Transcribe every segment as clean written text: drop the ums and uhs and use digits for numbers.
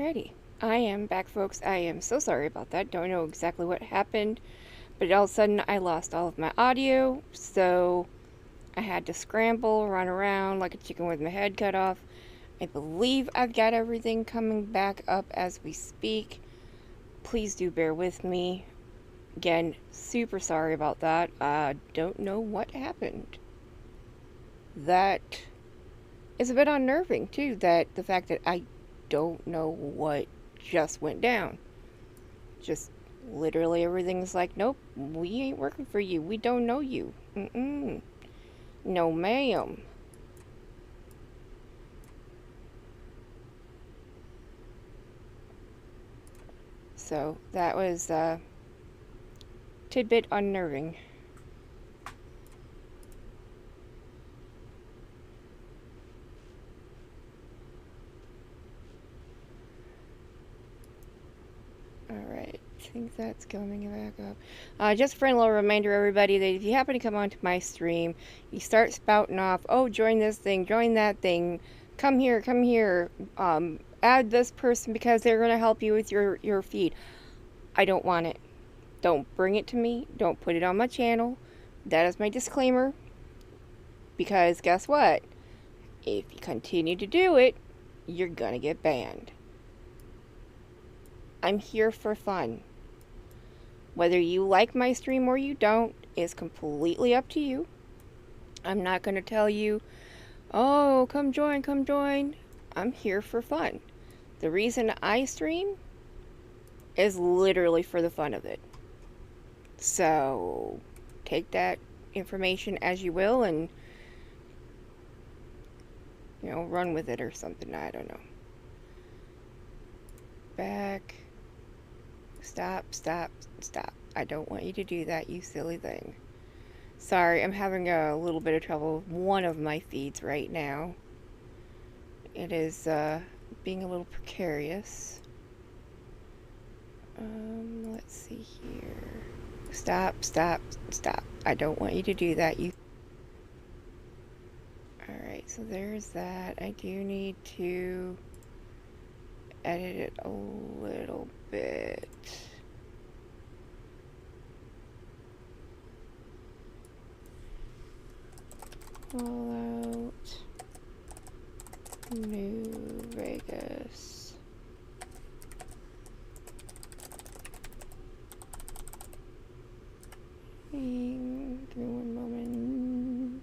Alrighty, I am back, folks. I am so sorry about that. Don't know exactly what happened, but all of a sudden I lost all of my audio, so I had to scramble, run around like a chicken with my head cut off. I believe I've got everything coming back up as we speak. Please do bear with me. Again, super sorry about that. I don't know what happened. That is a bit unnerving, too, that the fact that I don't know what just went down. Just literally everything's like, nope, we ain't working for you. We don't know you. No, ma'am. So that was a tidbit unnerving. Alright, I think that's coming back up. Just for a little reminder, everybody, that if you happen to come onto my stream, you start spouting off, oh, join this thing, join that thing, come here, add this person because they're going to help you with your feed. I don't want it. Don't bring it to me. Don't put it on my channel. That is my disclaimer. Because guess what? If you continue to do it, you're going to get banned. I'm here for fun. Whether you like my stream or you don't is completely up to you. I'm not going to tell you, oh, come join, come join. I'm here for fun. The reason I stream is literally for the fun of it. So, take that information as you will and, run with it or something. I don't know. Back. Stop. I don't want you to do that, you silly thing. Sorry, I'm having a little bit of trouble with one of my feeds right now. It is being a little precarious. Let's see here. Stop. I don't want you to do that, you... Alright, so there's that. I do need to edit it a little bit. Fallout New Vegas. Give me one moment.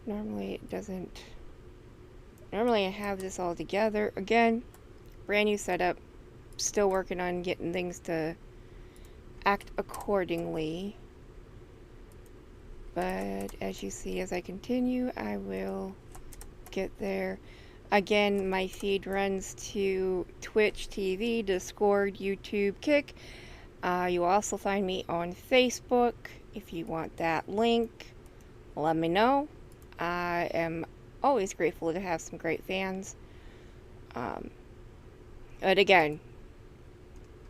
Normally it doesn't. Normally I have this all together. Again, brand new setup. Still working on getting things to act accordingly. But as you see, as I continue, I will get there. Again, my feed runs to Twitch TV, Discord, YouTube, Kick. You also find me on Facebook. If you want that link, let me know. I am always grateful to have some great fans. But again,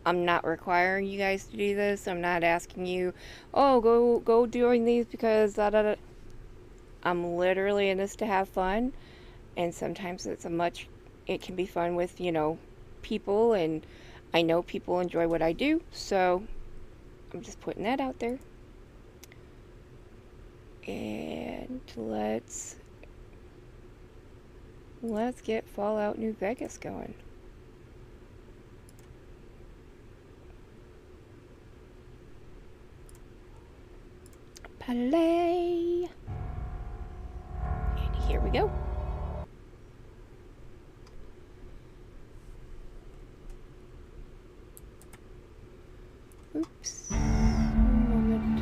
I'm not requiring you guys to do this. I'm not asking you, oh, go doing these because da. I'm literally in this to have fun. And sometimes it can be fun with, people, and I know people enjoy what I do, so I'm just putting that out there. And let's get Fallout New Vegas going. Play. And here we go. Oops. One moment.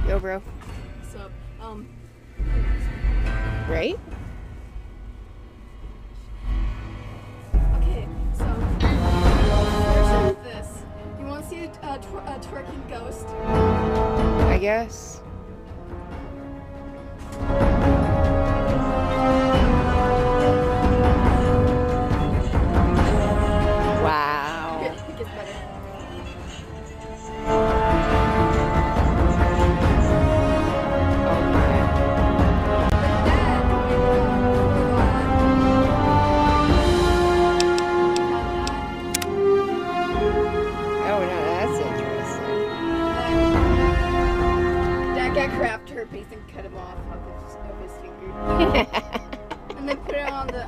Yo, bro. So, Right? okay, so, version of this. You want to see a twerking ghost? I guess. I grabbed her piece and cut him off of his finger, and then put it on the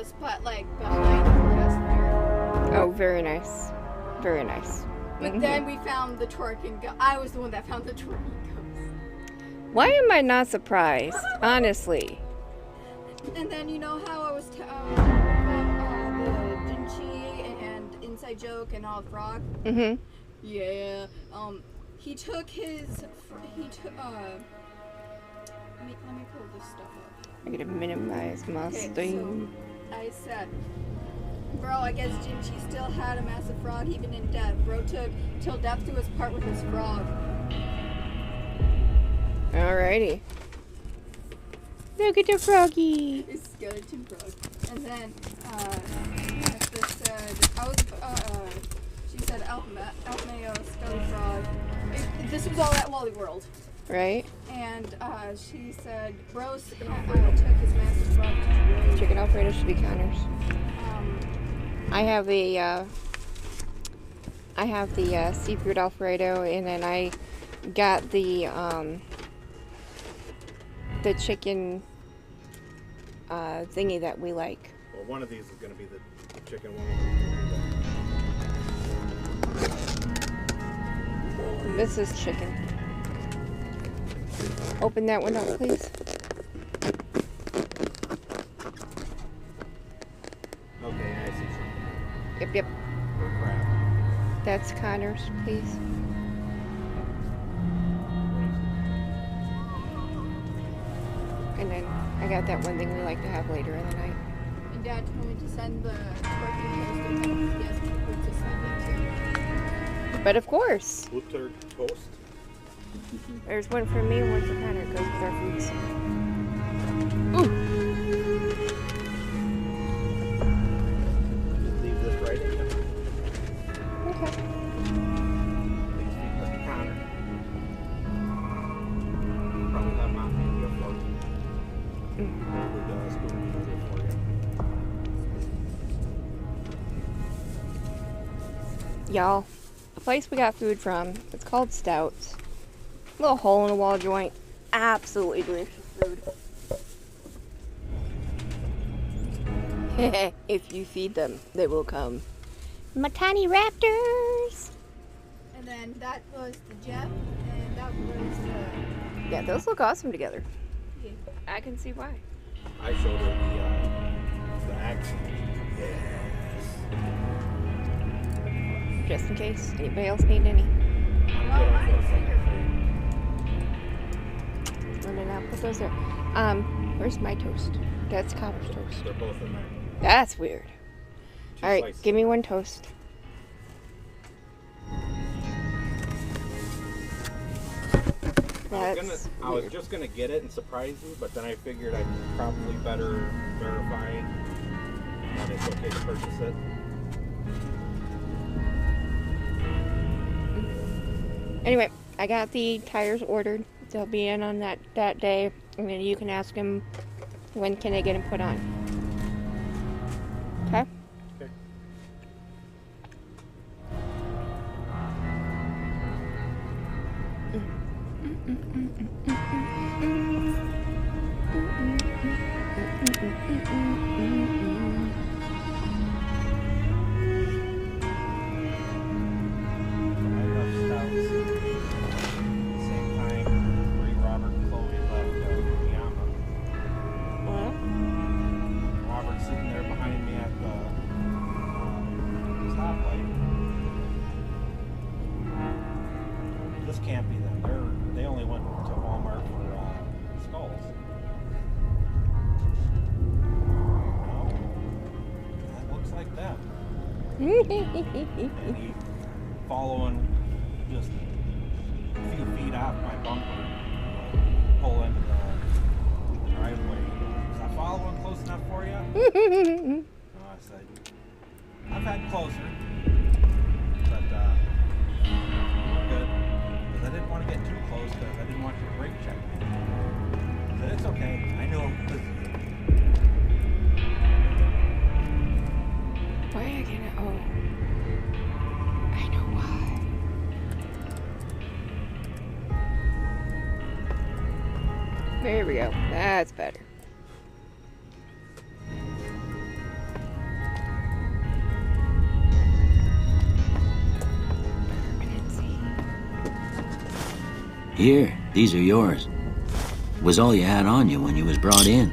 spot like behind the passenger. Oh, very nice. Very nice. But then we found the twerking ghost. I was the one that found the twerking ghost. Why am I not surprised? Honestly. And then you know how I was the Jinchi and inside joke and all the frog. Mm-hmm. Yeah. He took his. Let me pull this stuff up. I gotta minimize my Okay, stream. so I said, bro, I guess Jinchi still had a massive frog even in death. Bro took till death do his part with his frog. Alrighty. Look at the froggy. His skeleton frog. And then, Nesta said, she said, Elfmayo, Skelly Frog. This was all at Wally World. Right? And she said, Bros took his massive frog to the Chicken Alfredo should be counters. I have the seafood Alfredo, and then I got the chicken thingy that we like. Well, one of these is going to be the chicken one. This is chicken. Open that one up, please. Okay, I see something. Yep, yep. For crab. That's Connor's, please. And then I got that one thing we like to have later in the night. And Dad told me to send the twerking toast and he asked people to send it too. But of course, Buttered toast. there's one for me and one for Connor. It goes with our foods. Ooh. Just leave this right in there. Okay. Please feed Mr. Connor. Probably have Mom hand you a fork. With a spoon for you. Y'all, the place we got food from, it's called Stouts. Little hole in the wall joint. Absolutely delicious food. If you feed them, they will come. My tiny raptors! And then that was the gem, and that was the... Yeah, those look awesome together. Yeah. I can see why. I showed her the accent. Yes. Just in case anybody else need any. Well, I didn't see her food. And then I'll put those there. Where's my toast? That's Connor's toast. They're both in there. That's weird. Two Alright, slices. give me one toast. That's I was weird. just gonna get it and surprise you, but then I figured I'd probably better verify that it's okay to purchase it. Anyway, I got the tires ordered. They'll be in on that day, and then you can ask them when can they get them put on. Okay? Okay. I left Stouts same time Marie, Robert, and Chloe left Yama. Well, Robert's sitting there behind me at the stoplight. This can't be them. They only went to Walmart for skulls. No, that looks like them. And he following just a few feet off my bumper, pull into the driveway. Is that following close enough for you? I said, I've had closer, but we're good. Because I didn't want to get too close because I didn't want you to brake check me. I said, it's okay. I know this is why are you gonna? Oh, I know why. There we go. That's better. Here, these are yours. Was all you had on you when you was brought in.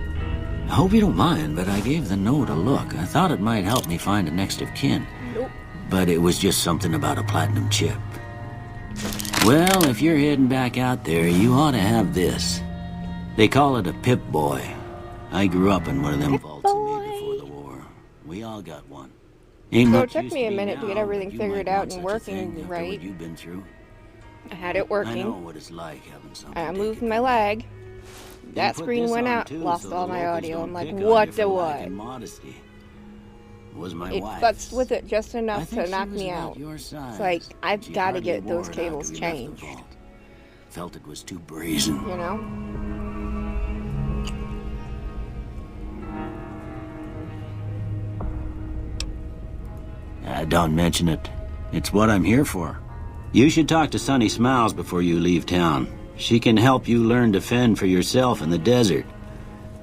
I hope you don't mind, but I gave the note a look. I thought it might help me find a next of kin. Nope. But it was just something about a platinum chip. Well, if you're heading back out there, you ought to have this. They call it a Pip-Boy. I grew up in one of them vaults they made before the war. We all got one. Ain't So it much took use me a to minute to get now, everything but you figured might out want and such a working thing after right. what you've been through. I had it I know working. what it's like having something. I take moved it my from lag. you. That Put screen this went on, out, too, lost so the all my locals audio. don't I'm like, pick on what you the for what? lacking modesty. Was my It wife. futzed with it just I enough think to she knock was me about out. your size. It's like, I've She got to hardly get wore those it cables after we left the changed. vault. Felt it was too brazen. You know? Don't mention it. It's what I'm here for. You should talk to Sunny Smiles before you leave town. She can help you learn to fend for yourself in the desert.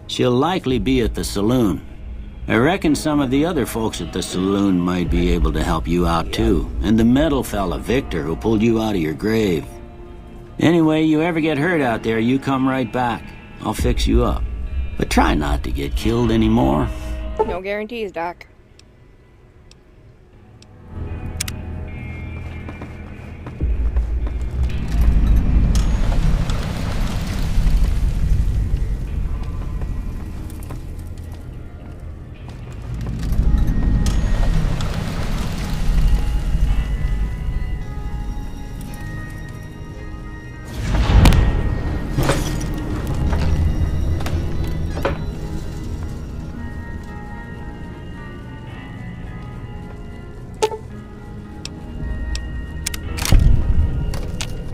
She'll likely be at the saloon. I reckon some of the other folks at the saloon might be able to help you out too. And the metal fella, Victor, who pulled you out of your grave. Anyway, you ever get hurt out there, you come right back. I'll fix you up. But try not to get killed anymore. No guarantees, Doc.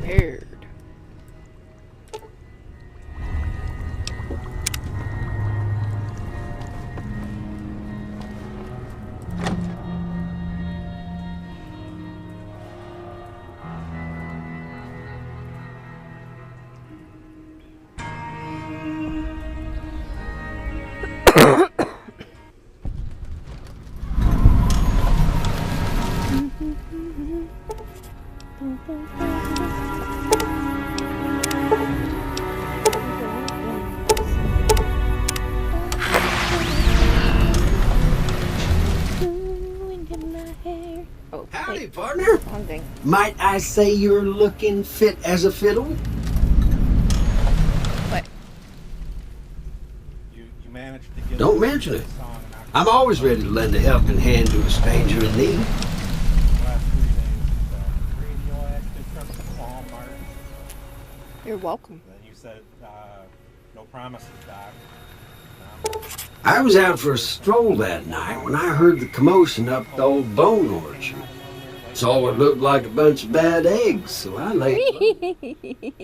Weird. Oh, Howdy, wait, partner. one thing. Might I say you're looking fit as a fiddle? What? You managed to get. Don't mention it. Song and I'm always ready to lend a helping hand to a stranger in need. last 3 days, radioactive from Walmart. You're welcome. Then you said no promises, Doc. I was out for a stroll that night when I heard the commotion up the old bone orchard. Saw what looked like a bunch of bad eggs, so I laid low.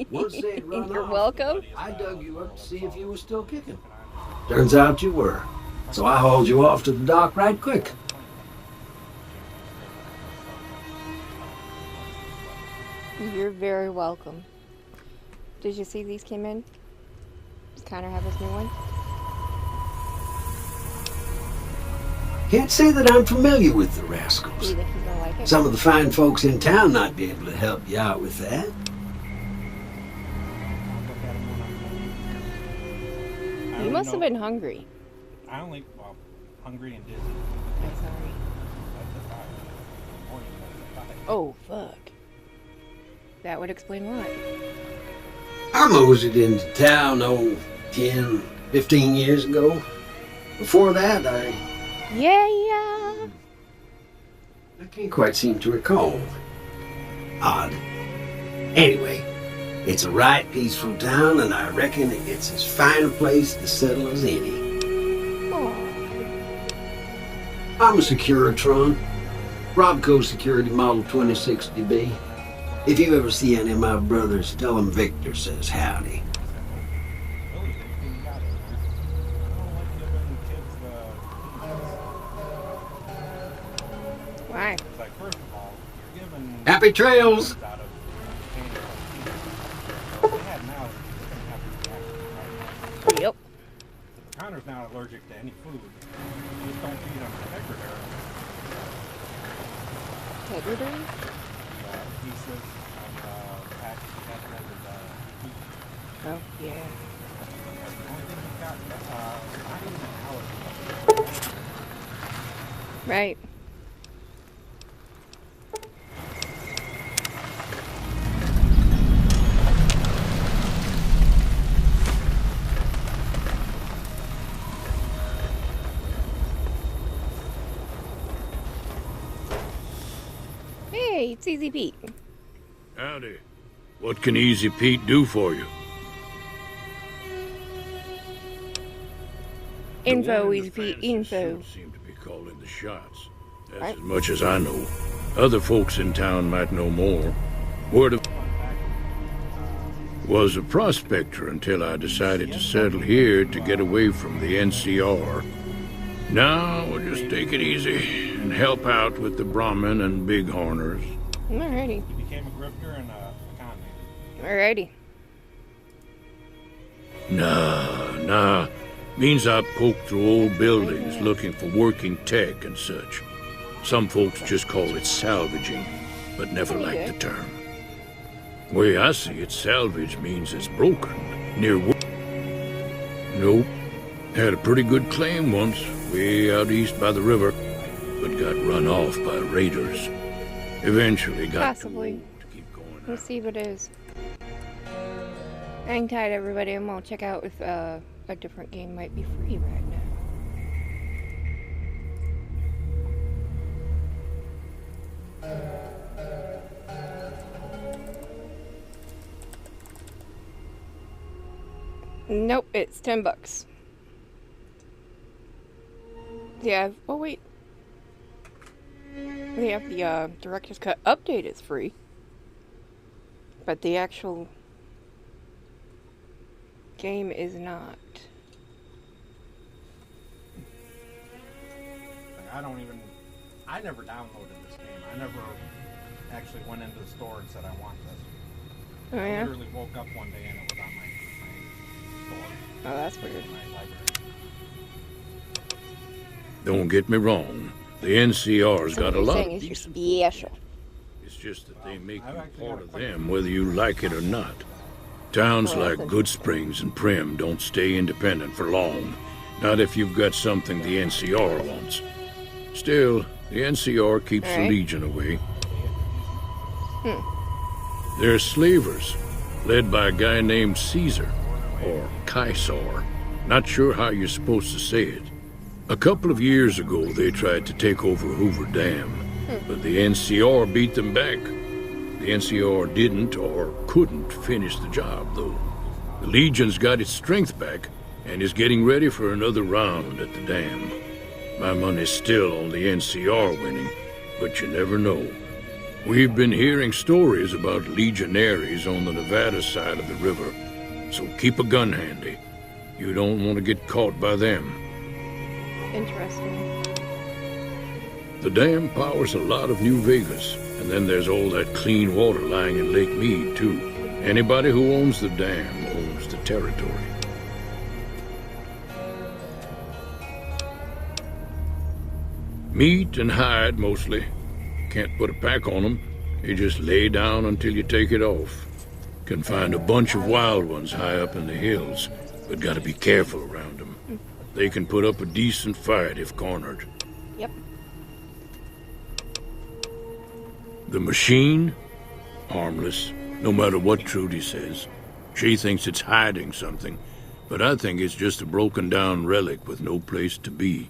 Once they'd run You're off, welcome. I dug you up to see if you were still kicking. Turns out you were. So I hauled you off to the dock right quick. You're very welcome. Did you see these came in? Does Connor have his new one? Can't say that I'm familiar with the Do rascals. you think he's gonna like it? Some of the fine folks in town might be able to help you out with that. You must have been hungry. I only, well, hungry and dizzy. I'm sorry. That's the fire. Morning, that's the fire. Oh, fuck. That would explain why. I moseyed into town, 10, 15 years ago. Before that, I Yeah. can't quite seem to recall. Odd. Anyway, it's a right peaceful town, and I reckon it's as fine a place to settle as any. Oh. I'm a Securitron. Robco Security Model 2060B. If you ever see any of my brothers, tell them Victor says howdy. Really, you got it. I don't like giving kids the. Why? It's like, first of all, you're giving. Happy trails! Out of paying for teachers. What they have now is they're going to have to react right daughter's not allergic to any food. Just don't feed them Pecker Integrity? pieces and packaged peppers and Oh, yeah. the only thing he's got, not even an allergy. Right. Hey, it's Easy Pete. Howdy. What can Easy Pete do for you? Info, The Easy Pete, fancy info. suits seem to be calling the shots. That's Right. as much as I know. Other folks in town might know more. Word of was a prospector until I decided to settle here to get away from the NCR. Now we'll just take it easy and help out with the Brahmin and Bighorners. Alrighty. He became a grifter and a con man. Alrighty. Nah. Means I poke through old buildings looking for working tech and such. Some folks just call it salvaging, but never like the term. Way I see it, salvage means it's broken, near Nope. Had a pretty good claim once, way out east by the river, but got run off by raiders. Eventually got too Possibly. old to keep going Let's out. see what it is. Hang tight, everybody. I'm gonna check out if a different game might be free right now. Nope, it's $10. Yeah. Oh wait. They have the director's cut update is free, but the actual game is not. Like, I never downloaded this game. I never actually went into the store and said I want this. Oh I yeah. literally woke up one day and it was on my store, Oh, that's weird. my library. Don't get me wrong, the NCR's So got what a you're lot saying of is you're decent. special. It's just that they make I've you actually part got a of question. them whether you like it or not. Towns Well, like then- Good Springs and Prim don't stay independent for long. Not if you've got something the NCR wants. Still, the NCR keeps the Alright. Legion away. They're slavers, led by a guy named Caesar, or Caesar. Not sure how you're supposed to say it. A couple of years ago, they tried to take over Hoover Dam, but the NCR beat them back. The NCR didn't or couldn't finish the job, though. The Legion's got its strength back and is getting ready for another round at the dam. My money's still on the NCR winning, but you never know. We've been hearing stories about legionaries on the Nevada side of the river, so keep a gun handy. You don't want to get caught by them. Interesting. The dam powers a lot of New Vegas, and then there's all that clean water lying in Lake Mead, too. Anybody who owns the dam owns the territory. Meat and hide, mostly. Can't put a pack on them. You just lay down until you take it off. Can find a bunch of wild ones high up in the hills, but gotta be careful around them. They can put up a decent fight if cornered. Yep. The machine? Harmless, no matter what Trudy says. She thinks it's hiding something, but I think it's just a broken down relic with no place to be.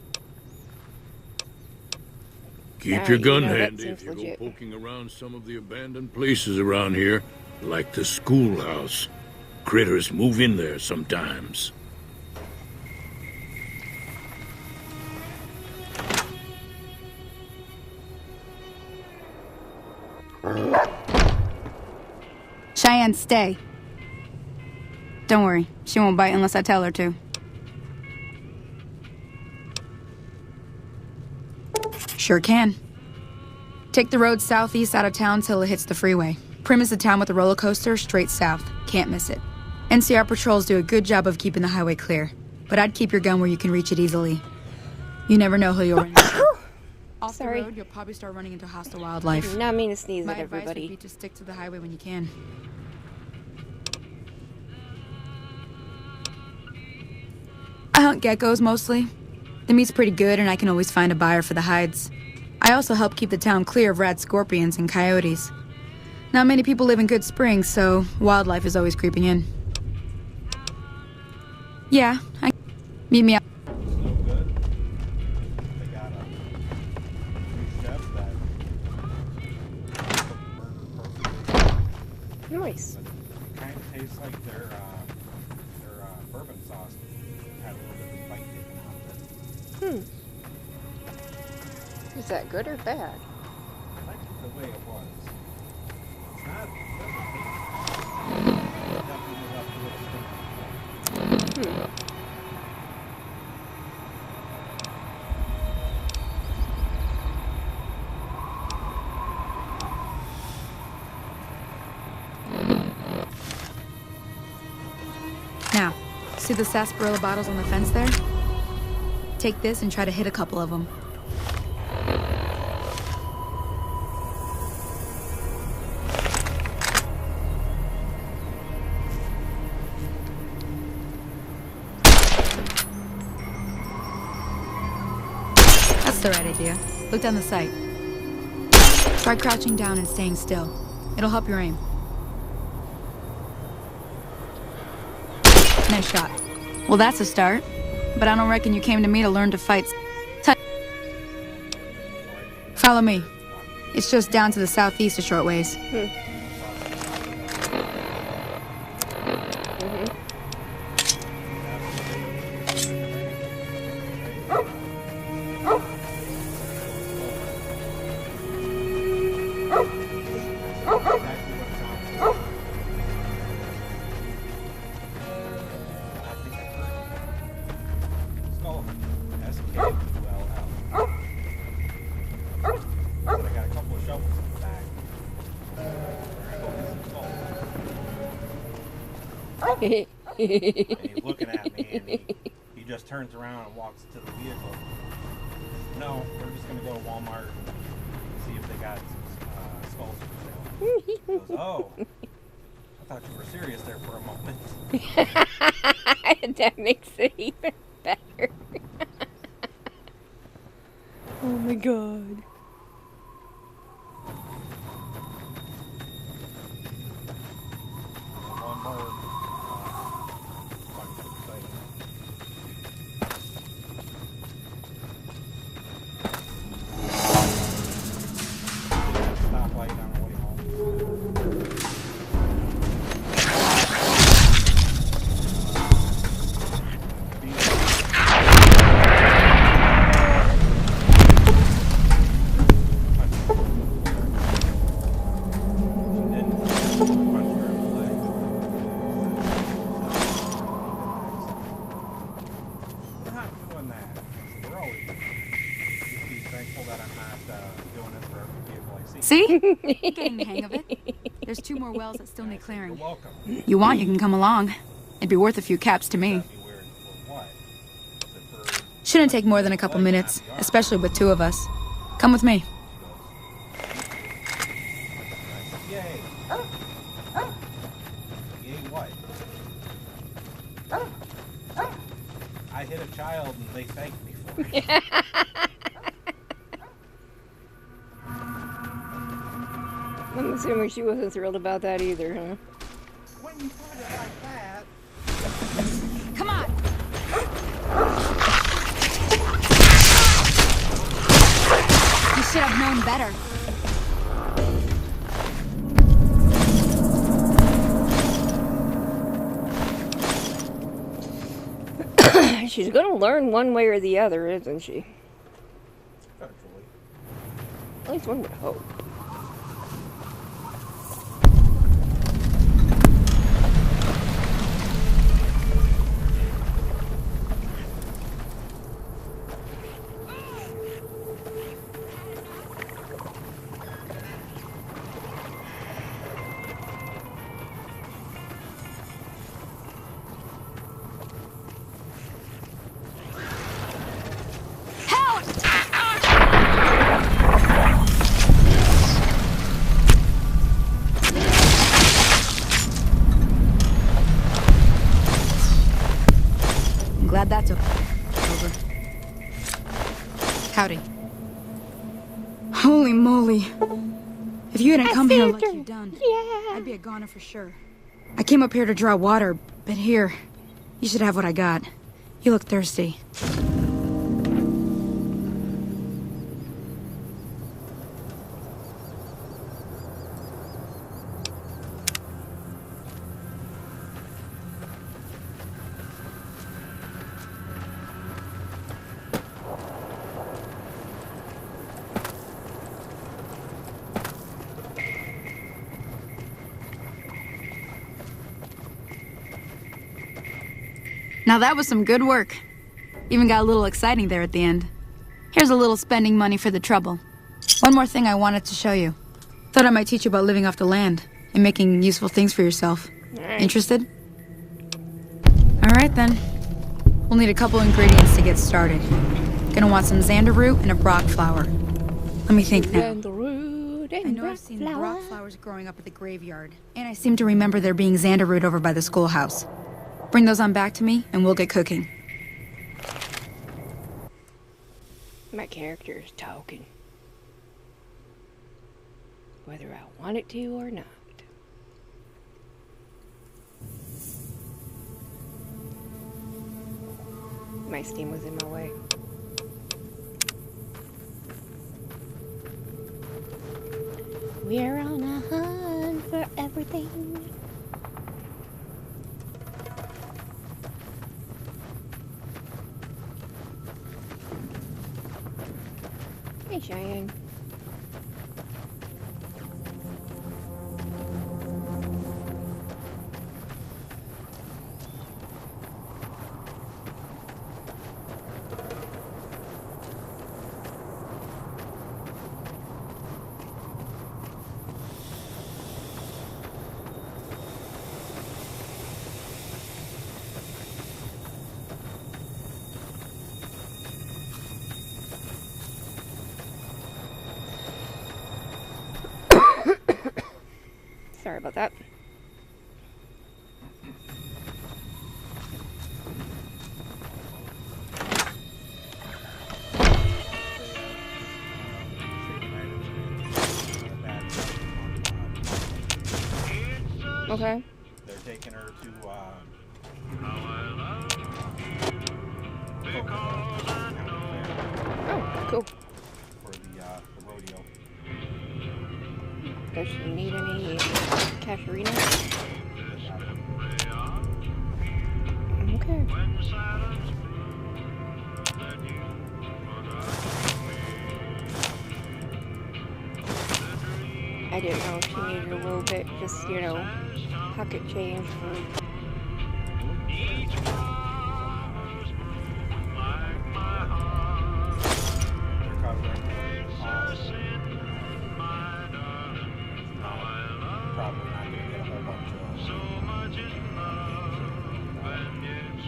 Keep your You gun know, that handy seems if you legit. go poking around some of the abandoned places around here, like the schoolhouse. Critters move in there sometimes. Cheyenne, stay. Don't worry, she won't bite unless I tell her to. Sure can. Take the road southeast out of town till it hits the freeway. Prim is the town with the roller coaster straight south. Can't miss it. NCR patrols do a good job of keeping the highway clear. but I'd keep your gun where you can reach it easily. You never know who you'll run into. Off Sorry. the road, you'll probably start running into hostile wildlife. Not mean to sneeze My at advice would everybody. be to stick to the highway when you can. I hunt geckos mostly. The meat's pretty good and I can always find a buyer for the hides. I also help keep the town clear of rat scorpions and coyotes. Not many people live in Good Springs, so wildlife is always creeping in. Yeah, meet me out. It's no good. They got a new chef that perfect. Nice. But it kind of tastes like their bourbon sauce had a little bit of bite taken out of it. Is that good or bad? I like it the way it was. It's not. It definitely left a little sting. Now, see the sarsaparilla bottles on the fence there? Take this and try to hit a couple of them. That's the right idea. Look down the sight. Try crouching down and staying still. It'll help your aim. Nice shot. Well, that's a start. But I don't reckon you came to me to learn to fight. Follow me. It's just down to the southeast a short ways. And he's looking at me, and he just turns around and walks to the vehicle. No, we're just gonna go to Walmart and see if they got skulls for sale. He goes, oh, I thought you were serious there for a moment. That makes it even better. Oh my god. One more. Stoplight on the way home. We're not doing that. We're always just be thankful that I'm not doing this for every vehicle I see. See? Getting the hang of it. There's 2 more wells that still need You're clearing. welcome. You want, you can come along. It'd be worth a few caps to me. That'd be weird. For what? Is it for Shouldn't take more than a couple minutes, especially with 2 of us. Come with me. yay? Yay what? I hit a child and they thanked me for it. I'm assuming she wasn't thrilled about that either, huh? When you put it like that. Come on! You should have known better. She's gonna learn one way or the other, isn't she? Eventually. At least one would hope. glad that's over. Howdy. Holy moly. If you hadn't come here like you've done, I'd be a goner for sure. I came up here to draw water, but here, you should have what I got. You look thirsty. Now that was some good work. Even got a little exciting there at the end. Here's a little spending money for the trouble. One more thing I wanted to show you. Thought I might teach you about living off the land and making useful things for yourself. Interested? Alright then. We'll need a couple ingredients to get started. Gonna want some xander root and a brock flower. Let me think now. I know I've seen brock flowers growing up at the graveyard, and I seem to remember there being xander root over by the schoolhouse. Bring those on back to me, and we'll get cooking. My character is talking. Whether I want it to or not. My steam was in my way. We're on a hunt for everything. Hey, Cheyenne. Sorry about that. Okay. They're taking her to Oh, cool. for the rodeo. Does she need any casherina? Okay. I didn't know if she needed a little bit, just, you know, pocket change for...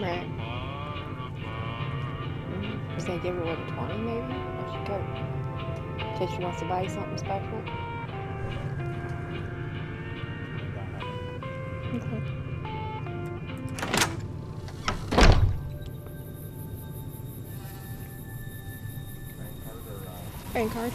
Right. Was gonna give her like a 20 maybe? Or she could. In case she wants to buy something special. Okay. Bank card.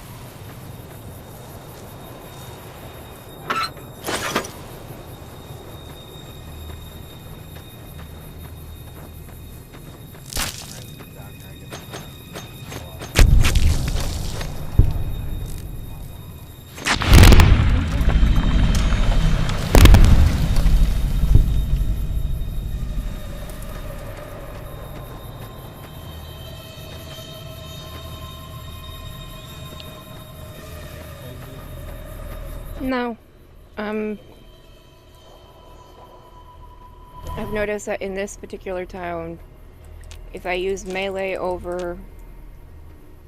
No. I've noticed that in this particular town, if I use melee over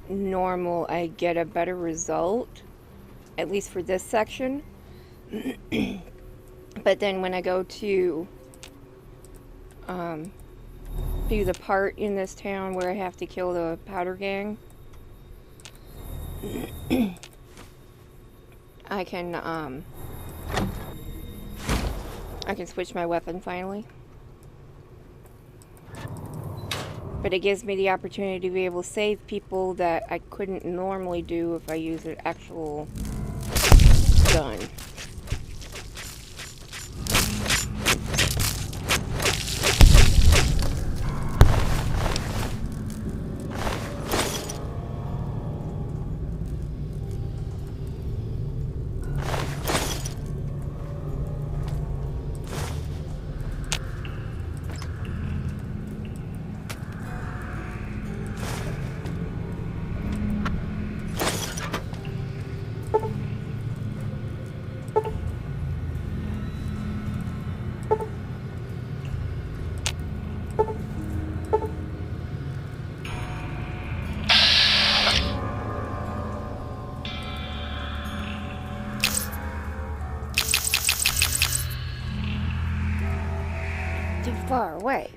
normal, I get a better result. At least for this section. But then when I go to do the part in this town where I have to kill the powder gang, I can switch my weapon finally. But it gives me the opportunity to be able to save people that I couldn't normally do if I use an actual gun. Too far away.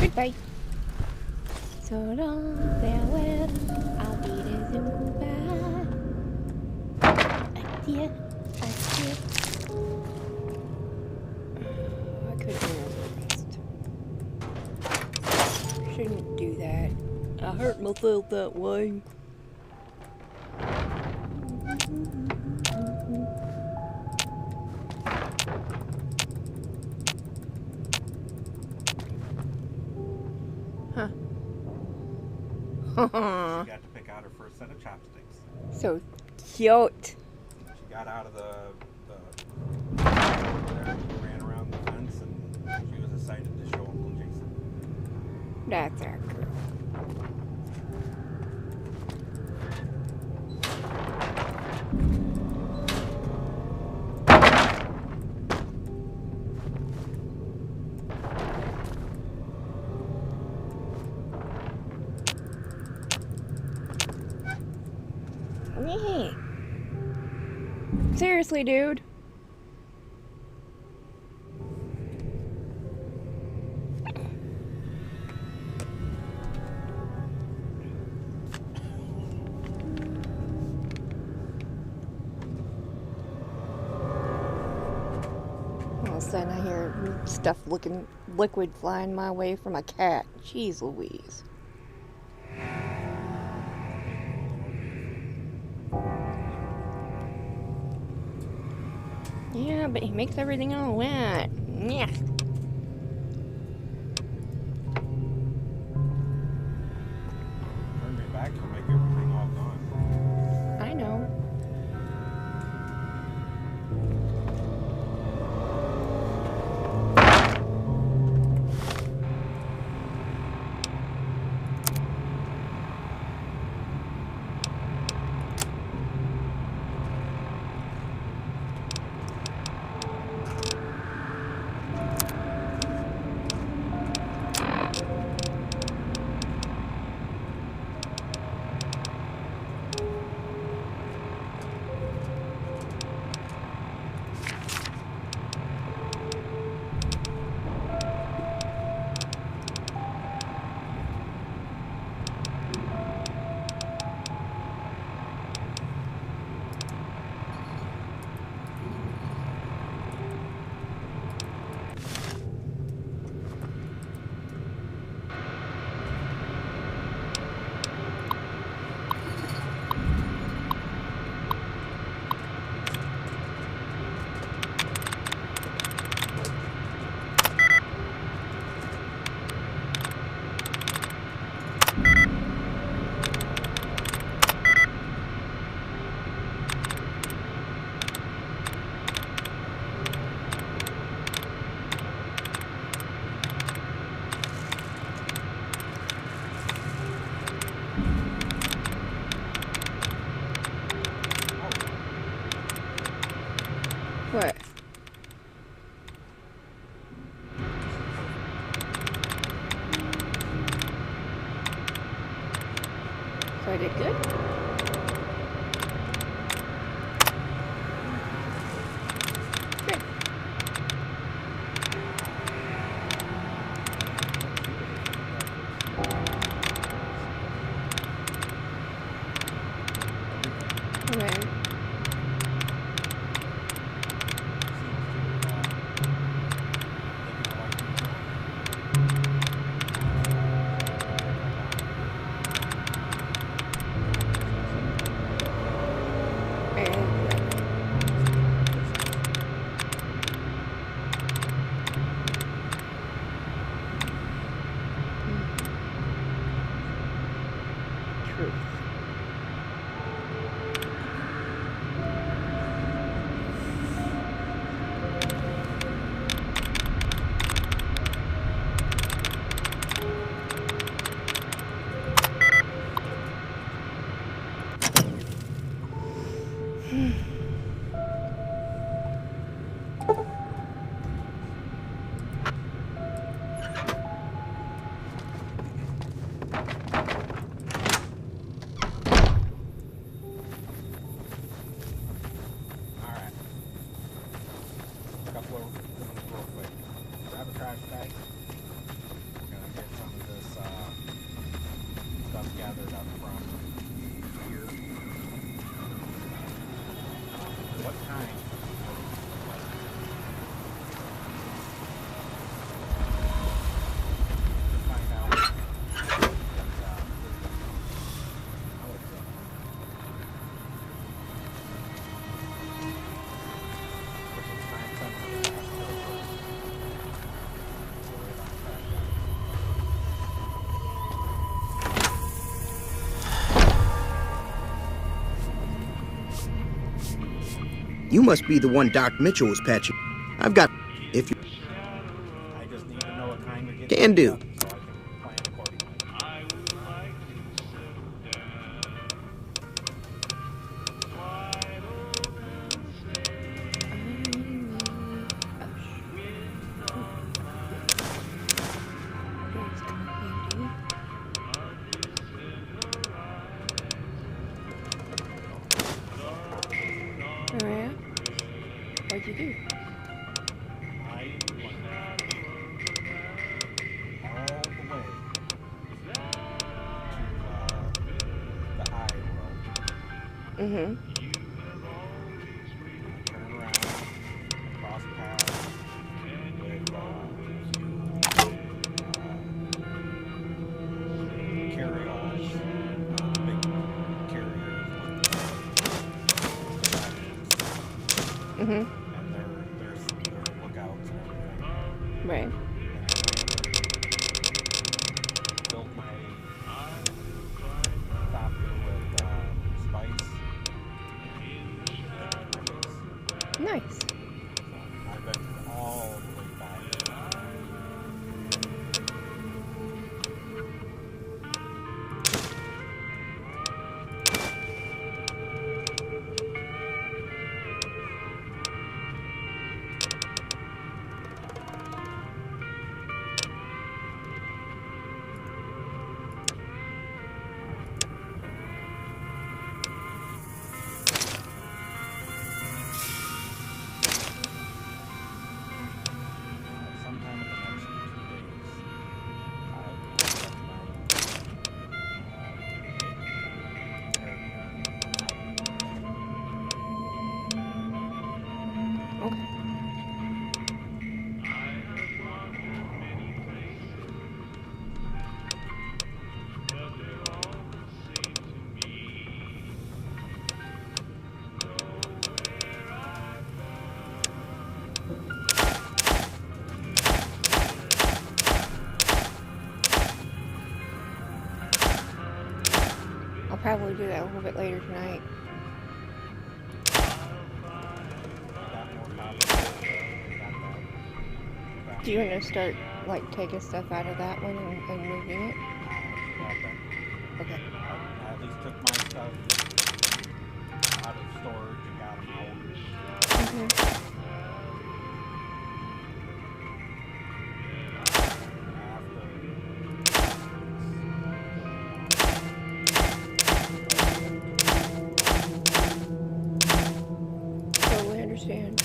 Goodbye. So long, farewell. I'll be there soon. Goodbye. Adieu. Adieu. I couldn't remember the rest. Shouldn't do that. I hurt myself that way. Huh. She got to pick out her first set of chopsticks. So cute. She got out of the there, ran around the fence, and she was excited to show Uncle Jason. That's our girl. Yeah. Seriously, dude. All of a sudden I hear stuff looking liquid flying my way from a cat. Jeez Louise. Yeah, but he makes everything all wet. Yeah. Turn me back, she'll make everything all gone. I know. What? Right. And truth. Alright. Couple of things real quick. Grab a trash bag. We're gonna get some of this stuff gathered up from here. What kind? Find out. You must be the one Doc Mitchell was patching. I've got... If you I just need to know what kind you're getting. can do. So I can plan accordingly. That's kind of handy. Alright. What'd you do? I went all the way to the high road. Mm-hmm. Turn around, cross paths with carry-alls, big carriers with Mm-hmm. and their lookouts and everything. Right. Built my stop here with spice. Nice. I've been all the way back. Sometime in the next 2 days, I will Okay. I'll probably do that a little bit later tonight. Do you want to start, like, taking stuff out of that one and moving it? Okay. I at least took my stuff out of storage and got them out. Okay. Totally understand.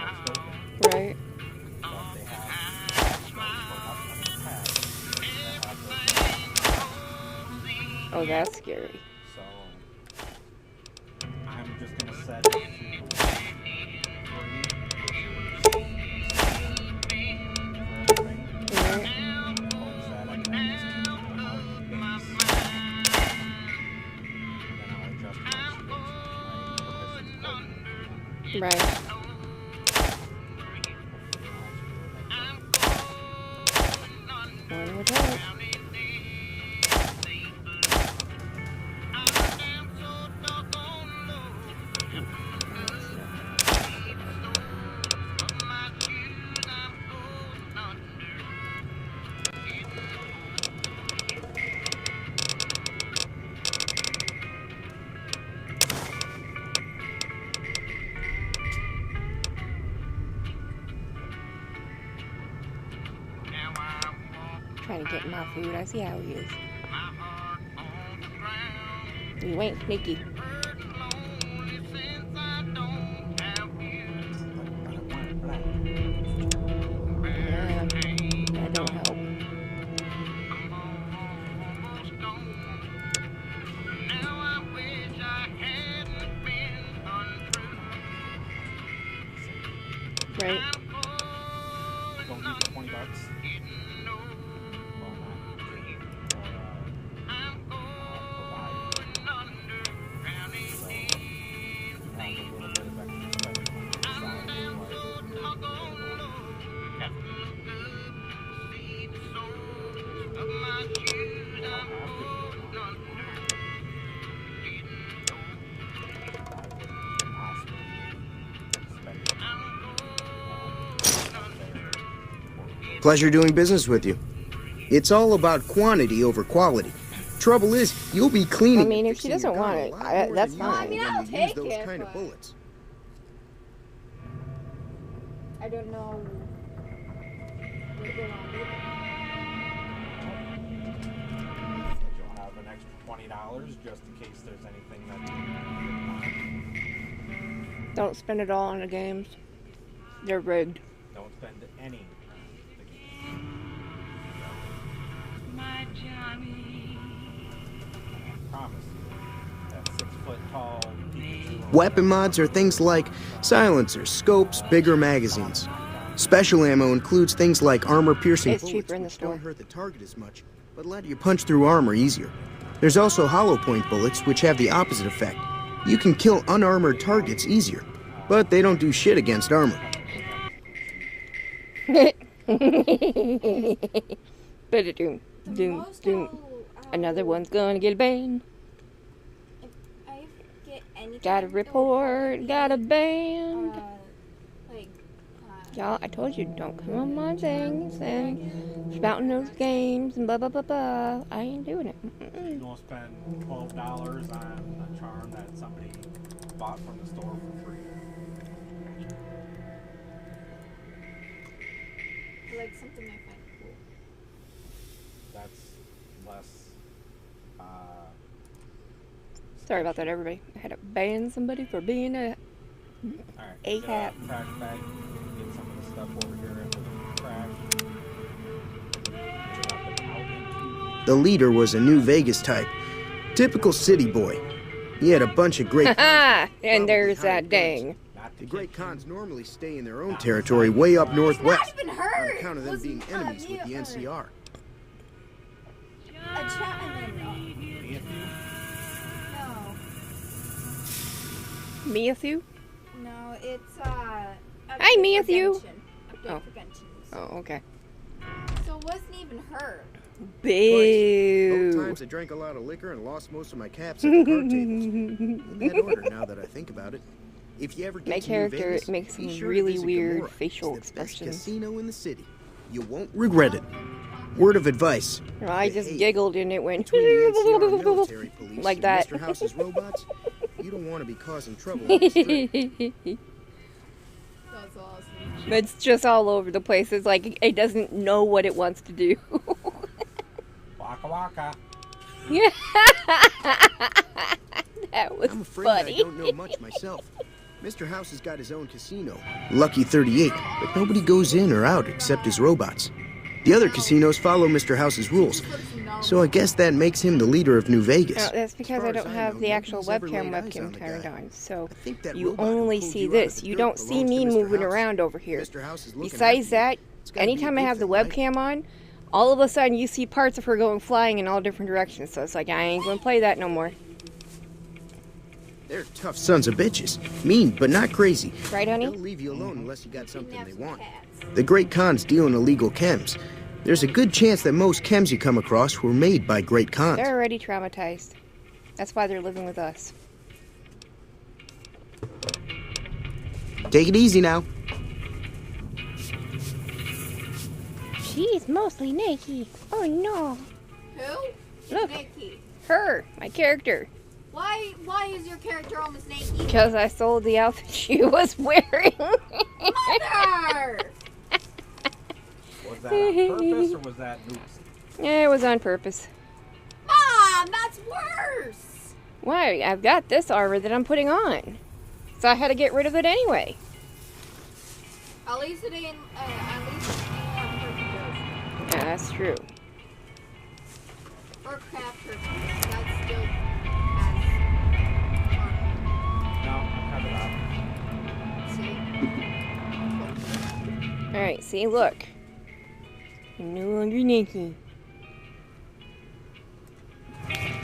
most open. Right. But they have for upcoming packs that have those. Oh, that's scary. So I'm just gonna set it to 3, which is for everything. Right. Hopes that I can at least keep them out of the base. Then I'll adjust my shields and my permissions accordingly. Right. One would hope. Trying to get my food. I see how he is. You ain't sneaky. Yeah, that don't help. Right. Don't need the $20. Well, not. Pleasure doing business with you. It's all about quantity over quality. Trouble is, you'll be cleaning. I mean, and if she fixing doesn't your gun want a it, lot more that's than you fine. will I mean, when I'll you take use those it, kind of but- bullets. I don't know. What they want either. You'll have an extra $20 just in case there's anything that you Don't spend it all on the games. They're rigged. don't spend any. My Johnny. I promise you, that 6-foot tall Pikachu. Weapon mods are things like silencers, scopes, bigger magazines. Special ammo includes things like armor-piercing It's bullets, cheaper in the which store. don't hurt the target as much, but let you punch through armor easier. There's also hollow point bullets, which have the opposite effect. You can kill unarmored targets easier, but they don't do shit against armor. Better doom, doom, doom. Another one's gonna get a band. If I get any Got a kind of report, got a band. like, Y'all, I told you, don't come on my things and spouting those games and blah, blah, blah, blah. I ain't doing it. You're Mm-mm. gonna spend $12 on a charm that somebody bought from the store for free. like something I find cool. That's less. Sorry about that, everybody. I had to ban somebody for being a... Alright, A get hat. Trash bag. Get some of the stuff over here into the trash. Get it up and out into The leader was a New Vegas type. Typical city boy. He had a bunch of great Ha! probably And there's high that guns. dang. not The the Great kitchen. Khans normally stay in their own territory way up northwest, Not even on hurt. account of them Was, being enemies with the me- NCR. A chat and then Miathu? no, it's a Hi, Matthew. prevention. Update Oh. prevention. Oh, okay. So it wasn't even her. Both Boo. times I drank a lot of liquor and lost most of my caps at the card tables. In that order, now that I think about it. If you ever get My to New character Vegas, makes be some sure to really visit weird Gamora. facial It's the best expressions. casino in the city. You won't regret it. Word of advice. I just Behave. giggled and it went Between the NCR military police like and that. Mr. House's robots, you don't want to be causing trouble on the strip. That's awesome. It's just all over the place. It's like it doesn't know what it wants to do. Waka waka. That was I'm afraid funny. I don't know much myself. Mr. House has got his own casino, Lucky 38, but nobody goes in or out except his robots. The other casinos follow Mr. House's rules, so I guess that makes him the leader of New Vegas. No, that's because I don't have the actual webcam turned on, so you only see this. You don't see me moving around over here. Besides that, anytime I have the webcam on, all of a sudden you see parts of her going flying in all different directions, so it's like, I ain't gonna play that no more. They're tough sons of bitches. Mean, but not crazy. Right, honey? They'll leave you alone unless you got something they want. The great cons deal in illegal chems. There's a good chance that most chems you come across were made by great cons. They're already traumatized. That's why they're living with us. Take it easy now. She's mostly naked. Oh no. Who? Look. Naked. Her, my character. Why is your character almost naked? Because I sold the outfit she was wearing. Mother! Was that on purpose or was that oops? Yeah, it was on purpose. Mom, that's worse! Why? I've got this armor that I'm putting on. So I had to get rid of it anyway. At least it ain't, Yeah, that's true. or craft turkey. That's still No, I cut it off. Alright, see, look. You're no longer naked. Behind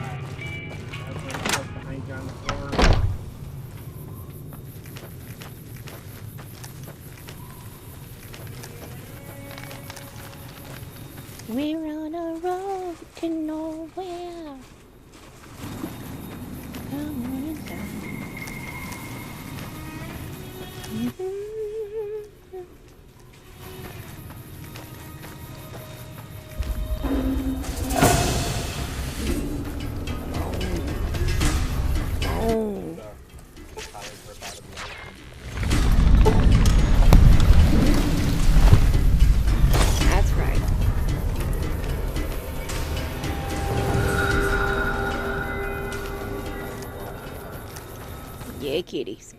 you on the floor. We're on a road to nowhere. Come on inside. Oh. That's right. Yeah, kitties.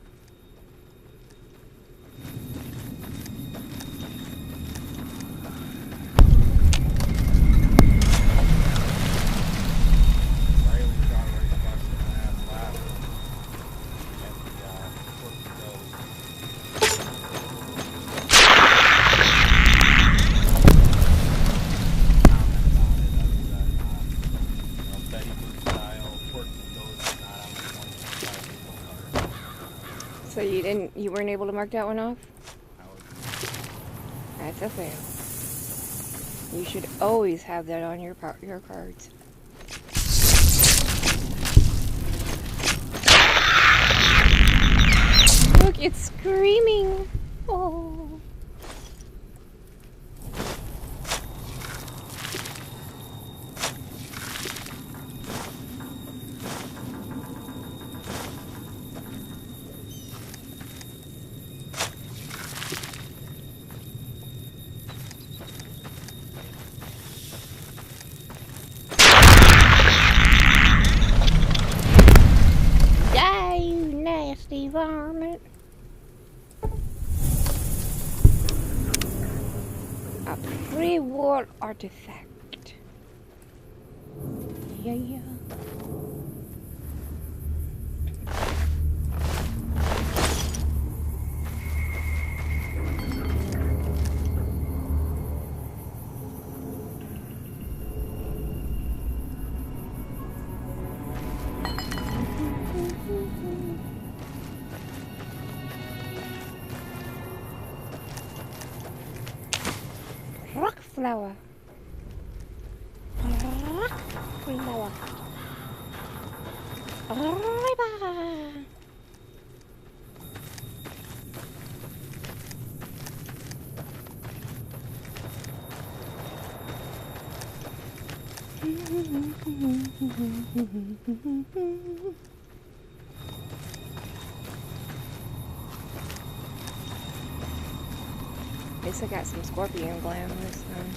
So you weren't able to mark that one off? That's a fail. You should always have that on your cards. Look, it's screaming. Oh. Die, you nasty varmint. A pre-war artifact. Yeah. Rock flower. Rock flower. River. At least I got some scorpion glam this time.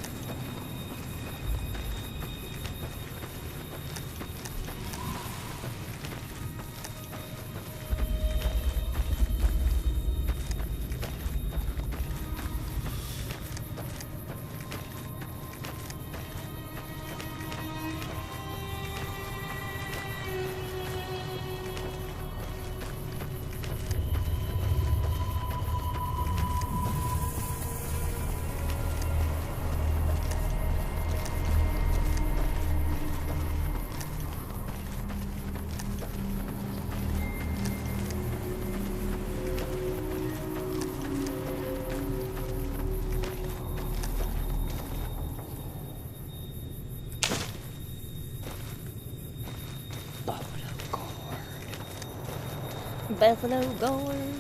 Buffalo Gorge.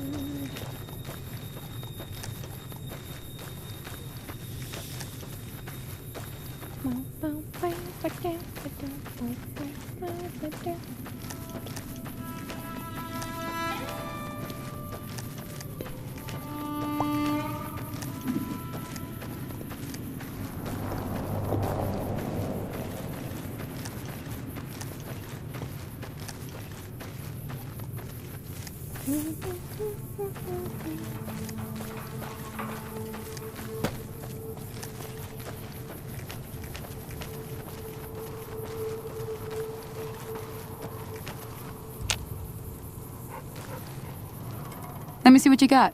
Let me see what you got.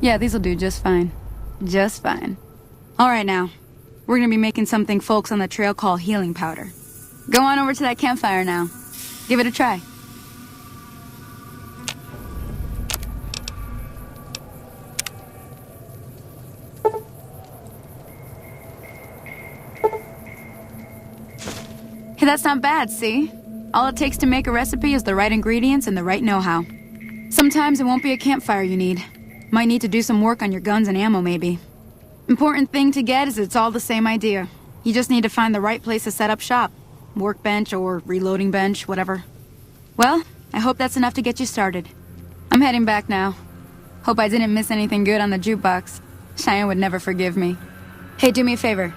Yeah, these'll do just fine. Just fine. Alright now. We're gonna be making something folks on the trail call healing powder. Go on over to that campfire now. Give it a try. Hey, that's not bad, see? All it takes to make a recipe is the right ingredients and the right know-how. Sometimes it won't be a campfire you need. Might need to do some work on your guns and ammo, maybe. Important thing to get is it's all the same idea. You just need to find the right place to set up shop. Workbench or reloading bench, whatever. Well, I hope that's enough to get you started. I'm heading back now. Hope I didn't miss anything good on the jukebox. Cheyenne would never forgive me. Hey, do me a favor.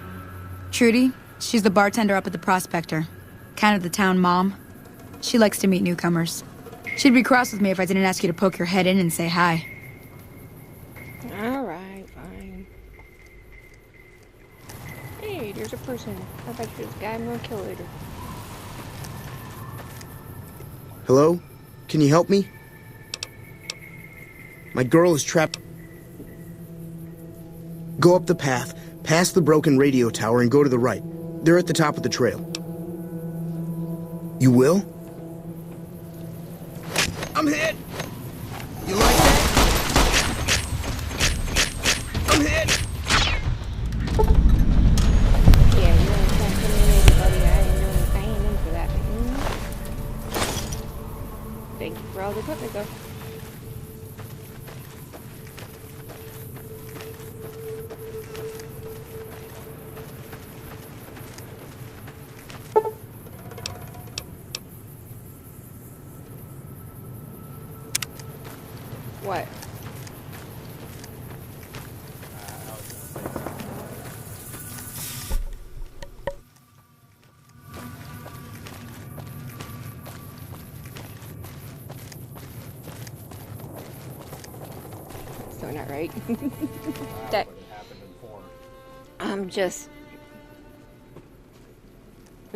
Trudy, she's the bartender up at the Prospector. Kind of the town mom. She likes to meet newcomers. She'd be cross with me if I didn't ask you to poke your head in and say hi. Alright, fine. Hey, there's a person. I bet you this guy I'm gonna kill later. Hello? Can you help me? My girl is trapped. Go up the path, past the broken radio tower, and go to the right. They're at the top of the trail. You will? I'm hit! You like that? I'm hit! Yeah, you want to incriminate anybody. I ain't into that. Thank you for all the equipment, though. What? So not right. That happened before. I'm just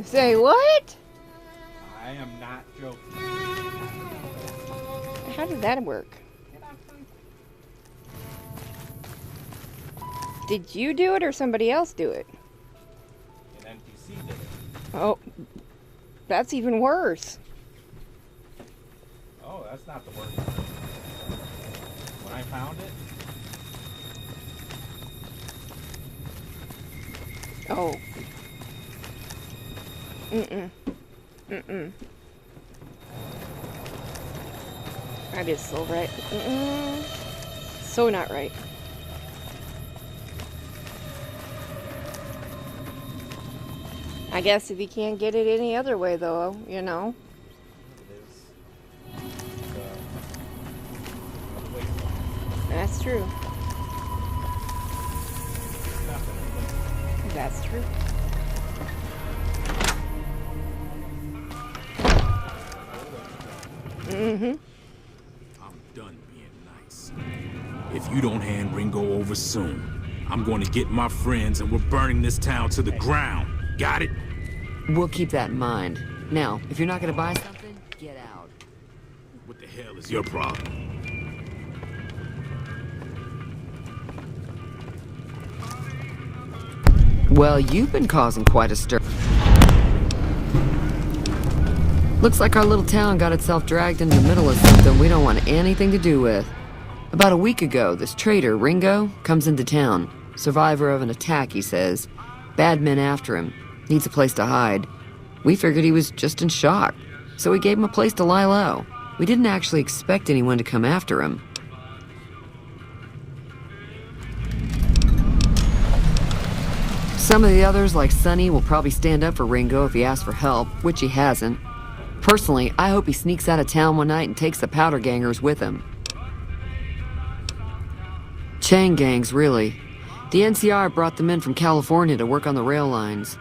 say what? I am not joking. How did that work? Did you do it or somebody else do it? An NPC did it. Oh, that's even worse. Oh, that's not the worst part. When I found it, Oh. Mm-mm. Mm-mm. That is so right. Mm-mm. So not right. I guess if you can't get it any other way, though, you know. it is a waste. That's true. Definitely. That's true. Mm-hmm. I'm done being nice. If you don't hand Ringo over soon, I'm going to get my friends and we're burning this town to the ground. Got it? We'll keep that in mind. Now, if you're not gonna buy something, get out. What the hell is your problem? Well, you've been causing quite a stir. Looks like our little town got itself dragged into the middle of something we don't want anything to do with. About a week ago, this traitor, Ringo, comes into town. Survivor of an attack, he says. Bad men after him. Needs a place to hide. We figured he was just in shock, so we gave him a place to lie low. We didn't actually expect anyone to come after him. Some of the others, like Sonny, will probably stand up for Ringo if he asks for help, which he hasn't. Personally, I hope he sneaks out of town one night and takes the powder gangers with him. Chain gangs, really. The NCR brought them in from California to work on the rail lines.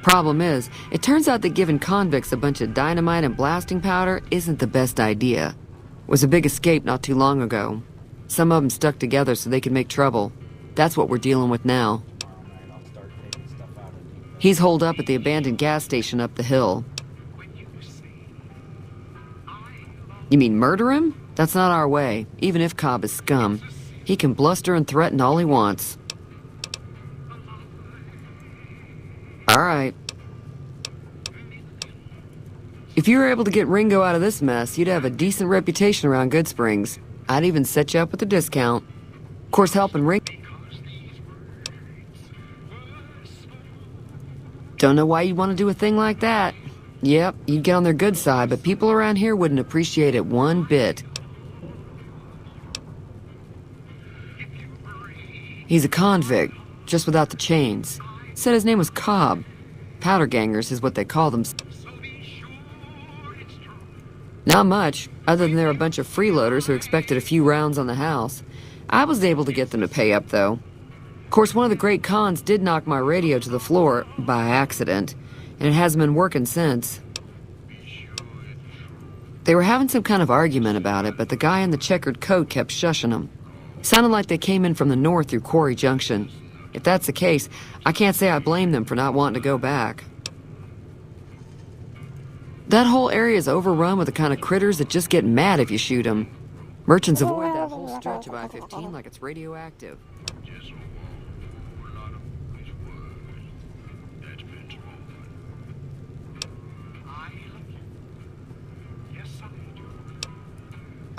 Problem is, it turns out that giving convicts a bunch of dynamite and blasting powder isn't the best idea. It was a big escape not too long ago. Some of them stuck together so they could make trouble. That's what we're dealing with now. He's holed up at the abandoned gas station up the hill. You mean murder him? That's not our way, even if Cobb is scum. He can bluster and threaten all he wants. All right. If you were able to get Ringo out of this mess, you'd have a decent reputation around Good Springs. I'd even set you up with a discount. Of course, helping Ringo... Don't know why you'd want to do a thing like that. Yep, you'd get on their good side, but people around here wouldn't appreciate it one bit. He's a convict, just without the chains. Said his name was Cobb. Powder gangers is what they call them. Not much, other than they're a bunch of freeloaders who expected a few rounds on the house. I was able to get them to pay up, though. Of course, one of the great cons did knock my radio to the floor, by accident, and it hasn't been working since. They were having some kind of argument about it, but the guy in the checkered coat kept shushing them. Sounded like they came in from the north through Quarry Junction. If that's the case, I can't say I blame them for not wanting to go back. That whole area is overrun with the kind of critters that just get mad if you shoot them. Merchants avoid that whole stretch of I-15 like it's radioactive.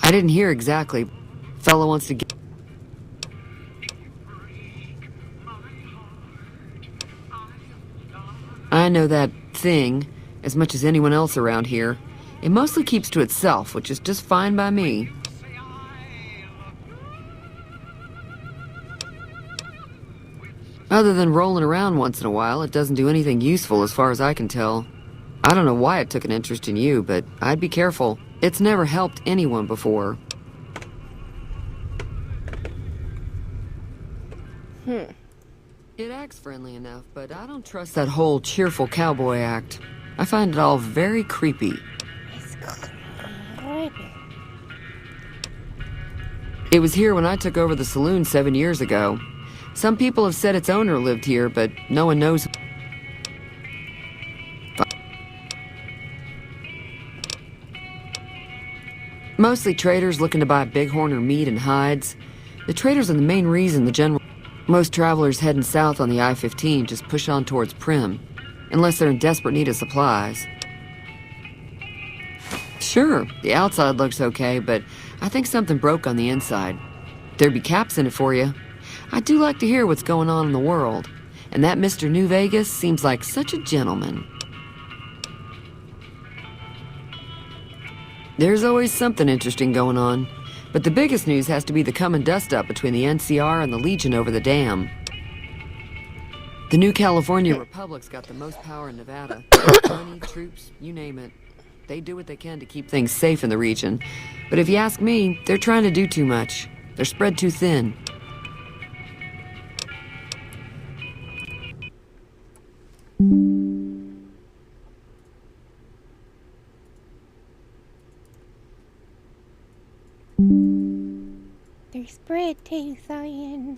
I didn't hear exactly. Fella wants to get... I know that thing as much as anyone else around here. It mostly keeps to itself, which is just fine by me. Other than rolling around once in a while, it doesn't do anything useful as far as I can tell. I don't know why it took an interest in you, but I'd be careful. It's never helped anyone before. It acts friendly enough, but I don't trust that whole cheerful cowboy act. I find it all very creepy. It's creepy. It was here when I took over the saloon 7 years ago. Some people have said its owner lived here, but no one knows. Mostly traders looking to buy bighorn or meat and hides. The traders are the main reason the general... Most travelers heading south on the I-15 just push on towards Prim, unless they're in desperate need of supplies. Sure, the outside looks okay, but I think something broke on the inside. There'd be caps in it for you. I do like to hear what's going on in the world, and that Mr. New Vegas seems like such a gentleman. There's always something interesting going on. But the biggest news has to be the coming dust-up between the NCR and the Legion over the dam. The new California Republic's got the most power in Nevada. Money, troops, you name it. They do what they can to keep things safe in the region. But if you ask me, they're trying to do too much. They're spread too thin. They're spread too thin.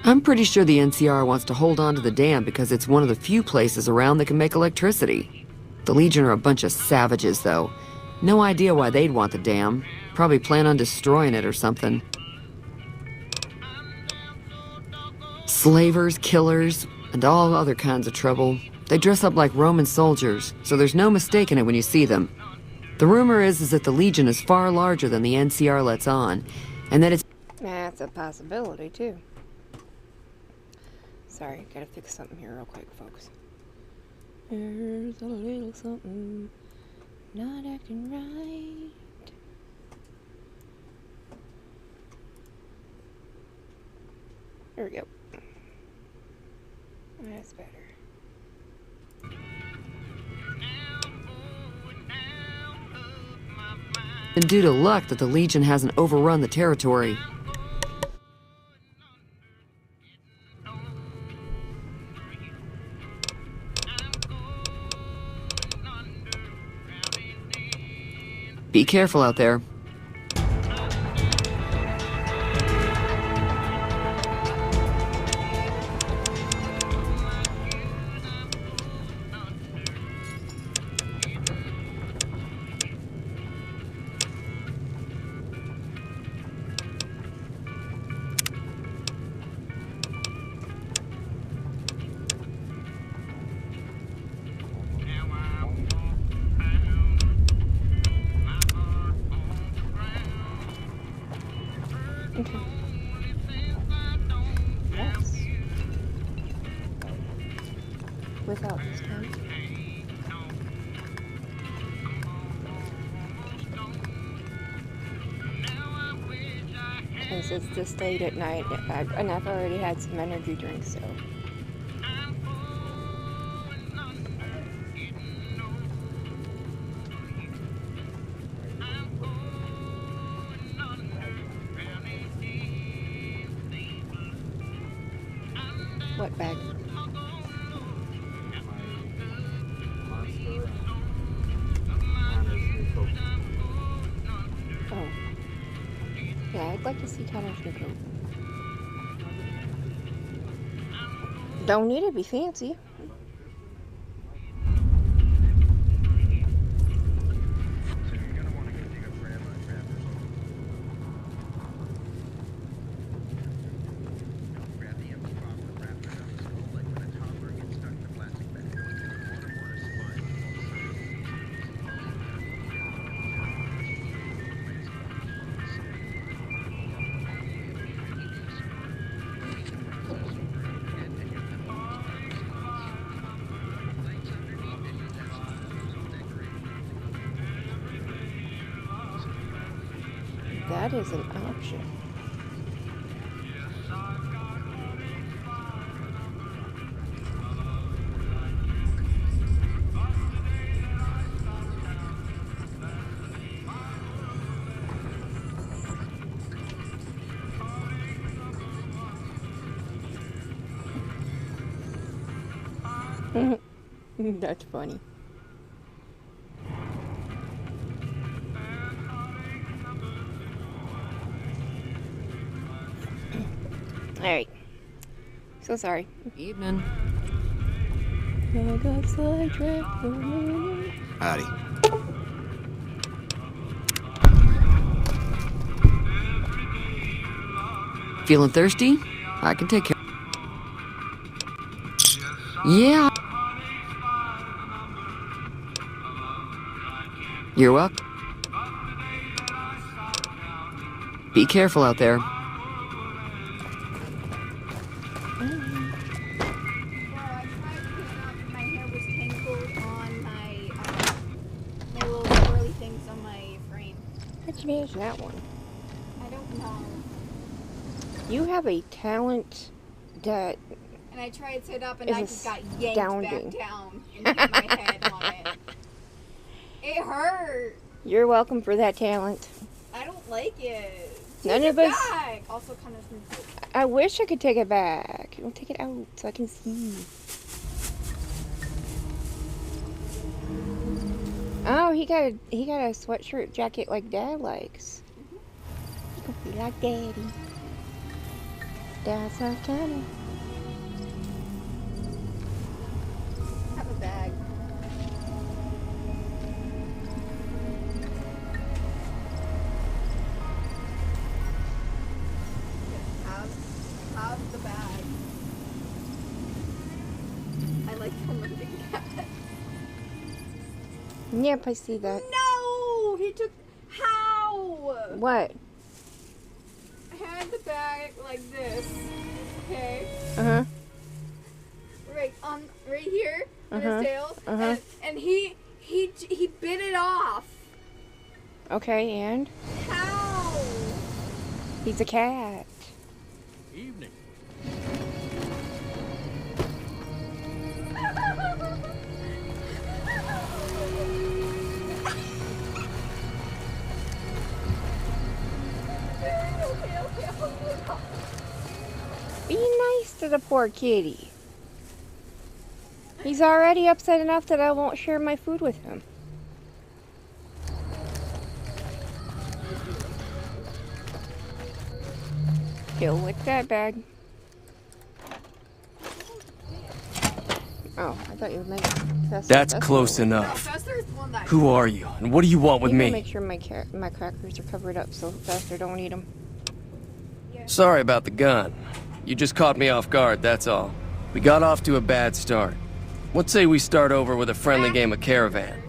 I'm pretty sure the NCR wants to hold on to the dam because it's one of the few places around that can make electricity. The Legion are a bunch of savages, though. No idea why they'd want the dam. Probably plan on destroying it or something. Slavers, killers, and all other kinds of trouble. They dress up like Roman soldiers, so there's no mistaking it when you see them. The rumor is that the Legion is far larger than the NCR lets on, and that it's... That's a possibility, too. Sorry, gotta fix something here real quick, folks. There's a little something not acting right. There we go. That's better. been due to luck that the Legion hasn't overrun the territory. Be careful out there. Okay. Yes. Without this time. Since it's this late at night, and I've already had some energy drinks, so. What bag? Oh. Yeah, I'd like to see Connor's new coat. Don't need to be fancy. That is an option. That's funny. Alright. So sorry. Evening. I got sidetracked for a minute. Howdy. Feeling thirsty? I can take care. Yeah. You're welcome. Be careful out there. That one. I don't know. You have a talent that. And I tried to sit up and I just got yanked astounding. back down and hit my head on it. It hurt. You're welcome for that talent. I don't like it. None Take of it us. back. Also, kind of. I wish I could take it back. We'll take it out so I can see. Oh, he got a sweatshirt jacket like Dad likes. He could be like Daddy. That's our cannon. Have a bag. Have the bag. I like tormenting cats. Yep, I see that. No! He took. How? What? I had the bag like this. Okay? Uh-huh. Right here on Uh-huh. his tail. Uh-huh. And he bit it off. Okay, and? How? He's a cat. Evening. Be nice to the poor kitty. He's already upset enough that I won't share my food with him. He'll lick that bag. Oh, I thought you meant Fester. That's close enough. Fester's the one that. Who are you, and what do you want with You me? can make sure my crackers are covered up so Fester don't eat them. Sorry about the gun. You just caught me off guard, that's all. We got off to a bad start. Let's say we start over with a friendly game of Caravan.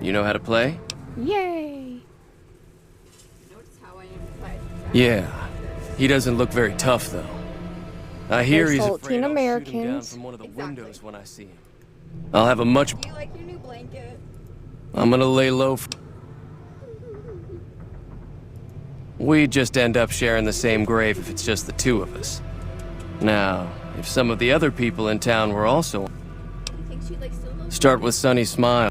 You know how to play? Yay! Notice how I am. Yeah. He doesn't look very tough, though. I hear They're he's saltine afraid I'll shoot him down Americans. from one of the Exactly. windows when I see him. I'll have a much... Do you like your new blanket? I'm gonna lay low for... We just end up sharing the same grave if it's just the two of us. Now, if some of the other people in town were also... You think she likes to look? Start with Sunny Smile.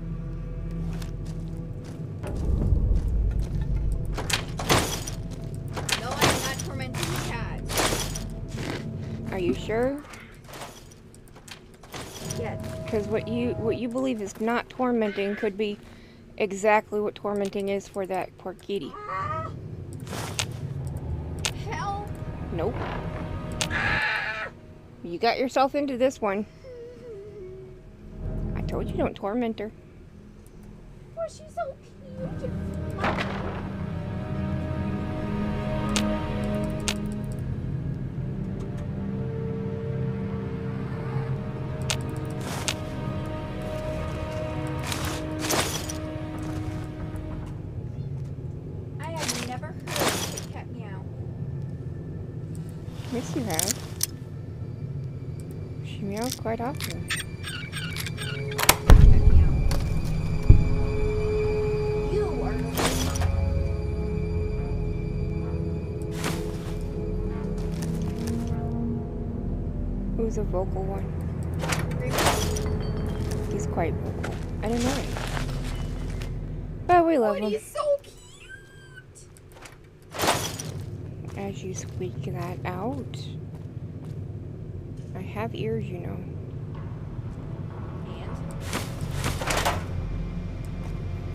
No, I'm not tormenting the cat. Are you sure? Yes. Because what you believe is not tormenting could be exactly what tormenting is for that poor kitty. Hell. Nope. You got yourself into this one. I told you don't torment her. Oh, she's so cute. I have never heard a Kit Kat meow. Yes, you have. She meows quite often. You are Who's a vocal one? He's quite vocal and annoying. But we love him. He's so cute. As you squeak that out. I have ears, you know.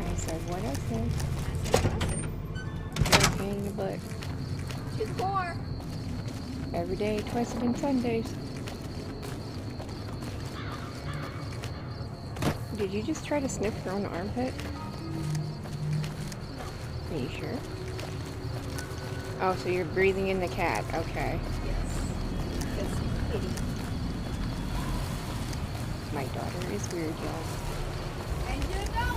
I said what I said. You're a pain in the butt. She's 4. Every day, twice a day, Sundays. Did you just try to sniff your own armpit? Are you sure? Oh, so you're breathing in the cat. Okay. Yes. Because she's kitty. My daughter is weird, y'all. And you know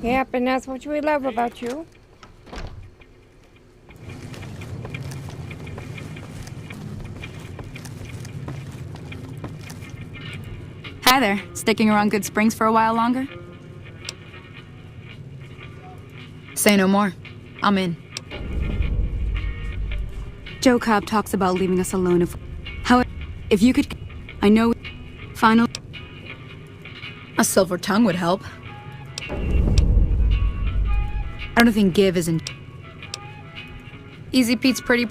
it. Yep, and that's what we love about you. Hi there. Sticking around Good Springs for a while longer? Say no more. I'm in. Joe Cobb talks about leaving us alone if you could... I know... Final... A silver tongue would help. I don't think give isn't... Easy Pete's pretty...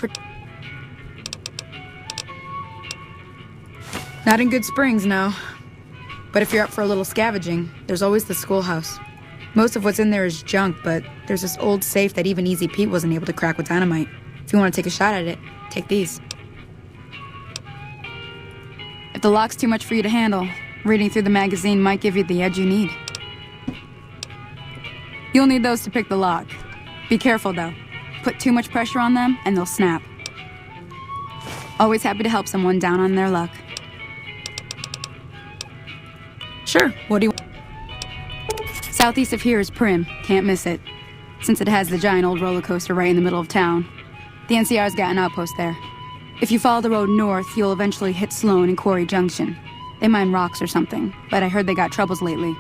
Not in Good Springs, no. But if you're up for a little scavenging, there's always the schoolhouse. Most of what's in there is junk, but there's this old safe that even Easy Pete wasn't able to crack with dynamite. If you want to take a shot at it, take these. If the lock's too much for you to handle, reading through the magazine might give you the edge you need. You'll need those to pick the lock. Be careful, though. Put too much pressure on them, and they'll snap. Always happy to help someone down on their luck. Sure, what do you want? Southeast of here is Prim. Can't miss it. Since it has the giant old roller coaster right in the middle of town. The NCR's got an outpost there. If you follow the road north, you'll eventually hit Sloan and Quarry Junction. They mine rocks or something, but I heard they got troubles lately.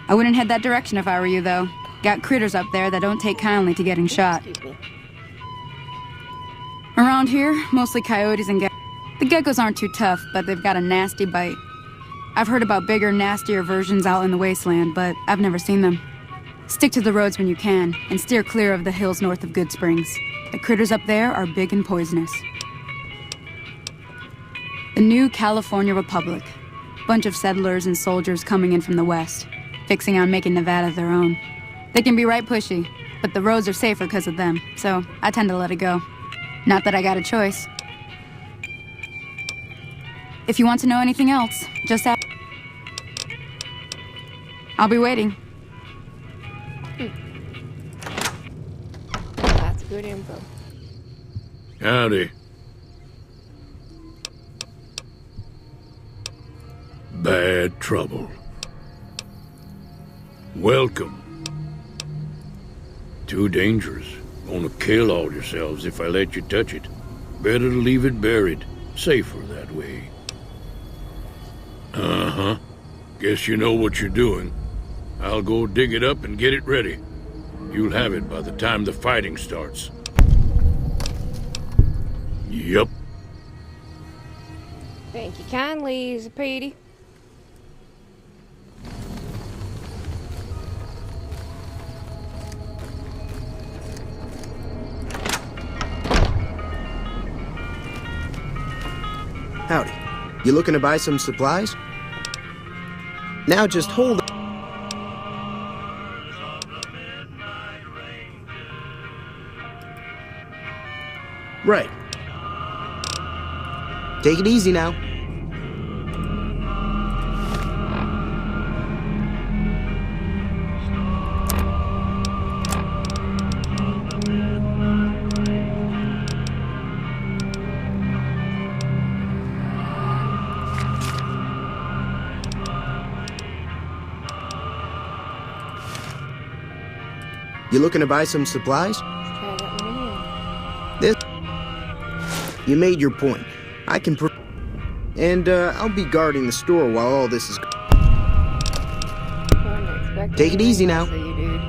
I wouldn't head that direction if I were you, though. Got critters up there that don't take kindly to getting shot. Around here, mostly coyotes and geckos. The geckos aren't too tough, but they've got a nasty bite. I've heard about bigger, nastier versions out in the wasteland, but I've never seen them. Stick to the roads when you can, and steer clear of the hills north of Good Springs. The critters up there are big and poisonous. The new California Republic. Bunch of settlers and soldiers coming in from the west, fixing on making Nevada their own. They can be right pushy, but the roads are safer because of them, so I tend to let it go. Not that I got a choice. If you want to know anything else, just ask. I'll be waiting. That's good info. Howdy. Bad trouble. Welcome. Too dangerous. Gonna kill all yourselves if I let you touch it. Better to leave it buried. Safer that way. Uh-huh. Guess you know what you're doing. I'll go dig it up and get it ready. You'll have it by the time the fighting starts. Yup. Thank you kindly, Zapati. Howdy. You looking to buy some supplies? Now just hold. Right. Take it easy now. You looking to buy some supplies? Try that one This. You made your point. I can. And I'll be guarding the store while all this is. Take it easy now. You, dude.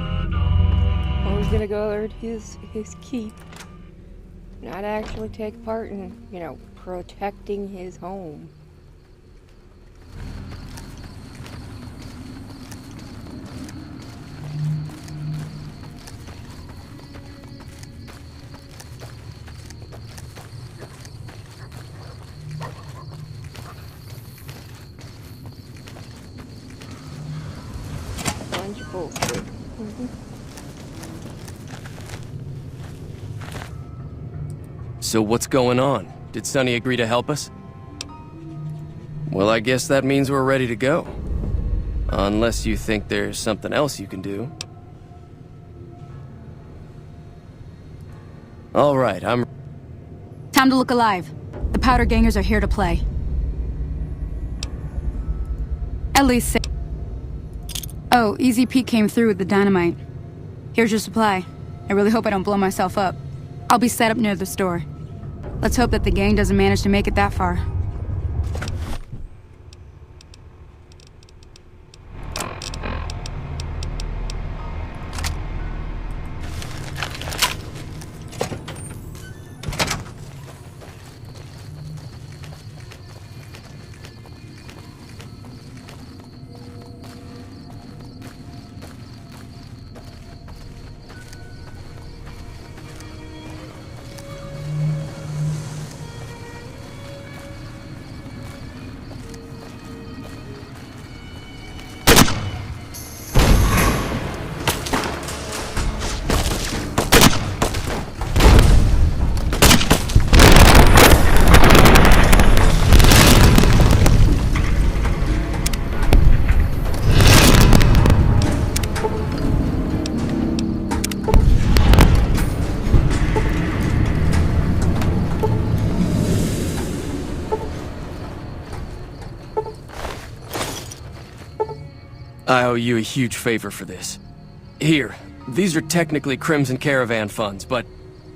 Always gonna guard his keep, not actually take part in, protecting his home. Bullshit. So what's going on? Did Sonny agree to help us? Well, I guess that means we're ready to go. Unless you think there's something else you can do. All right, I'm... Time to look alive. The powder gangers are here to play. At least 6. Oh, Easy Pete came through with the dynamite. Here's your supply. I really hope I don't blow myself up. I'll be set up near the store. Let's hope that the gang doesn't manage to make it that far. I owe you a huge favor for this. Here, these are technically Crimson Caravan funds, but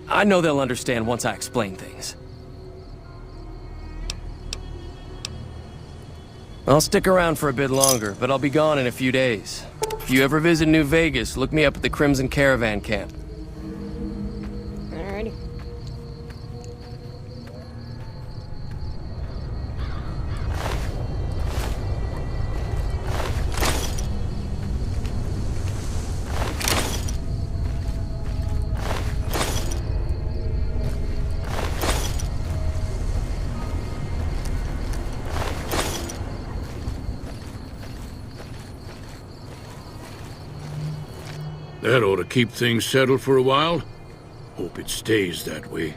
I know they'll understand once I explain things. I'll stick around for a bit longer, but I'll be gone in a few days. If you ever visit New Vegas, look me up at the Crimson Caravan camp. Alrighty. That ought to keep things settled for a while. Hope it stays that way.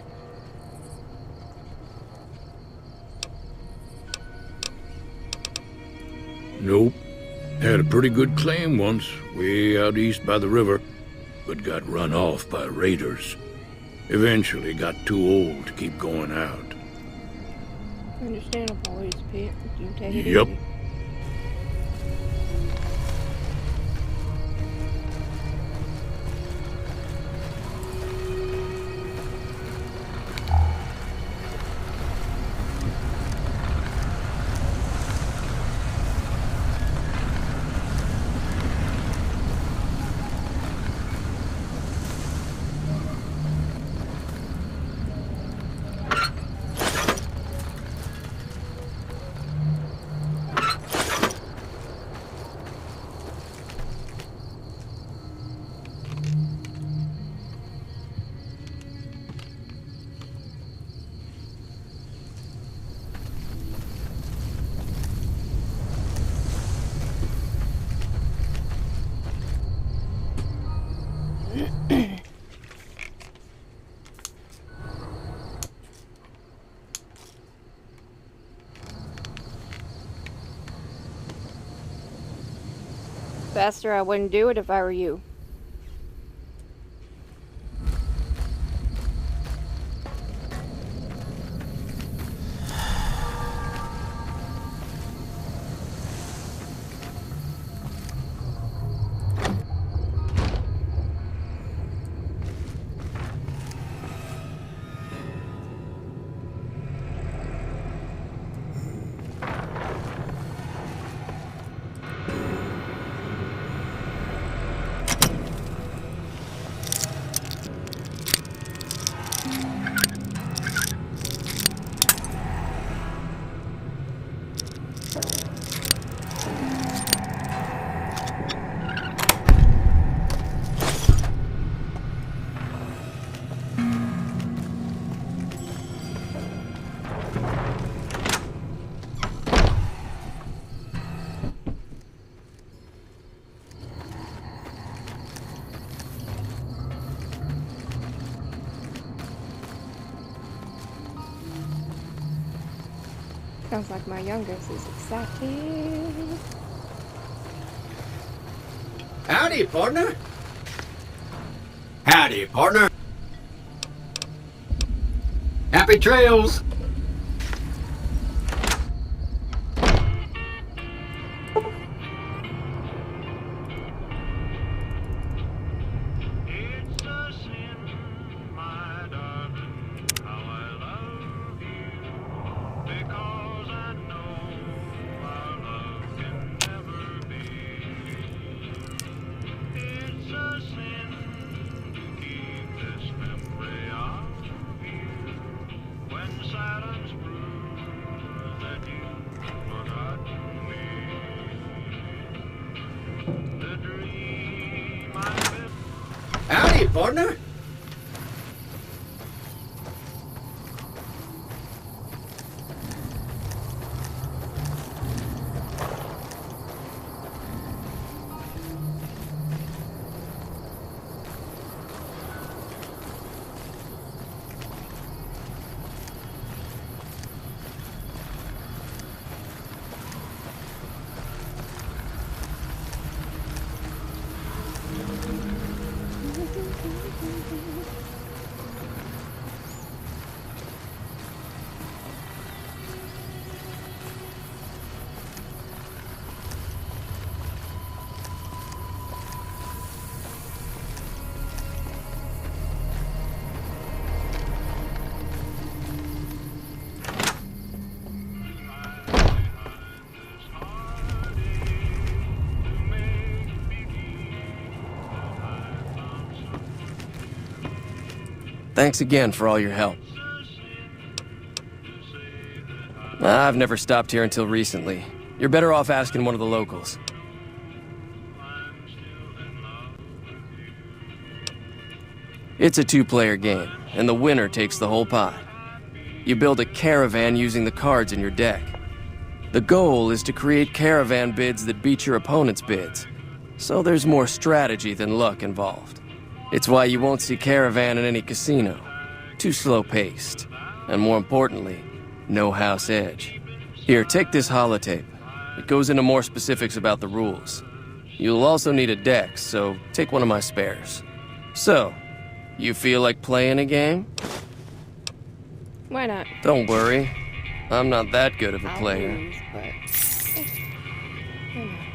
Nope. Had a pretty good claim once, way out east by the river, but got run off by raiders. Eventually got too old to keep going out. Understandable. You just pay it. You take it Yep. easy. Faster, I wouldn't do it if I were you. Sounds like my youngest is excited. Howdy, partner. Howdy, partner. Happy trails. It's a sin, my darling, how I love you, because I know our love can never be. It's a sin to keep this memory of you when silence proves that you've forgotten me. The dream I built. Howdy, partner. Thanks again for all your help. I've never stopped here until recently. You're better off asking one of the locals. It's a two-player game, and the winner takes the whole pot. You build a caravan using the cards in your deck. The goal is to create caravan bids that beat your opponent's bids, so there's more strategy than luck involved. It's why you won't see caravan in any casino. Too slow-paced, and more importantly, no house edge. Here, take this holotape. It goes into more specifics about the rules. You'll also need a deck, so take one of my spares. So, you feel like playing a game? Why not? Don't worry. I'm not that good of a I'll player. lose, but why not?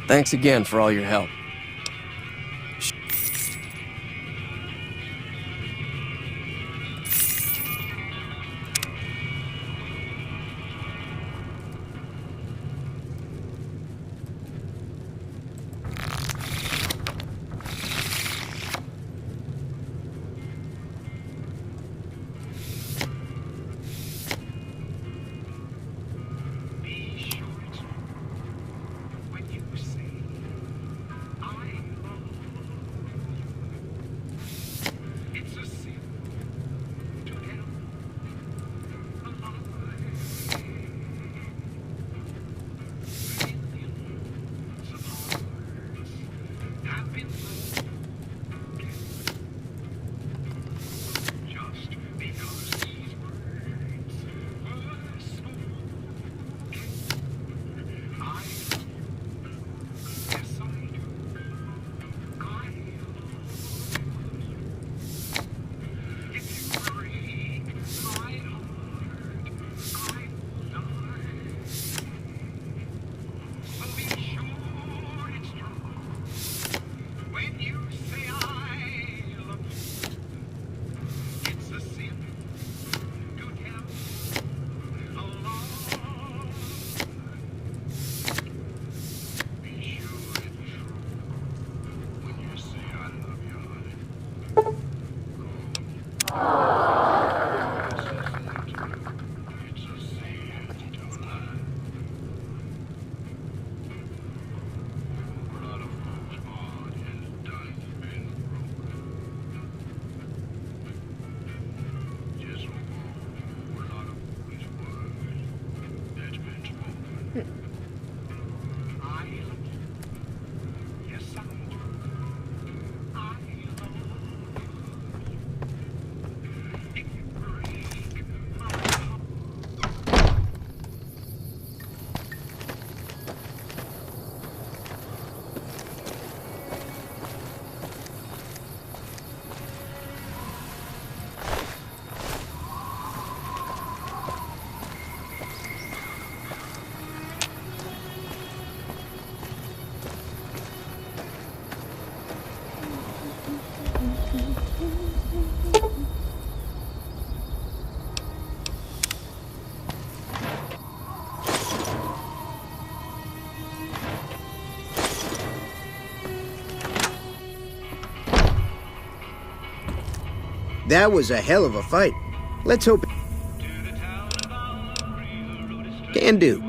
Thanks again for all your help. That was a hell of a fight. Let's hope. Can do.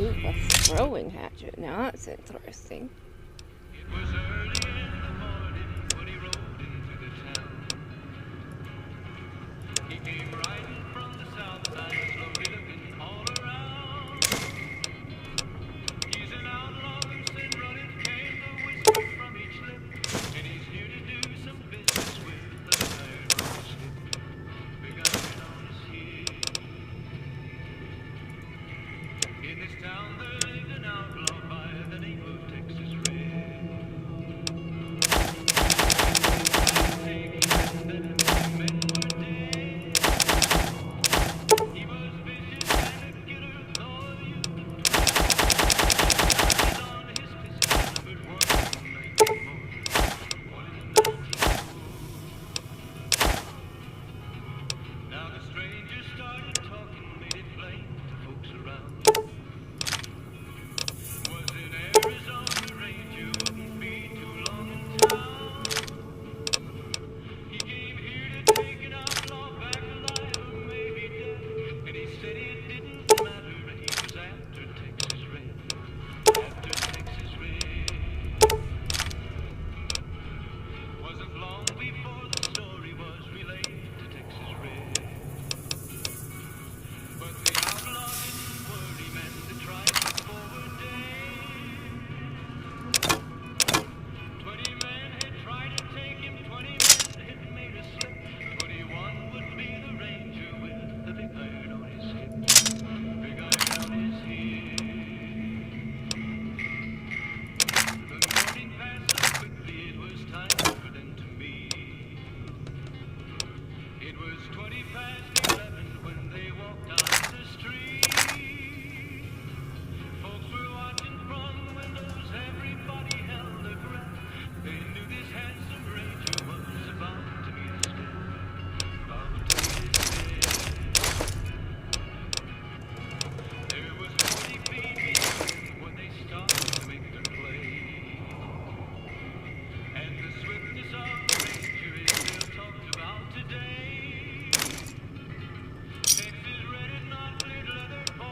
Ooh, a throwing hatchet. Now that's interesting.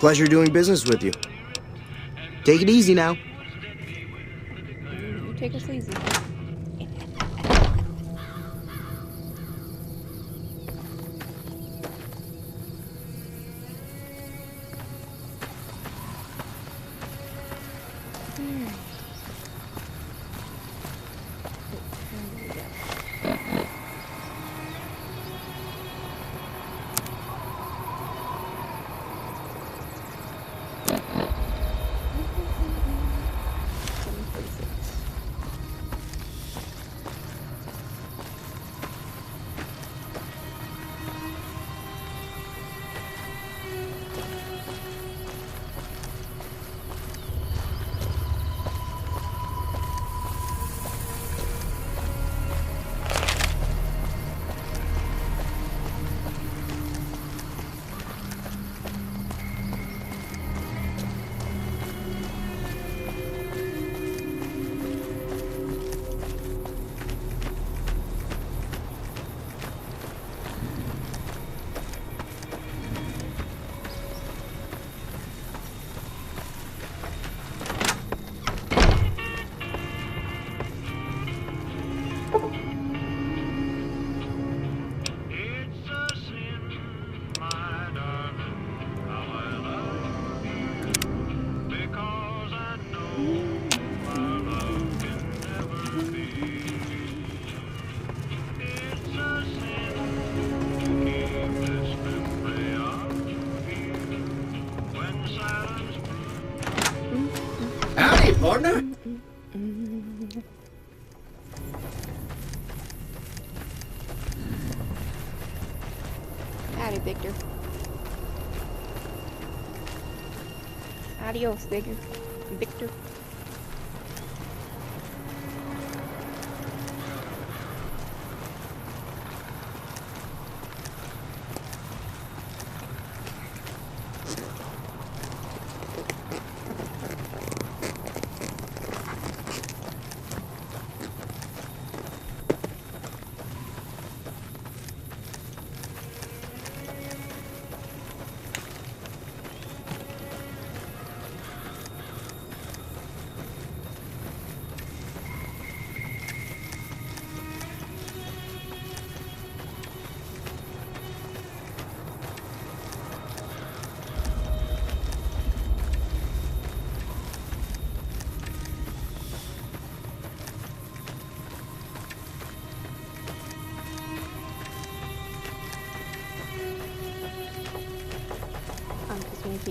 Pleasure doing business with you. Take it easy now. You take us easy. Partner? Howdy, Victor. Adios, Victor.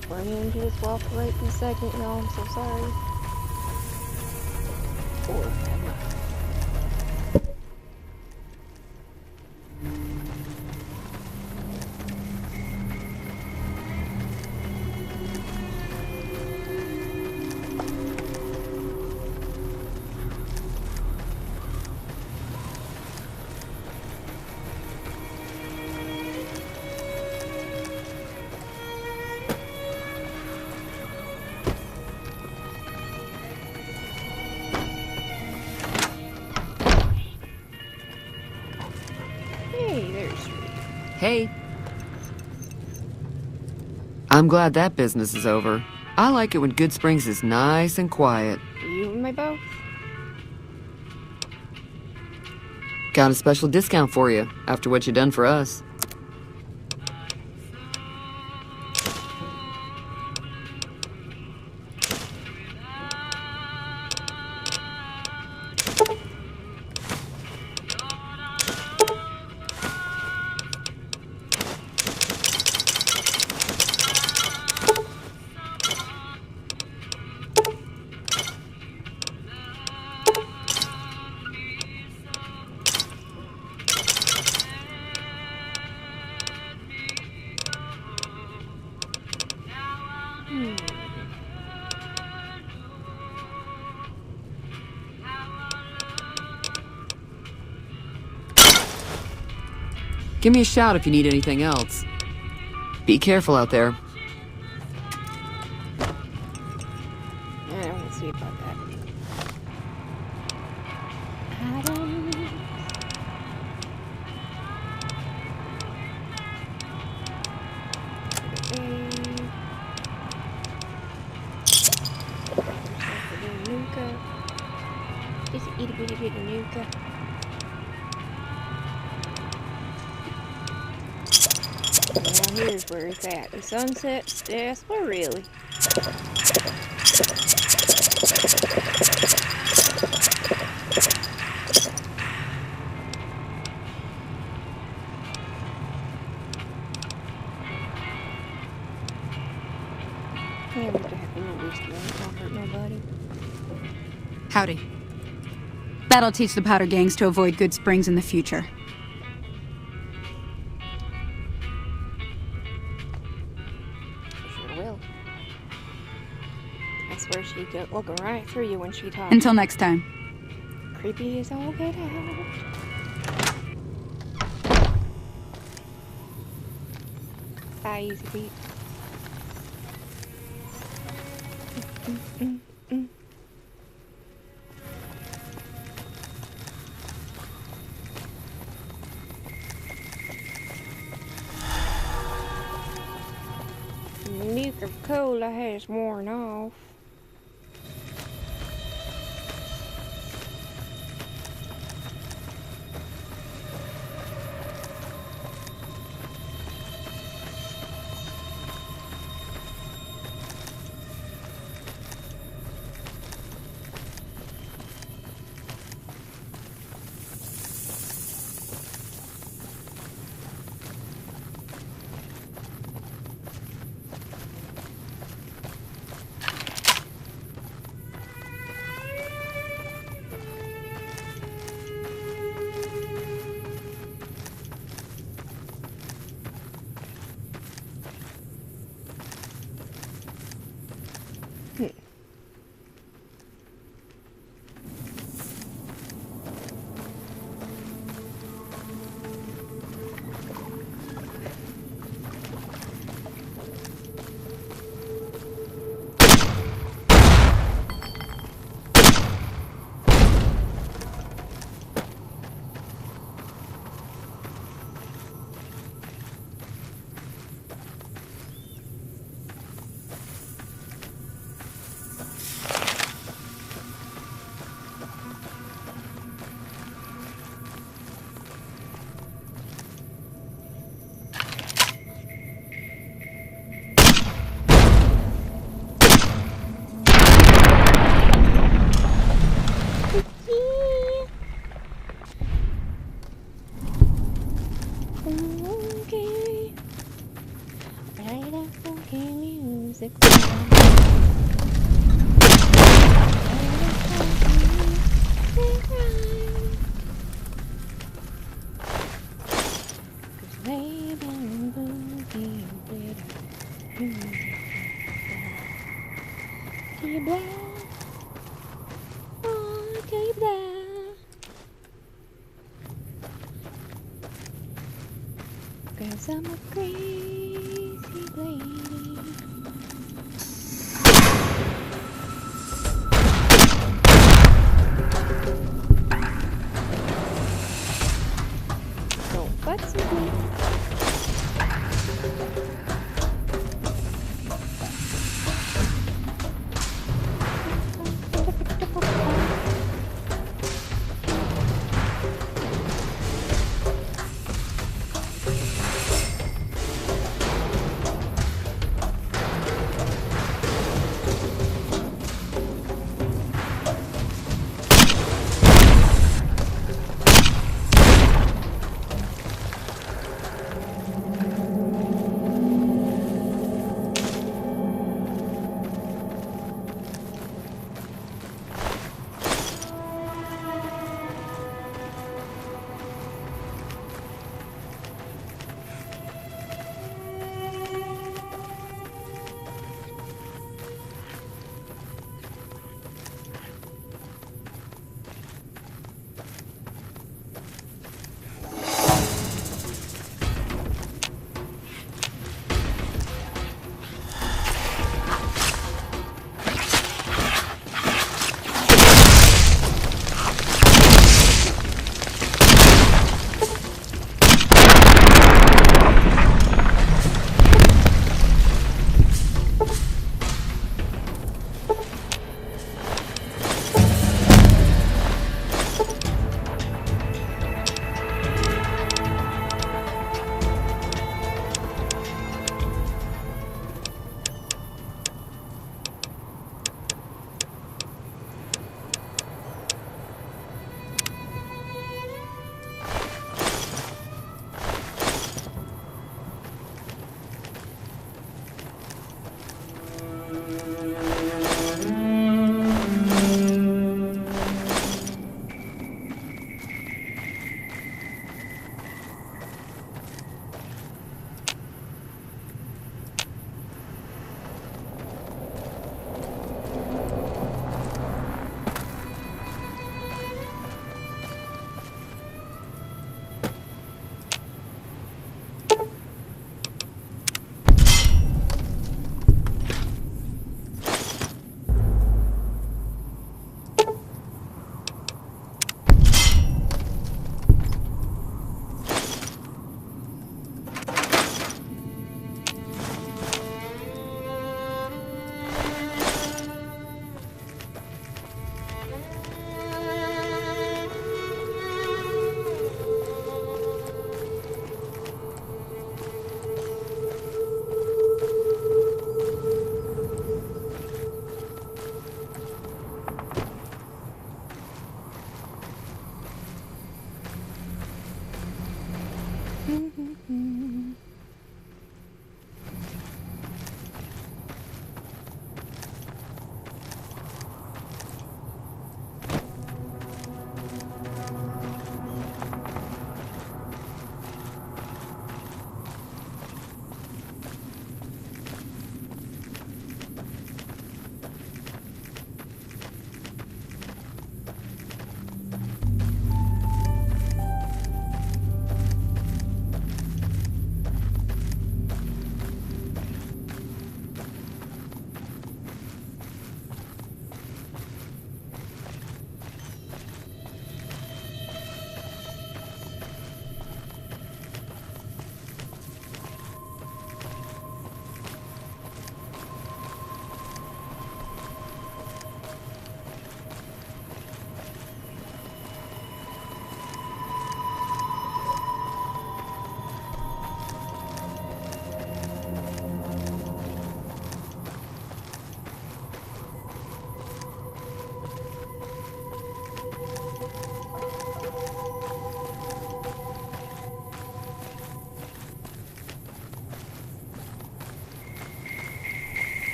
keep running into this wall for right this second, y'all. I'm so sorry. Or am I? Hey, there's Sweet. Hey. I'm glad that business is over. I like it when Good Springs is nice and quiet. You and my both? Got a special discount for you after what you done for us. Give me a shout if you need anything else. Be careful out there. I don't want to see about that. I don't know. Just a itty bitty bitty nuka. Now here's where it's at. The sunset's just well, really. Yeah, we have a little whiskey. Don't hurt nobody. Howdy. That'll teach the powder gangs to avoid Good Springs in the future. Sure will. I swear she'd go looking right through you when she talks. Until next time. Creepy as all get out. Bye, Easy Beat. Nuka Cola has worn off. 'Cause I'm a crazy lady. Don't fuss with me.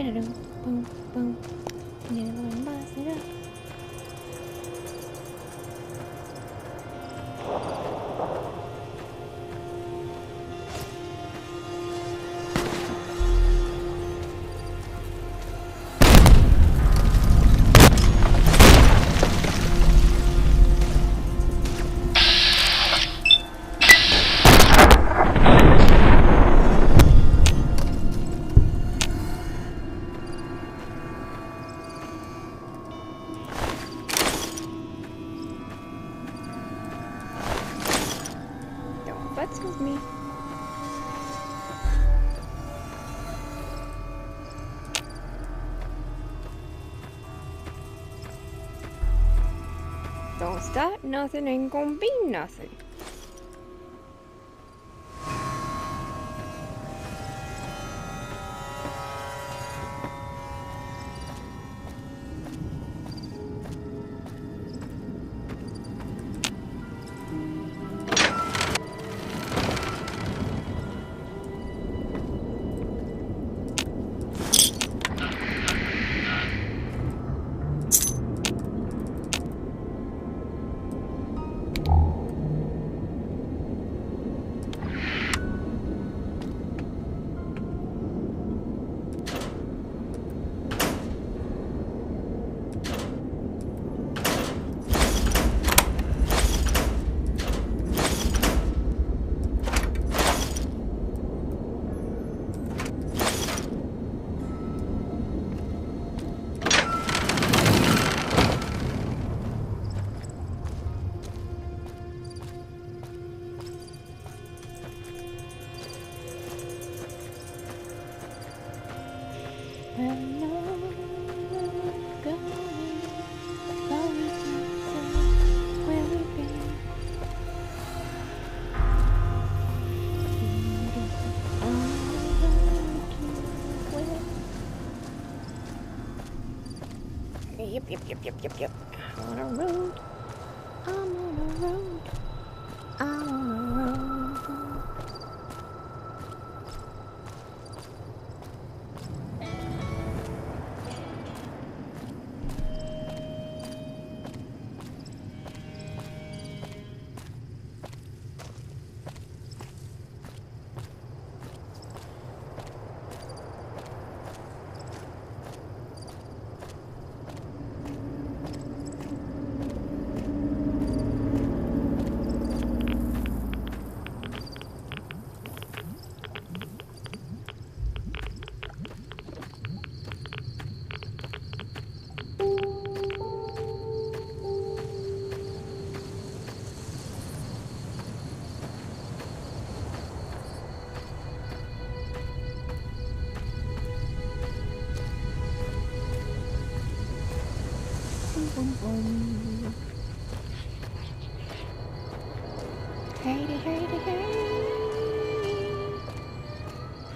Ba-da-dum, boom, boom. Yeah, one boss it up. Don't futz with me. Don't start nothing, ain't gonna be nothing. Yep. On a road. I'm on a road. I'm on a road. Boom, boom. Hey.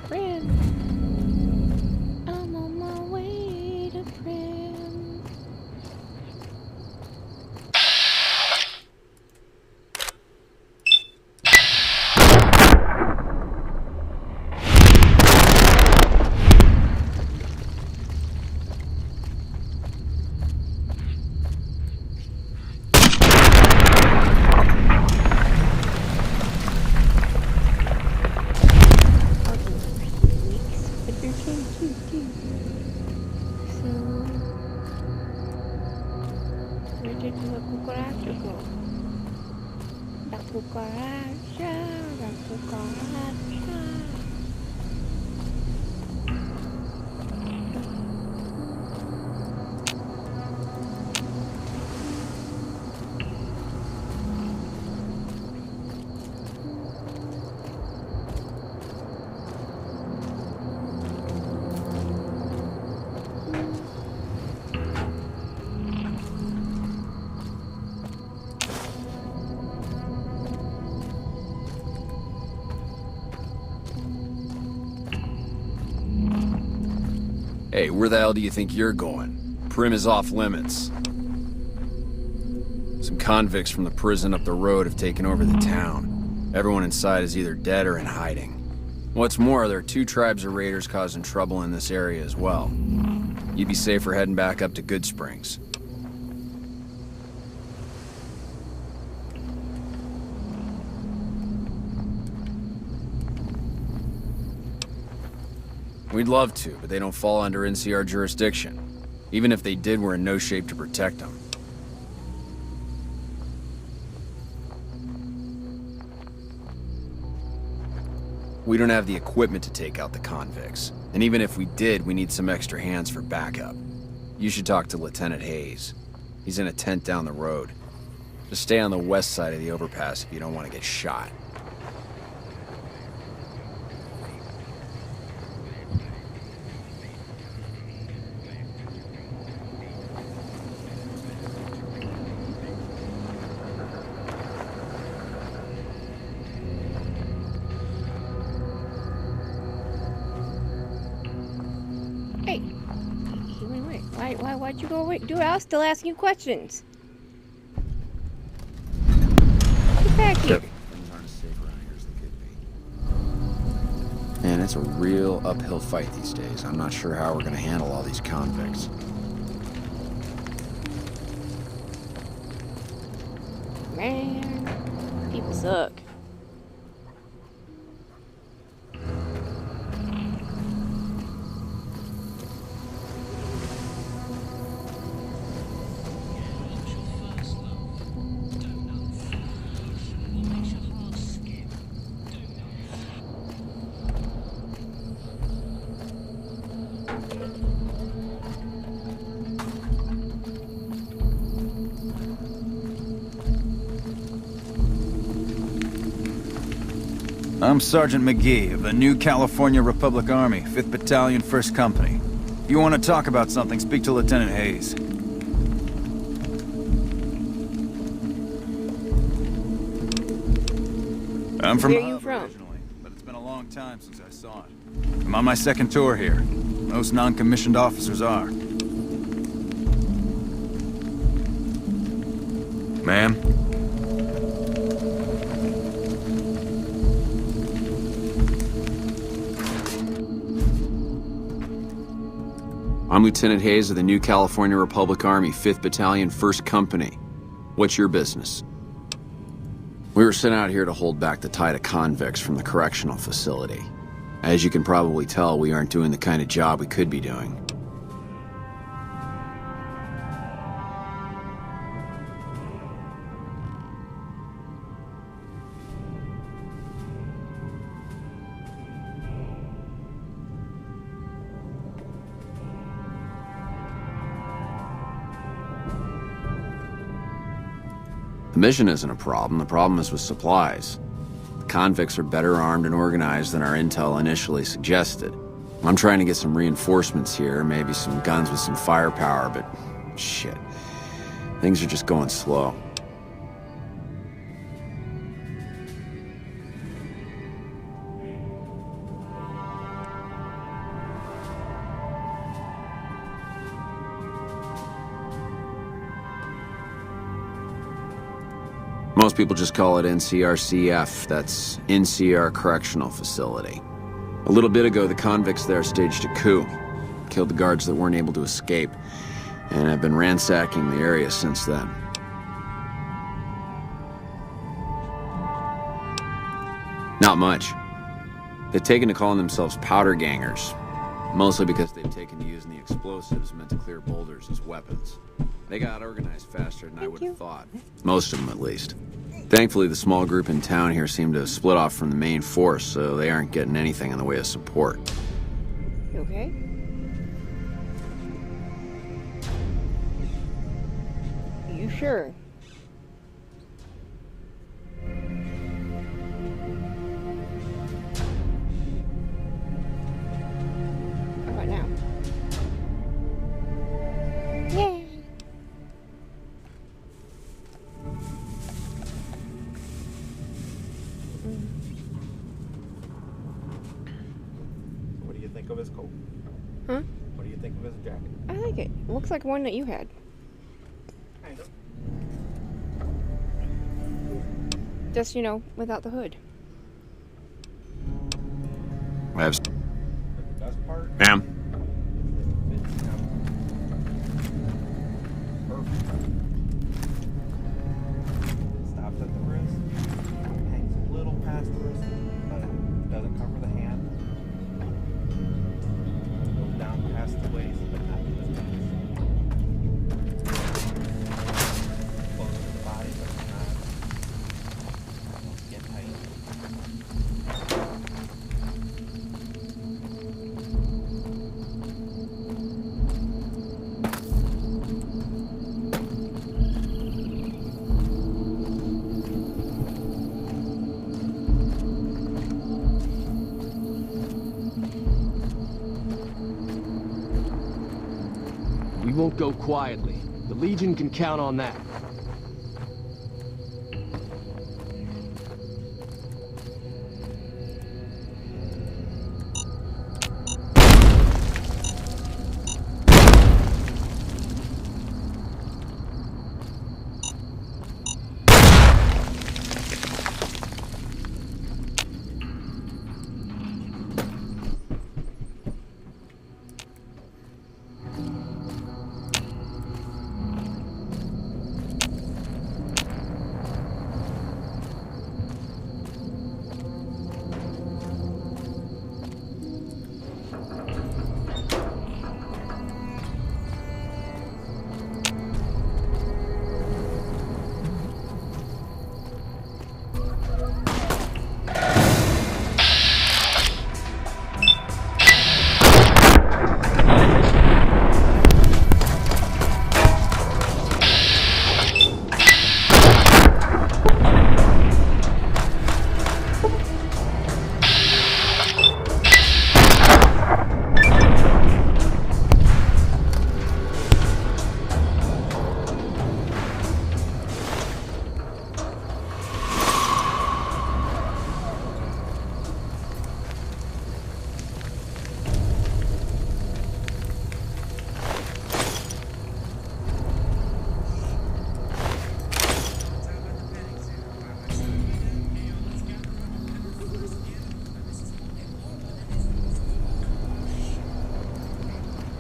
Friend. I'm on my way to Prim. Hey, where the hell do you think you're going? Prim is off limits. Some convicts from the prison up the road have taken over the town. Everyone inside is either dead or in hiding. What's more, there are 2 tribes of raiders causing trouble in this area as well. You'd be safer heading back up to Good Springs. We'd love to, but they don't fall under NCR jurisdiction. Even if they did, we're in no shape to protect them. We don't have the equipment to take out the convicts. And even if we did, we need some extra hands for backup. You should talk to Lieutenant Hayes. He's in a tent down the road. Just stay on the west side of the overpass if you don't want to get shot. Hey, he went away. Why'd you go away? Dude, I was still asking you questions. Get back here. Things aren't as safe around here as they could be. Man, it's a real uphill fight these days. I'm not sure how we're gonna handle all these convicts. Man, people suck. I'm Sergeant McGee of the New California Republic Army, 5th Battalion, 1st Company. If you want to talk about something, speak to Lieutenant Hayes. I'm from Where are you from? originally, but it's been a long time since I saw it. I'm on my 2nd tour here. Most non-commissioned officers are. Ma'am? I'm Lieutenant Hayes of the New California Republic Army, 5th Battalion, 1st Company. What's your business? We were sent out here to hold back the tide of convicts from the correctional facility. As you can probably tell, we aren't doing the kind of job we could be doing. The mission isn't a problem. The problem is with supplies. The convicts are better armed and organized than our intel initially suggested. I'm trying to get some reinforcements here, maybe some guns with some firepower, but shit. Things are just going slow. Most people just call it NCRCF. That's NCR Correctional Facility. A little bit ago, the convicts there staged a coup. Killed the guards that weren't able to escape. And I've been ransacking the area since then. Not much. They've taken to calling themselves powder gangers. Mostly because they've taken to using the explosives meant to clear boulders as weapons. They got organized faster than I would have thought. Most of them, at least. Thankfully, the small group in town here seem to have split off from the main force, so they aren't getting anything in the way of support. You okay? You sure? How about now? Yay! What do you think of his coat? Huh? What do you think of his jacket? I like it. Looks like one that you had. Kind of. Just, you know, without the hood. I have... The best part? Ma'am? Fits him perfect. Stops at the wrist, hangs a little past the wrist, but doesn't cover the hand. Goes down past the waist, but not to the knees. Close to the body, but not skin tight. We won't go quietly. The Legion can count on that.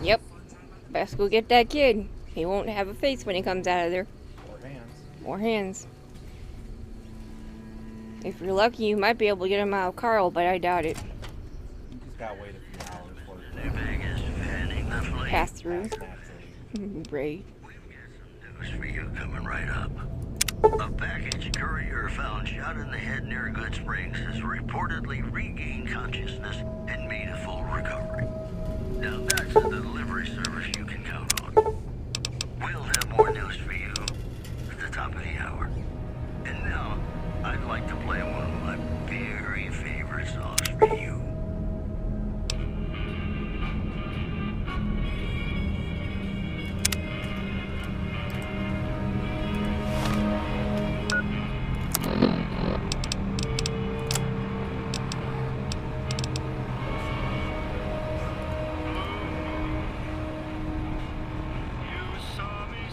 Yep. Best go get that kid. He won't have a face when he comes out of there. Or hands. Or hands. If you're lucky, you might be able to get him out of Carl, but I doubt it. You just gotta wait a few hours for it. Pass through. Right. News for you coming right up. A package courier found shot in the head near Good Springs has reportedly regained consciousness and made a full recovery. Now that's the delivery service you can count on. We'll have more news for you at the top of the hour. And now, I'd like to play one of my very favorite songs for you.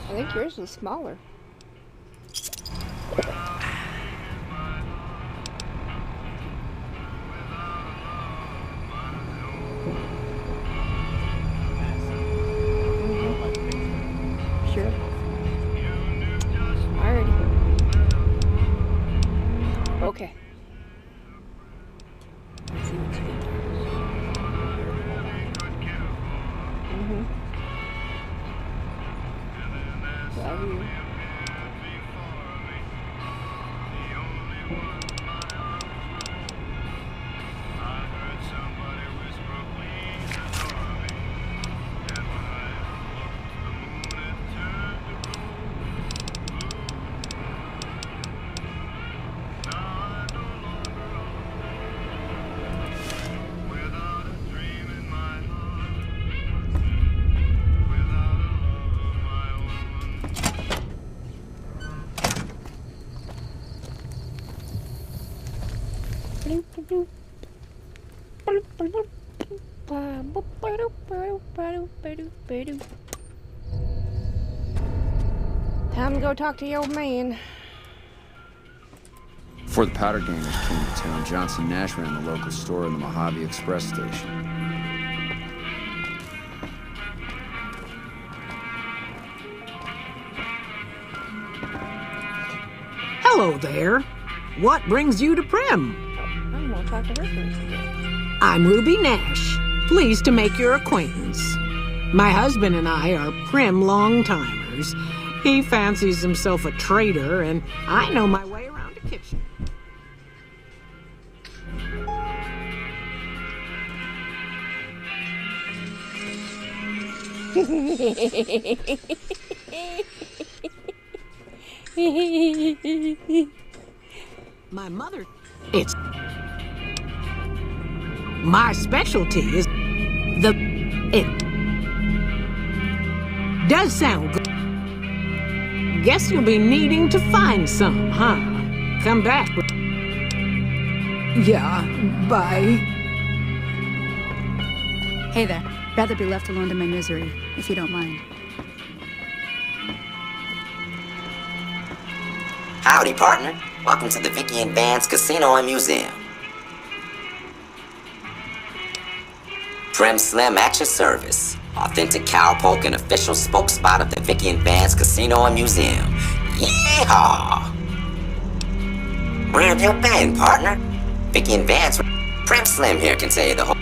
I think yours was smaller. Sure. Alrighty. Okay. Let's see what you can do. Love you. Time to go talk to the old man. Before the powder gangers came to town, Johnson Nash ran the local store in the Mojave Express station. Hello there. What brings you to Prim? I'm gonna talk to reference. I'm Ruby Nash. Pleased to make your acquaintance. My husband and I are Prim long-timers. He fancies himself a trader, and I know my way around a kitchen. My mother... It's... My specialty is... It... Does sound good. Guess you'll be needing to find some, huh? Come back. Yeah, bye. Hey there. Rather be left alone to my misery, if you don't mind. Howdy, partner. Welcome to the Vicky and Vance Casino and Museum. Prim Slim at your service. Authentic cowpoke and official spokespot of the Vicky and Vance Casino and Museum. Yeehaw! Where have you been, partner? Vicky and Vance, Prim Slim here can tell you the whole...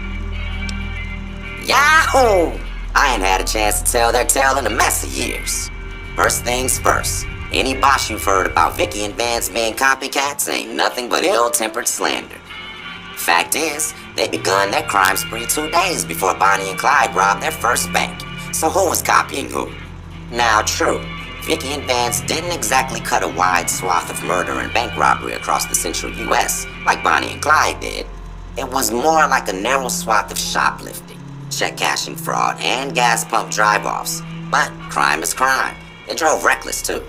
Yahoo! I ain't had a chance to tell their tale in a mess of years. First things first. Any bosh you've heard about Vicky and Vance being copycats ain't nothing but ill-tempered slander. Fact is, they begun their crime spree 2 days before Bonnie and Clyde robbed their first bank. So who was copying who? Now, true, Vicky and Vance didn't exactly cut a wide swath of murder and bank robbery across the central U.S. like Bonnie and Clyde did. It was more like a narrow swath of shoplifting, check cashing fraud, and gas pump drive-offs. But crime is crime. They drove reckless, too.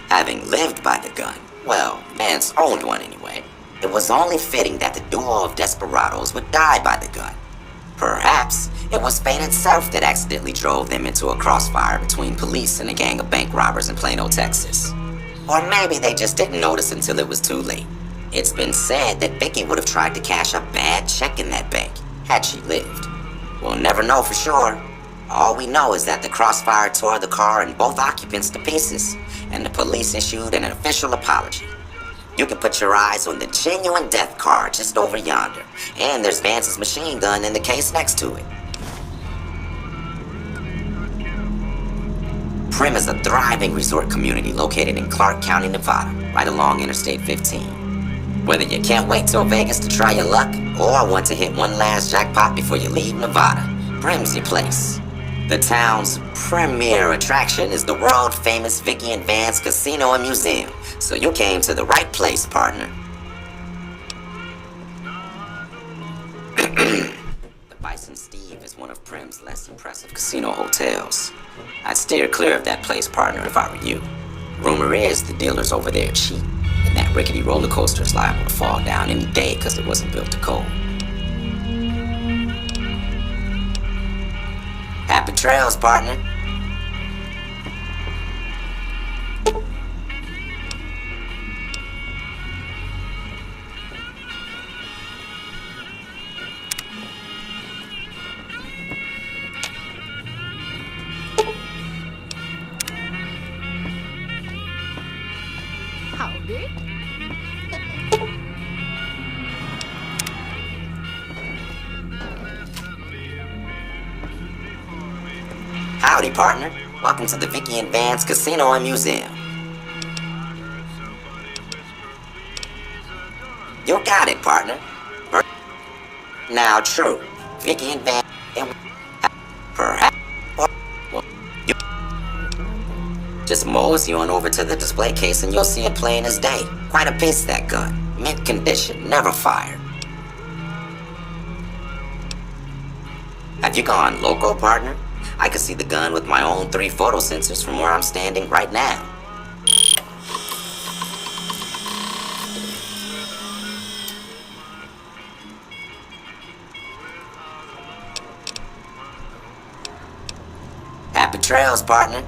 Having lived by the gun, well, Vance owned one anyway, it was only fitting that the duo of desperados would die by the gun. Perhaps it was fate itself that accidentally drove them into a crossfire between police and a gang of bank robbers in Plano, Texas. Or maybe they just didn't notice until it was too late. It's been said that Vicky would have tried to cash a bad check in that bank, had she lived. We'll never know for sure. All we know is that the crossfire tore the car and both occupants to pieces, and the police issued an official apology. You can put your eyes on the genuine death car just over yonder, and there's Vance's machine gun in the case next to it. Prim is a thriving resort community located in Clark County, Nevada, right along Interstate 15. Whether you can't wait till Vegas to try your luck, or want to hit one last jackpot before you leave Nevada, Prim's your place. The town's premier attraction is the world-famous Vicky and Vance Casino and Museum, so you came to the right place, partner. The Bison Steve is one of Prim's less impressive casino hotels. I'd steer clear of that place, partner, if I were you. Rumor is the dealers over there are cheap, and that rickety roller coaster is liable to fall down any day because it wasn't built to code. Happy trails, partner. Howdy. Howdy, partner. Welcome to the Vicky and Vance Casino and Museum. You got it, partner. Now, true. Vicky and Vance... Perhaps... Well, you just mosey on over to the display case and you'll see it plain as day. Quite a piece, that gun. Mint condition, never fired. Have you gone loco, partner? I can see the gun with my own 3 photo sensors from where I'm standing right now. Happy trails, partner.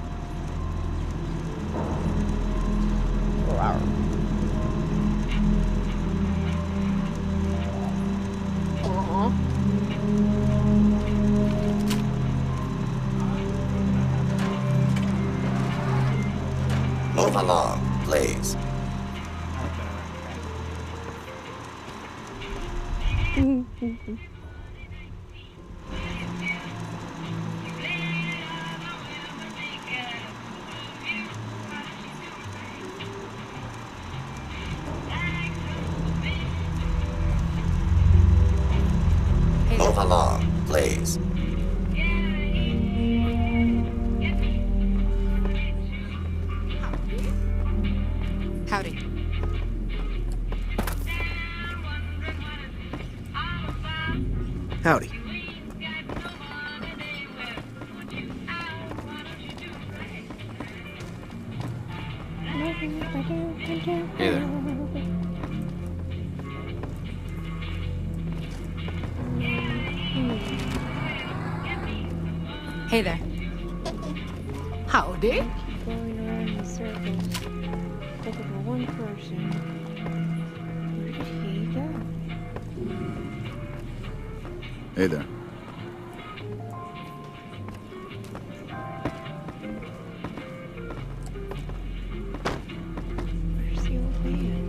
Move along, please. Howdy. Howdy. Hey there. Hey there. Howdy. Going around in circles, looking for one person. Where did he go? Hey there. Where's the old man?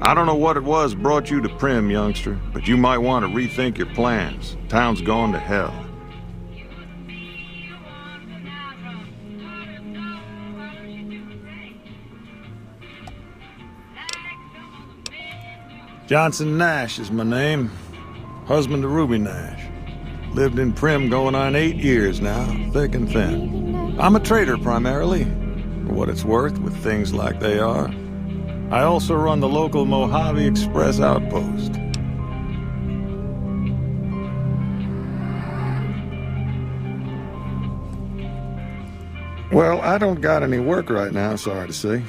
I don't know what it was brought you to Prim, youngster, but you might want to rethink your plans. Town's gone to hell. Johnson Nash is my name. Husband to Ruby Nash. Lived in Prim going on 8 years now, thick and thin. I'm a trader primarily, for what it's worth with things like they are. I also run the local Mojave Express outpost. Well, I don't got any work right now, sorry to say.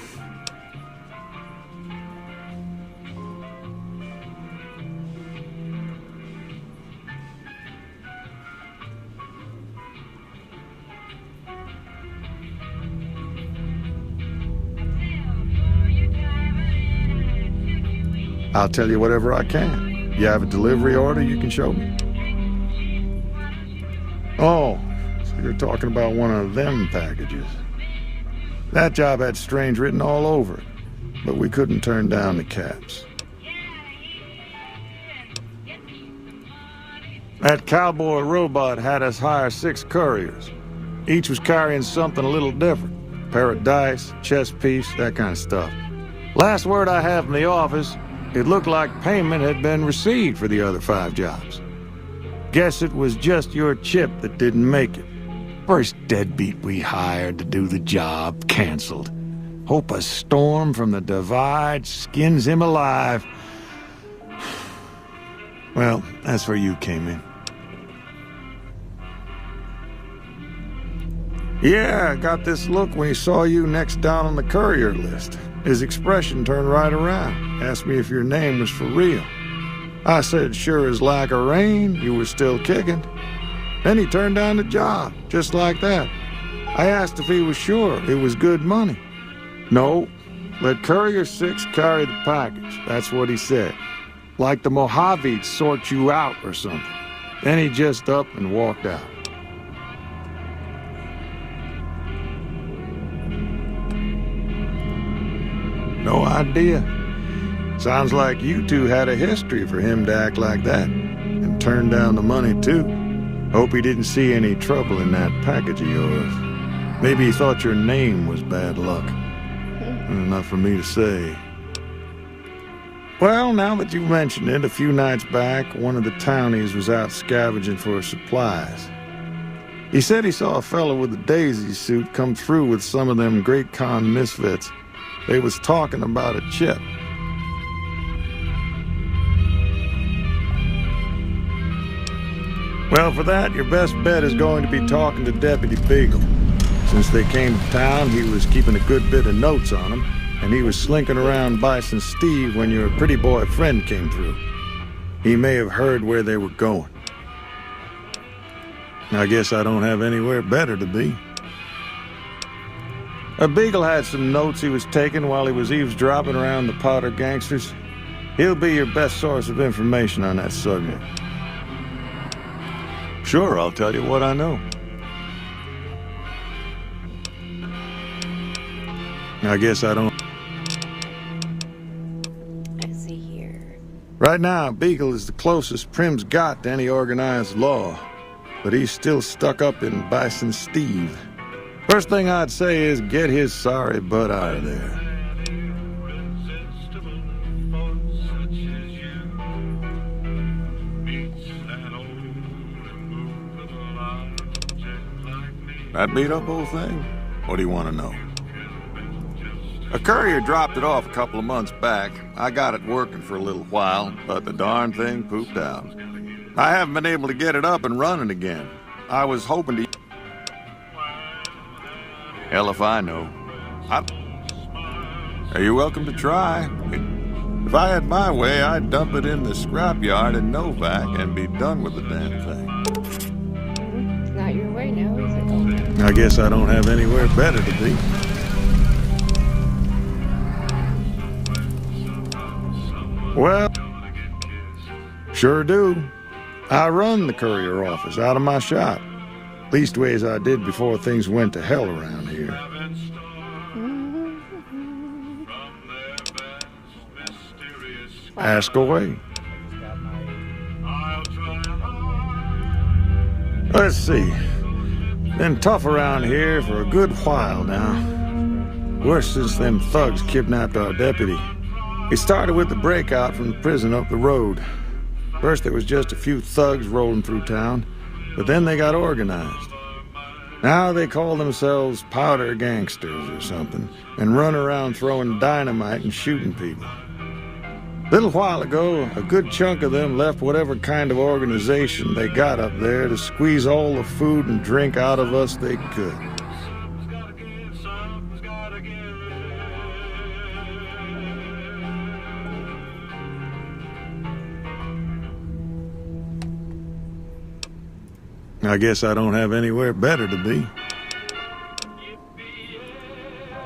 I'll tell you whatever I can. You have a delivery order you can show me? Oh, so you're talking about one of them packages. That job had strange written all over it, but we couldn't turn down the caps. That cowboy robot had us hire 6 couriers. Each was carrying something a little different. Pair of dice, chess piece, that kind of stuff. Last word I have from the office, it looked like payment had been received for the other 5 jobs. Guess it was just your chip that didn't make it. First deadbeat we hired to do the job canceled. Hope a storm from the divide skins him alive. Well, that's where you came in. Yeah, I got this look when he saw you next down on the courier list. His expression turned right around, asked me if your name was for real. I said, sure as like a rain, you were still kicking. Then he turned down the job, just like that. I asked if he was sure it was good money. No, let Courier 6 carry the package, that's what he said. Like the Mojave'd sort you out or something. Then he just up and walked out. No idea. Sounds like you two had a history for him to act like that. And turn down the money, too. Hope he didn't see any trouble in that package of yours. Maybe he thought your name was bad luck. Not for me to say. Well, now that you mention it, a few nights back, one of the townies was out scavenging for supplies. He said he saw a fellow with a daisy suit come through with some of them Great Con misfits. They was talking about a chip. Well, for that, your best bet is going to be talking to Deputy Beagle. Since they came to town, he was keeping a good bit of notes on them, and he was slinking around Bison Steve when your pretty boy friend came through. He may have heard where they were going. I guess I don't have anywhere better to be. Beagle had some notes he was taking while he was eavesdropping around the Powder gangsters. He'll be your best source of information on that subject. Sure, I'll tell you what I know. I guess I don't... Let's see here. Right now, Beagle is the closest Prim's got to any organized law. But he's still stuck up in Bison Steve. First thing I'd say is get his sorry butt out of there. That beat up old thing? What do you want to know? A courier dropped it off a couple of months back. I got it working for a little while, but the darn thing pooped out. I haven't been able to get it up and running again. I was hoping to... Hell if I know. You're welcome to try. If I had my way, I'd dump it in the scrapyard in Novak and be done with the damn thing. It's not your way now, is it? I guess I don't have anywhere better to be. Well, sure do. I run the courier office out of my shop. Leastways I did before things went to hell around here. Ask away. Let's see. Been tough around here for a good while now. Worse since them thugs kidnapped our deputy. It started with the breakout from the prison up the road. First there was just a few thugs rolling through town, but then they got organized. Now they call themselves powder gangsters or something, and run around throwing dynamite and shooting people. A little while ago, a good chunk of them left whatever kind of organization they got up there to squeeze all the food and drink out of us they could. I guess I don't have anywhere better to be.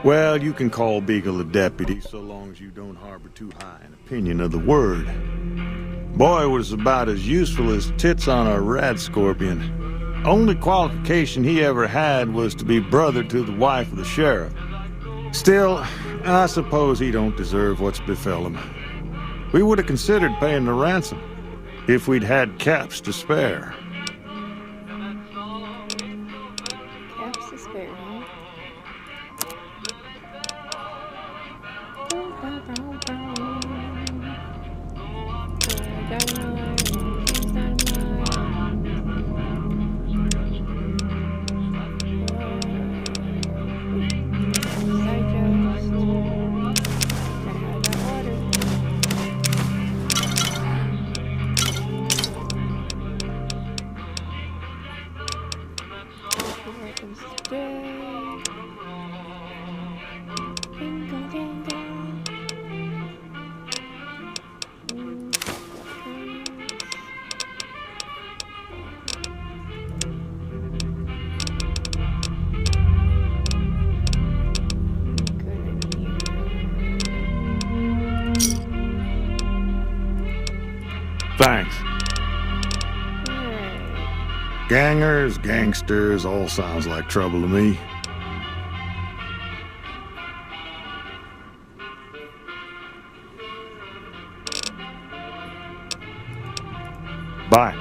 Well, you can call Beagle a deputy so long as you don't harbor too high an opinion of the word. Boy was about as useful as tits on a rat scorpion. Only qualification he ever had was to be brother to the wife of the sheriff. Still, I suppose he don't deserve what's befell him. We would have considered paying the ransom if we'd had caps to spare. Caps to spare, huh? Thanks. Gangers, gangsters, all sounds like trouble to me. Bye.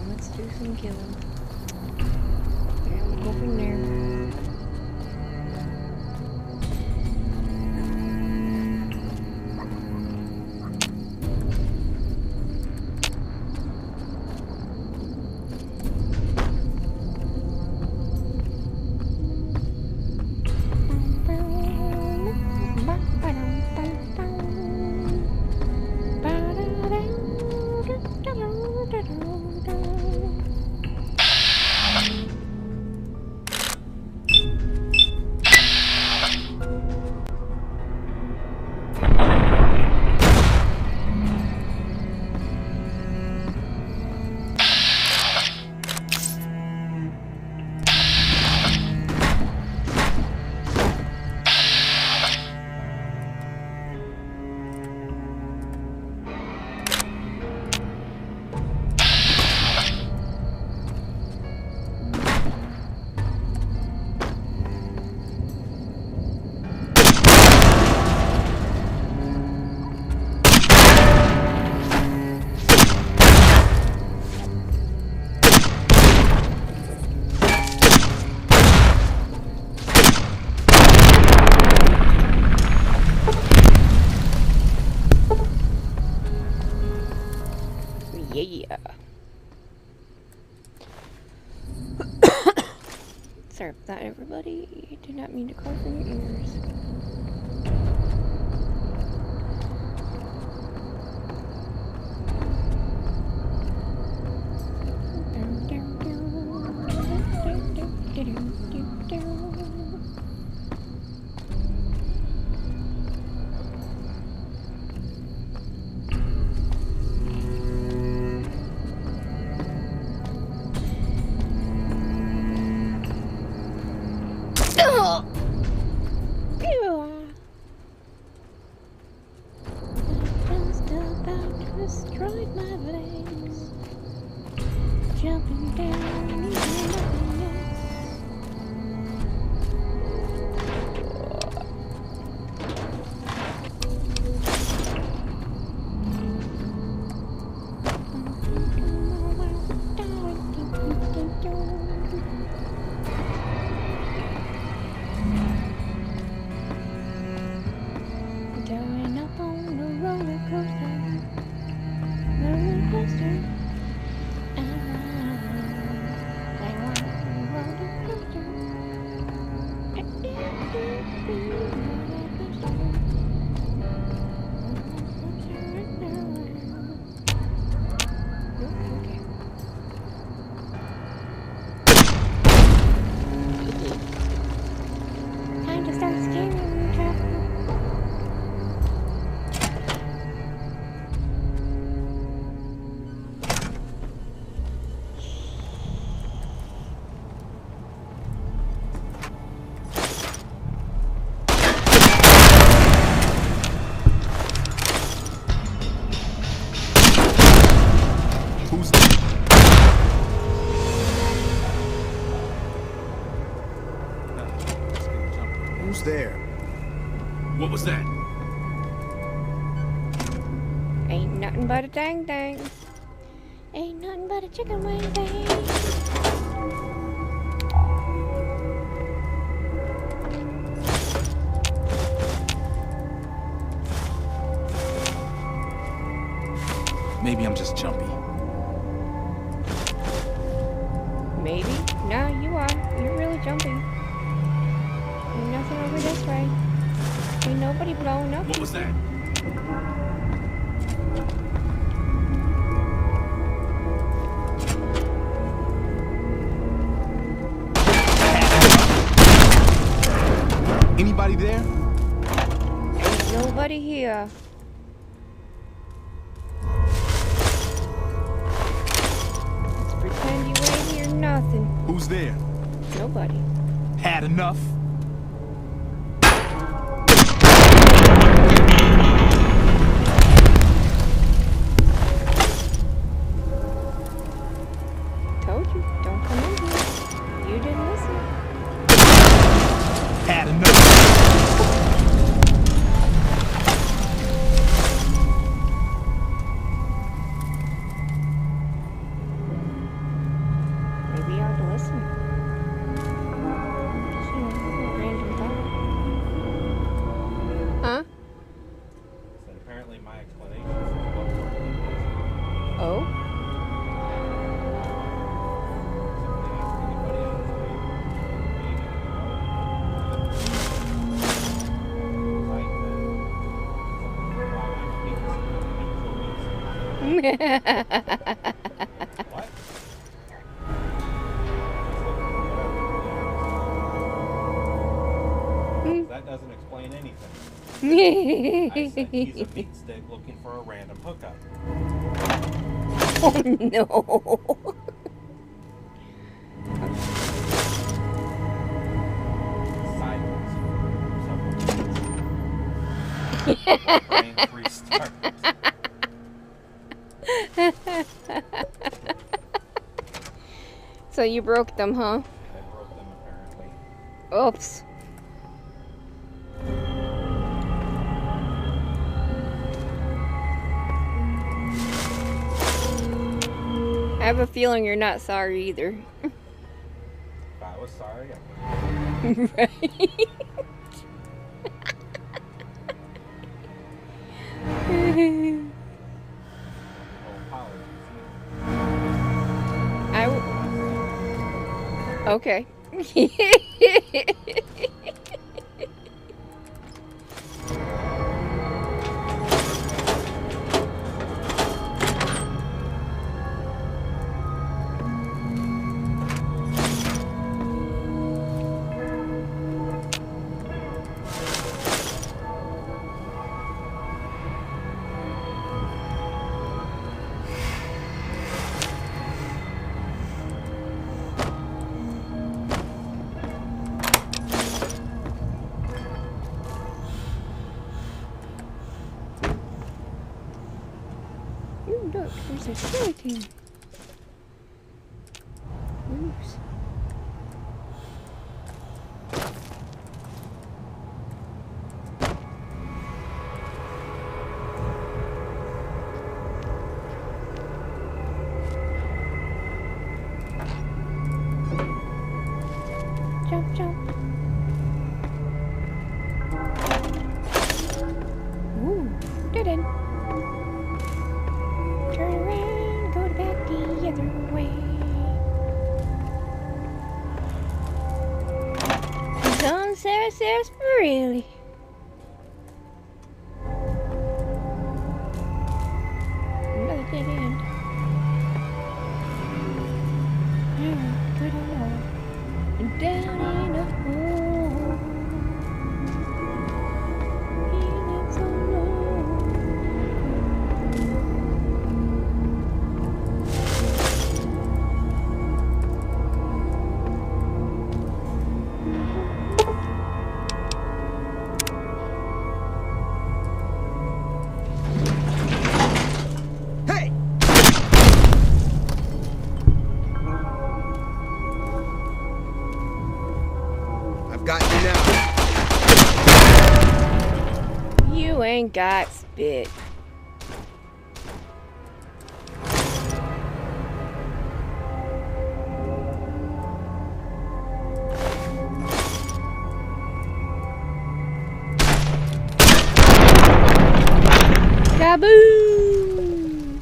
Let's do some killing. Yeah, we'll go from there. Sorry about that, everybody. Did not mean to cough in your ears. Destroyed my legs, jumping down into nothingness. Going up on a roller coaster. Roller coaster. Time to start scaring traffic. Who's there? What was that? Ain't nothing but a dang dang. Ain't nothing but a chicken wing dang. Maybe I'm just jumpy. Maybe. No, you are. You're really jumping. Ain't nothing over this way. Ain't nobody blowing up. What was that? Anybody there? Ain't nobody here. Let's pretend you ain't hear nothing. Who's there? Nobody. Had enough? Told you, don't come in here. You didn't listen. Had enough? Maybe you ought to listen. Just, you know, a random thought. Huh? So apparently my explanation is what we're doing. Oh? What? That doesn't explain anything. I said he's a meat stick looking for a random hookup. Oh no. Silence for several minutes. Brain restarts. So you broke them, huh? I broke them apparently. Oops. I have a feeling you're not sorry either. If I was sorry, I would. Right. Okay. Ooh, look, there's a skeleton. Oops. Jump, jump. Ooh, dead end. Turn around, go back the other way. Don't say ourselves really. Another dead end. Yeah, good enough. And down in a hole. Feeling so low. Hey! I've got you now. You ain't got spit. Kaboom!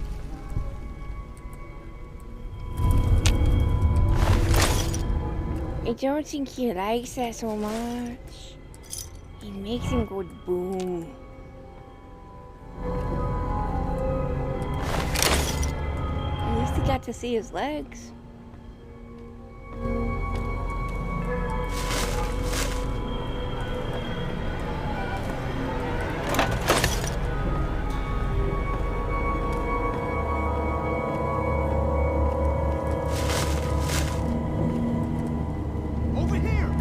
I don't think he likes that so much. It makes him go boom. At least he got to see his legs. Over here!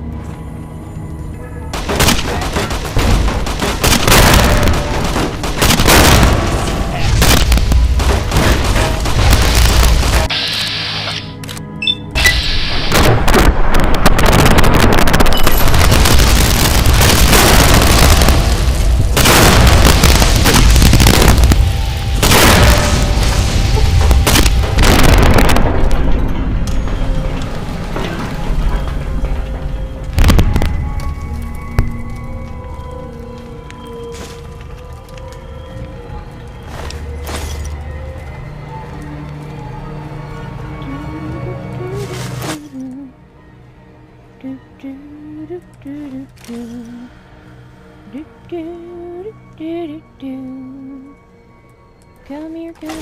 Come here, come here,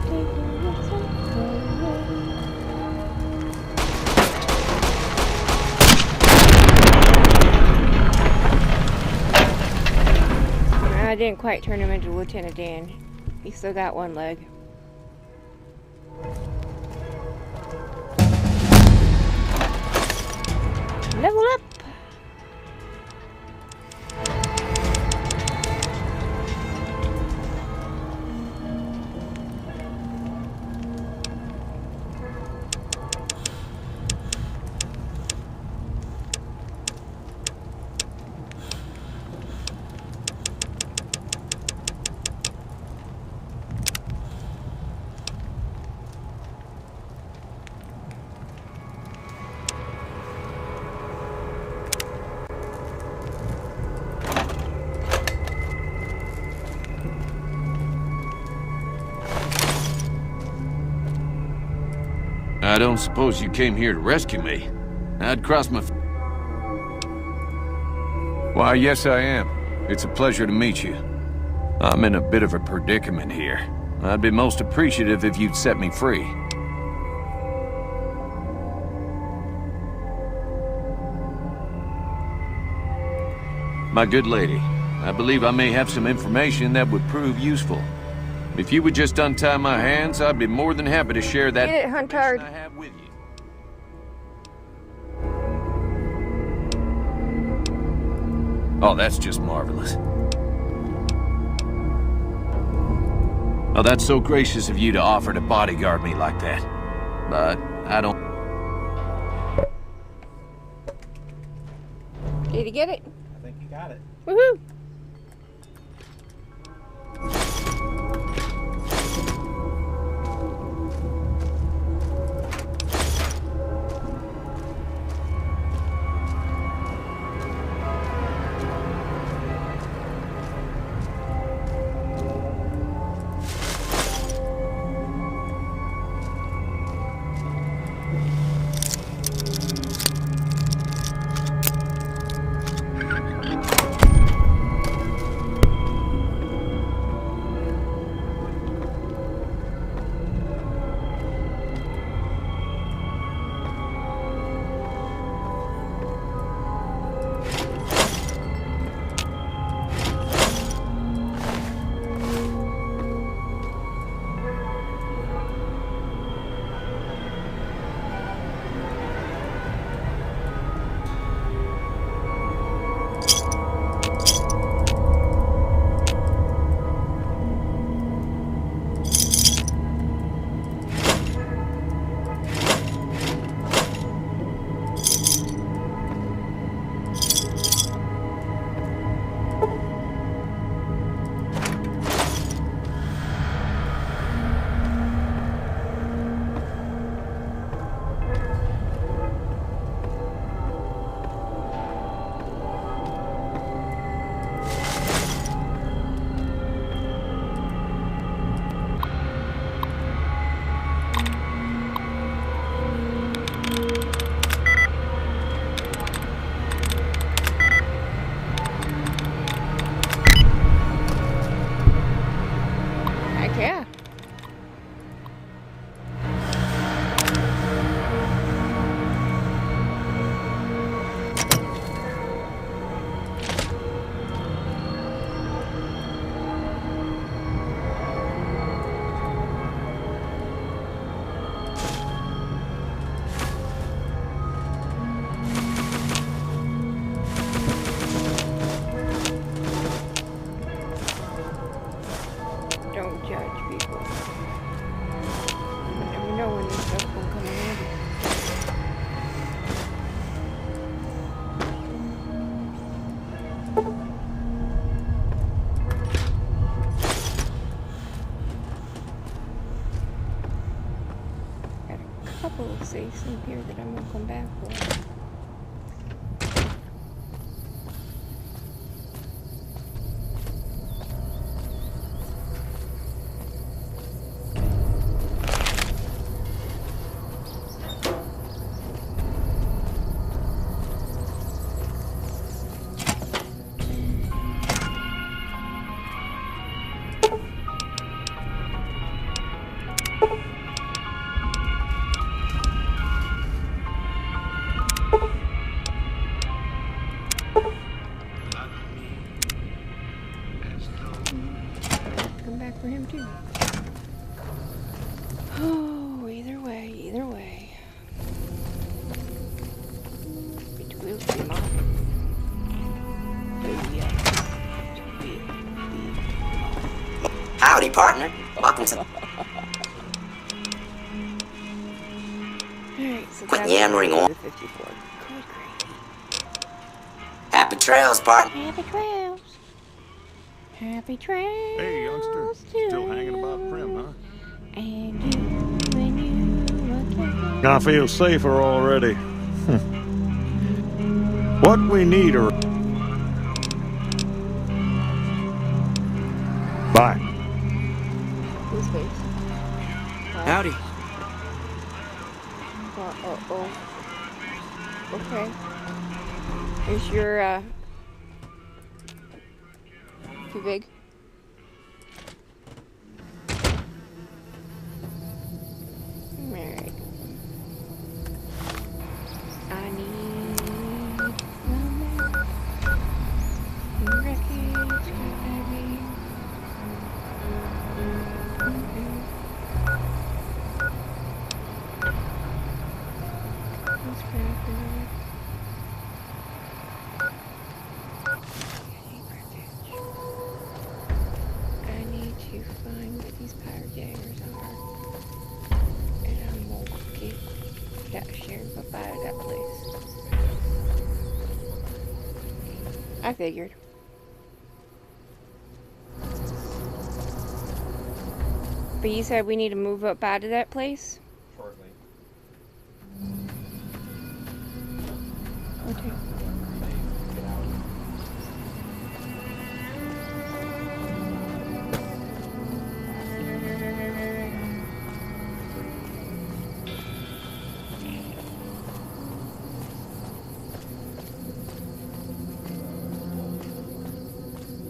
take yourself away. I didn't quite turn him into Lieutenant Dan. He still got one leg. Level up! I don't suppose you came here to rescue me. I'd cross my... Why, yes, I am. It's a pleasure to meet you. I'm in a bit of a predicament here. I'd be most appreciative if you'd set me free. My good lady, I believe I may have some information that would prove useful. If you would just untie my hands, I'd be more than happy to share that Get it, Huntard. I have with you. Oh, that's just marvelous. Oh, that's so gracious of you to offer to bodyguard me like that. But I don't... Did you get it? I think you got it. Woohoo! Heck yeah. Don't judge people. You never know when this stuff will come in handy. Got a couple of safes in here that I'm gonna come back for. Come back for him too. Oh, either way, either way. It will be mine. Oh yeah. It will be mine. Howdy, partner. Welcome to... Alright, so Put that's the end ring on. the 54. Good grief. Happy trails, partner. Happy trails. Happy trails. Hey, youngster. Still hanging about Prim, huh? And you I feel safer already. What we need are... Bye. Who's face? Howdy. Uh-oh. Okay. Is your, too big? Alright. I need wreckage, maybe. Let's grab that. I need to find where these powder daggers are. And I'm gonna get that sheriff up out of that place. I figured. But you said we need to move up out of that place? Shortly. Okay.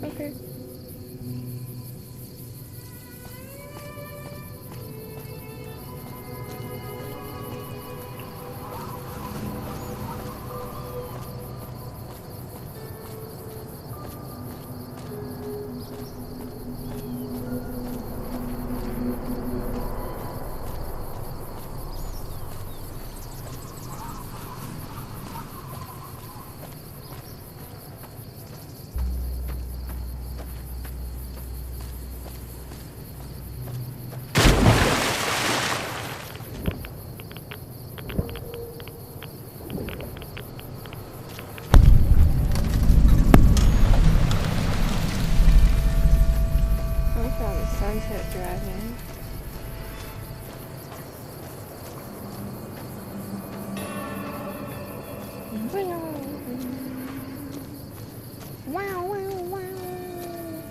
Okay. I found the Sunset Drive-In. Wow, wow, wow.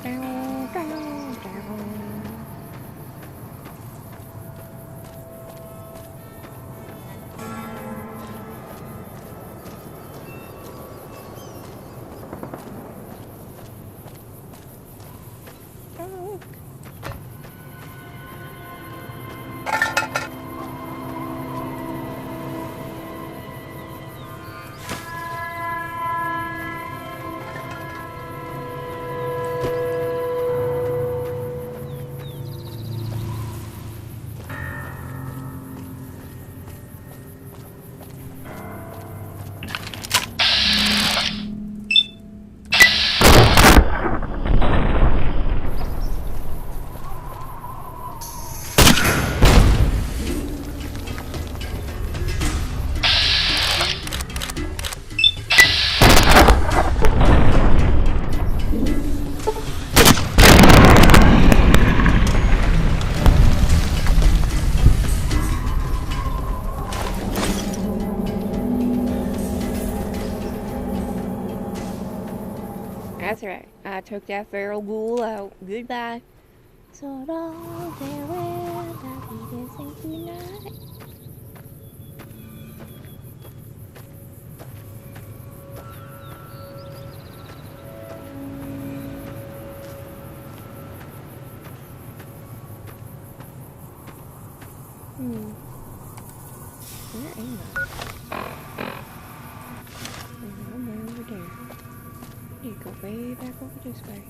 Down, down, down. Oh, look. That's right. I took that feral ghoul out. Goodbye. So long, farewell, happiness and good night. Where am I? I'm over there. You go way back over this way.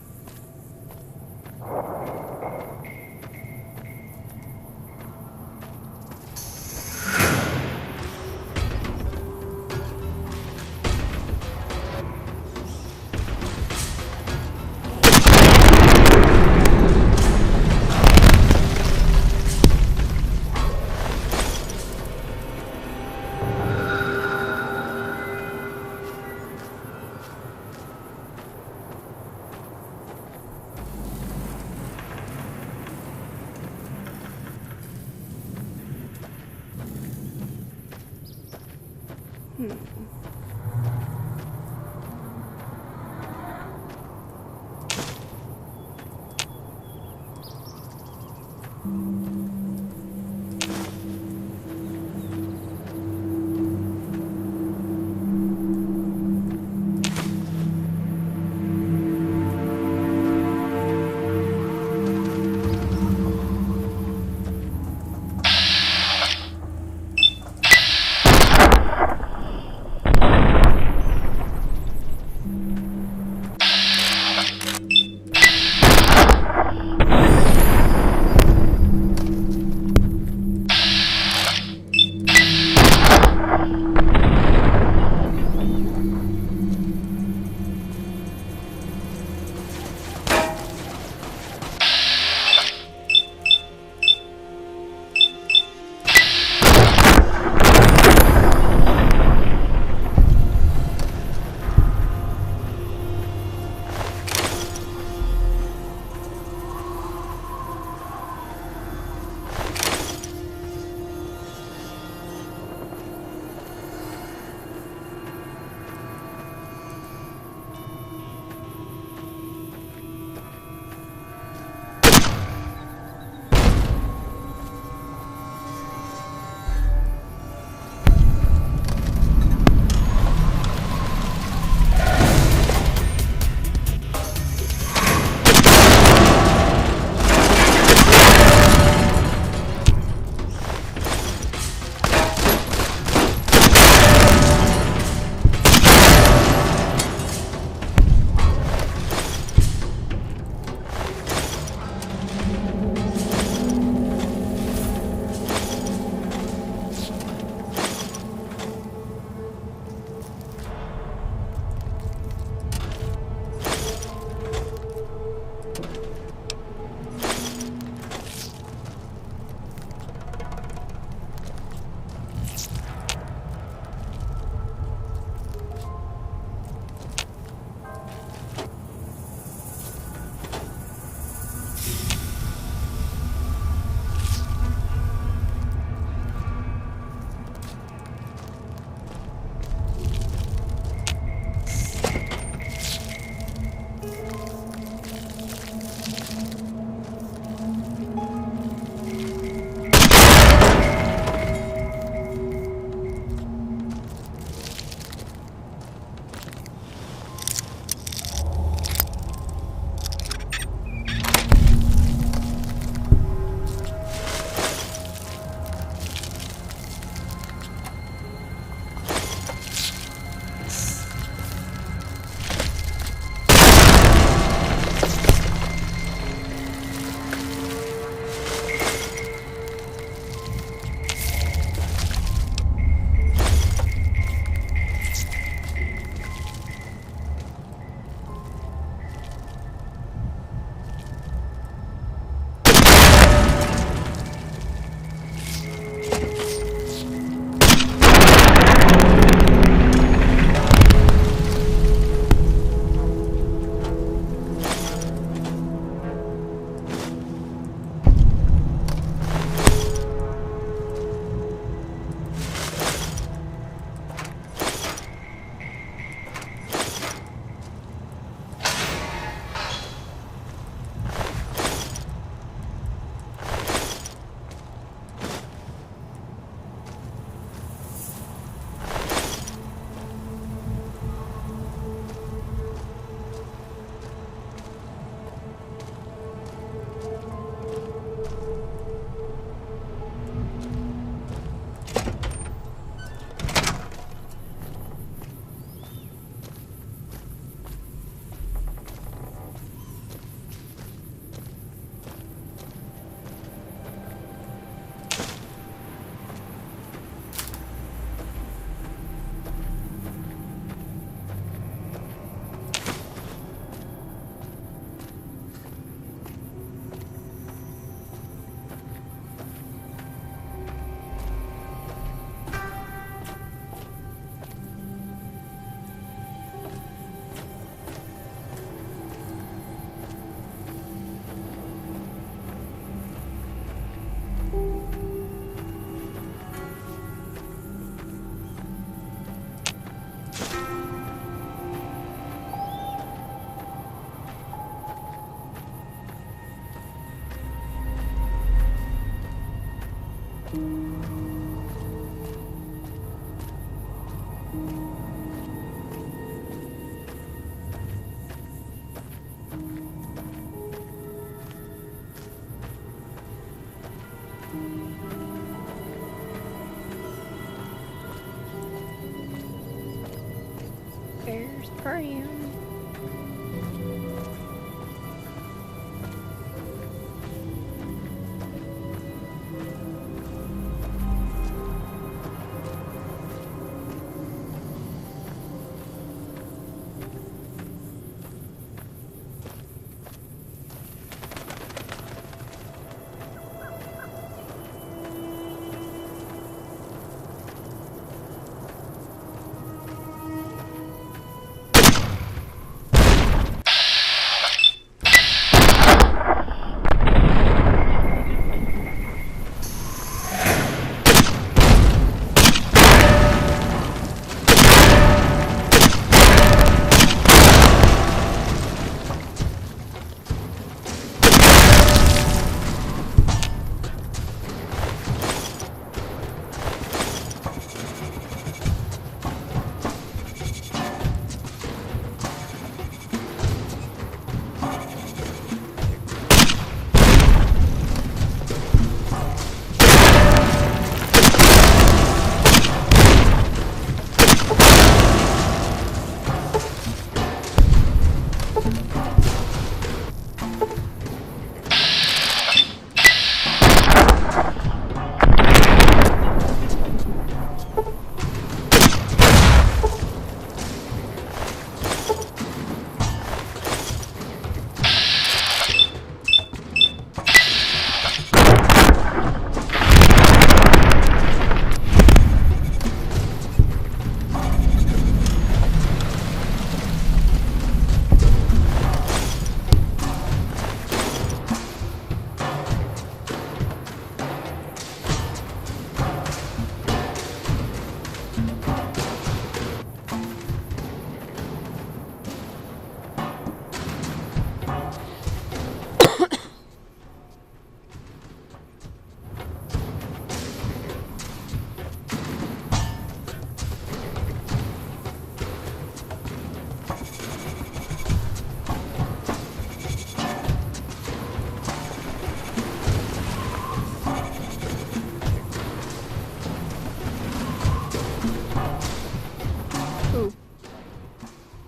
There's Prim.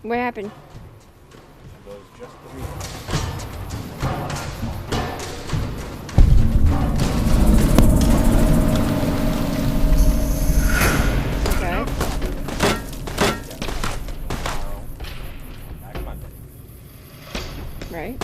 What happened? Okay. Right.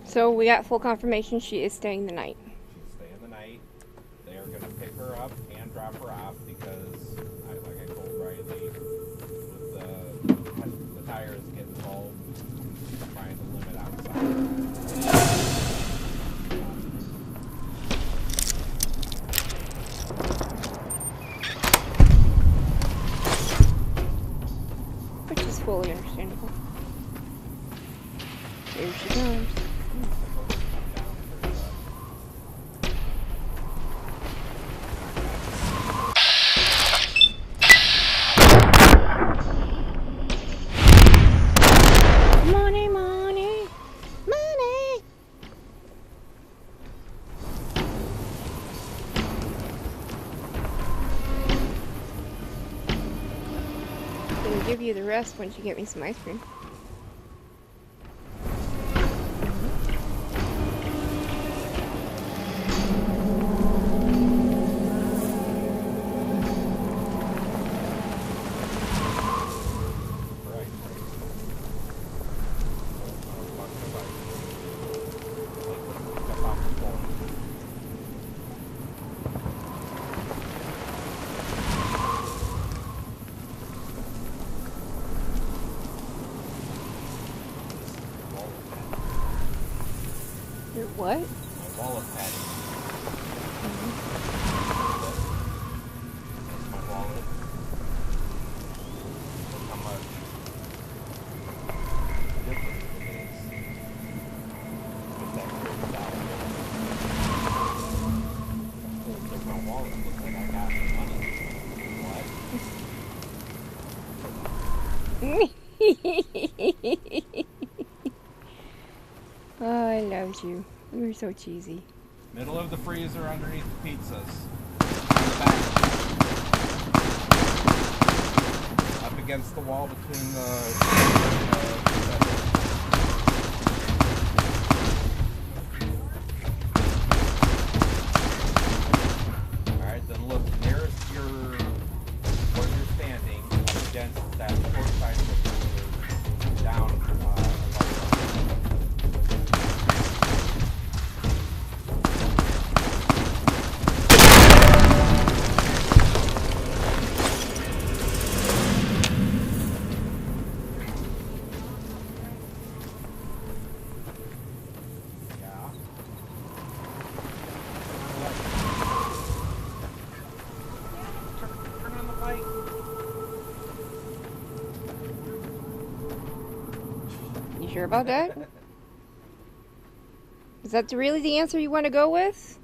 So we got full confirmation she is staying the night. She's staying the night. They are going to pick her up and drop her off because, like I told Riley, with the tires getting cold, trying to limit outside. Which is fully understandable. Here she comes. Money, money, money. Gonna give you the rest once you get me some ice cream. Your what? My wallet pad. That's my wallet. Look how much difference it is with that $30 Oh, I loved you. You were so cheesy. Middle of the freezer underneath the pizzas. Up against the wall between the Alright, then look nearest where you're standing against that port side of the freezer down You sure about that? Is that really the answer you want to go with?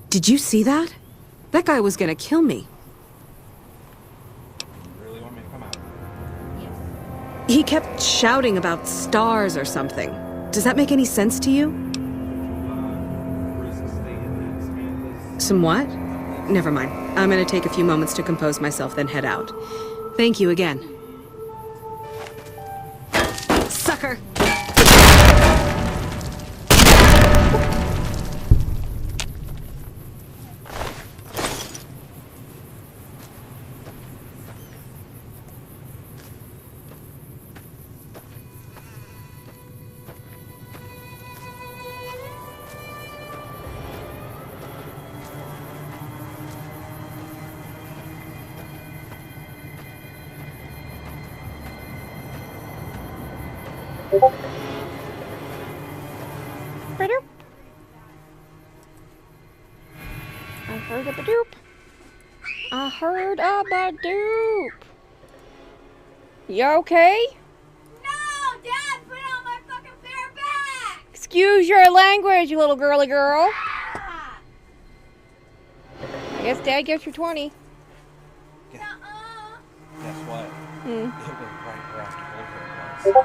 Did you see that? That guy was gonna kill me. really want me to come out. He kept shouting about stars or something. Does that make any sense to you? Some what? Never mind. I'm gonna take a few moments to compose myself, then head out. Thank you again. Sucker! Ba-doop. I heard a ba-doop. I heard a ba-doop. You okay? No, Dad, put on my fucking bare back. Excuse your language, you little girly girl. I guess Dad gets your 20. Guess what? Hmm. It was right where I told her it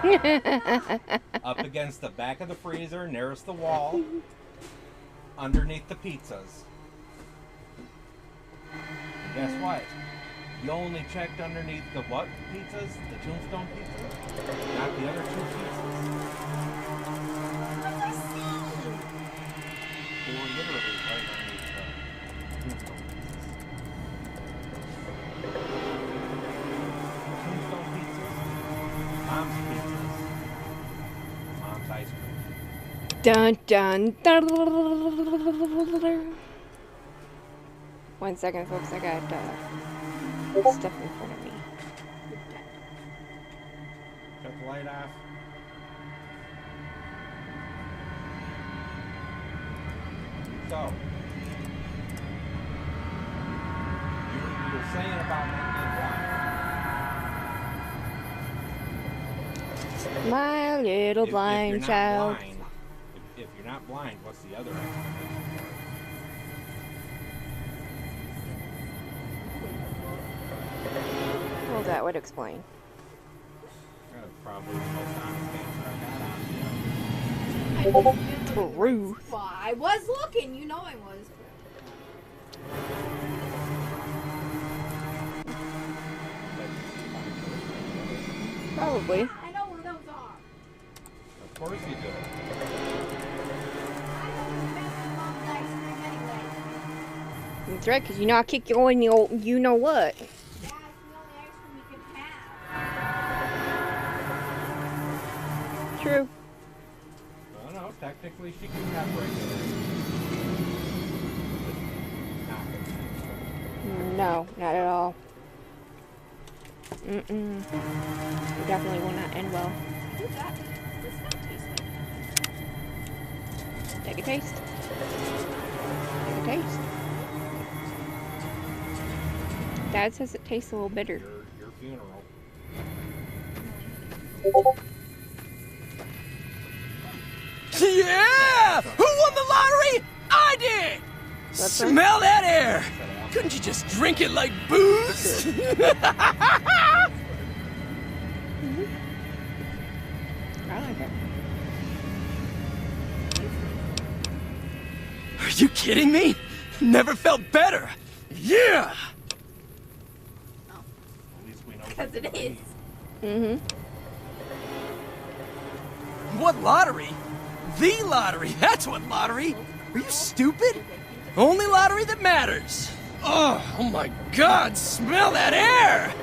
was. Up against the back of the freezer, nearest the wall, underneath the pizzas. And guess what? You only checked underneath the what pizzas? The Tombstone pizzas? Not the other two pizzas. They were literally right underneath the Tombstone pizzas. Tombstone pizzas. Mom's pizzas. Mom's ice cream. Dun dun dun. 1 second, folks. I got stuff in front of me. Shut the light off. So, you were saying about not being blind. My little blind if you're not child. Blind, if you're not blind, what's the other explanation? Well, that would explain. That's probably the most honest answer I got on you. Truth. Well, I was looking, you know I was. Probably. I know where those are. Of course you do. That's right, because you know I kick you on you know what. True. Well, no, technically she can have regular. No, not at all. It definitely will not end well. Take a taste. Take a taste. Dad says it tastes a little bitter. Your funeral. Yeah! Who won the lottery? I did! Smell that air! Couldn't you just drink it like booze? you kidding me? Never felt better. Yeah! Because it is. Mm-hmm. What lottery? The lottery, that's what lottery. Are you stupid? Only lottery that matters. Oh my God, smell that air!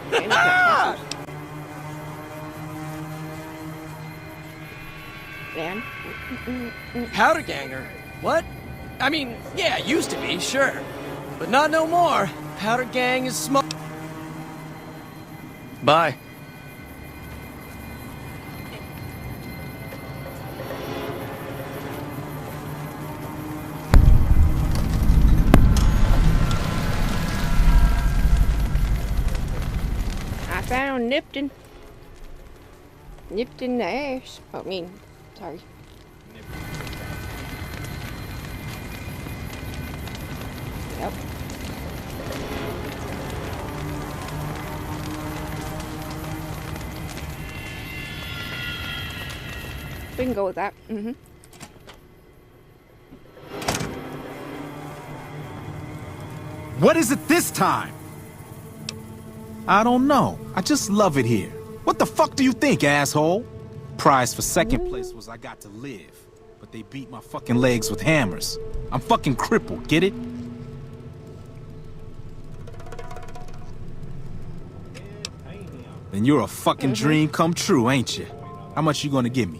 Dan? Powder ganger? What? I mean, yeah, used to be, sure. But not no more. Powder gang is smoke. Bye. I found Nipton. Nipton Nash. Oh, I mean, sorry. Yep. We can go with that. Mm-hmm. What is it this time? I don't know. I just love it here. What the fuck do you think, asshole? Prize for second place was I got to live. But they beat my fucking legs with hammers. I'm fucking crippled, get it? Then you're a fucking dream come true, ain't you? How much you gonna give me?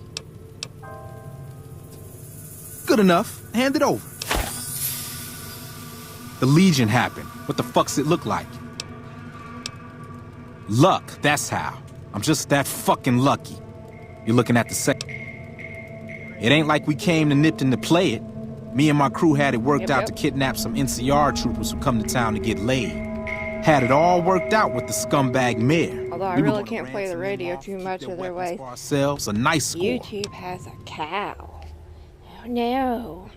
Good enough. Hand it over. The Legion happened. What the fuck's it look like? Luck, that's how. I'm just that fucking lucky. You're looking at the second. It ain't like we came to Nipton to play it. Me and my crew had it worked out to kidnap some NCR troopers who come to town to get laid. Had it all worked out with the scumbag mayor. Although I really can't play the radio too much otherwise. Ourselves a nice score. YouTube has a cow. Oh no.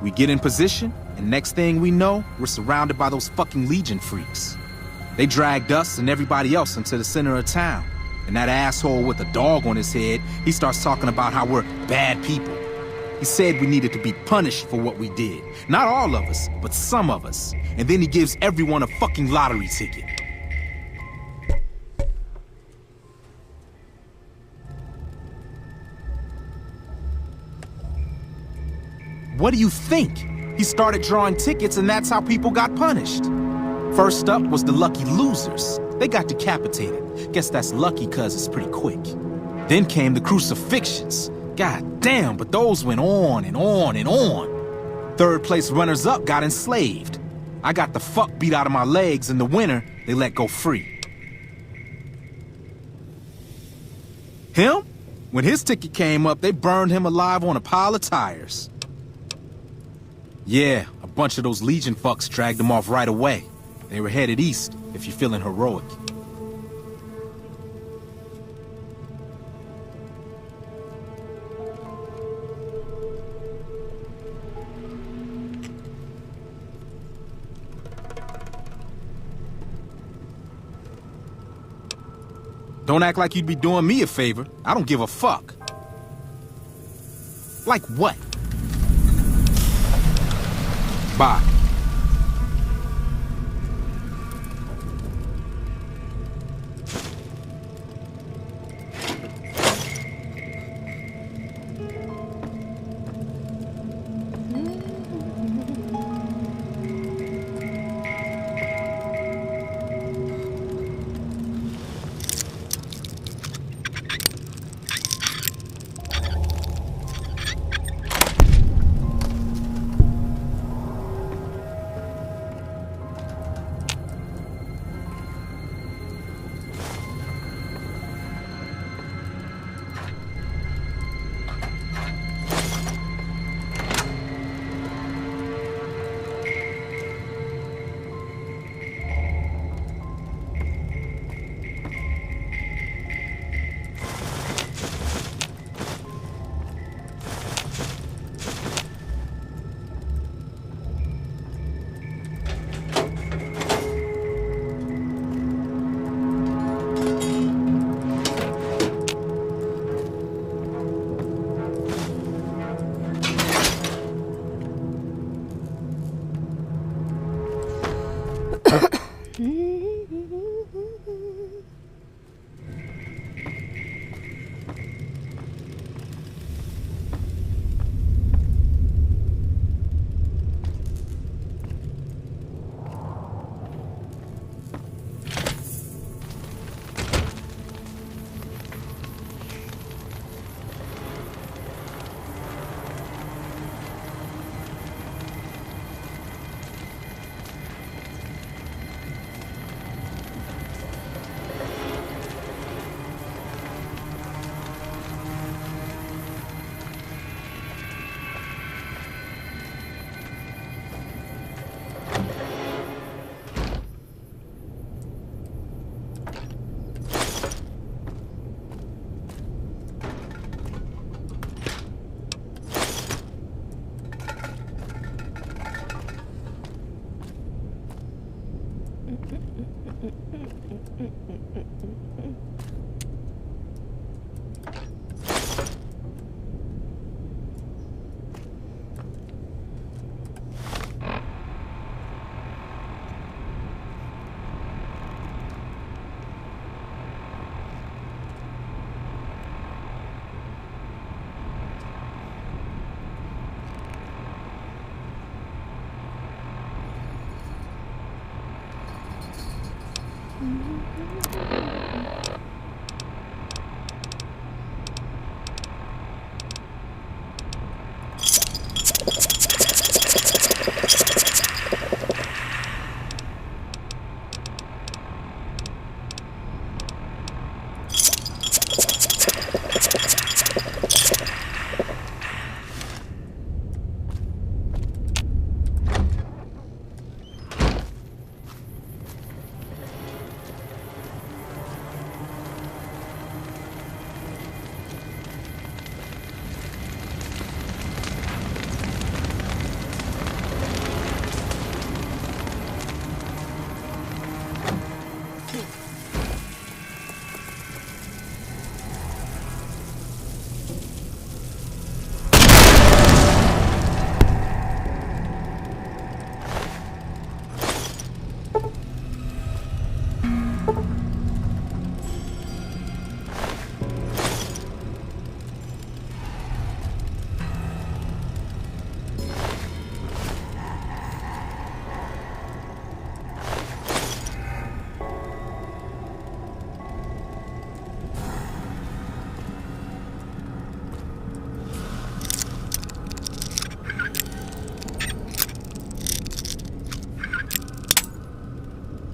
We get in position, and next thing we know, we're surrounded by those fucking Legion freaks. They dragged us and everybody else into the center of town. And that asshole with a dog on his head, he starts talking about how we're bad people. He said we needed to be punished for what we did. Not all of us, but some of us. And then he gives everyone a fucking lottery ticket. What do you think? He started drawing tickets and that's how people got punished. First up was the lucky losers. They got decapitated. Guess that's lucky cause it's pretty quick. Then came the crucifixions. God damn, but those went on and on and on. Third place runners-up got enslaved. I got the fuck beat out of my legs, and the winner, they let go free. Him? When his ticket came up, they burned him alive on a pile of tires. Yeah, a bunch of those Legion fucks dragged him off right away. They were headed east, if you're feeling heroic. Don't act like you'd be doing me a favor. I don't give a fuck. Like what? Bye.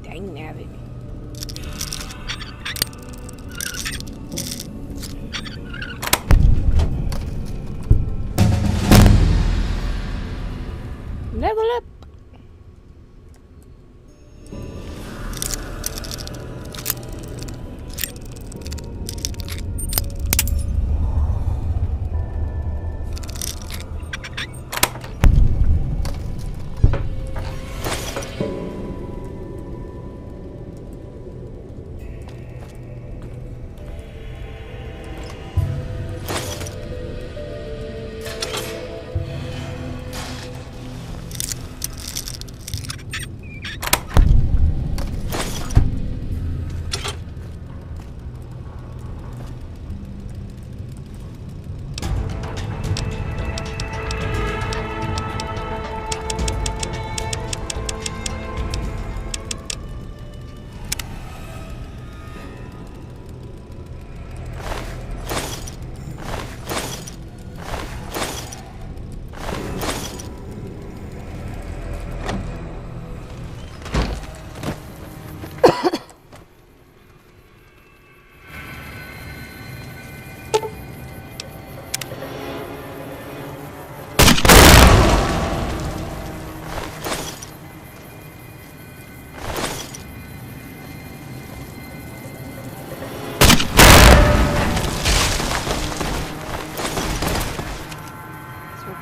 Dang nabbit. Level up.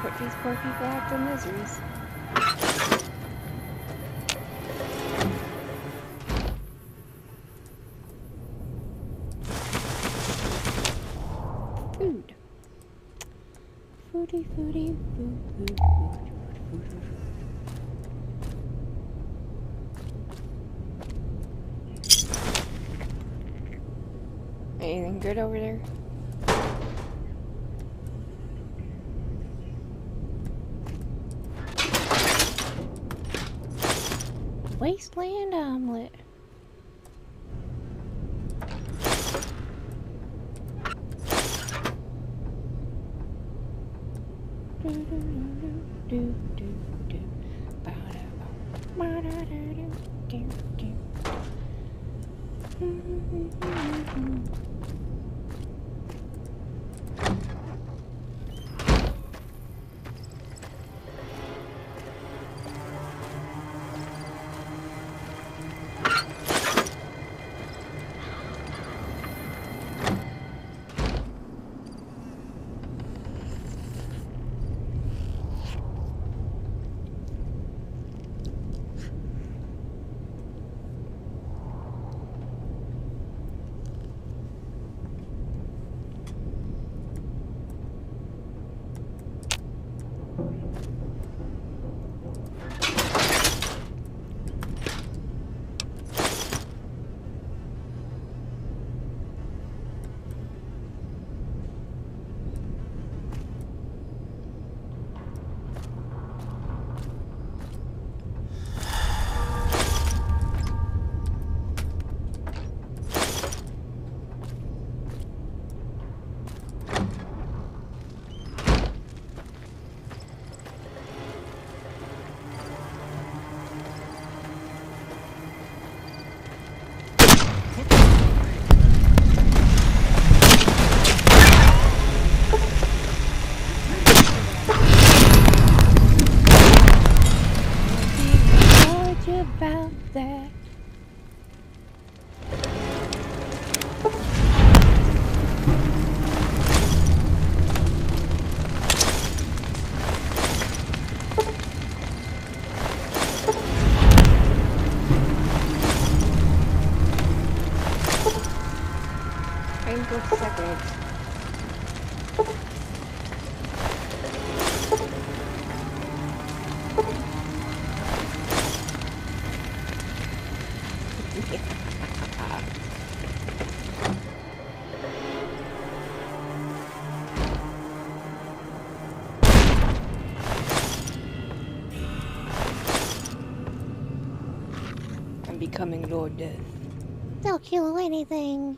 Put these poor people out their miseries. Food. Foodie, foodie, food, food, food, food, food. anything good over there? Wasteland omelet. About that. Painful seconds. I'm becoming Lord Death. They'll kill anything.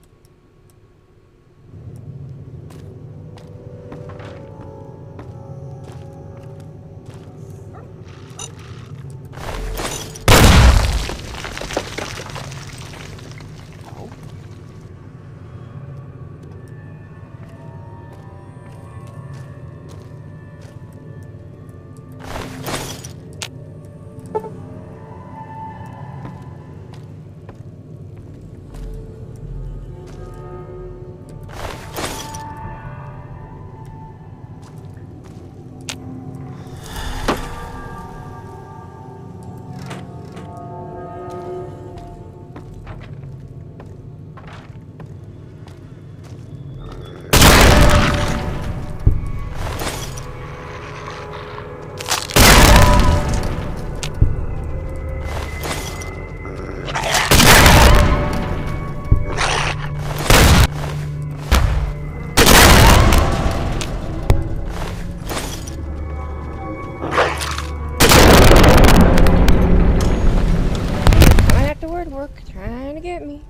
Trying to get me.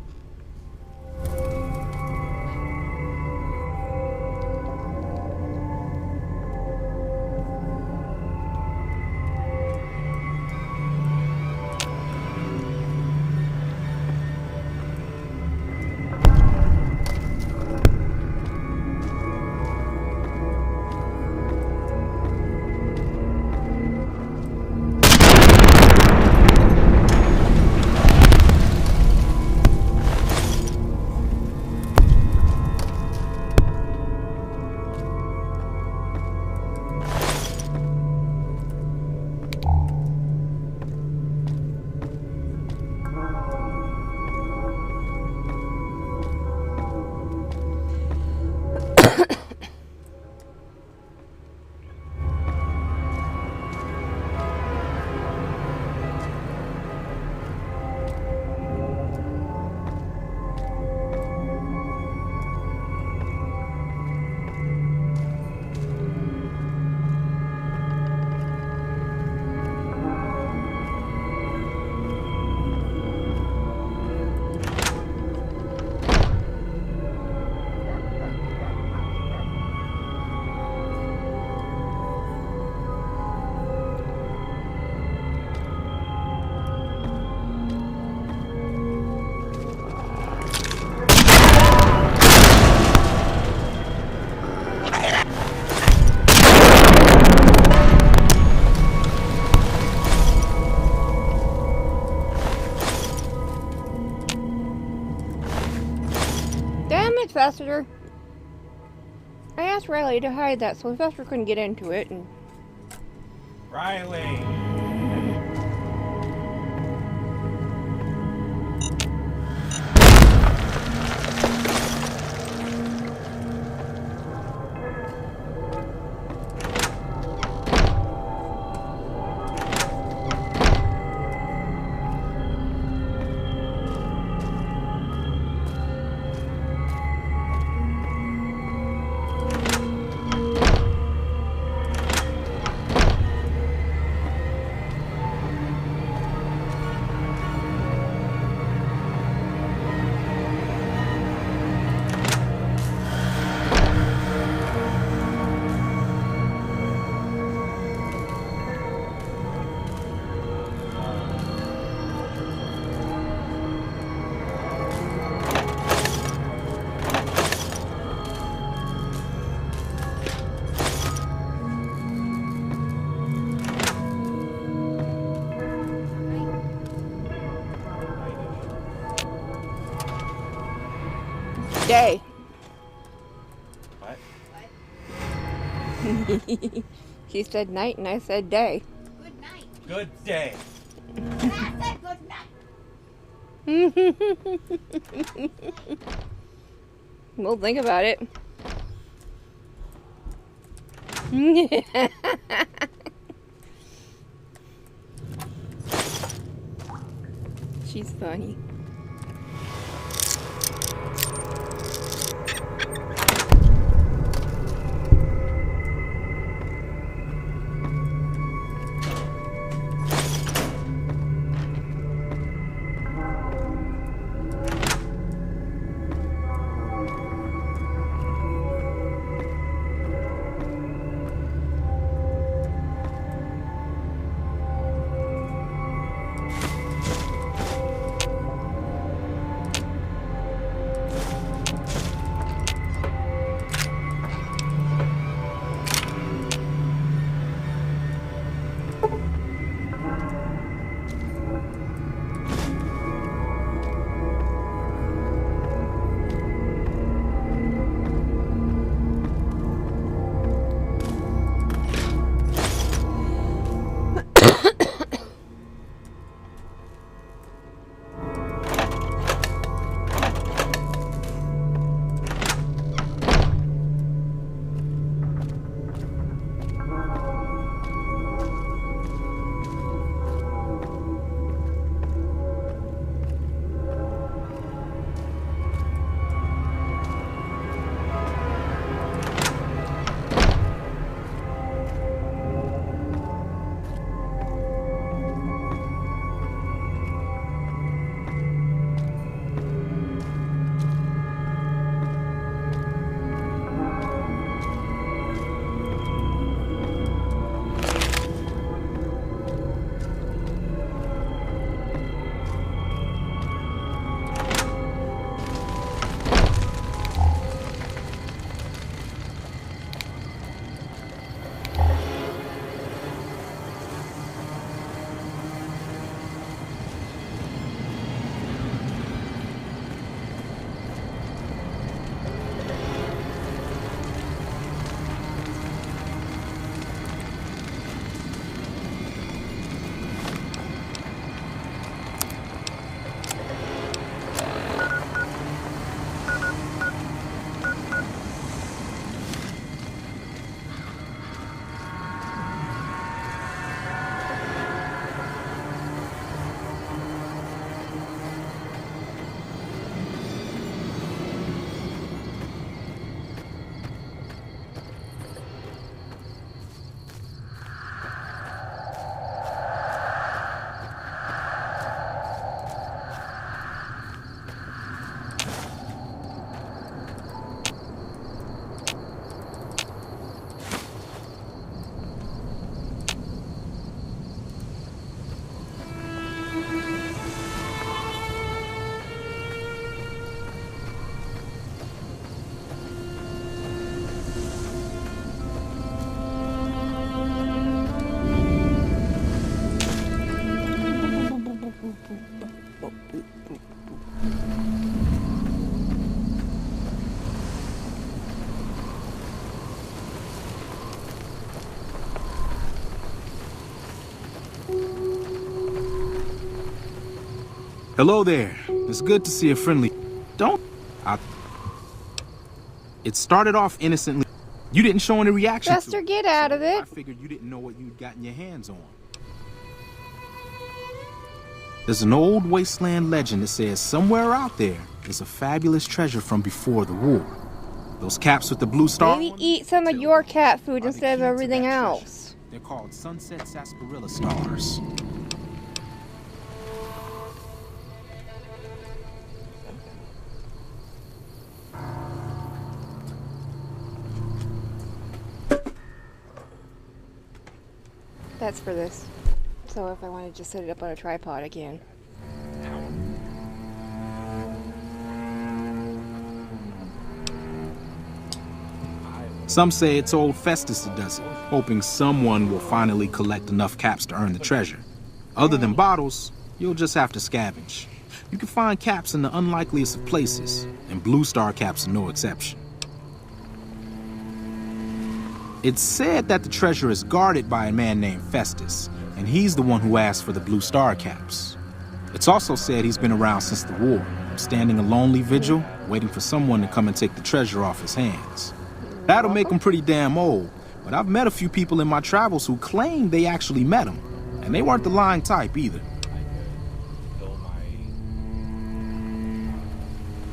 it, Faster. I asked Riley to hide that so Faster couldn't get into it, and... Riley! Day. What? She said night and I said day. Good day. We'll think about it. She's funny. Hello there. It's good to see a friendly... Don't... It started off innocently. You didn't show any reaction to Chester, it. get out of it. I figured you didn't know what you'd gotten your hands on. There's an old wasteland legend that says somewhere out there is a fabulous treasure from before the war. Those caps with the blue star. Maybe eat some of your cat food instead of everything else. They're called sunset sarsaparilla stars. That's for this. So if I want to just set it up on a tripod again. Some say it's old Festus that does it, hoping someone will finally collect enough caps to earn the treasure. Other than bottles, you'll just have to scavenge. You can find caps in the unlikeliest of places, and blue star caps are no exception. It's said that the treasure is guarded by a man named Festus, and he's the one who asked for the blue star caps. It's also said he's been around since the war, standing a lonely vigil, waiting for someone to come and take the treasure off his hands. That'll make him pretty damn old, but I've met a few people in my travels who claim they actually met him, and they weren't the lying type either.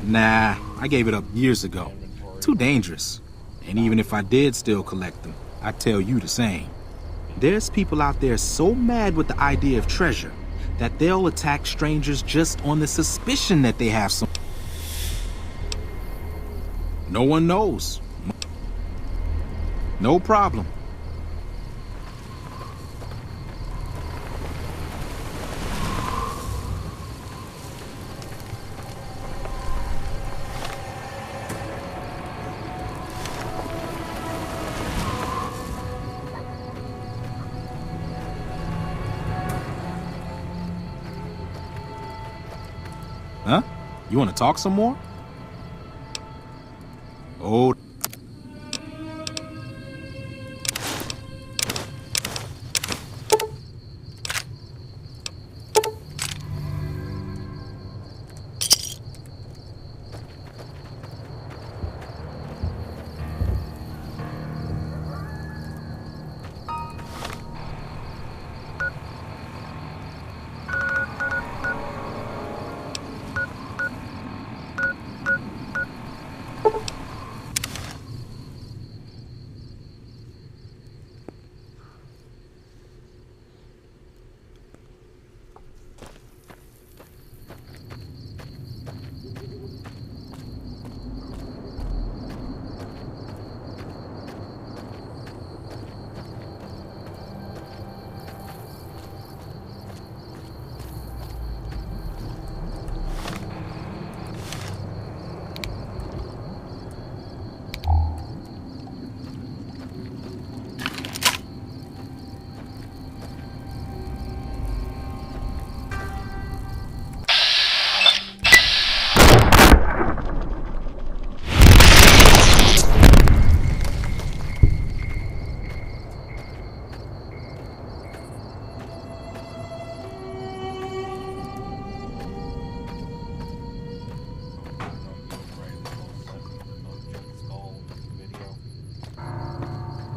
Nah, I gave it up years ago. Too dangerous. And even if I did still collect them, I'd tell you the same. There's people out there so mad with the idea of treasure that they'll attack strangers just on the suspicion that they have some. No one knows. No problem. Huh? You want to talk some more? Oh.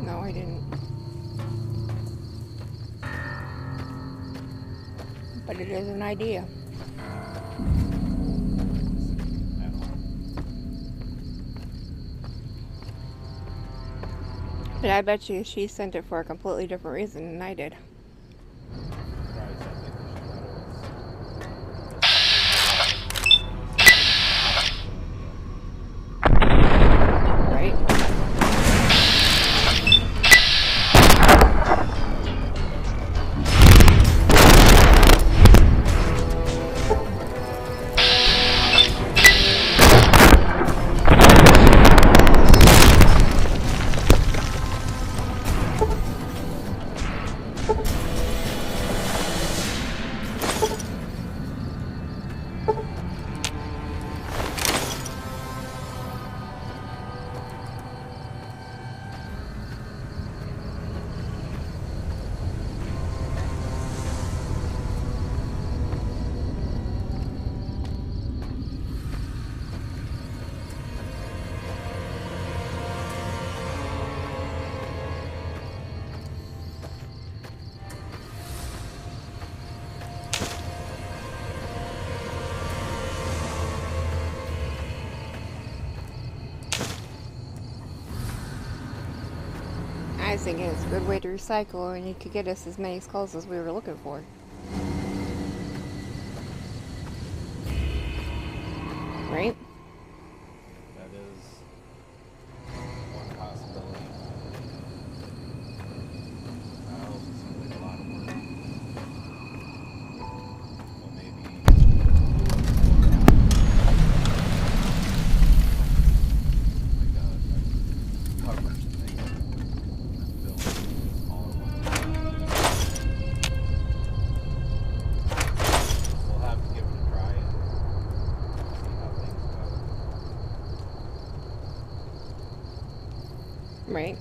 No, I didn't. But it is an idea. But I bet you she sent it for a completely different reason than I did. was thinking it's a good way to recycle, and it could get us as many skulls as we were looking for. Right? That is one possibility. That also seems like a lot of work. Well, maybe. Coverage thing. Build all at once. We'll have to give it a try and see how things go. Right.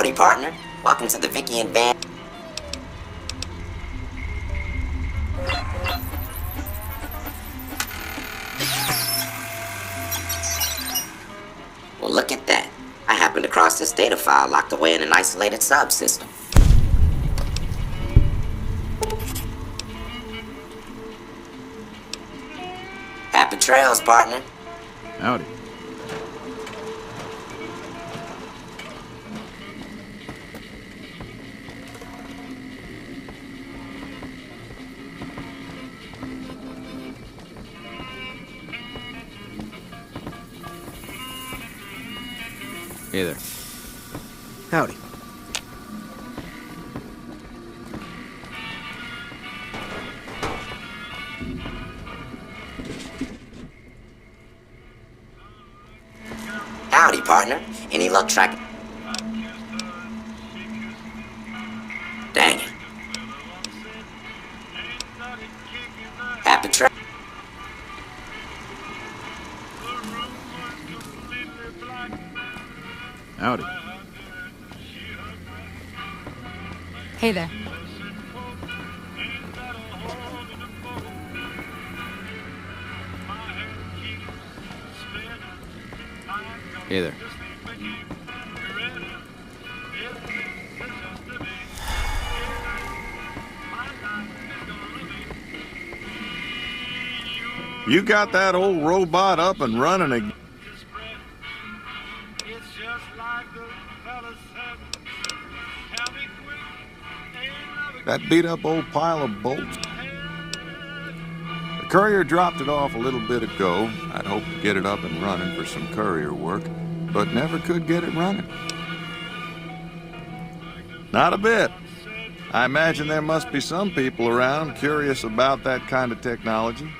Howdy, partner. Welcome to the Vicky and Van. Well, look at that. I happened across this data file locked away in an isolated subsystem. Happy trails, partner. Howdy. Hey there. Howdy. Howdy, partner. Any luck tracking? Dang it. Happy trails. Howdy. Hey there. Hey there. You got that old robot up and running again. That beat up old pile of bolts. The courier dropped it off a little bit ago. I'd hoped to get it up and running for some courier work, but never could get it running. Not a bit. I imagine there must be some people around curious about that kind of technology.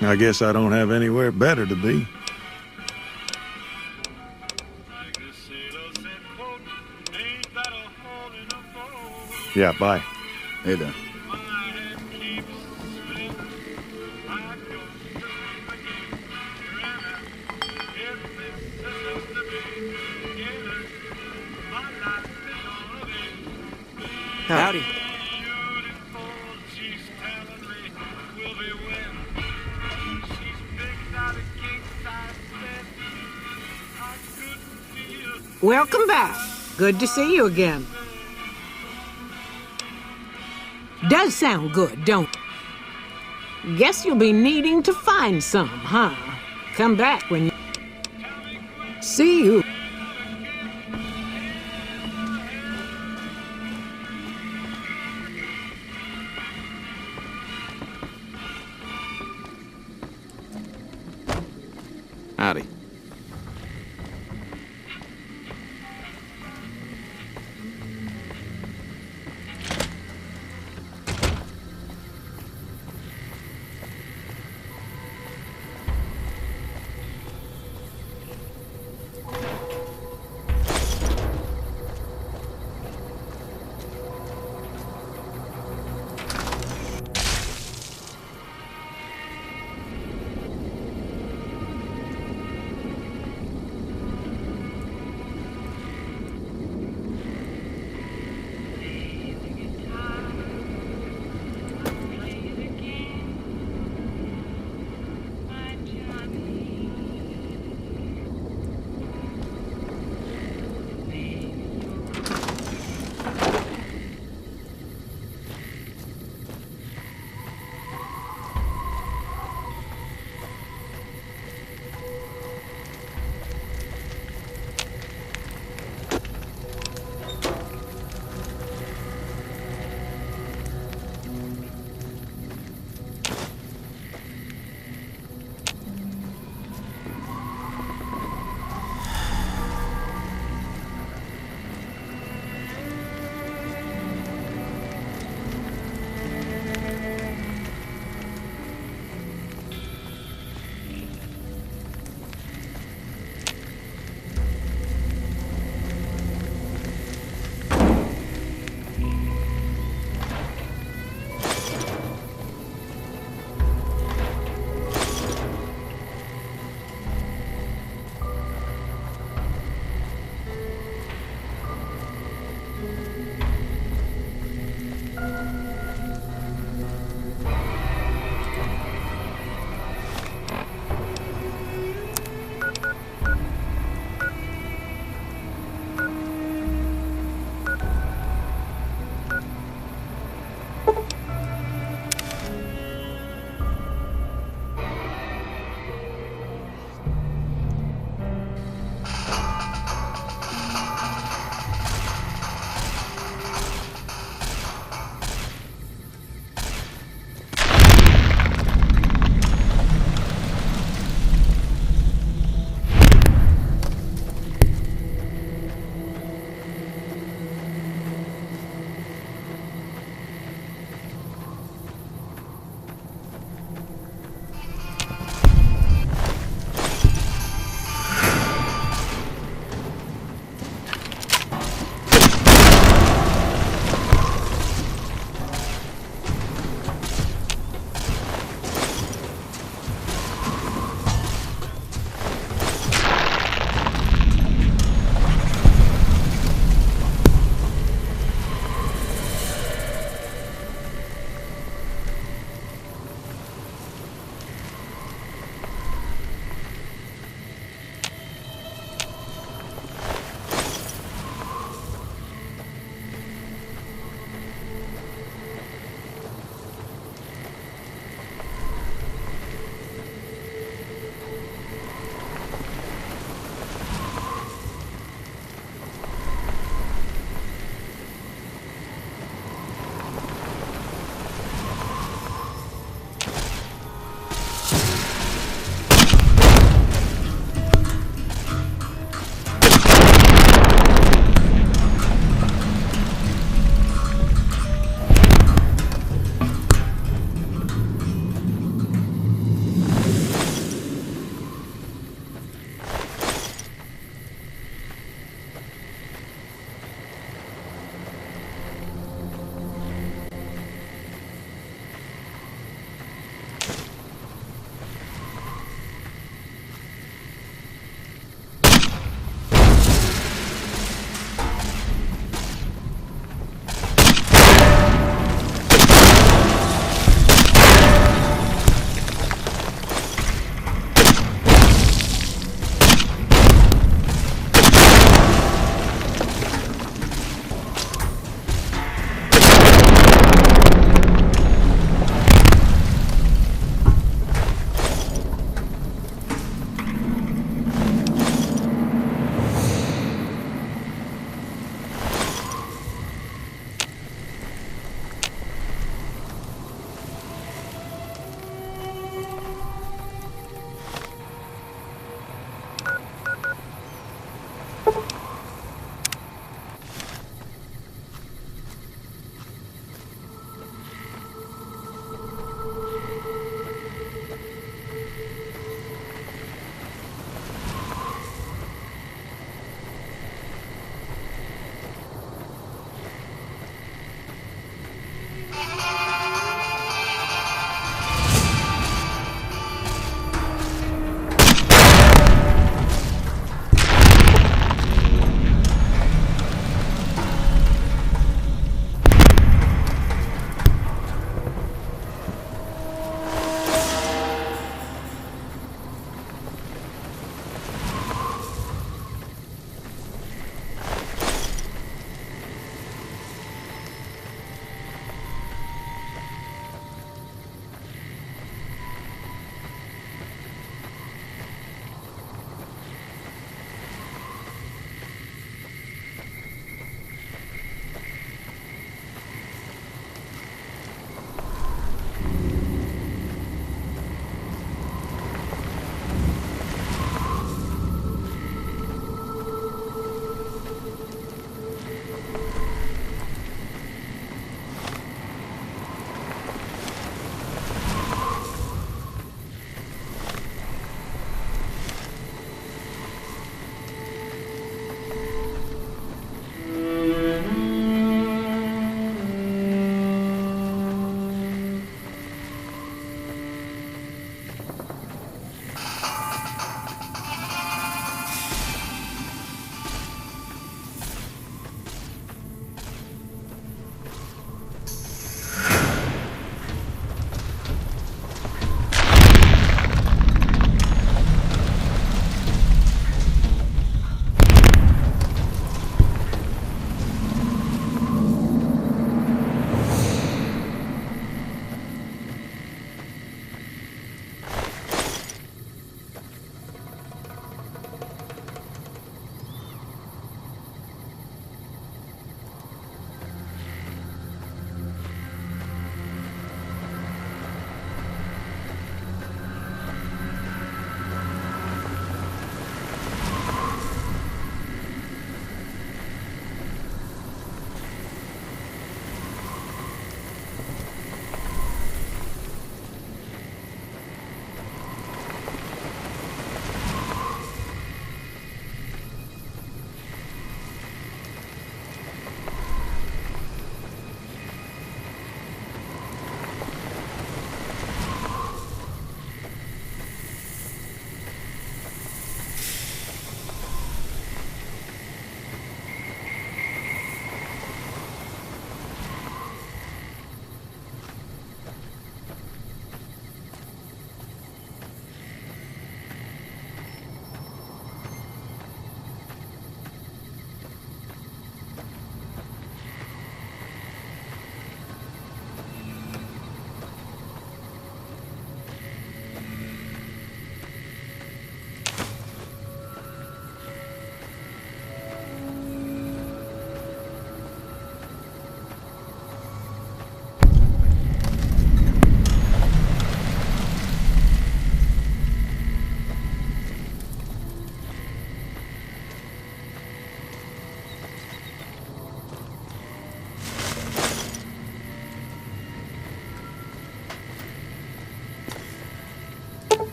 I guess I don't have anywhere better to be. Yeah, bye. Hey there. Howdy. Welcome back. Good to see you again. Does sound good, don't it? Guess you'll be needing to find some, huh? Come back when you... See you. Howdy.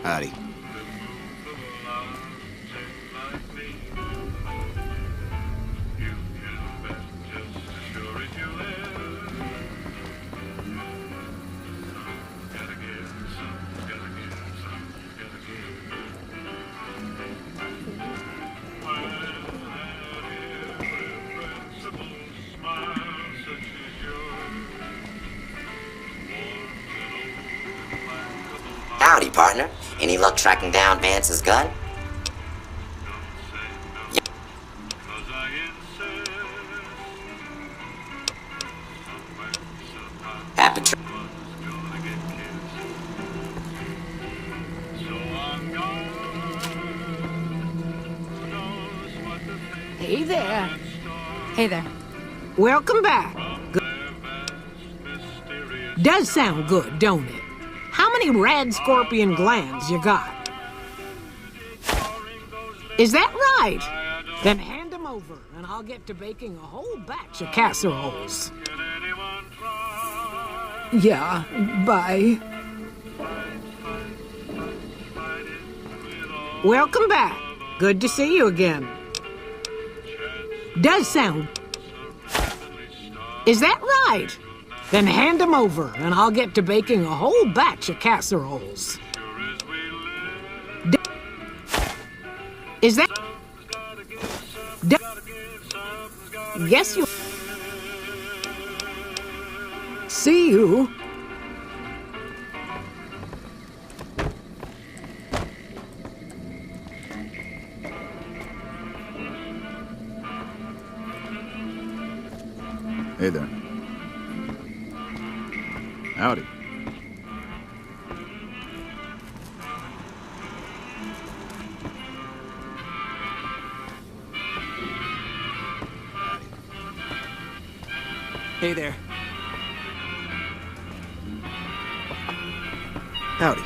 Howdy. Howdy, partner. Any luck tracking down Vance's gun? Happy trip. Hey there. Hey there. Welcome back. Does sound good, don't it? How many red scorpion glands you got? Is that right? Then hand them over, and I'll get to baking a whole batch of casseroles. Yeah, bye. Welcome back. Good to see you again. Does sound... Is that right? Then hand them over, and I'll get to baking a whole batch of casseroles. Is that... Yes, you... See you. Hey there. Howdy. Hey there. Howdy.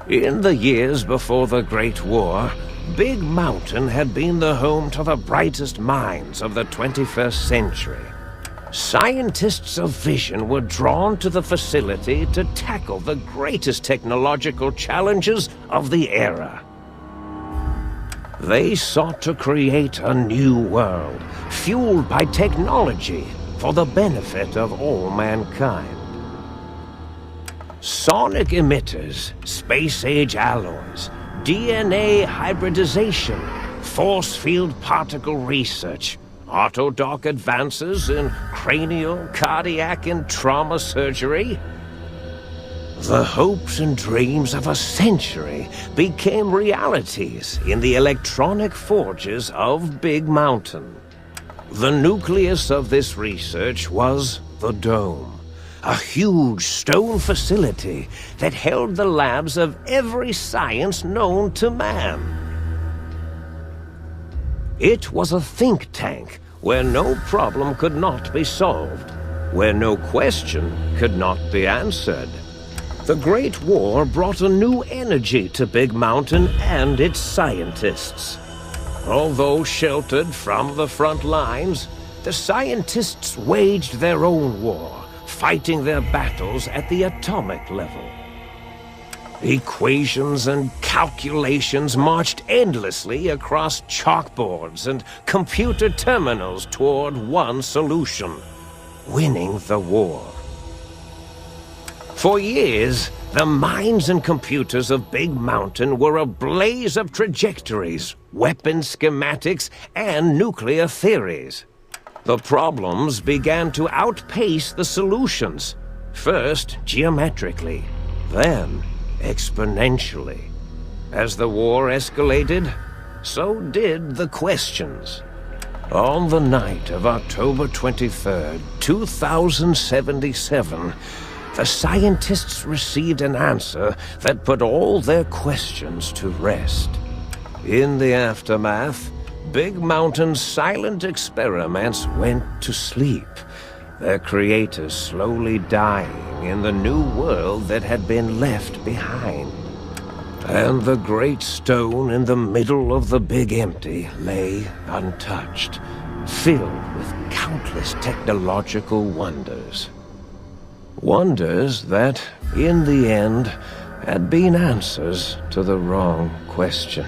In the years before the Great War, Big Mountain had been the home to the brightest minds of the 21st century. Scientists of vision were drawn to the facility to tackle the greatest technological challenges of the era. They sought to create a new world, fueled by technology for the benefit of all mankind. Sonic emitters, space-age alloys, DNA hybridization, force field particle research, autodoc advances in cranial, cardiac, and trauma surgery. The hopes and dreams of a century became realities in the electronic forges of Big Mountain. The nucleus of this research was the Dome, a huge stone facility that held the labs of every science known to man. It was a think tank where no problem could not be solved, where no question could not be answered. The Great War brought a new energy to Big Mountain and its scientists. Although sheltered from the front lines, the scientists waged their own war, fighting their battles at the atomic level. Equations and calculations marched endlessly across chalkboards and computer terminals toward one solution: winning the war. For years, the minds and computers of Big Mountain were a blaze of trajectories, weapon schematics, and nuclear theories. The problems began to outpace the solutions, first geometrically, then exponentially. As the war escalated, so did the questions. On the night of October 23rd, 2077, the scientists received an answer that put all their questions to rest. In the aftermath, Big Mountain's silent experiments went to sleep, their creators slowly dying in the new world that had been left behind. And the great stone in the middle of the Big Empty lay untouched, filled with countless technological wonders. Wonders that, in the end, had been answers to the wrong question.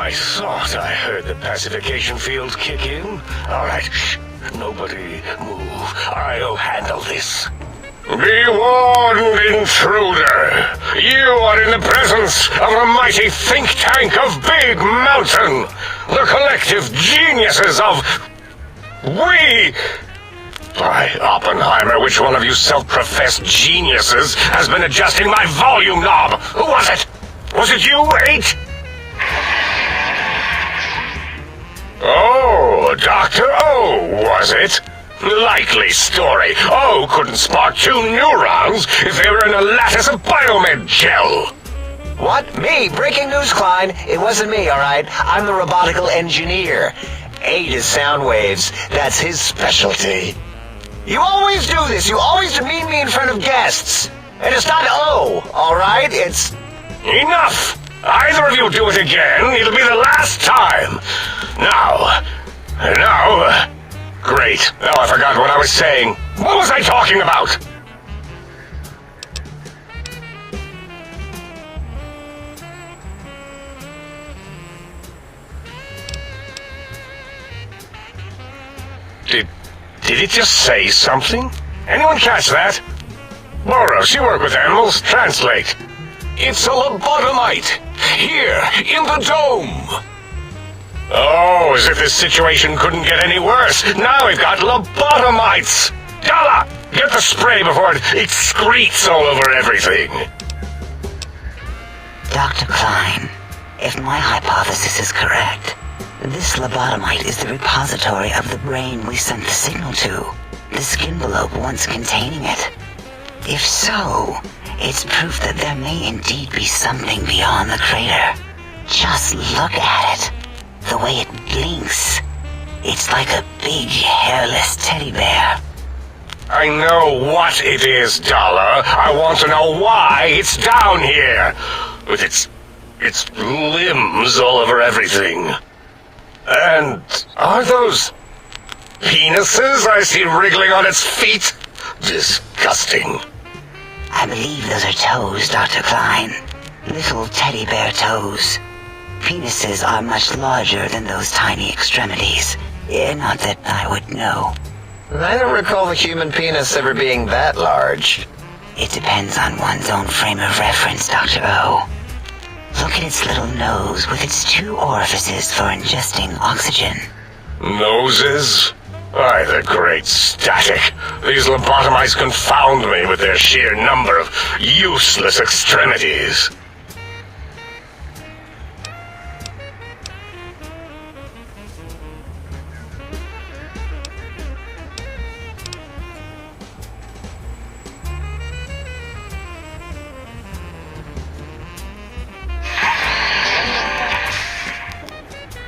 I thought I heard the pacification field kick in. All right, shh. Nobody move. I'll handle this. Be warned, intruder. You are in the presence of the mighty think tank of Big Mountain. The collective geniuses of... We... By Oppenheimer, which one of you self-professed geniuses has been adjusting my volume knob? Who was it? Was it you, 8? Oh, Dr. O, was it? Likely story. O couldn't spark 2 neurons if they were in a lattice of biomed gel. What? Me? Breaking news, Klein. It wasn't me, alright? I'm the robotical engineer. 8 is sound waves. That's his specialty. You always do this. You always demean me in front of guests. And it's not O, alright? It's... Enough! Either of you do it again, it'll be the last time. Now... Great. Now I forgot what I was saying. What was I talking about? Did it just say something? Anyone catch that? Boros, you work with animals. Translate. It's a lobotomite. Here, in the dome. Oh, as if this situation couldn't get any worse. Now we've got lobotomites. Dalla, get the spray before it excretes all over everything. Dr. Klein, if my hypothesis is correct, this lobotomite is the repository of the brain we sent the signal to, the skin envelope once containing it. If so, it's proof that there may indeed be something beyond the crater. Just look at it. The way it blinks. It's like a big, hairless teddy bear. I know what it is, Dollar. I want to know why it's down here. With its limbs all over everything. And are those penises I see wriggling on its feet? Disgusting. I believe those are toes, Dr. Klein. Little teddy bear toes. Penises are much larger than those tiny extremities. Not that I would know. I don't recall the human penis ever being that large. It depends on one's own frame of reference, Dr. O. Look at its little nose with its 2 orifices for ingesting oxygen. Noses? Why, the great static. These lobotomites confound me with their sheer number of useless extremities.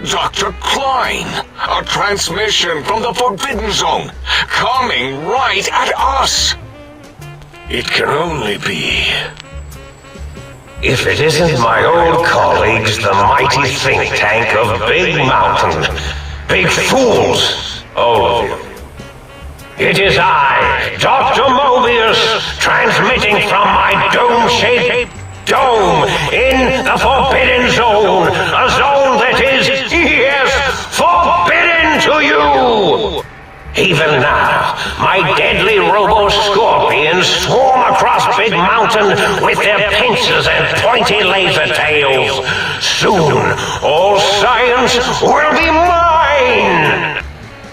Dr. Klein, a transmission from the Forbidden Zone, coming right at us. It can only be... If it isn't my old colleagues, the mighty think tank of Big Mountain. Big fools, all of you. It is I, Dr. Mobius, transmitting from my dome-shaped dome in the Forbidden Zone, a zone that is, yes, forbidden to you! Even now, my deadly robo-scorpions swarm across Big Mountain with their pincers and pointy laser tails. Soon, all science will be mine!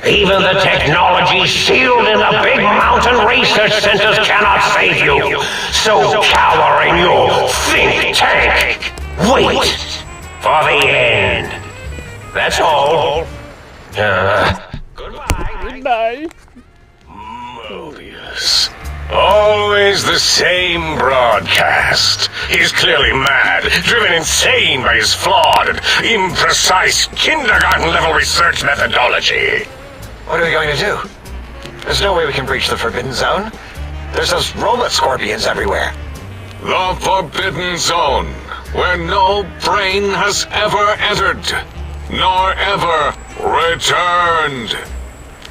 Even the technology sealed in the Big Mountain research centers cannot save you. So cower in your think tank. Wait for the end. That's all. Goodbye. Mobius. Always the same broadcast. He's clearly mad, driven insane by his flawed and imprecise kindergarten-level research methodology. What are we going to do? There's no way we can breach the Forbidden Zone. There's those robot scorpions everywhere. The Forbidden Zone, where no brain has ever entered, nor ever returned.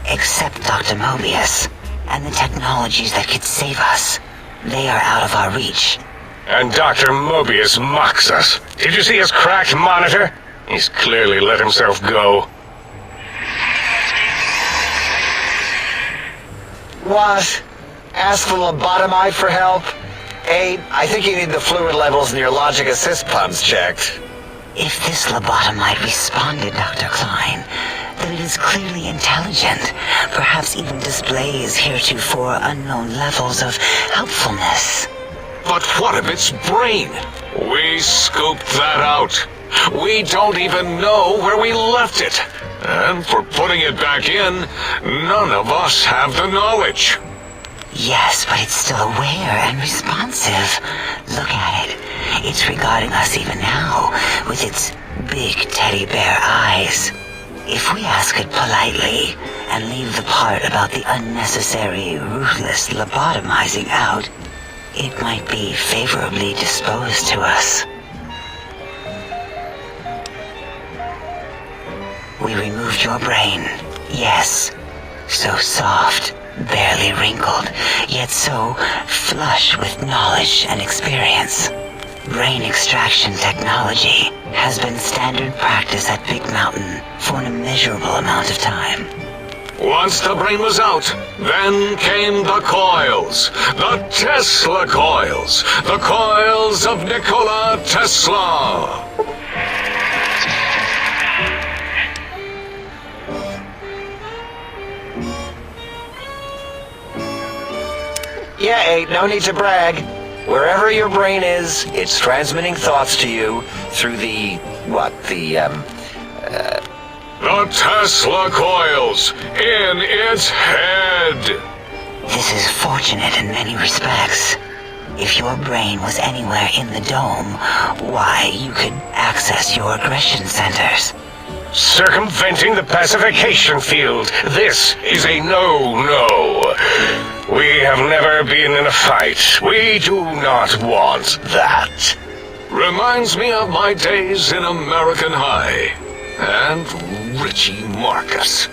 Except Dr. Mobius, and the technologies that could save us. They are out of our reach. And Dr. Mobius mocks us. Did you see his cracked monitor? He's clearly let himself go. What? Ask the lobotomite for help? Abe, I think you need the fluid levels in your logic assist pumps checked. If this lobotomite responded, Dr. Klein, then it is clearly intelligent, perhaps even displays heretofore unknown levels of helpfulness. But what of its brain? We scooped that out. We don't even know where we left it. And for putting it back in, none of us have the knowledge. Yes, but it's still aware and responsive. Look at it. It's regarding us even now, with its big teddy bear eyes. If we ask it politely, and leave the part about the unnecessary, ruthless lobotomizing out, it might be favorably disposed to us. We removed your brain, yes. So soft, barely wrinkled, yet so flush with knowledge and experience. Brain extraction technology has been standard practice at Big Mountain for an immeasurable amount of time. Once the brain was out, then came the coils. The Tesla coils. The coils of Nikola Tesla. Yeah, Abe, no need to brag. Wherever your brain is, it's transmitting thoughts to you through the Tesla coils in its head. This is fortunate in many respects. If your brain was anywhere in the dome, why, you could access your aggression centers. Circumventing the pacification field. This is a no-no. We have never been in a fight. We do not want that. Reminds me of my days in American High. And Richie Marcus.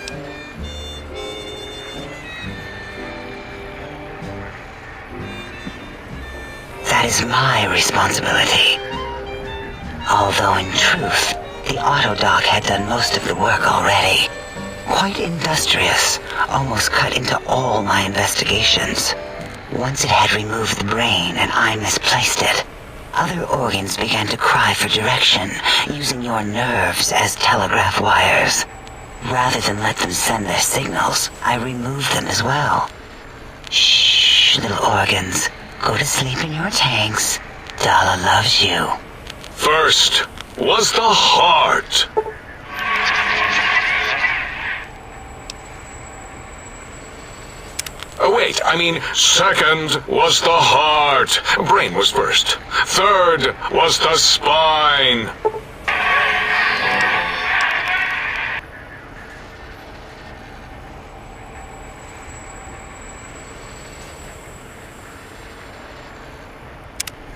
That is my responsibility. Although in truth, the Autodoc had done most of the work already. Quite industrious, almost cut into all my investigations. Once it had removed the brain and I misplaced it, other organs began to cry for direction, using your nerves as telegraph wires. Rather than let them send their signals, I removed them as well. Shh, little organs. Go to sleep in your tanks. Dala loves you. First was the heart. Wait, I mean, second was the heart. Brain was first. Third was the spine.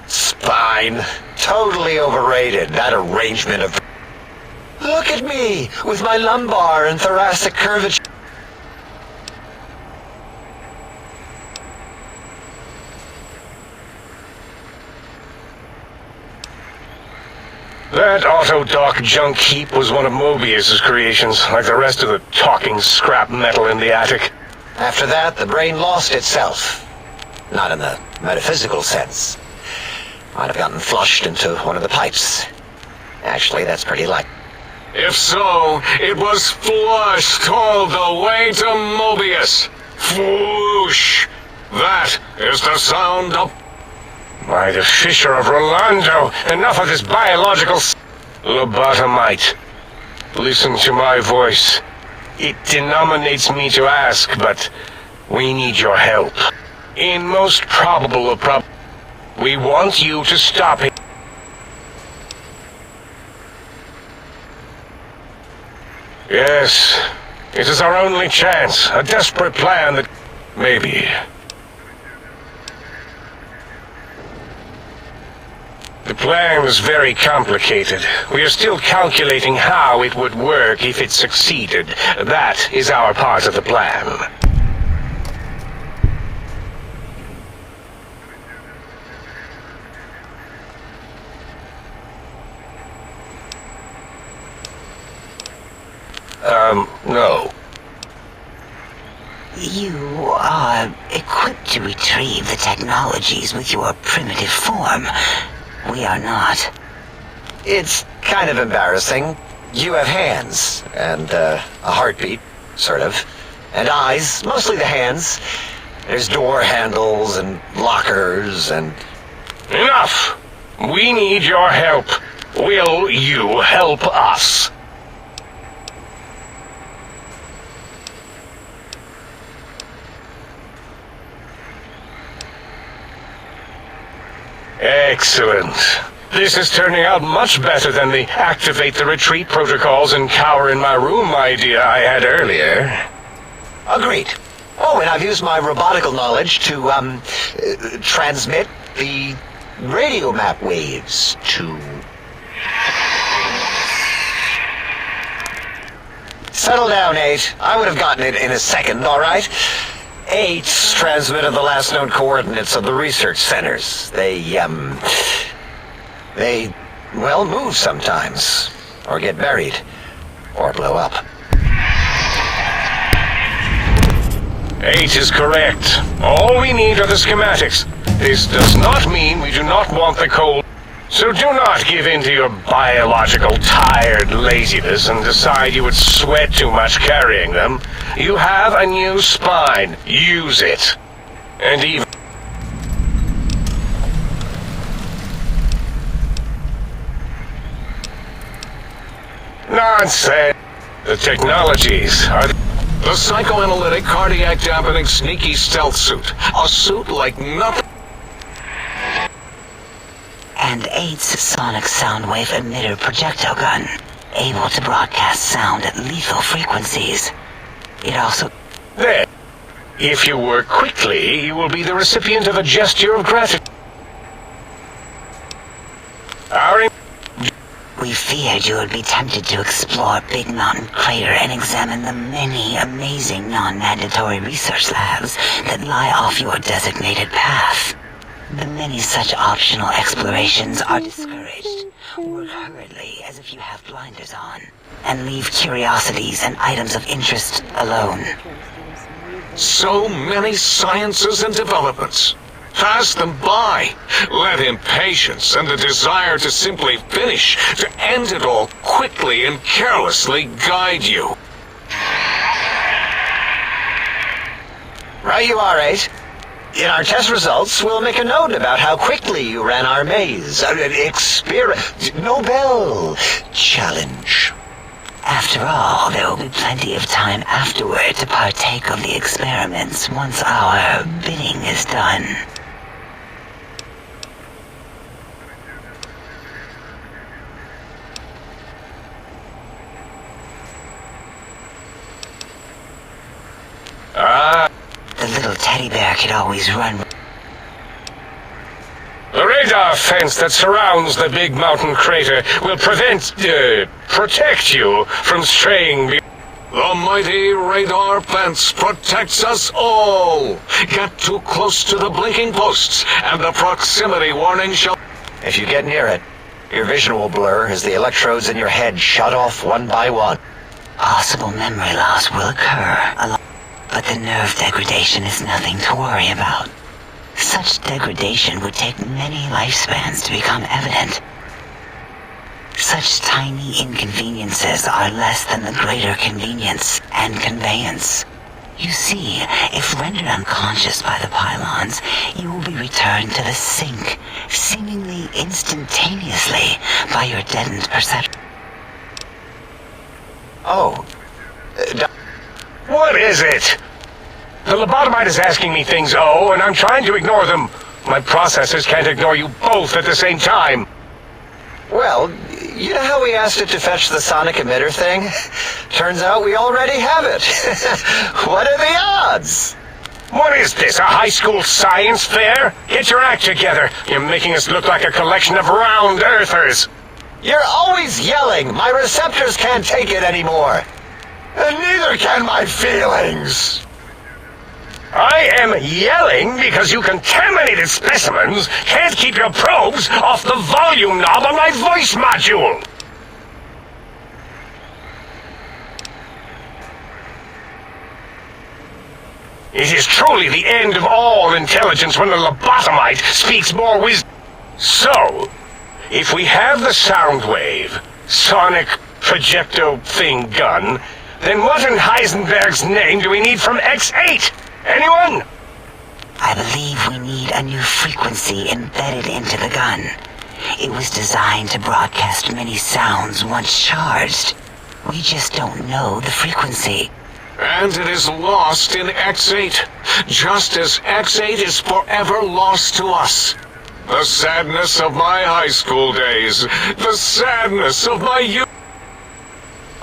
Spine. Totally overrated, that arrangement of... Look at me, with my lumbar and thoracic curvature. That Autodoc junk heap was one of Mobius's creations, like the rest of the talking scrap metal in the attic. After that, the brain lost itself. Not in the metaphysical sense. Might have gotten flushed into one of the pipes. Actually, that's pretty likely. If so, it was flushed all the way to Mobius. Whoosh! That is the sound of... By the Fisher of Rolando, enough of this biological lobotomite. Listen to my voice. It denominates me to ask, but we need your help. In most probable of we want you to stop it. Yes, it is our only chance, a desperate plan that... maybe... The plan is very complicated. We are still calculating how it would work if it succeeded. That is our part of the plan. No. You are equipped to retrieve the technologies with your primitive form. We are not. It's kind of embarrassing. You have hands, and a heartbeat, sort of. And eyes, mostly the hands. There's door handles and lockers and... Enough! We need your help. Will you help us? Excellent. This is turning out much better than the activate the retreat protocols and cower in my room idea I had earlier. Agreed. Oh, and I've used my robotical knowledge to, transmit the radio map waves to... Settle down, 8. I would have gotten it in a second, all right? 8's transmitted the last known coordinates of the research centers. They, well, move sometimes. Or get buried. Or blow up. 8 is correct. All we need are the schematics. This does not mean we do not want the cold. So do not give in to your biological tired laziness and decide you would sweat too much carrying them. You have a new spine. Use it. And even... Nonsense. The technologies are... The psychoanalytic, cardiac dampening, sneaky stealth suit. A suit like nothing... And 8's sonic soundwave emitter projectile gun, able to broadcast sound at lethal frequencies. It also... There. If you work quickly, you will be the recipient of a gesture of gratitude. We feared you would be tempted to explore Big Mountain Crater and examine the many amazing non-mandatory research labs that lie off your designated path. The many such optional explorations are discouraged. Work hurriedly as if you have blinders on, and leave curiosities and items of interest alone. So many sciences and developments. Pass them by. Let impatience and the desire to simply finish, to end it all quickly and carelessly guide you. Right you are, 8. In our test results, we'll make a note about how quickly you ran our maze. Nobel challenge. After all, there will be plenty of time afterward to partake of the experiments once our bidding is done. The little teddy bear could always run. The radar fence that surrounds the Big Mountain Crater will protect you from straying. The mighty radar fence protects us all. Get too close to the blinking posts, and the proximity warning shall... If you get near it, your vision will blur as the electrodes in your head shut off one by one. Possible memory loss will occur, but the nerve degradation is nothing to worry about. Such degradation would take many lifespans to become evident. Such tiny inconveniences are less than the greater convenience and conveyance. You see, if rendered unconscious by the pylons, you will be returned to the sink, seemingly instantaneously, by your deadened perception. Oh. What is it? The lobotomite is asking me things, and I'm trying to ignore them. My processors can't ignore you both at the same time. Well, you know how we asked it to fetch the sonic emitter thing? Turns out we already have it. What are the odds? What is this, a high school science fair? Get your act together. You're making us look like a collection of round earthers. You're always yelling. My receptors can't take it anymore. And neither can my feelings. I am yelling because you contaminated specimens can't keep your probes off the volume knob on my voice module. It is truly the end of all intelligence when the lobotomite speaks more wisdom. So, if we have the sound wave, sonic projecto thing gun, then what in Heisenberg's name do we need from X8? Anyone? I believe we need a new frequency embedded into the gun. It was designed to broadcast many sounds once charged. We just don't know the frequency. And it is lost in X8, just as X8 is forever lost to us. The sadness of my high school days, the sadness of my youth.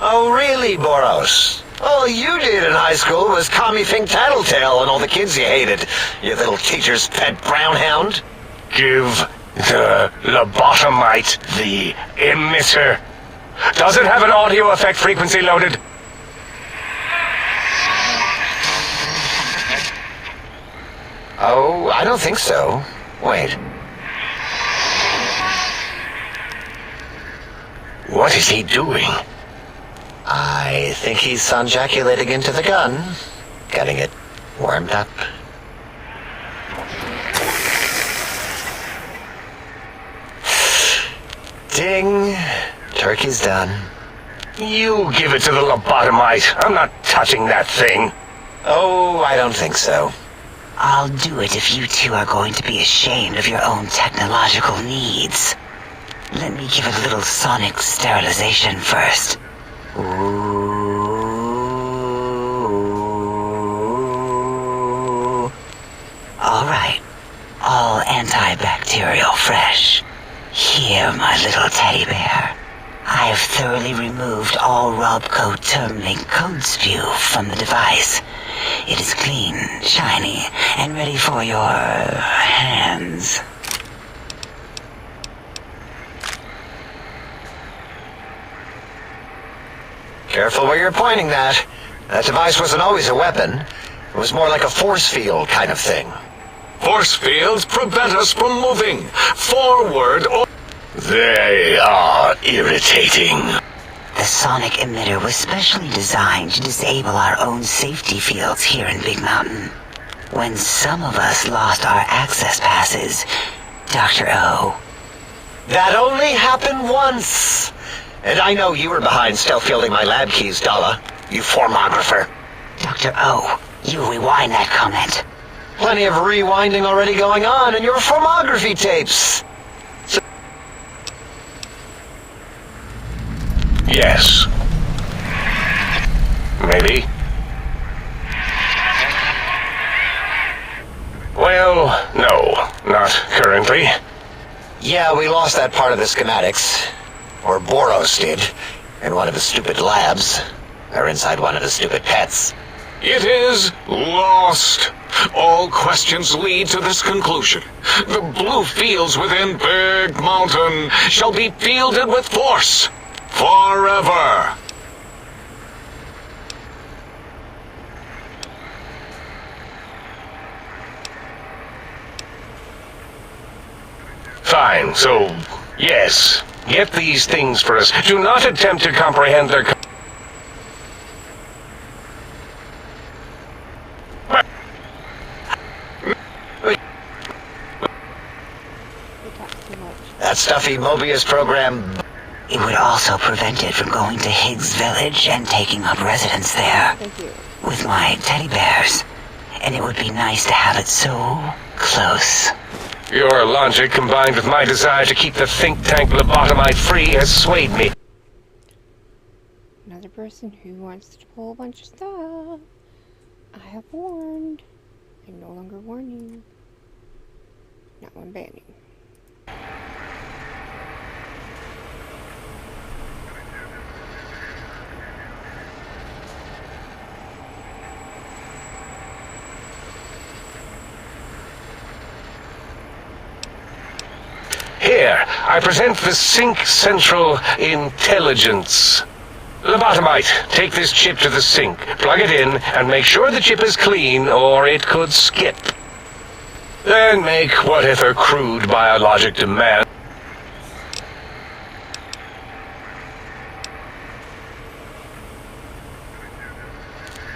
Oh, really, Boros? All you did in high school was call me Fink Tattletale and all the kids you hated, you little teacher's pet brown hound. Give the lobotomite the emitter. Does it have an audio effect frequency loaded? Oh, I don't think so. Wait. What is he doing? I think he's sonjaculating into the gun, getting it warmed up. Ding. Turkey's done. You give it to the lobotomite. I'm not touching that thing. Oh, I don't think so. I'll do it if you two are going to be ashamed of your own technological needs. Let me give it a little sonic sterilization first. Ooh. All right. All antibacterial fresh. Here, my little teddy bear. I have thoroughly removed all Robco Termlink code spew from the device. It is clean, shiny, and ready for your hands. Careful where you're pointing that. That device wasn't always a weapon. It was more like a force field kind of thing. Force fields prevent us from moving forward or... They are irritating. The sonic emitter was specially designed to disable our own safety fields here in Big Mountain. When some of us lost our access passes, Dr. O. That only happened once. And I know you were behind stealth fielding my lab keys, Dala. You formographer. Dr. O, you rewind that comment. Plenty of rewinding already going on in your formography tapes. Yes. Maybe. Well, no, not currently. Yeah, we lost that part of the schematics. Or Boros did, in one of his stupid labs. Or inside one of his stupid pets. It is lost. All questions lead to this conclusion. The blue fields within Big Mountain shall be fielded with force. Forever. Fine, so, yes. Get these things for us. Do not attempt to comprehend their... That stuffy Mobius program... It would also prevent it from going to Higgs Village and taking up residence there. With my teddy bears. And it would be nice to have it so close. Your logic, combined with my desire to keep the think tank lobotomite free, has swayed me. Another person who wants to pull a bunch of stuff. I have warned. I no longer warn you. Not one banning. Here, I present the Sync Central Intelligence. Lobotomite, take this chip to the sink, plug it in, and make sure the chip is clean, or it could skip. Then make whatever crude biologic demand.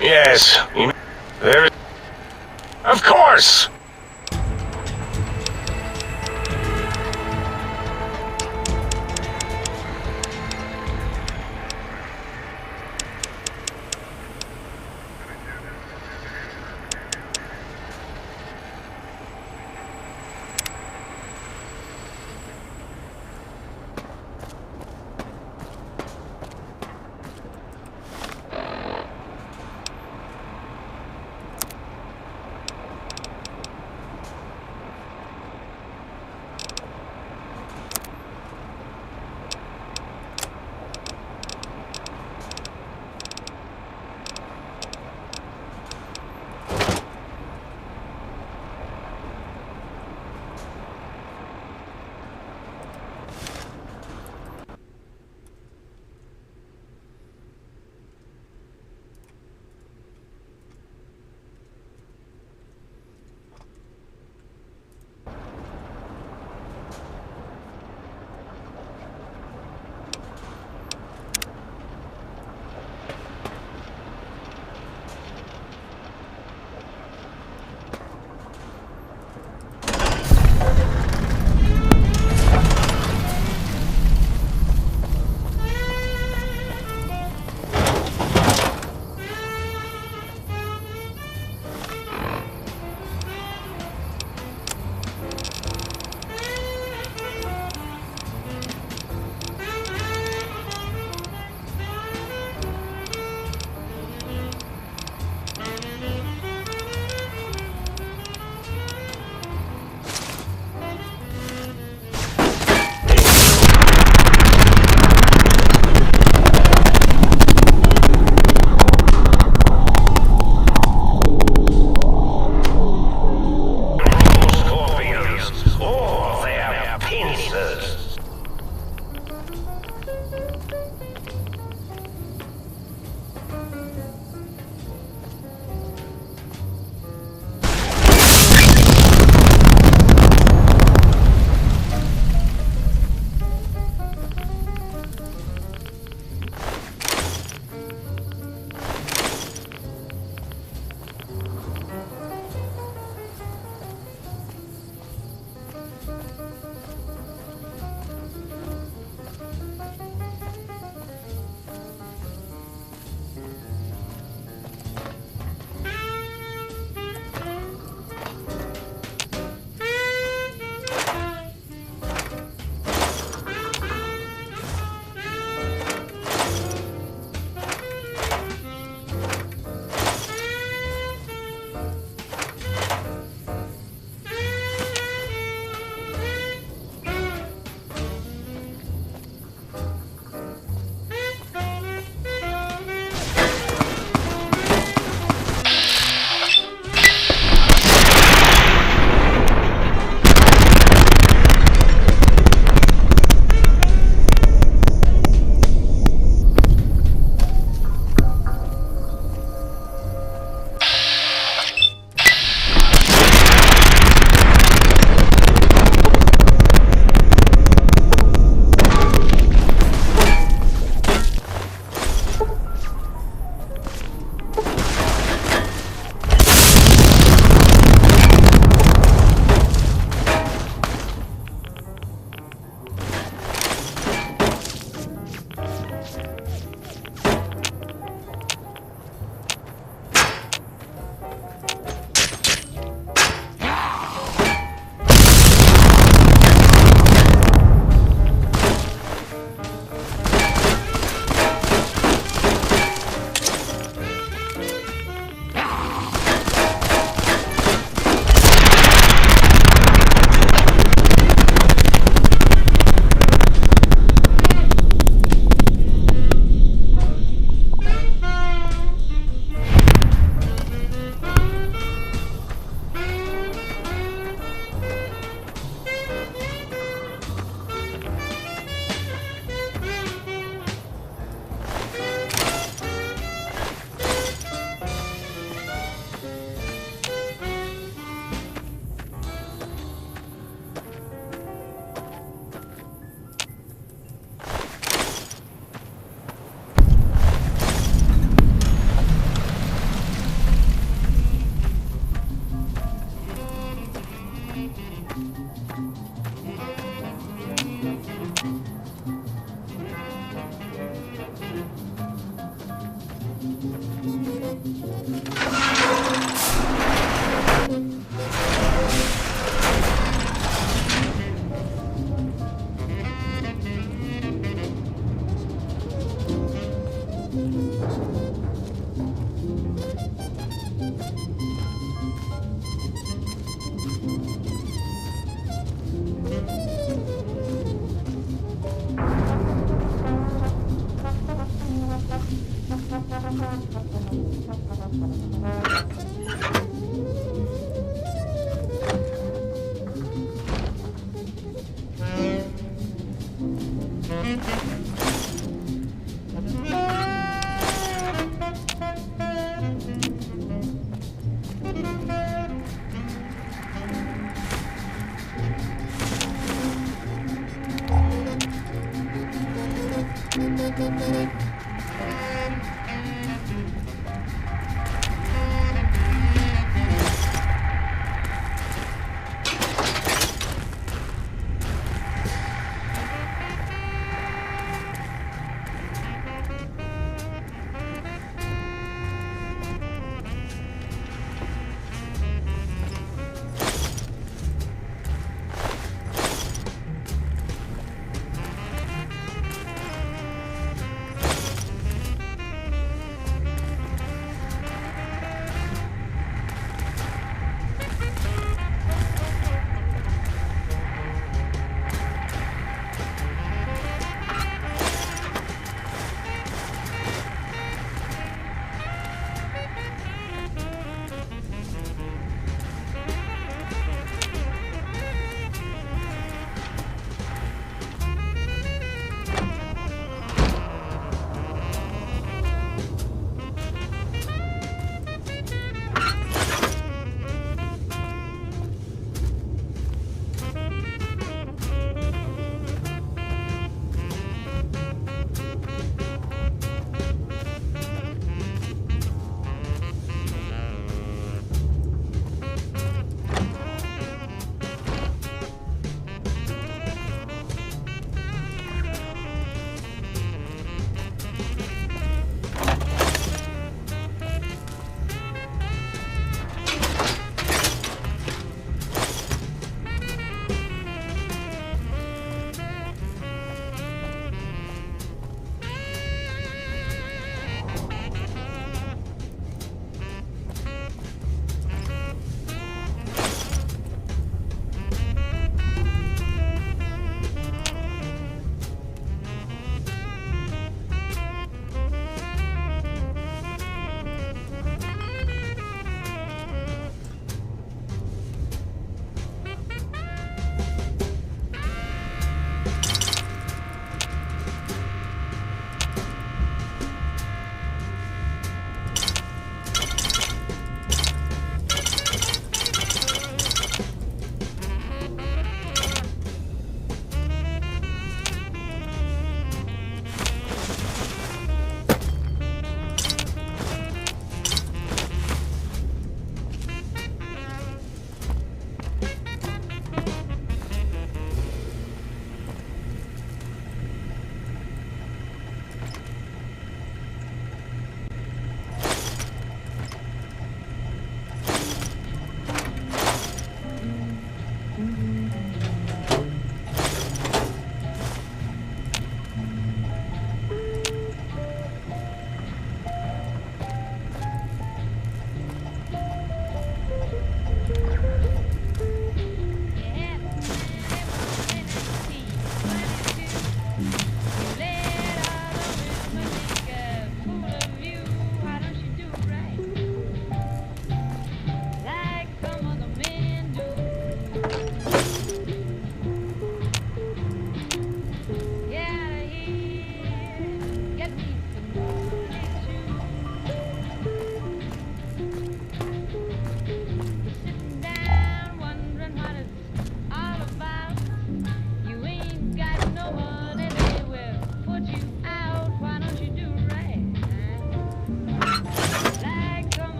Yes, there is... course.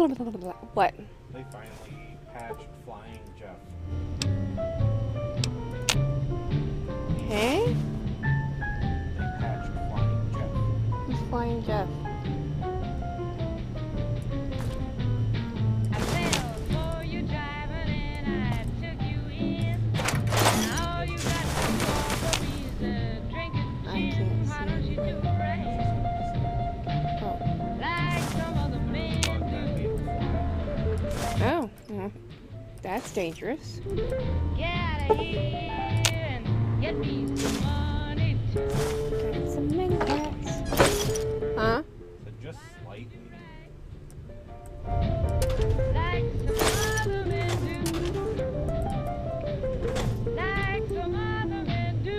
What? They finally patched Flying Jeff. Hey? They patched Flying Jeff. Who's Flying Jeff? Oh, well, that's dangerous. Get out of here and get me some money too. Got some minutes. Huh? So just slightly. Like some other men do. Like some other men do.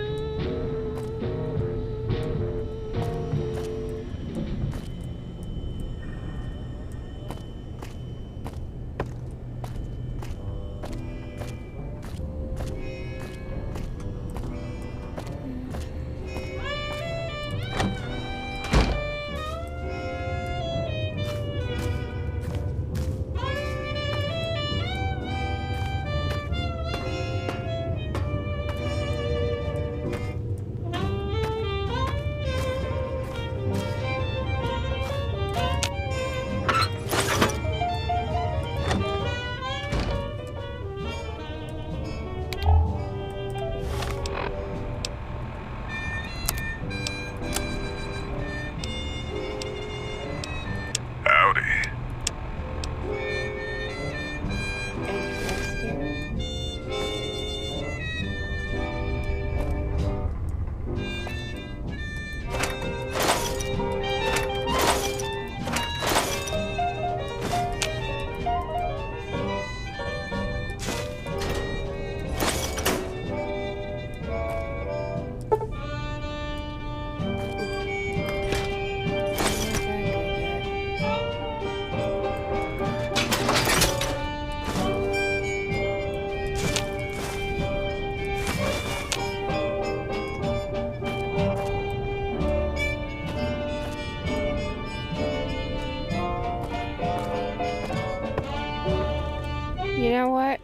You know what?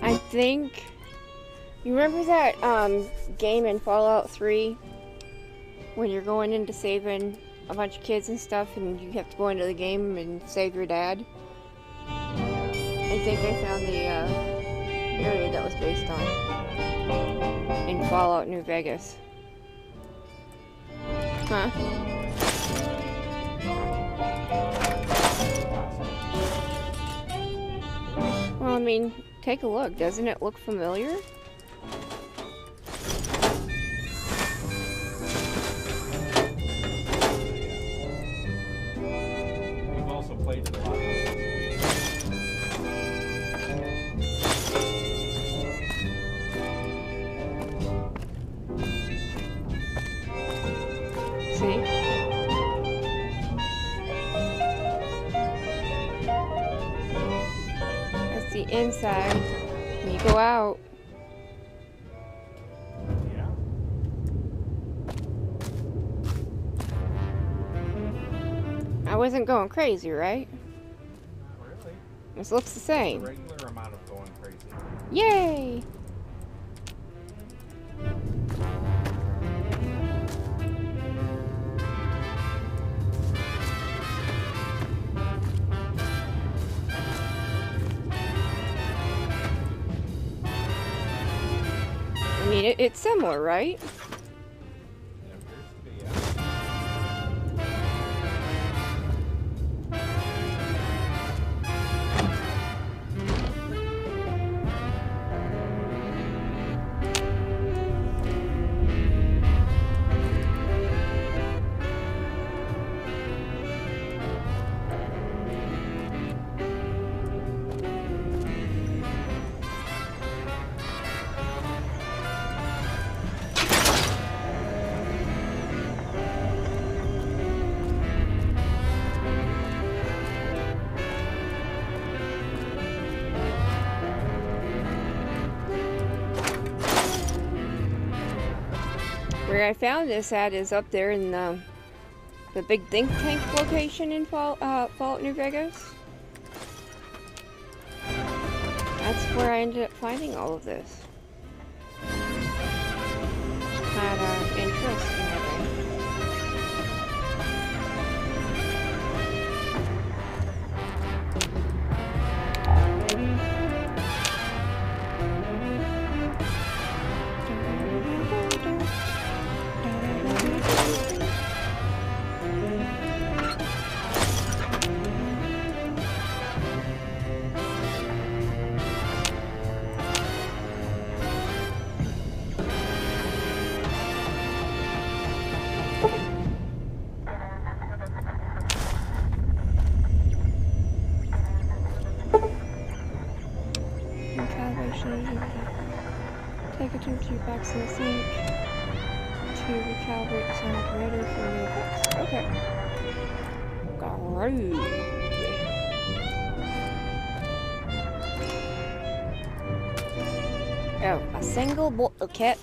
I think... You remember that game in Fallout 3? When you're going into saving a bunch of kids and stuff and you have to go into the game and save your dad? I think I found the area that was based on. In Fallout New Vegas. Huh? Well, I mean, take a look. Doesn't it look familiar? We've also played it a lot more See? That's the inside. When you go out. Yeah. I wasn't going crazy, right? Not really. This looks the same. A regular amount of going crazy. Yay! I mean, it's similar, right? Where I found this at is up there in the the big think tank location in Fallout New Vegas. That's where I ended up finding all of this. Kind of interesting, I think. Take a 2 jukebox in the sink to recalibrate the sonic emitter for new effects. Okay. Groove. Oh, a single bottle cap.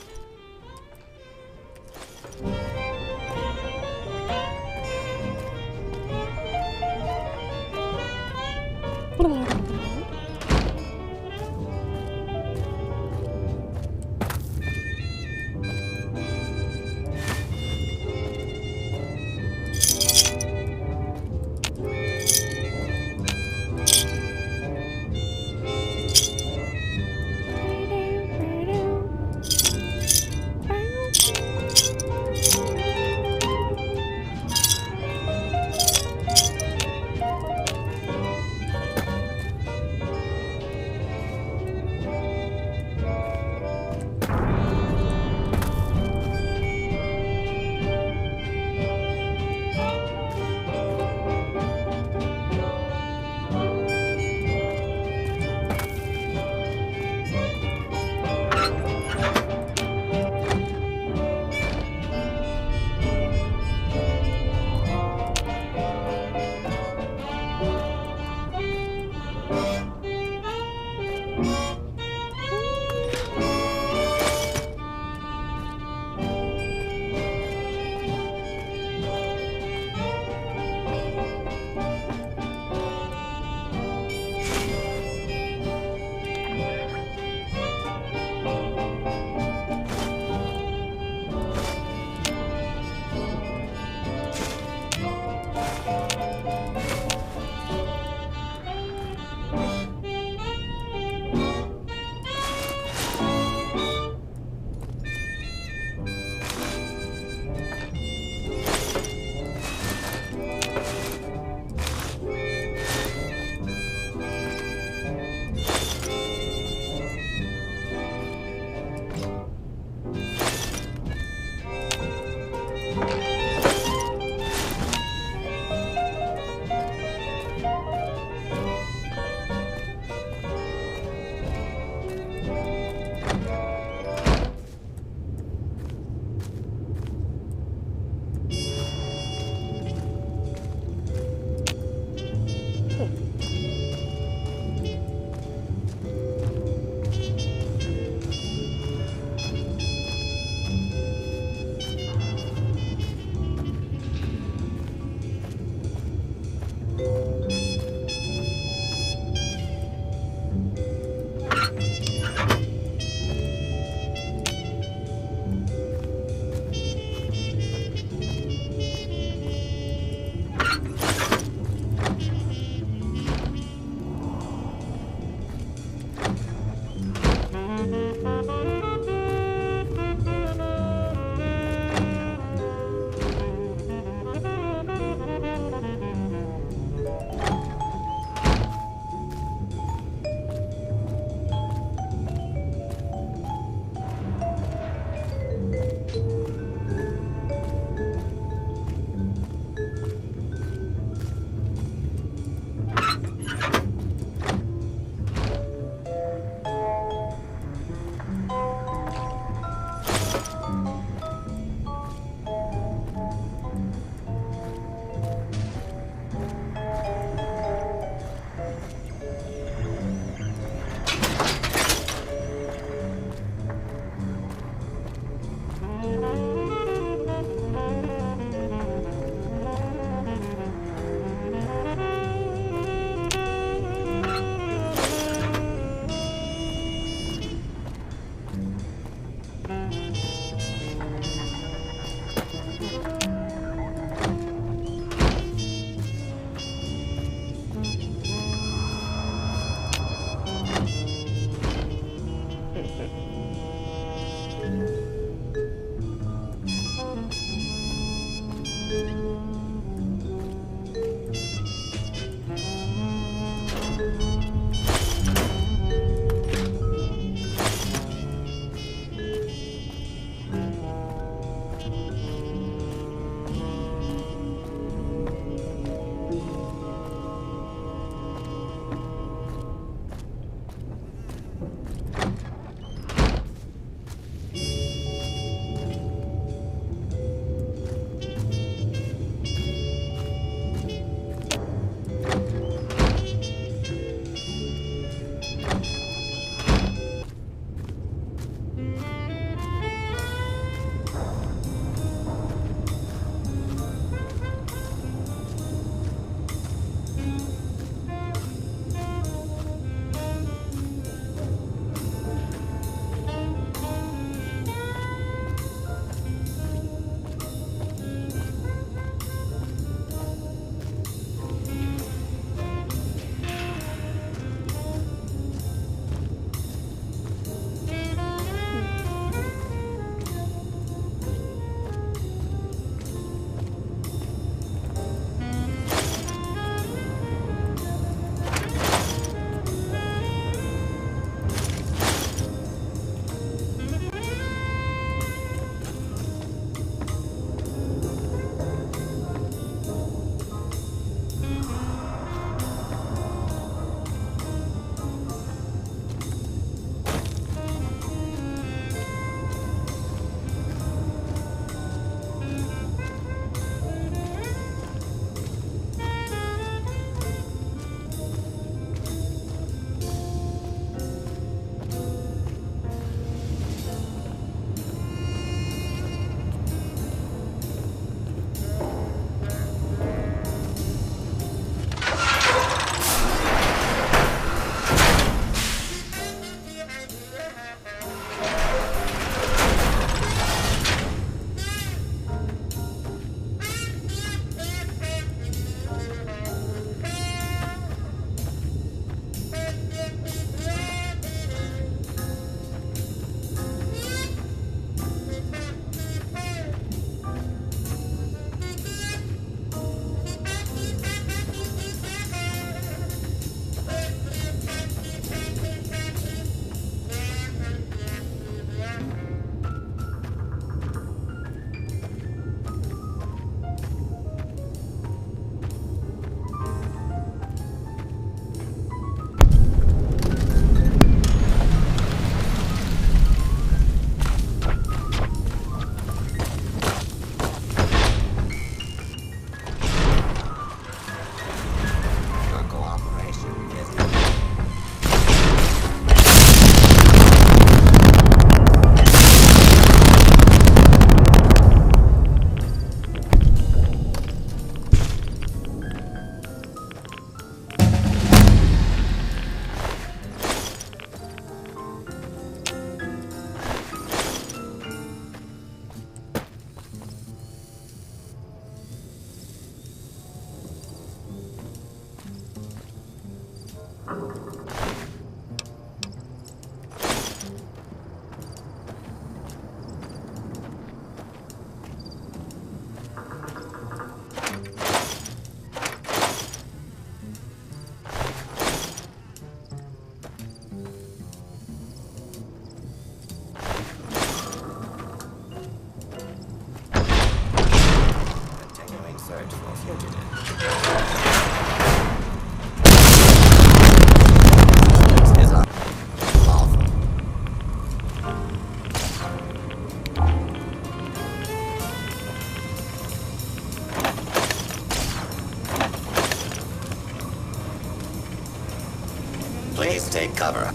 Please take cover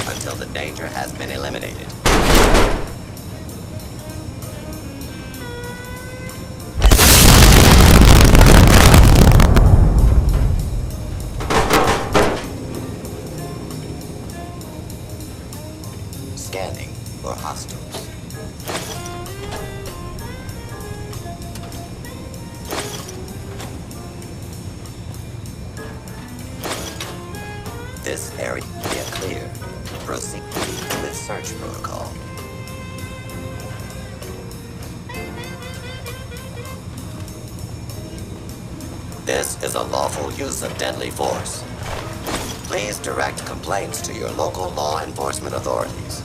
until the danger has been eliminated. Scanning for hostiles. This area clear. Proceed with search protocol. This is a lawful use of deadly force. Please direct complaints to your local law enforcement authorities.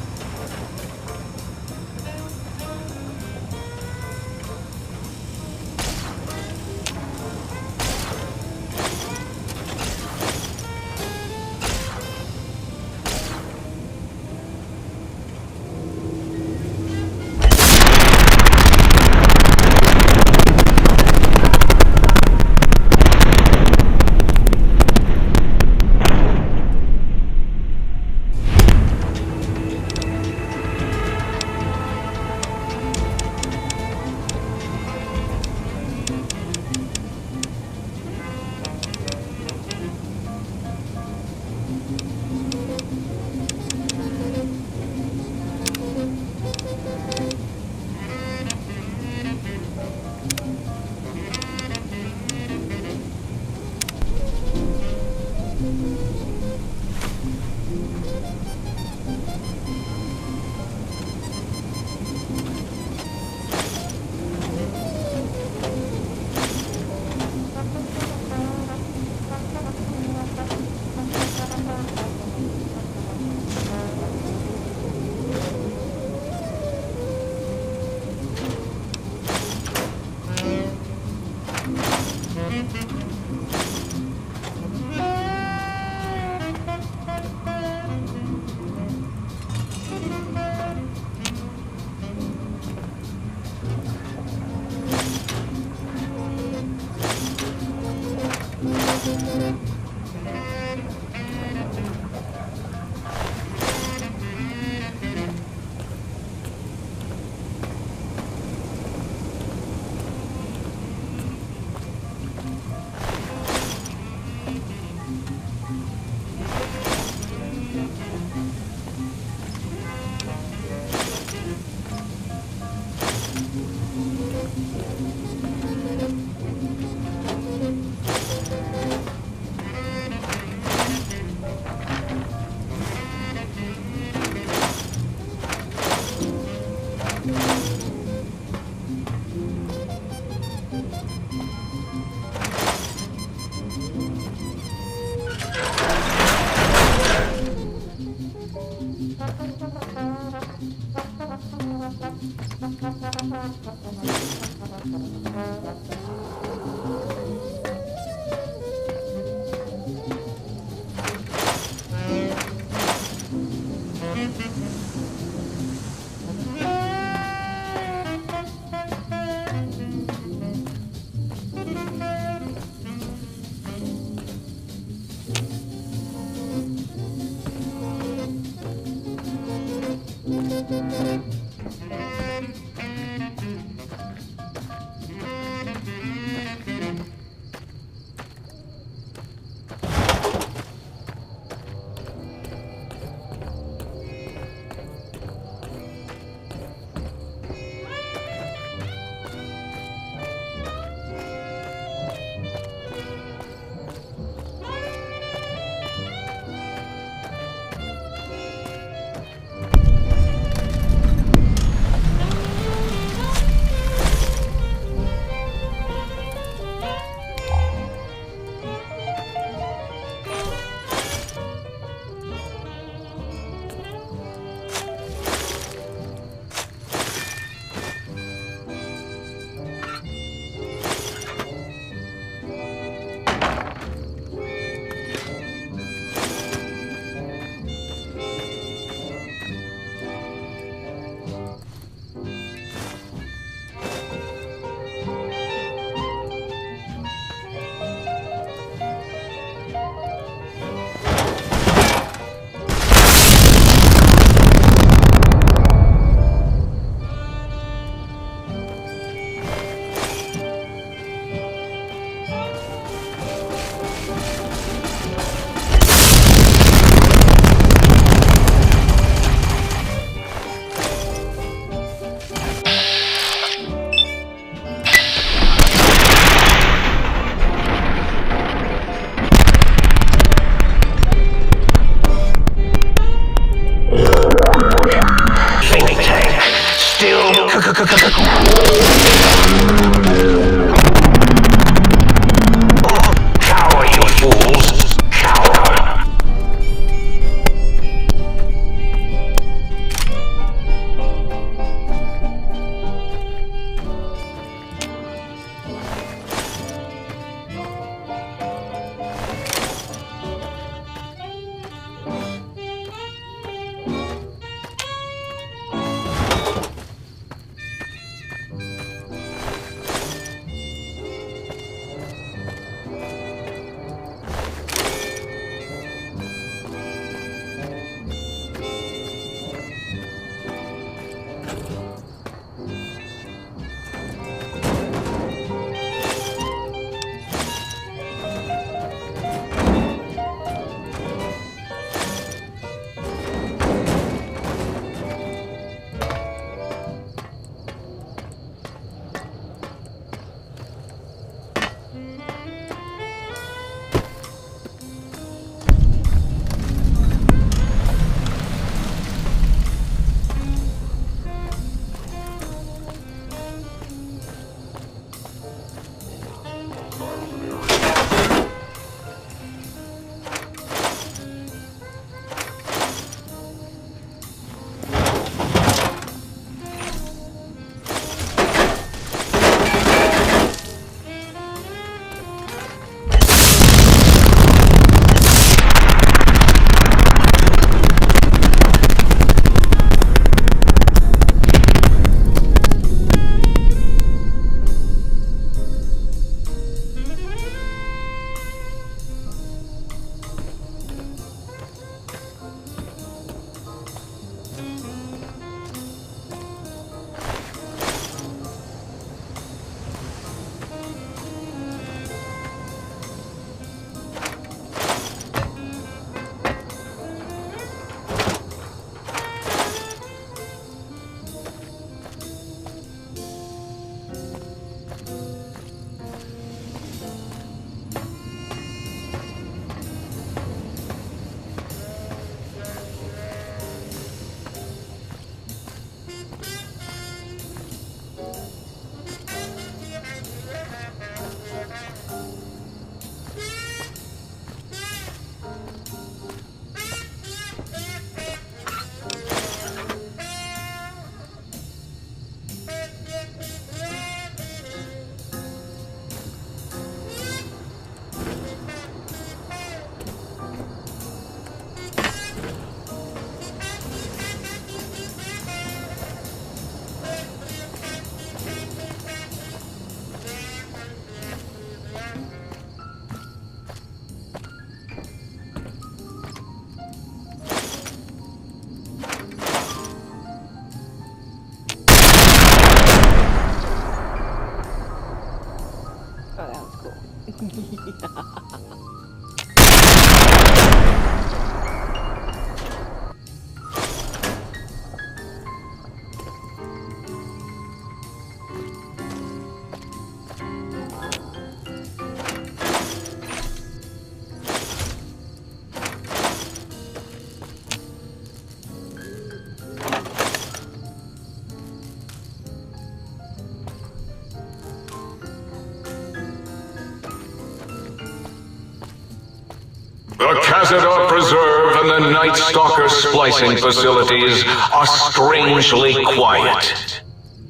The Cazador Preserve and the Night Stalker splicing facilities are strangely quiet.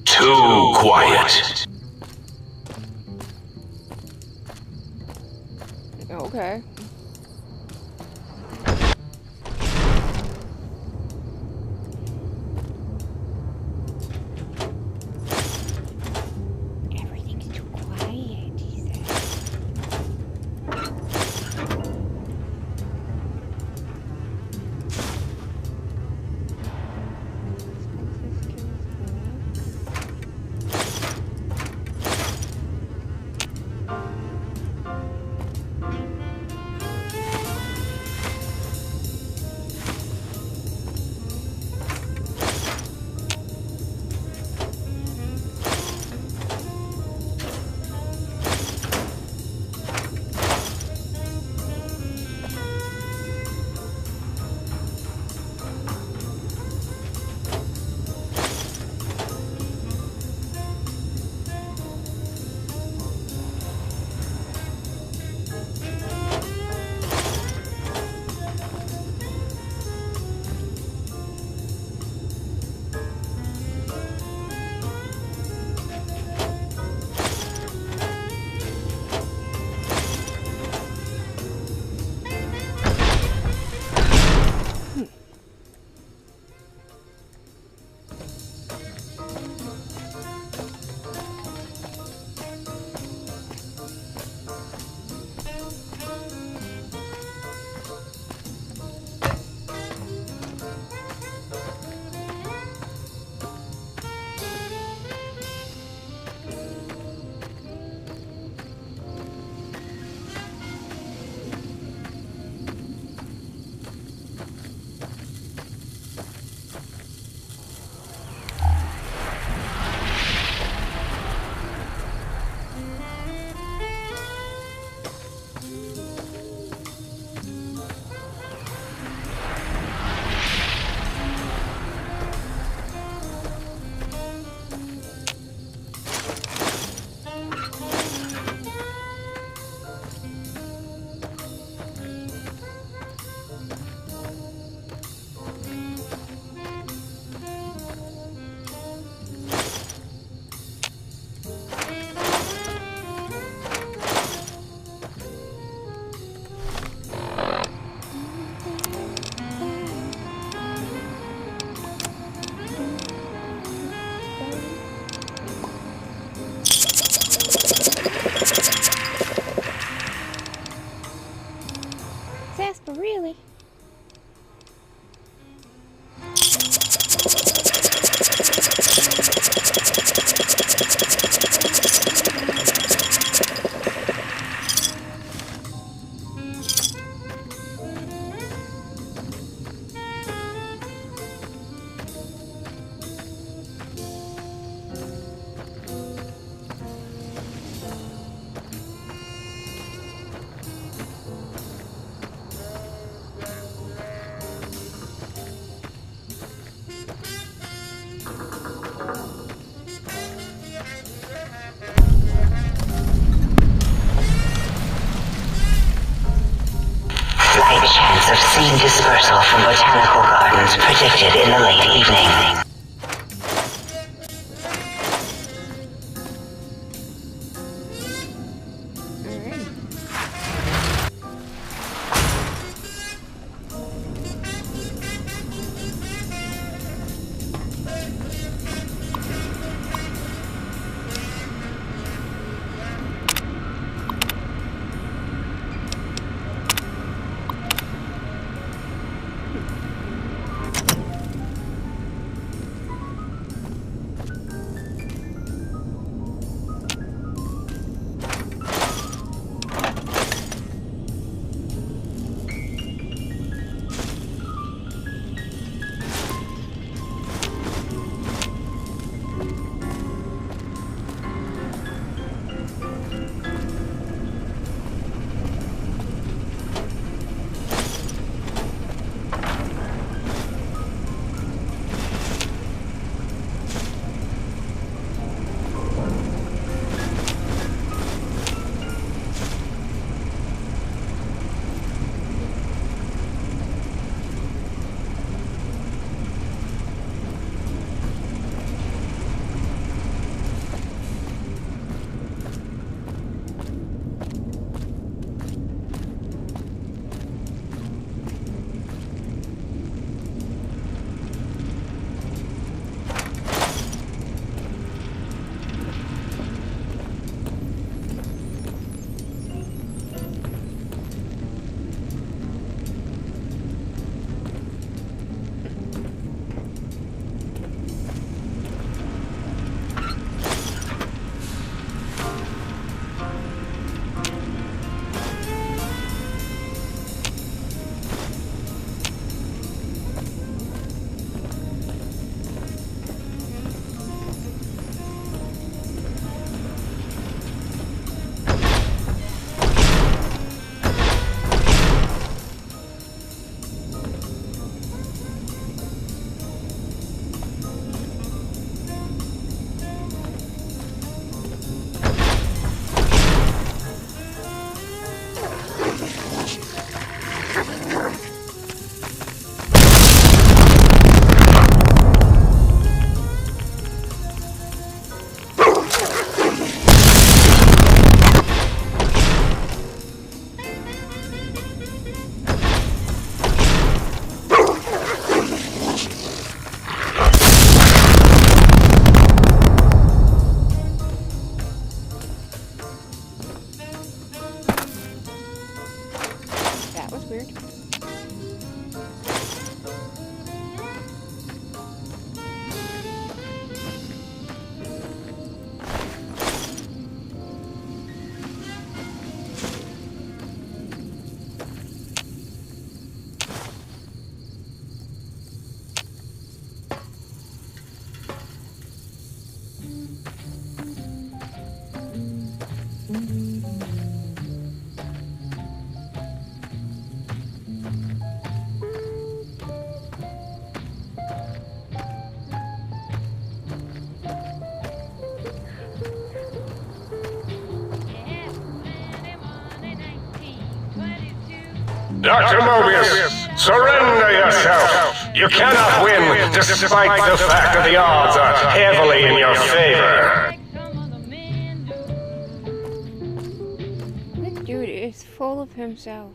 Too quiet. Okay. Everything's too quiet, he said. Jasper, really? Slight chance of seeing dispersal from botanical gardens predicted in the late evening. Dr. Mobius, surrender yourself. You cannot win despite the fact that the odds are heavily in your favor. This dude is full of himself.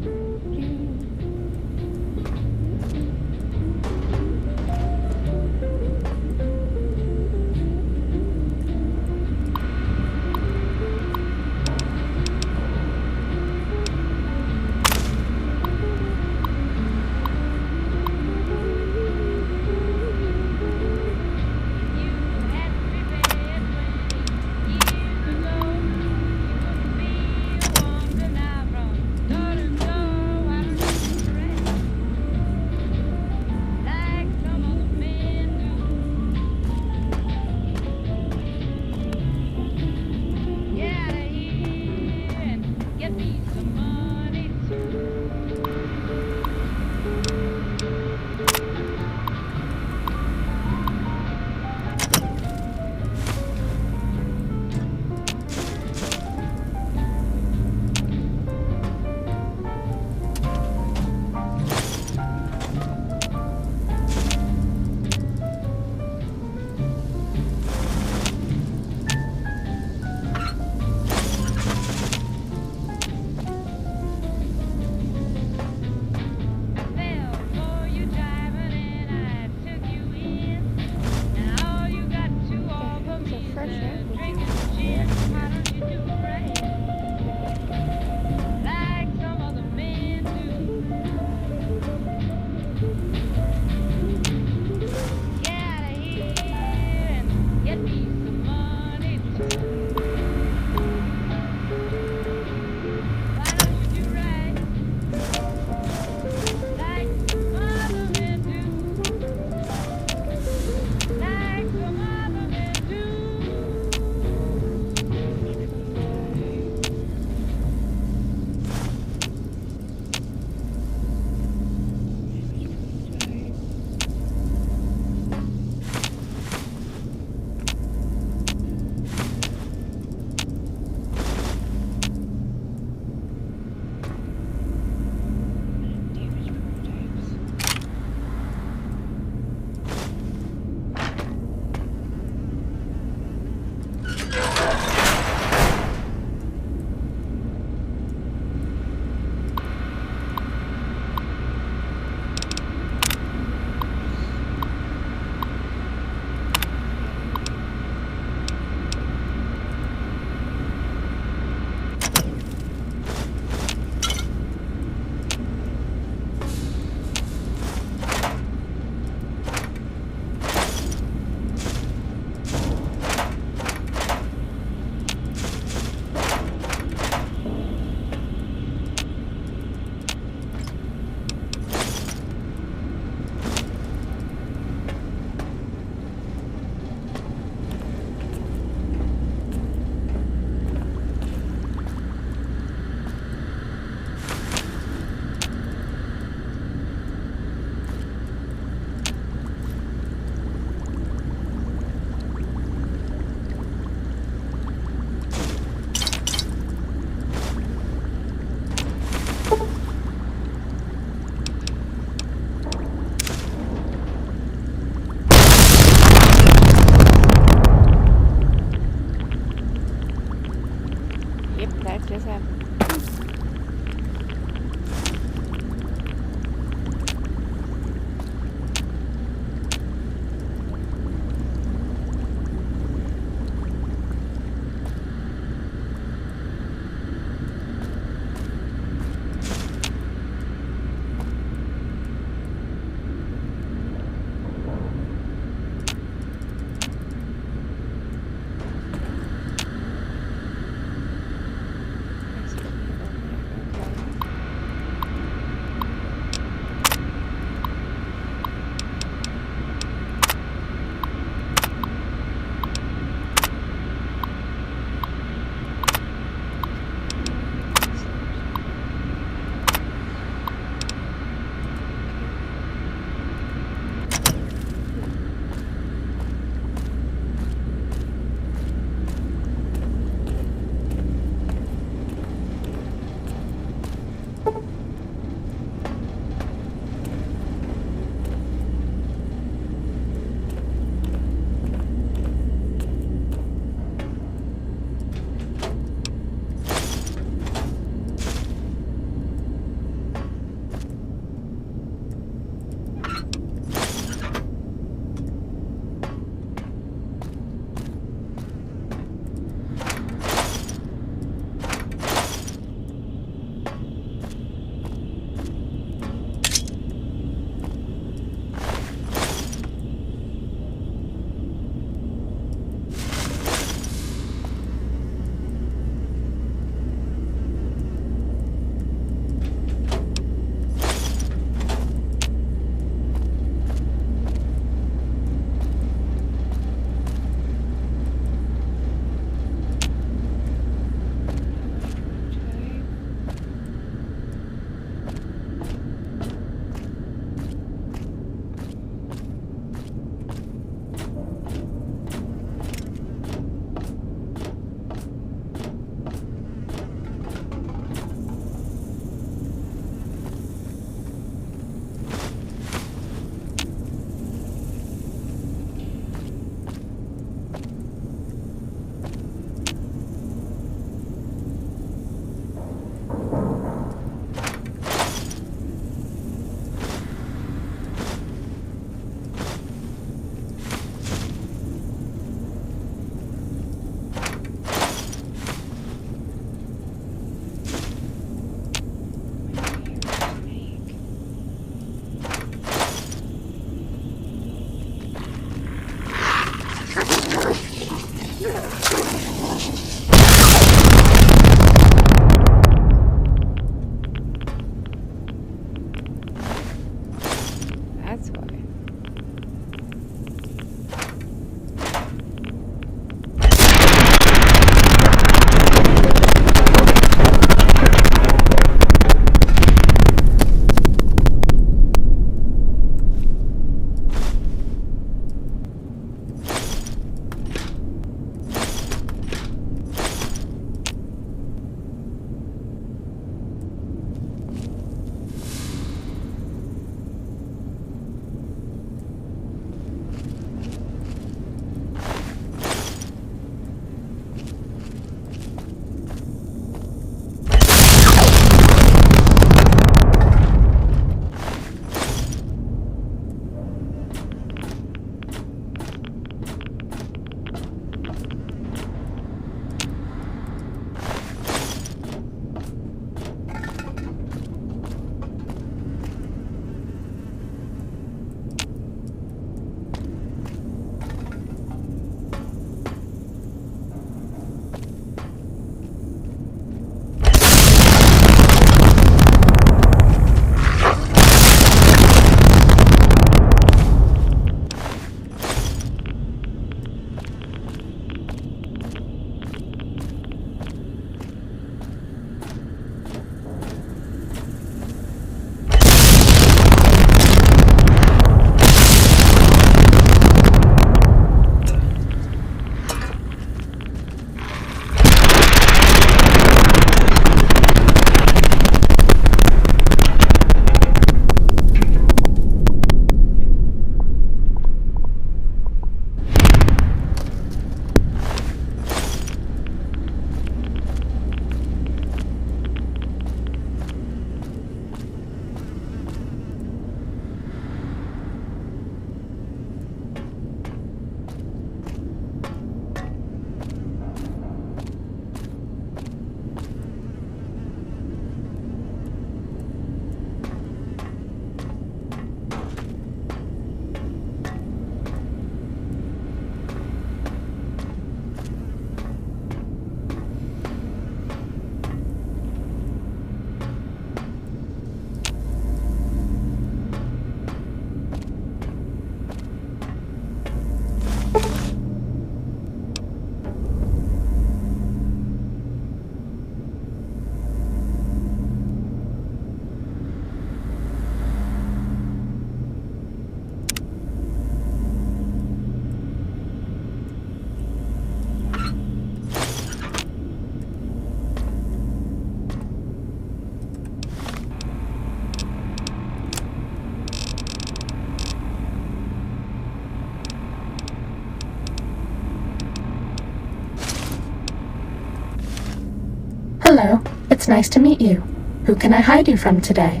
Hello, it's nice to meet you. Who can I hide you from today?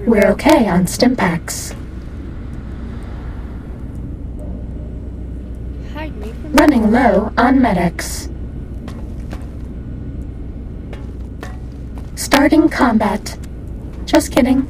We're okay on Stimpaks. Hide me from Running low on medics. Starting combat. Just kidding.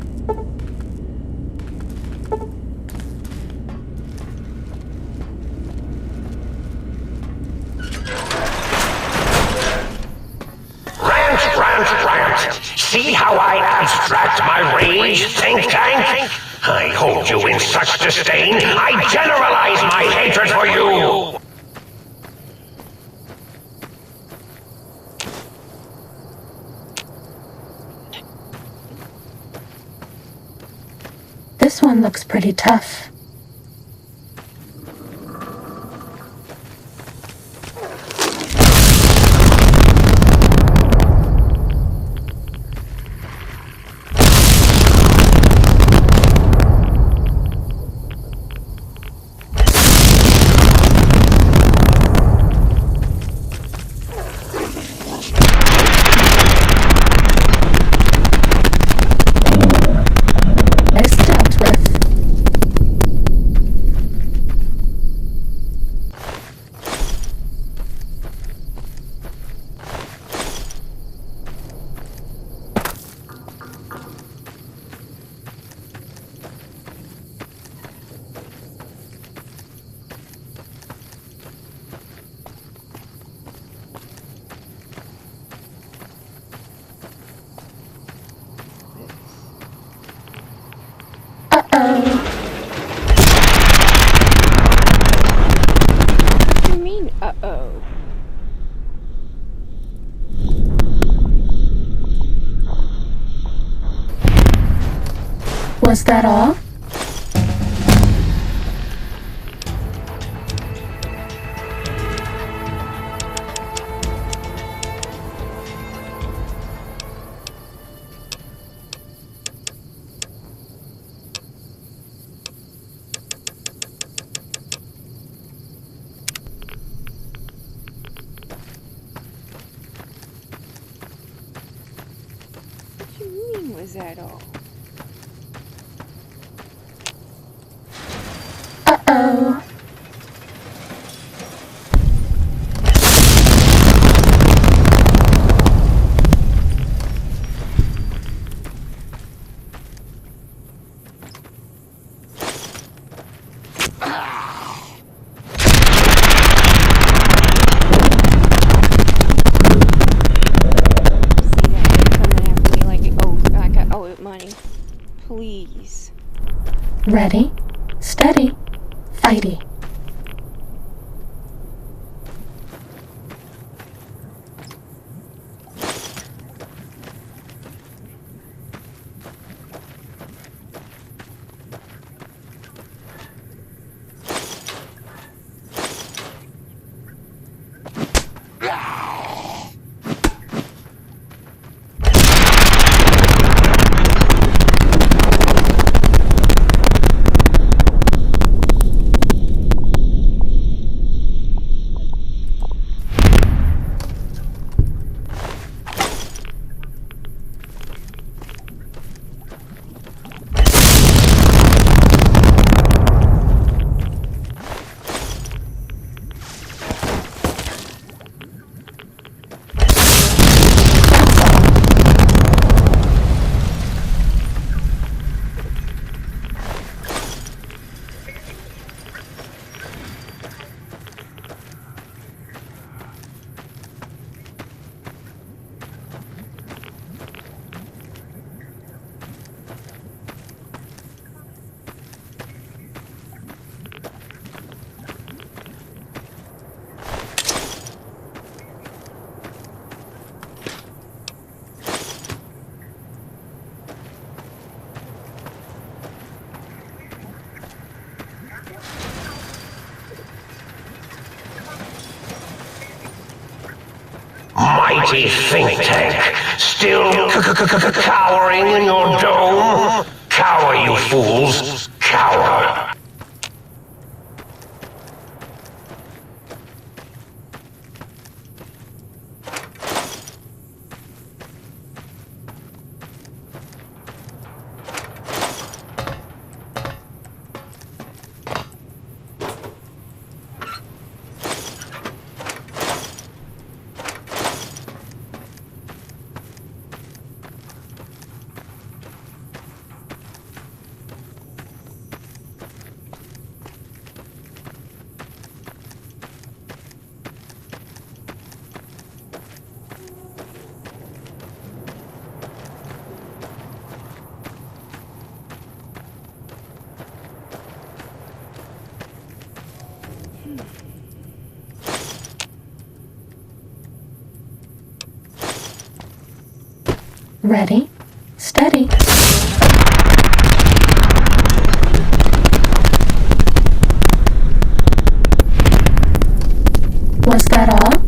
Rant. See how I abstract my rage, think tank? I hold you in such disdain, I generalize my hatred for you! This one looks pretty tough. What do you mean, uh-oh? Was that all? What do you mean, was that all? Uh-oh. Money. Please. Ready, steady, fighty. Mighty think tank, still cowering in your dome? Cower, you fools, cower! Ready, steady. Was that all?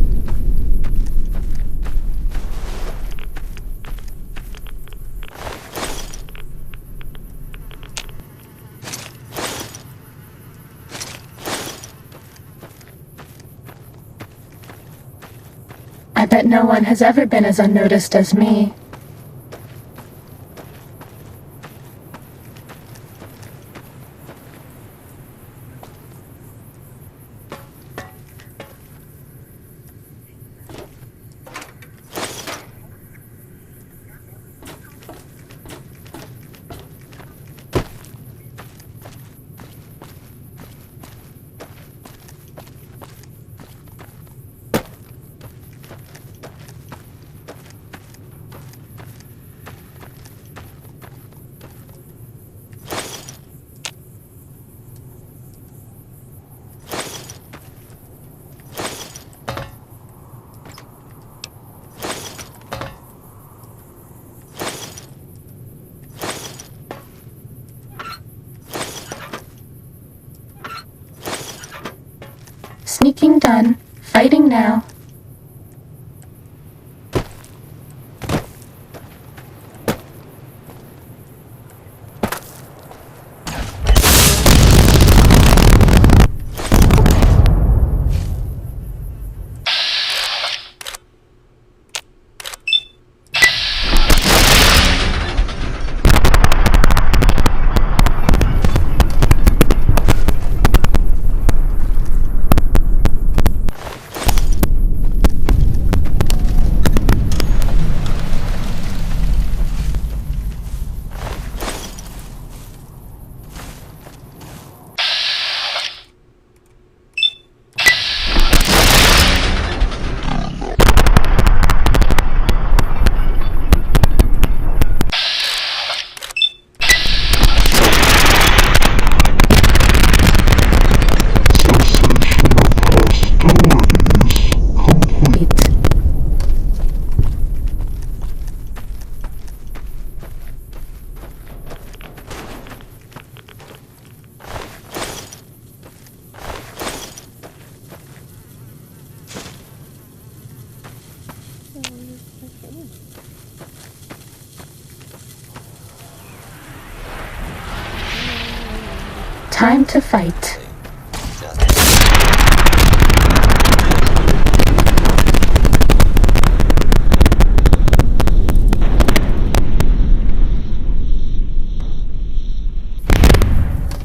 I bet no one has ever been as unnoticed as me. Sneaking done. Fighting now. Time to fight.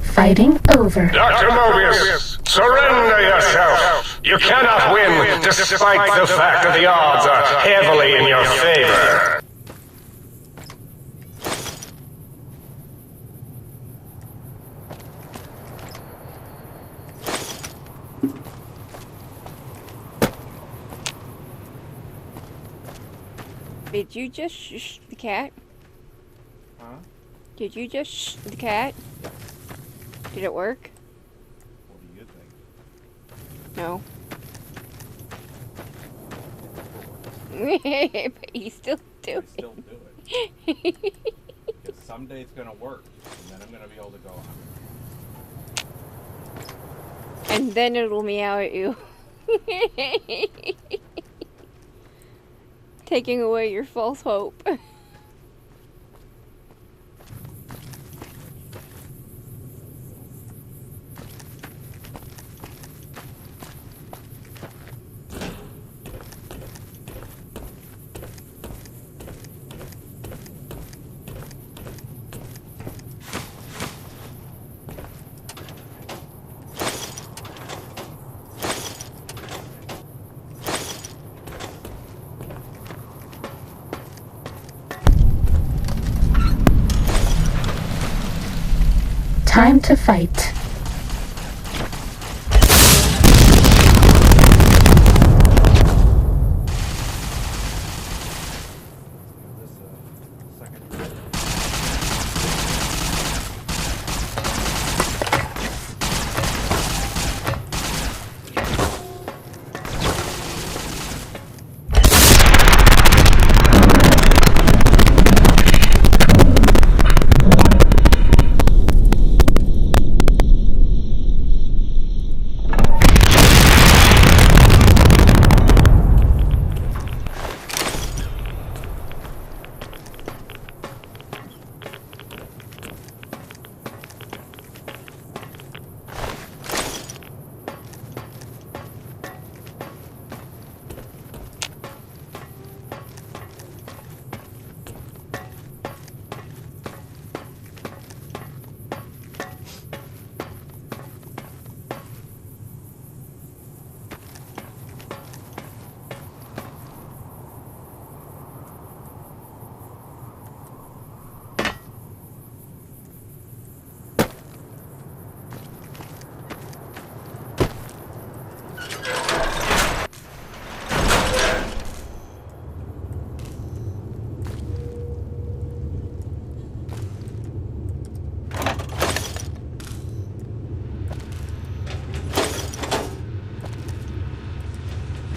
Fighting over. Dr. Mobius, surrender yourself. You cannot win despite the fact that the odds are heavily in your favor. Did you just shush the cat? Huh? Did you just shh the cat? Did it work? What do you think? No. But you still do it. Still do it. Because someday it's gonna work, and then I'm gonna be able to go on. And then it'll meow at you. Taking away your false hope. Time to fight.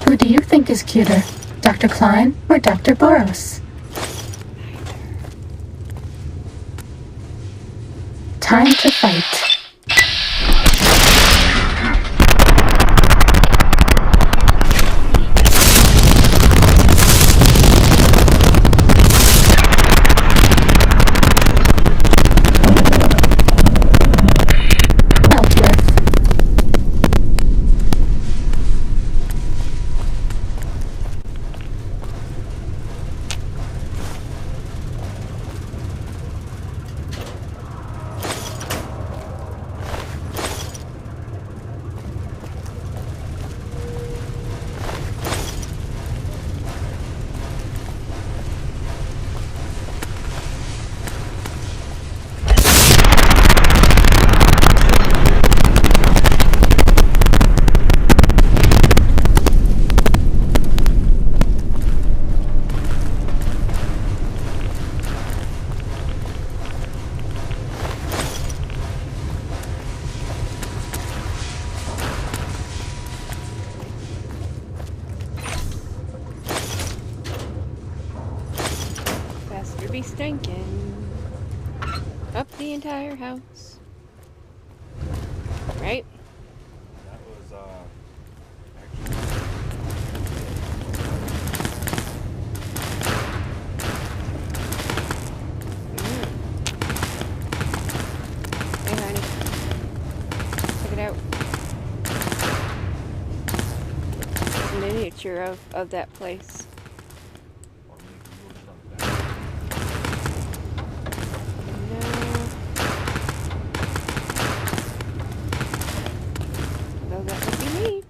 Who do you think is cuter, Dr. Klein or Dr. Boros? Time to fight. Faster be stinking. Up the entire house. Right? That was, Hey, honey. Check it out. It's a miniature of that place. Though that would be neat.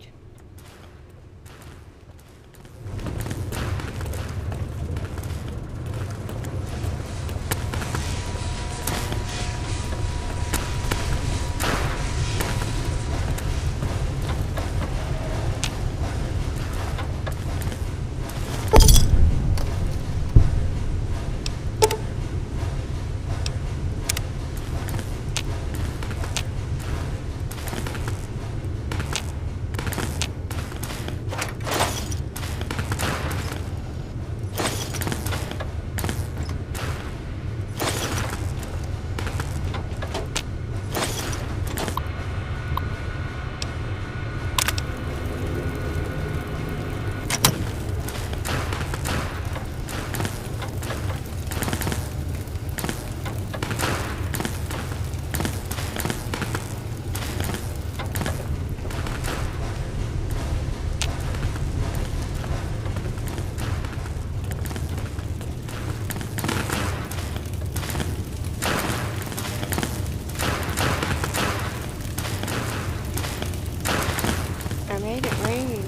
I made it rain.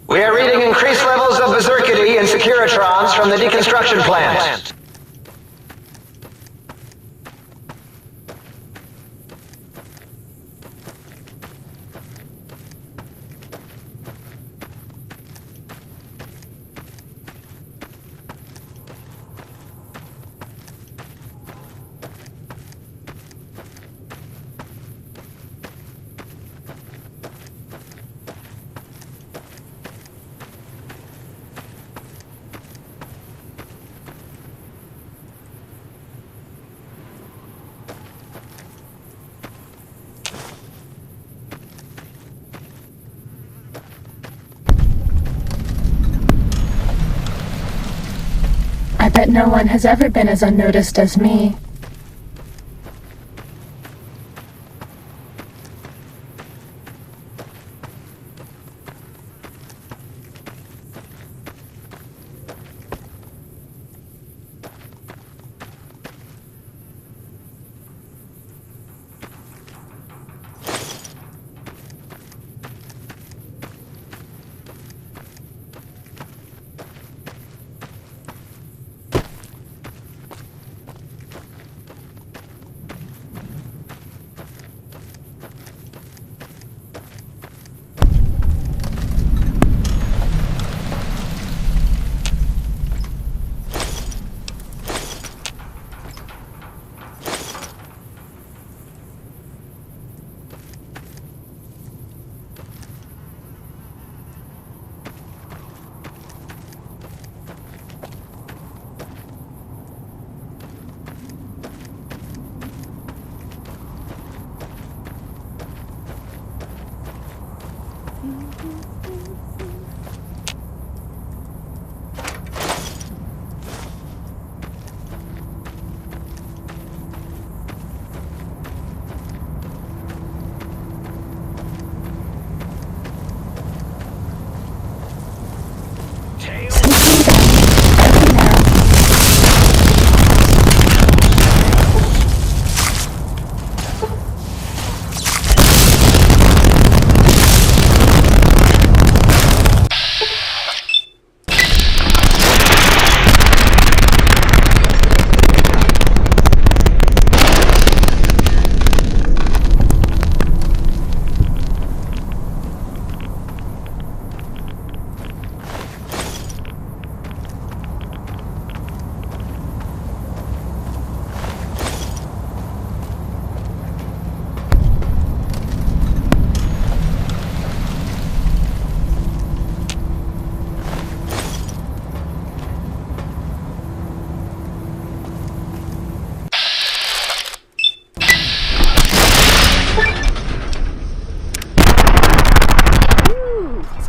We are reading increased levels of berserkity and securitrons from the deconstruction plant. no one has ever been as unnoticed as me.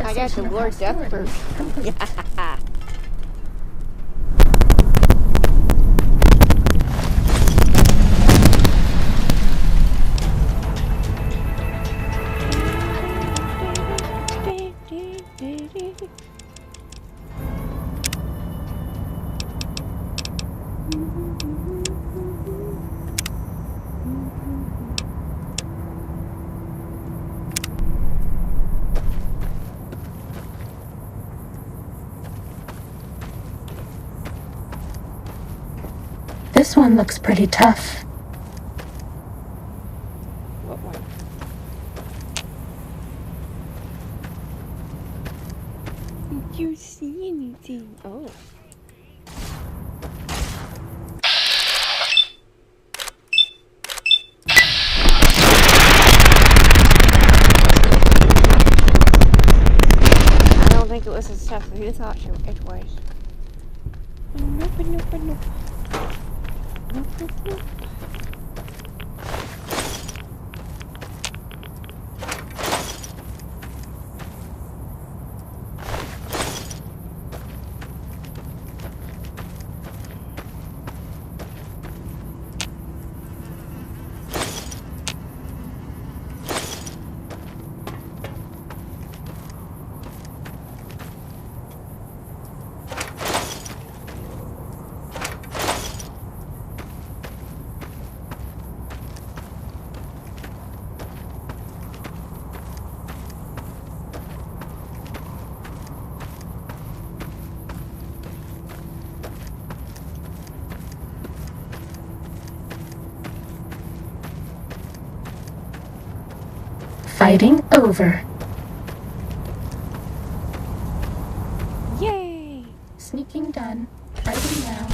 I got the Lord Death first. Yeah. This one looks pretty tough. What one? Did you see anything? Oh. I don't think it was as tough as you thought it was. Nope, nope, nope. Nope, nope, nope. Fighting over. Yay! Sneaking done. Fighting now.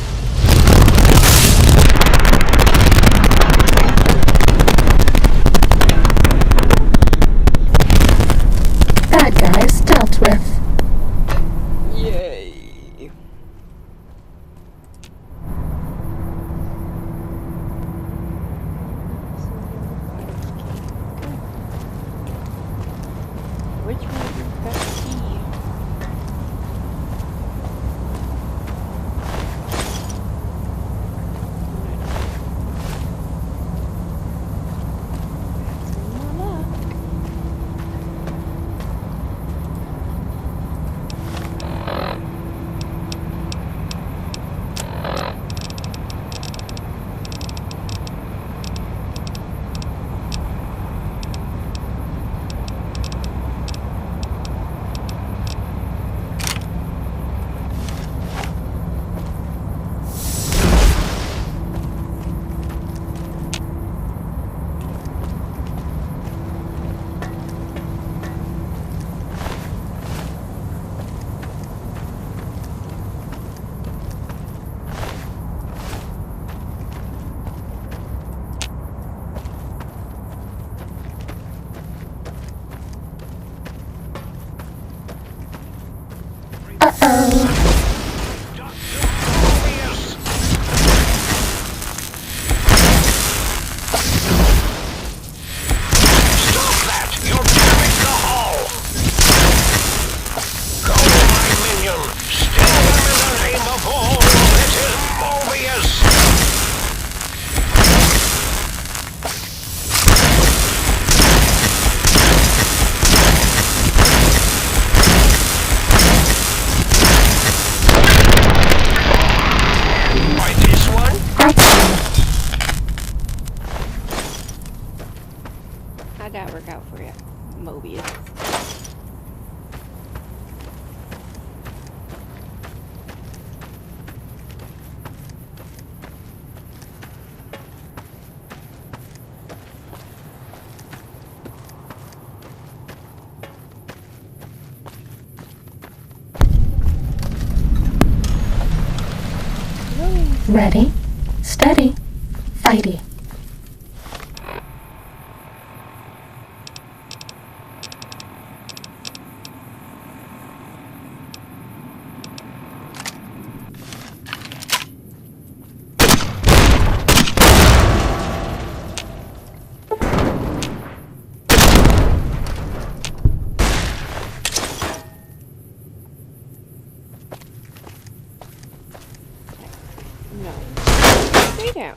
Bad guys dealt with. Yay! Which one is the key? phobias. Ready, steady, fighty. No. Stay down.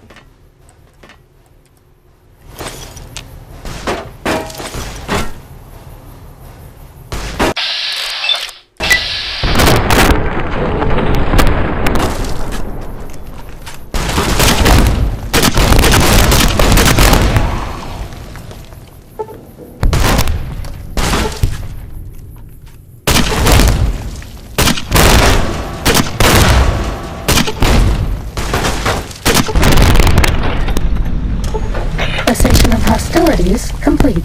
Cessation of hostilities complete.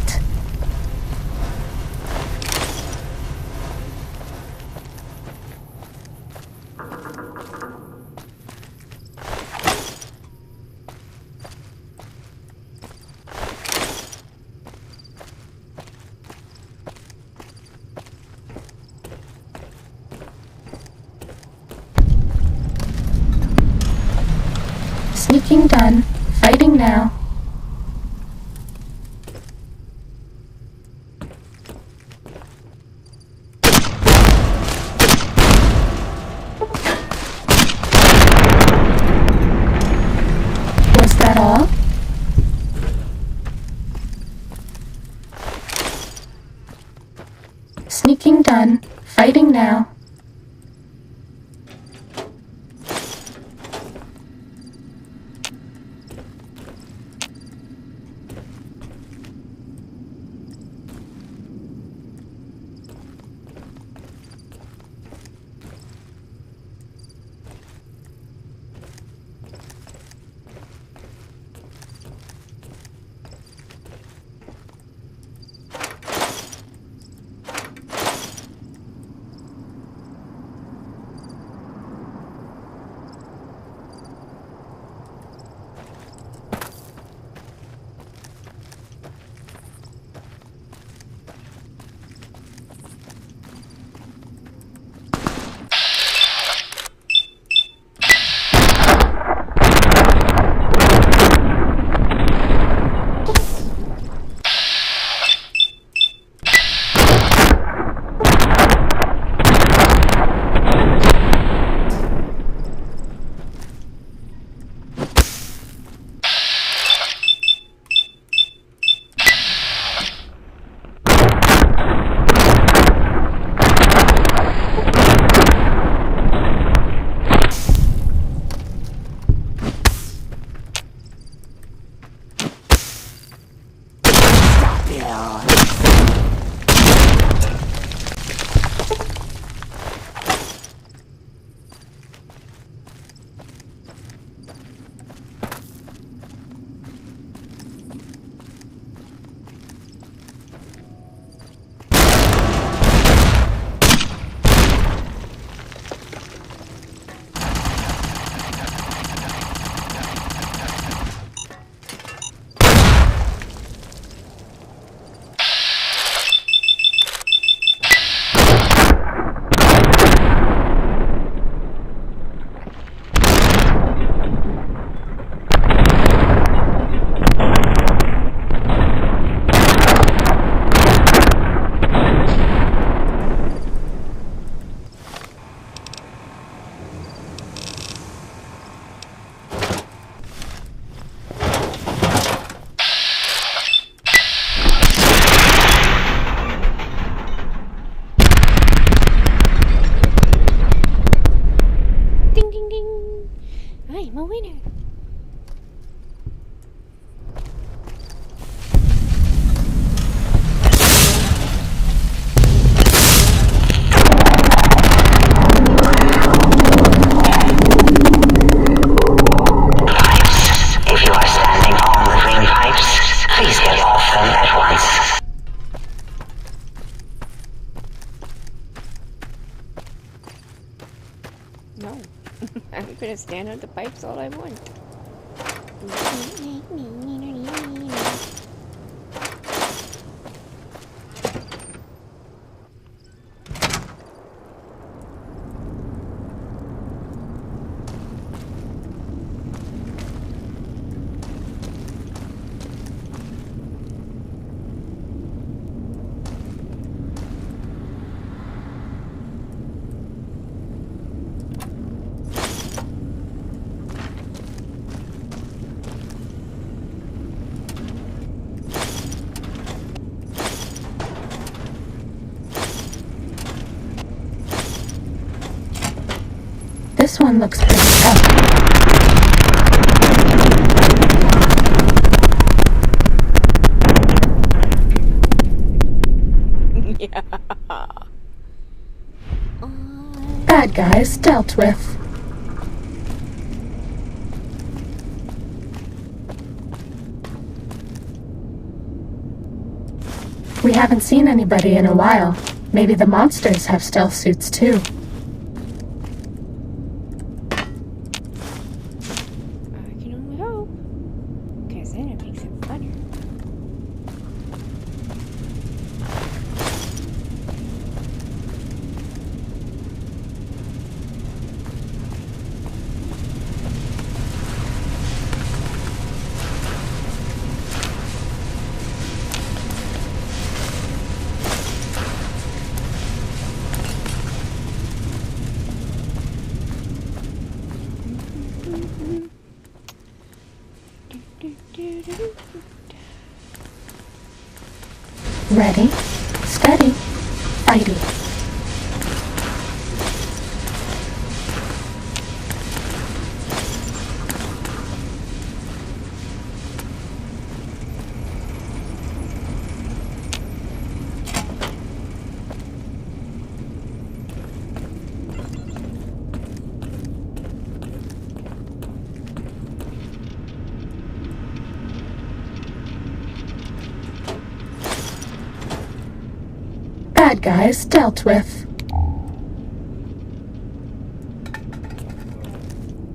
Sneaking done. Fighting now. Was that all? Sneaking done. Fighting now. No. I'm gonna stand on the pipes all I want. This one looks pretty tough. Yeah. Bad guys dealt with. We haven't seen anybody in a while. Maybe the monsters have stealth suits too. I can only hope. Because then it makes it funner. Ready, steady, fighting. Bad guys dealt with.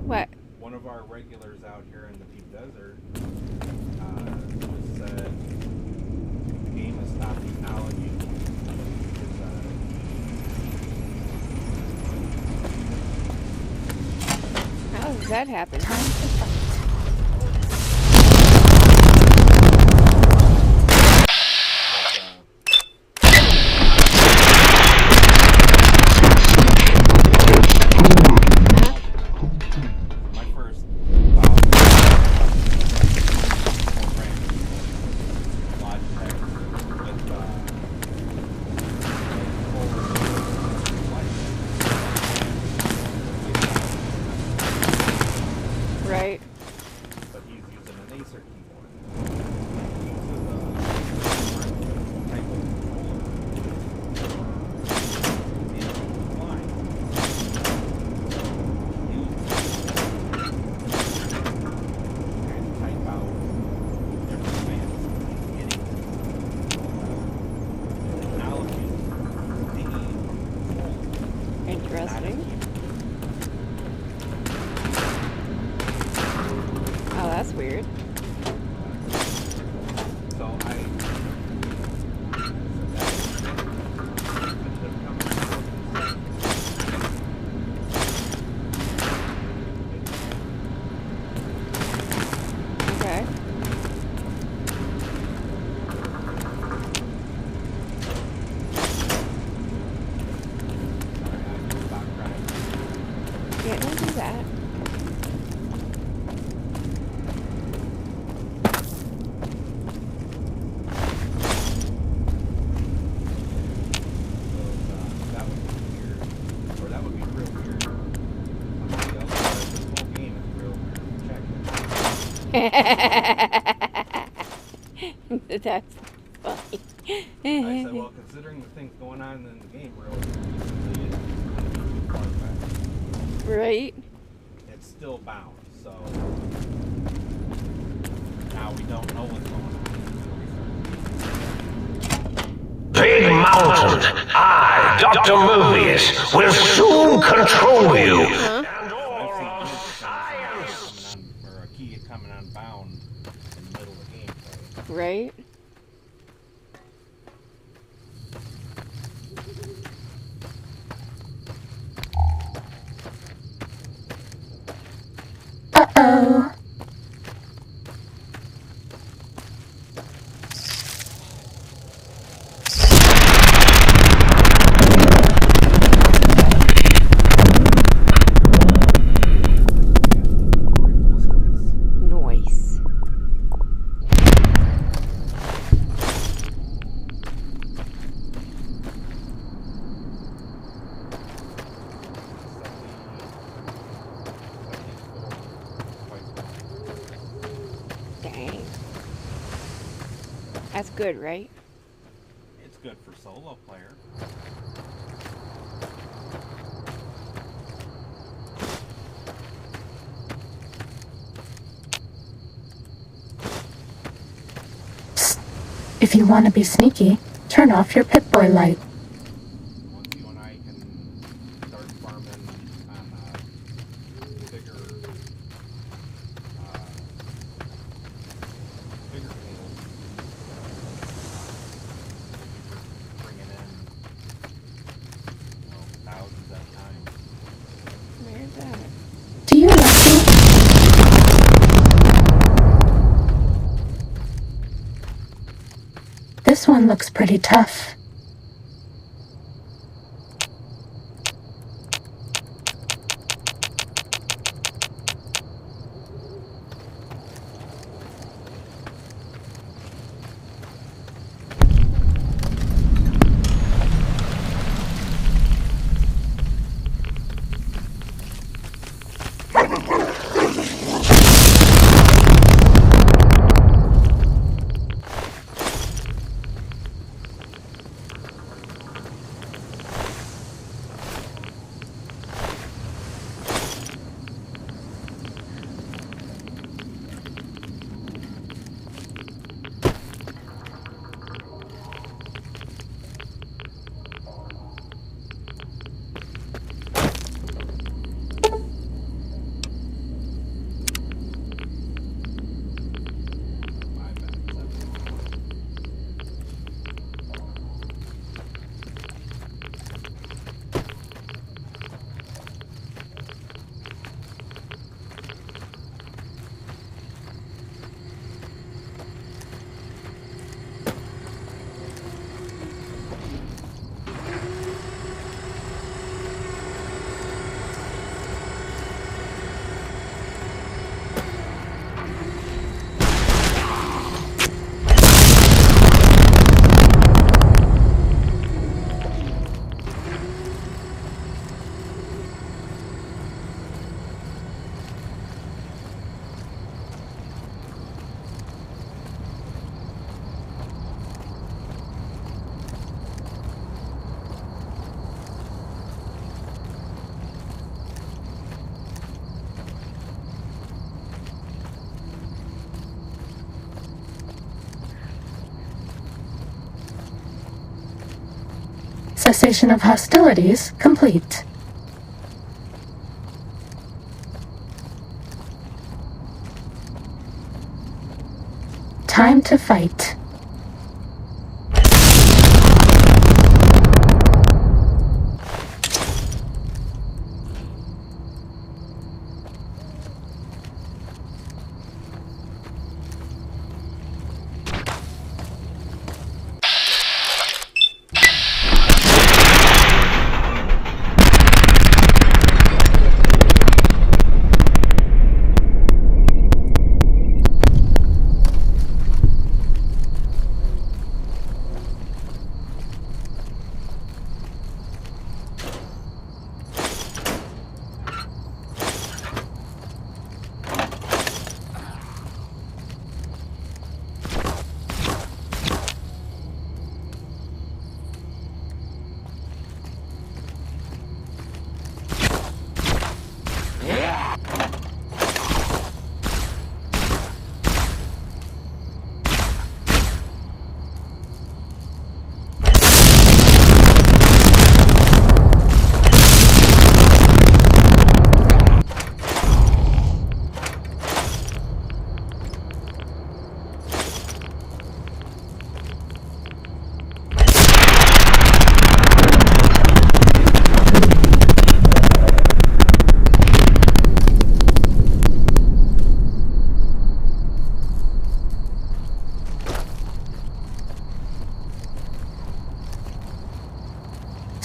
What? One of our regulars out here in the deep desert just said the game has stopped acknowledging How does that happen? Right. but he's using an Acer keyboard. Interesting. Oh, that's weird. So Okay. Yeah, don't do that. that would be real weird. This whole game is real weird. Check. That's funny. I said, well, considering the things going on in the game, Right. it's still bound. So now we don't know what's going on. Big Mountain, I, Dr. Mobius, will soon control you. right? Uh-oh. Noise. Dang. That's good, right? It's good for solo player. If you want to be sneaky, turn off your Pip-Boy light. Once you and I can start farming on bigger fields, bringing in thousands at a time. Where's that? Do you like me? This one looks pretty tough. Cessation of hostilities complete. Time to fight.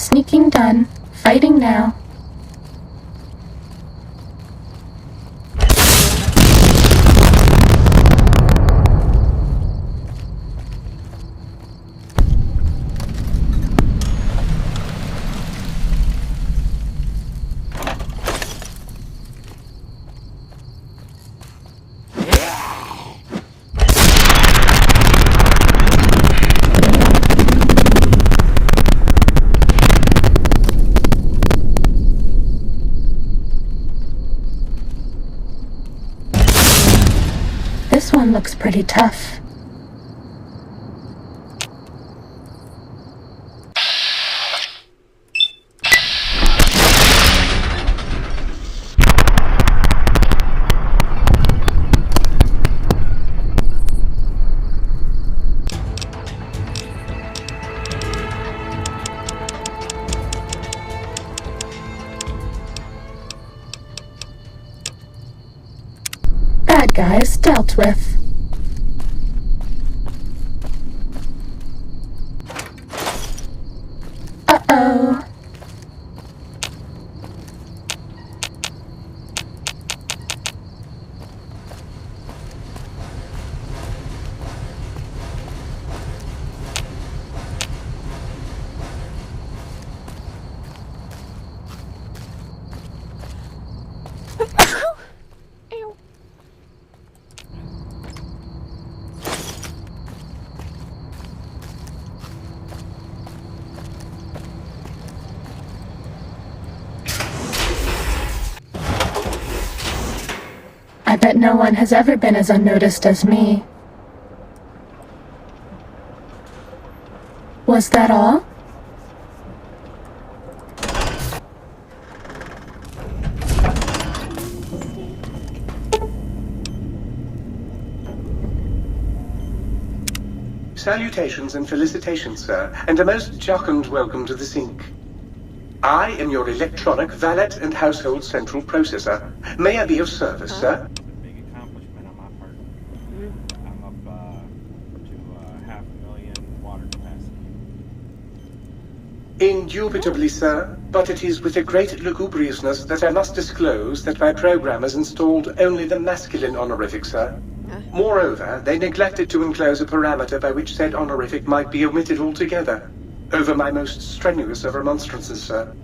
Sneaking done. Fighting now. This one looks pretty tough. Bad guys dealt with. Uh-oh. I bet no one has ever been as unnoticed as me. Was that all? Salutations and felicitations, sir, and a most jocund welcome to the sink. I am your electronic valet and household central processor. May I be of service, sir? Big accomplishment on my part. I'm up to 500,000 water capacity. Indubitably, sir, but it is with a great lugubriousness that I must disclose that my programmers installed only the masculine honorific, sir. Moreover, they neglected to enclose a parameter by which said honorific might be omitted altogether. Over my most strenuous of remonstrances, sir.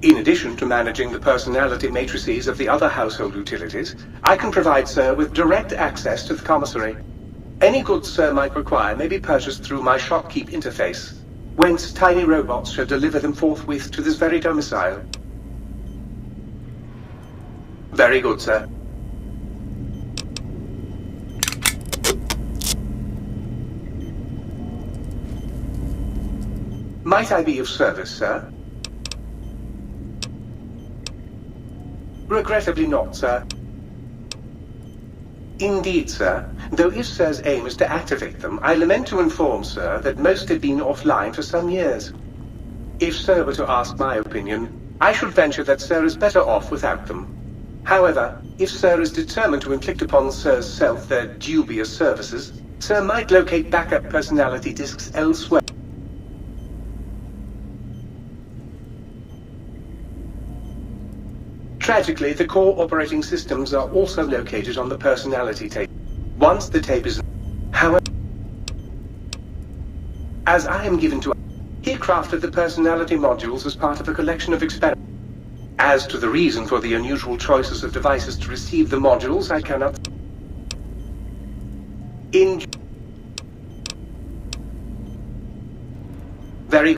In addition to managing the personality matrices of the other household utilities, I can provide, sir, with direct access to the commissary. Any goods sir might require may be purchased through my shopkeep interface, whence tiny robots shall deliver them forthwith to this very domicile. Very good, sir. Might I be of service, sir? Regrettably not, sir. Indeed, sir. Though if sir's aim is to activate them, I lament to inform, sir, that most have been offline for some years. If sir were to ask my opinion, I should venture that sir is better off without them. However, if sir is determined to inflict upon sir's self their dubious services, sir might locate backup personality disks elsewhere. Tragically, the core operating systems are also located on the personality tape. Once the tape is... However, as I am given to... He crafted the personality modules as part of a collection of experiments. As to the reason for the unusual choices of devices to receive the modules, I cannot... Very...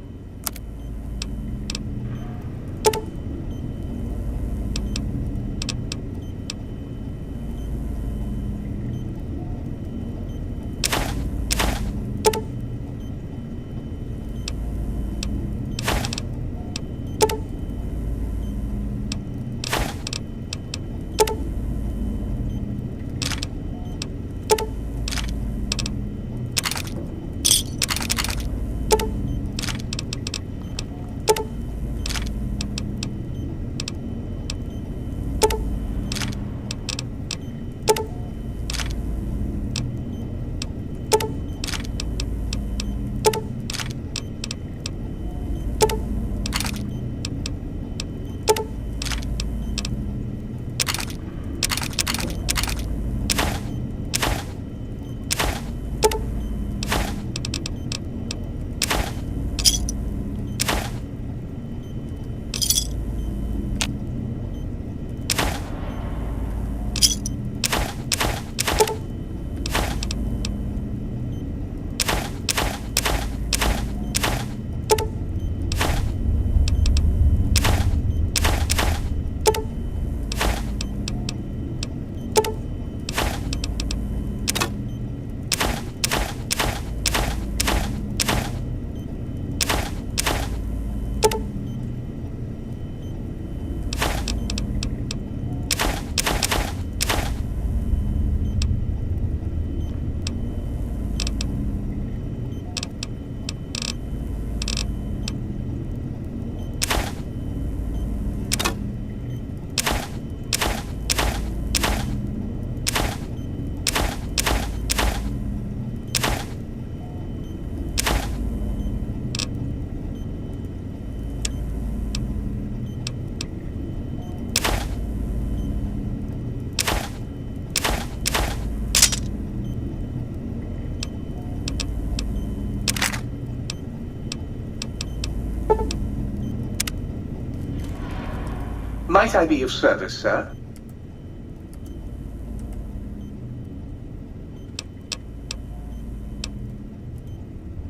Might I be of service, sir?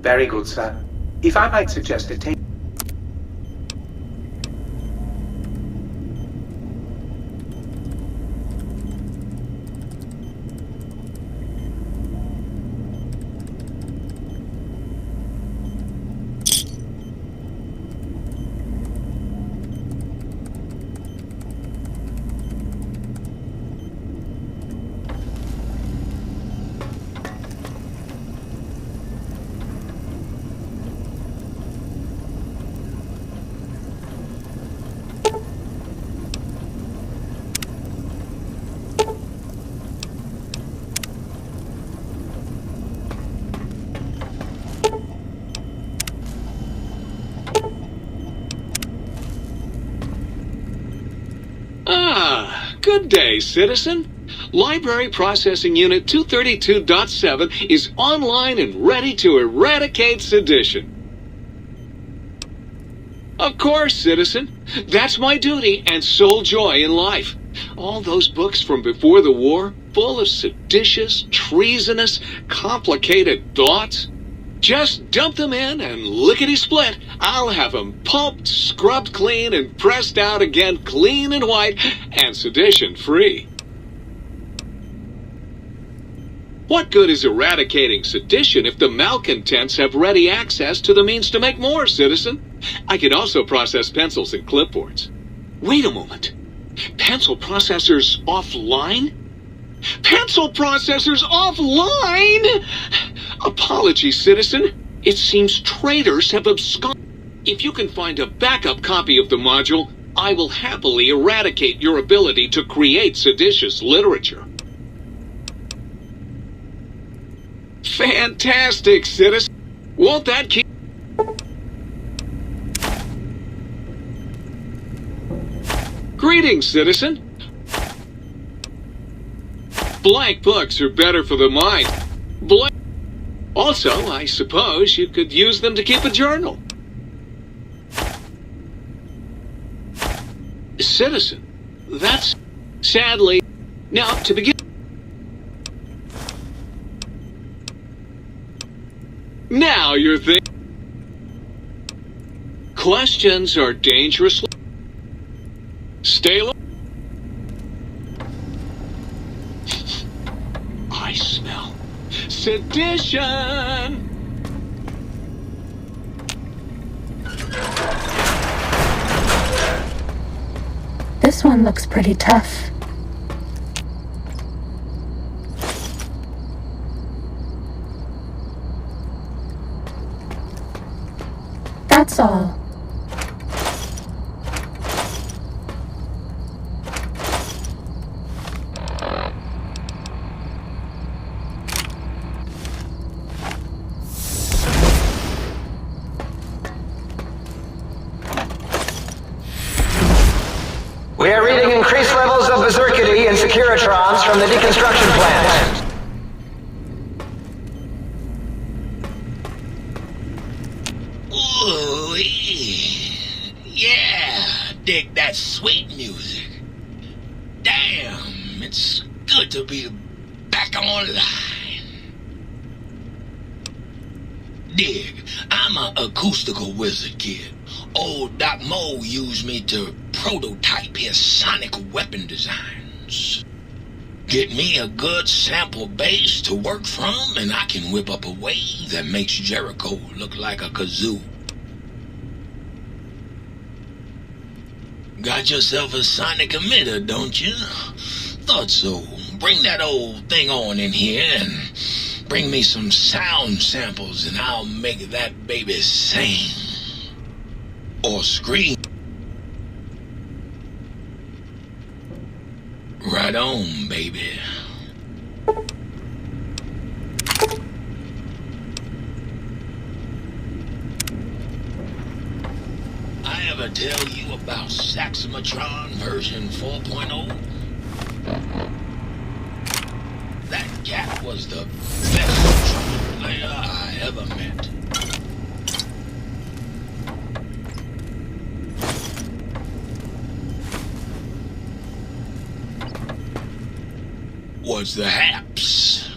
Very good, sir. If I might suggest a take... Good day, citizen. Library Processing Unit 232.7 is online and ready to eradicate sedition. Of course, citizen. That's my duty and sole joy in life. All those books from before the war, full of seditious, treasonous, complicated thoughts. Just dump them in and lickety-split. I'll have them pulped, scrubbed clean, and pressed out again clean and white and sedition-free. What good is eradicating sedition if the malcontents have ready access to the means to make more, citizen? I can also process pencils and clipboards. Wait a moment. Pencil processors offline? Pencil processors offline? Apologies, citizen. It seems traitors have absconded. If you can find a backup copy of the module, I will happily eradicate your ability to create seditious literature. Fantastic, citizen. Won't that keep... Greetings, citizen. Blank books are better for the mind. Also, I suppose you could use them to keep a journal. Citizen, that's sadly... Now, to begin... Now you're thinking... Questions are dangerously... Stay low. I smell sedition! This one looks pretty tough. That's all. We are reading increased levels of berserkity and securitrons from the deconstruction plant. Ooh, yeah, dig that sweet music. Damn, it's good to be back online. Dig, I'm an acoustical wizard kid. Old Doc Mo used me to prototype his sonic weapon designs. Get me a good sample base to work from, and I can whip up a wave that makes Jericho look like a kazoo. Got yourself a sonic emitter, don't you? Thought so. Bring that old thing on in here and bring me some sound samples and I'll make that baby sing. Or scream. Right on, baby. I ever tell you about Saxomatron version 4.0? That cat was the best trumpet player I ever met. towards the haps.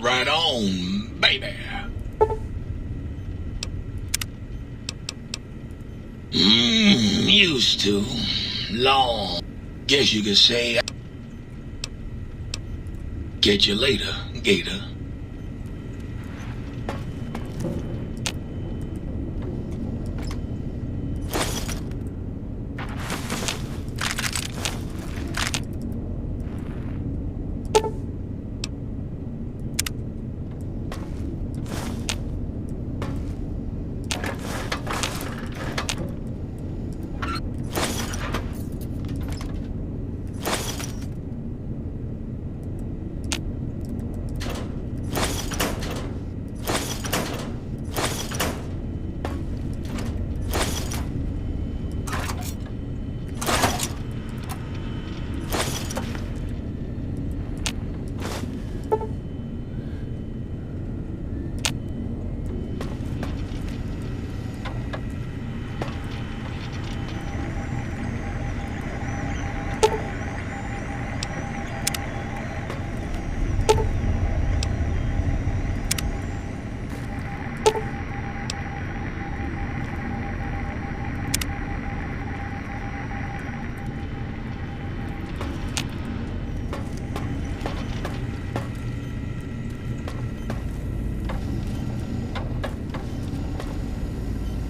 Right on, baby. Used to. Long. Guess you could say. Catch you later, Gator.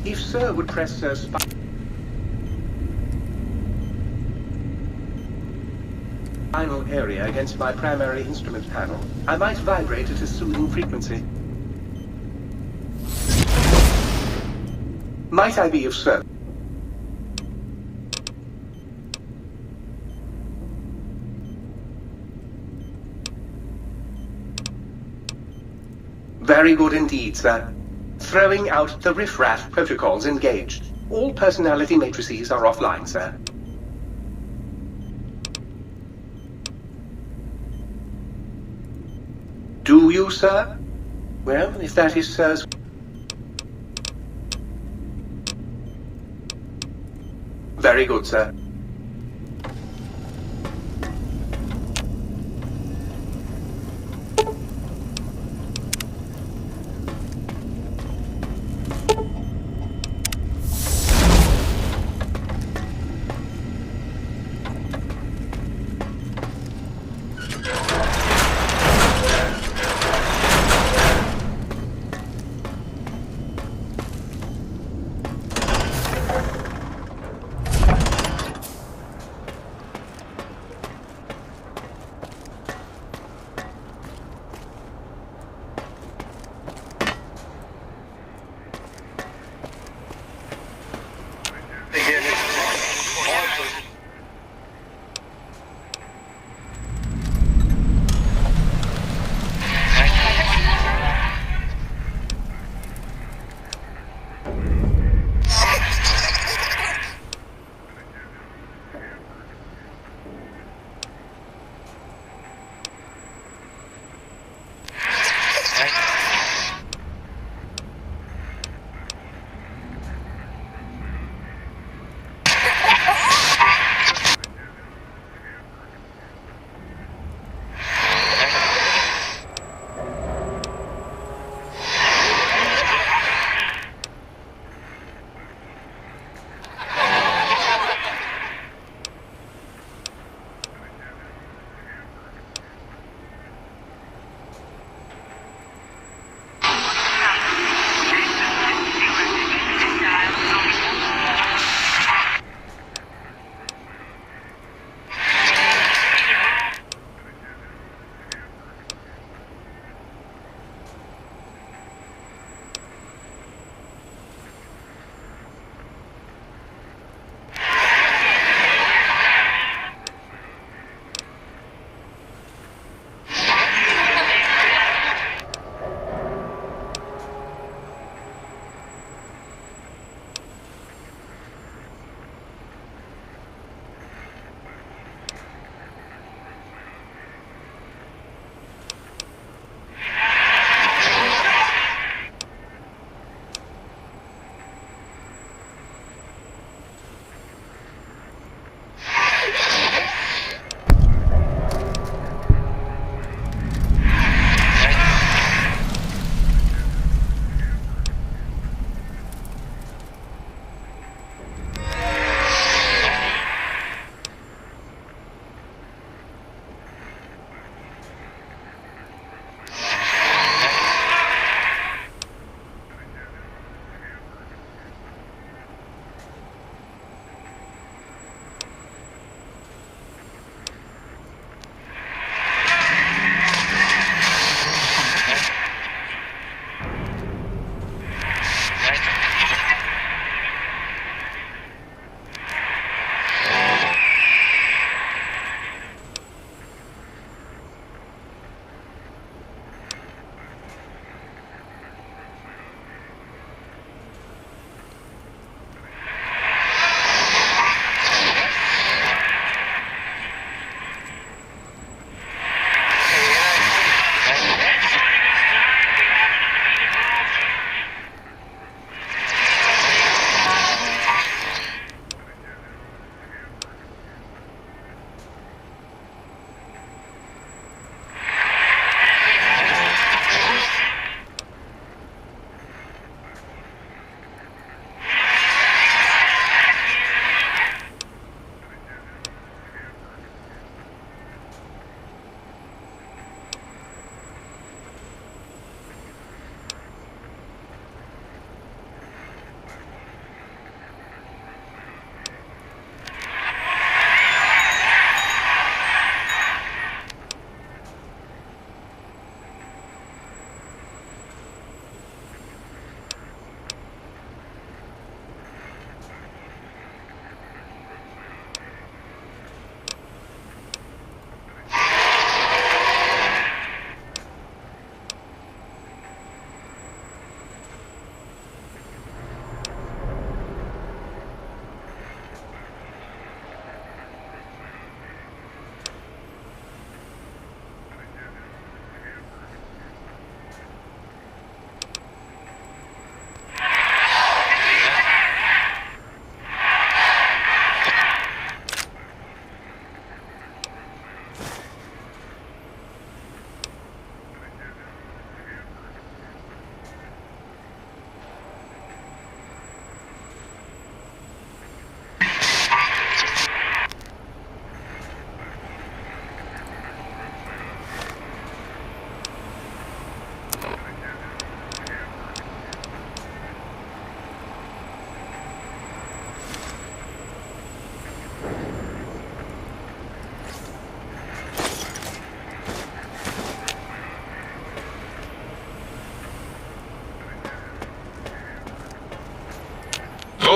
If Sir would press Sir's spinal area against my primary instrument panel, I might vibrate at a soothing frequency. Might I be of service? Very good indeed, sir. Throwing out the riffraff protocols engaged. All personality matrices are offline, sir. Do you, sir? Well, if that is Sir's... Very good, sir.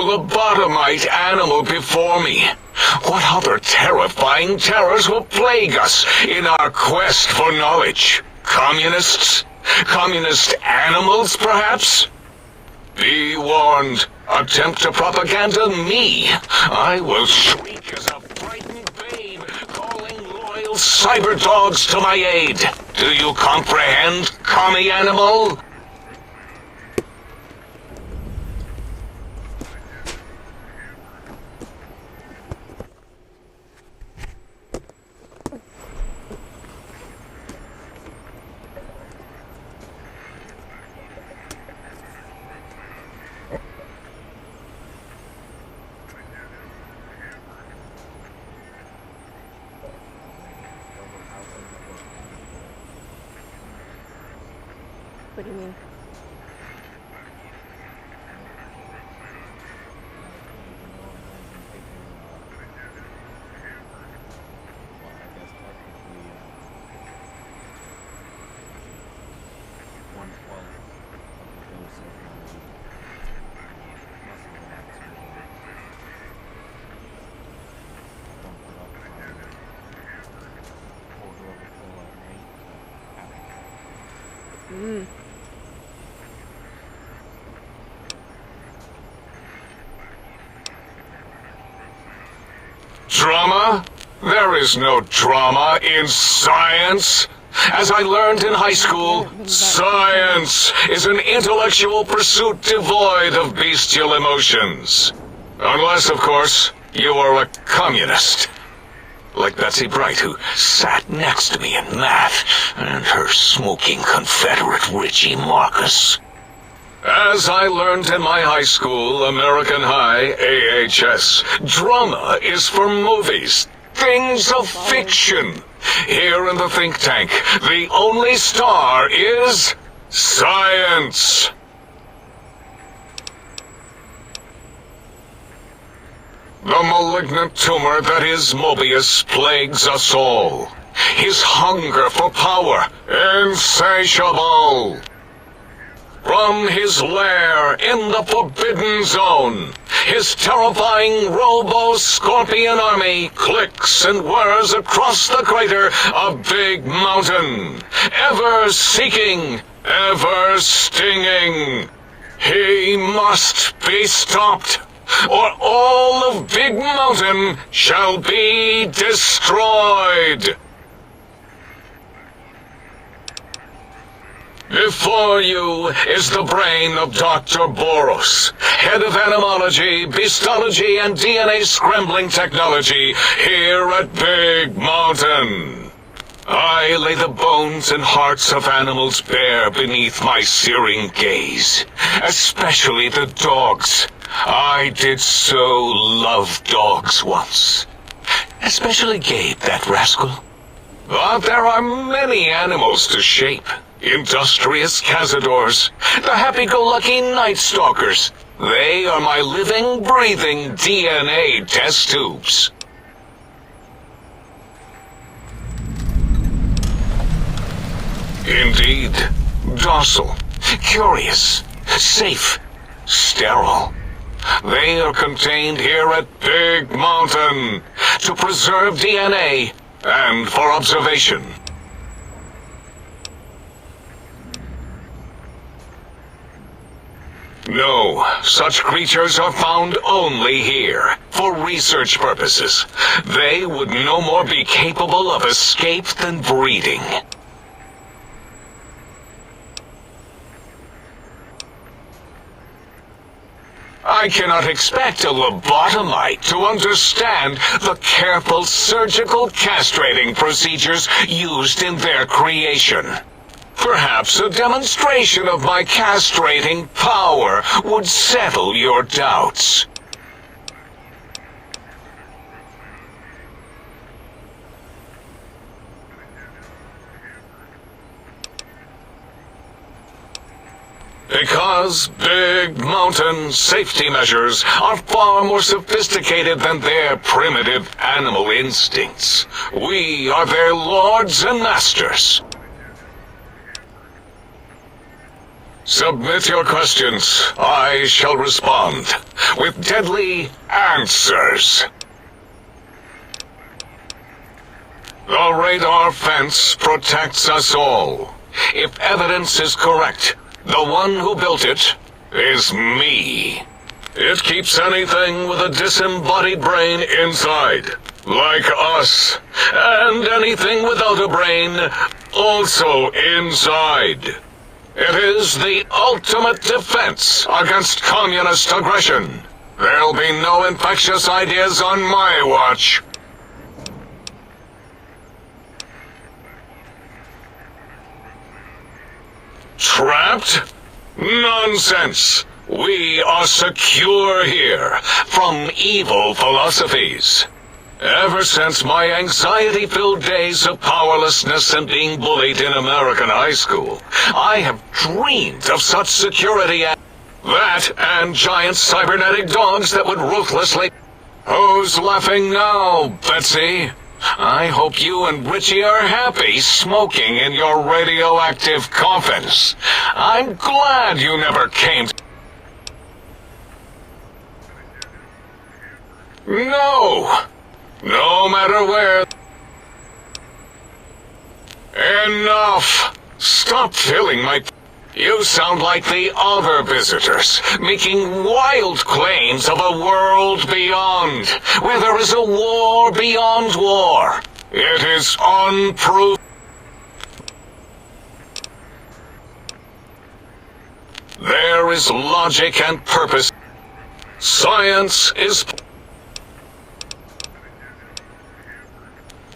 lobotomite animal before me. What other terrifying terrors will plague us in our quest for knowledge? Communists? Communist animals, perhaps? Be warned. Attempt to propaganda me. I will shriek as a frightened babe, calling loyal cyber dogs to my aid. Do you comprehend, commie animal? What do you mean? Drama? There is no drama in science. As I learned in high school, science is an intellectual pursuit devoid of bestial emotions. Unless, of course, you are a communist. Like Betsy Bright, who sat next to me in math, and her smoking Confederate Richie Marcus. As I learned in my high school, American High, AHS, drama is for movies, things of fiction. Here in the think tank, the only star is science. The malignant tumor that is Mobius plagues us all. His hunger for power, insatiable. From his lair in the Forbidden Zone, his terrifying robo-scorpion army clicks and whirs across the crater of Big Mountain, ever seeking, ever stinging. He must be stopped, or all of Big Mountain shall be destroyed. Before you is the brain of Dr. Boros, head of animology, beastology, and DNA scrambling technology here at Big Mountain. I lay the bones and hearts of animals bare beneath my searing gaze, especially the dogs. I did so love dogs once. Especially Gabe, that rascal. But there are many animals to shape. Industrious cazadors, the happy-go-lucky night stalkers. They are my living, breathing DNA test tubes. Indeed, docile, curious, safe, sterile. They are contained here at Big Mountain to preserve DNA and for observation. No, such creatures are found only here, for research purposes. They would no more be capable of escape than breeding. I cannot expect a lobotomite to understand the careful surgical castrating procedures used in their creation. Perhaps a demonstration of my castrating power would settle your doubts. Because Big Mountain safety measures are far more sophisticated than their primitive animal instincts. We are their lords and masters. Submit your questions. I shall respond with deadly answers. The radar fence protects us all. If evidence is correct, the one who built it is me. It keeps anything with a disembodied brain inside, like us, and anything without a brain also inside. It is the ultimate defense against communist aggression. There'll be no infectious ideas on my watch. Trapped? Nonsense! We are secure here from evil philosophies. Ever since my anxiety-filled days of powerlessness and being bullied in American high school, I have dreamed of such security as that and giant cybernetic dogs that would ruthlessly... Who's laughing now, Betsy? I hope you and Richie are happy smoking in your radioactive coffins. I'm glad you never came. No! No matter where... Enough! Stop filling my... You sound like the other visitors, making wild claims of a world beyond, where there is a war beyond war. It is unproven. There is logic and purpose. Science is...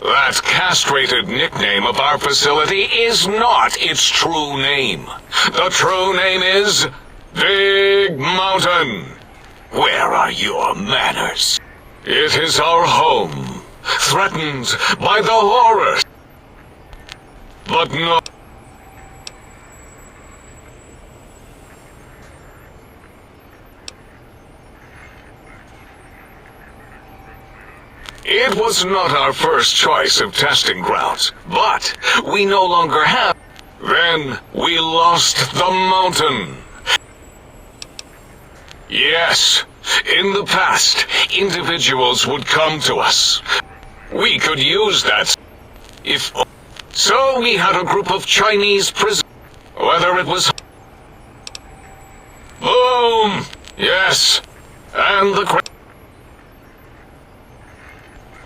That castrated nickname of our facility is not its true name. The true name is Big Mountain. Where are your manners? It is our home, threatened by the horror. But no... It was not our first choice of testing grounds, but we no longer have. Then we lost the mountain. Yes, in the past, individuals would come to us. We could use that if... So we had a group of Chinese prisoners, whether it was... Boom! Yes, and the...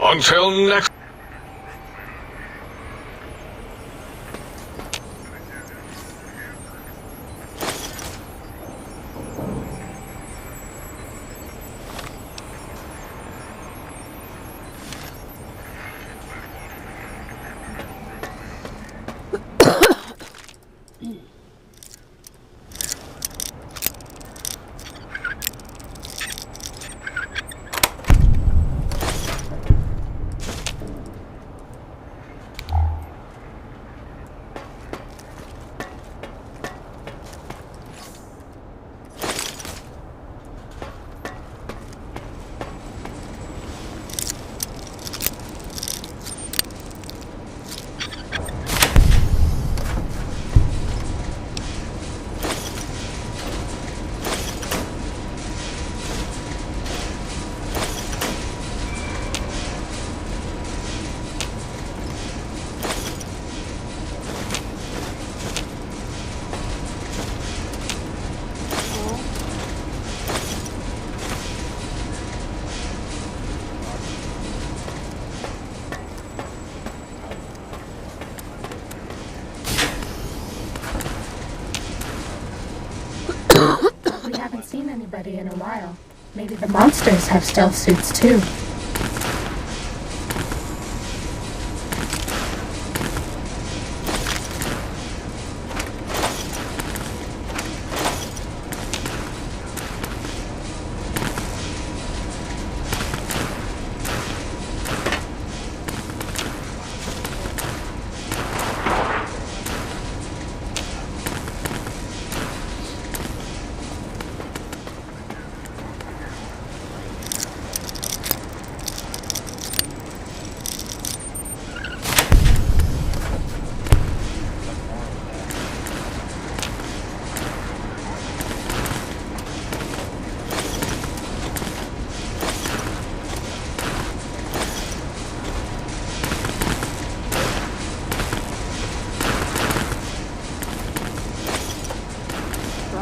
Until next... We haven't seen anybody in a while. Maybe the monsters have stealth suits too.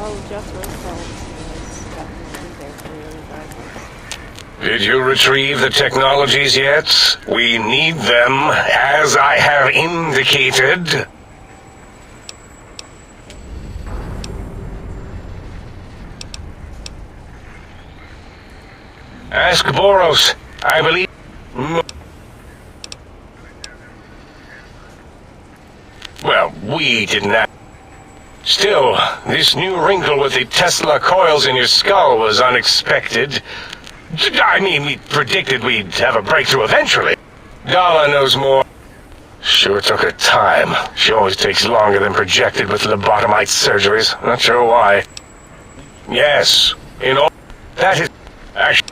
Oh, just results is definitely there for you regardless. Did you retrieve the technologies yet? We need them, as I have indicated. Ask Boros. I believe... Well, we didn't have... Still, this new wrinkle with the Tesla coils in your skull was unexpected. I mean, we predicted we'd have a breakthrough eventually. Dala knows more. Sure took her time. She always takes longer than projected with lobotomite surgeries. Not sure why. Yes, in all... That is... Actually...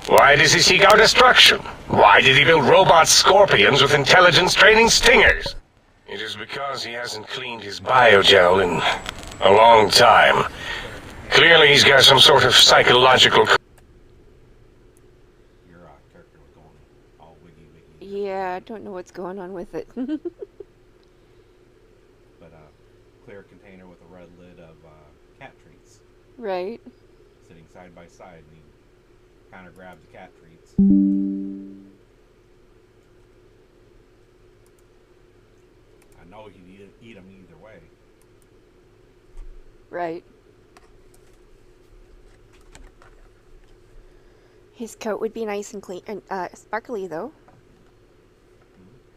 Why does he seek our destruction? Why did he build robot scorpions with intelligence training stingers? It is because he hasn't cleaned his biogel in a long time. Clearly he's got some sort of psychological... Yeah, I don't know what's going on with it. But clear container with a red lid of cat treats. Right. Sitting side by side, and he kind of grabs the cat treats. I know he'd eat them either way. Right. His coat would be nice and clean and sparkly though.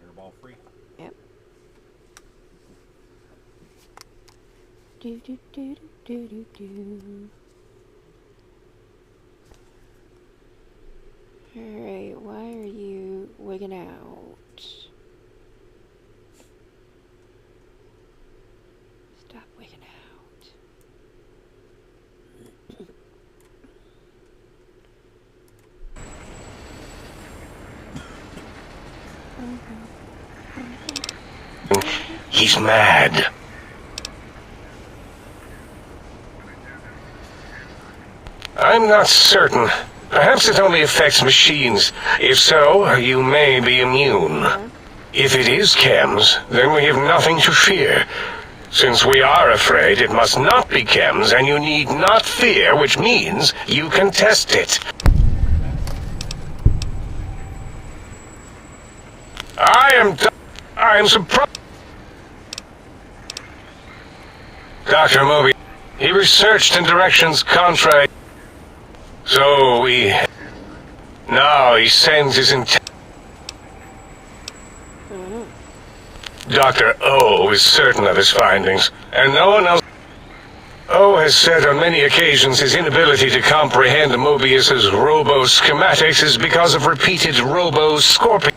Hairball free. Yep. Do do do do do do. Alright, why are you wigging out? Stop wigging out. He's mad. I'm not certain. Perhaps it only affects machines. If so, you may be immune. If it is chems, then we have nothing to fear. Since we are afraid, it must not be chems, and you need not fear, which means you can test it. I am surprised. Dr. Moby, he researched in directions contrary. So now he sends his Dr. O is certain of his findings, and no one else. O has said on many occasions his inability to comprehend Mobius's robo-schematics is because of repeated robo-scorpion.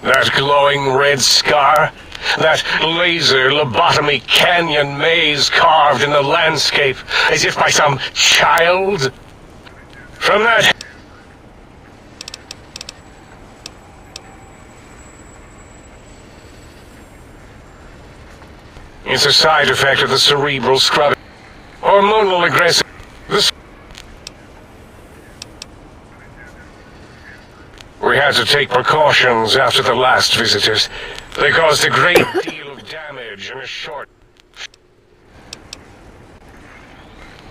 That glowing red scar? That laser lobotomy canyon maze carved in the landscape as if by some child? From that... It's a side effect of the cerebral scrubbing. Hormonal aggressive... We had to take precautions after the last visitors. They caused a great deal of damage in a short...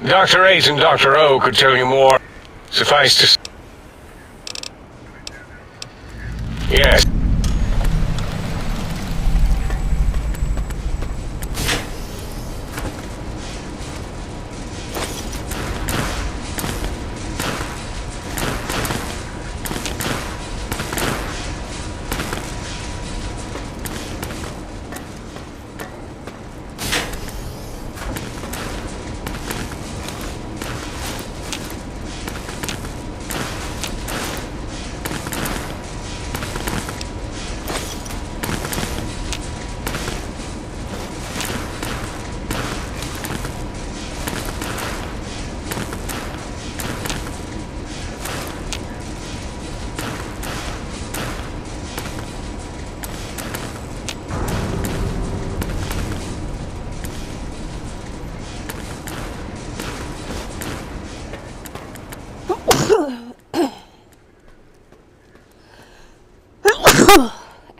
Dr. 8 and Dr. O could tell you more. Suffice to say... Yes.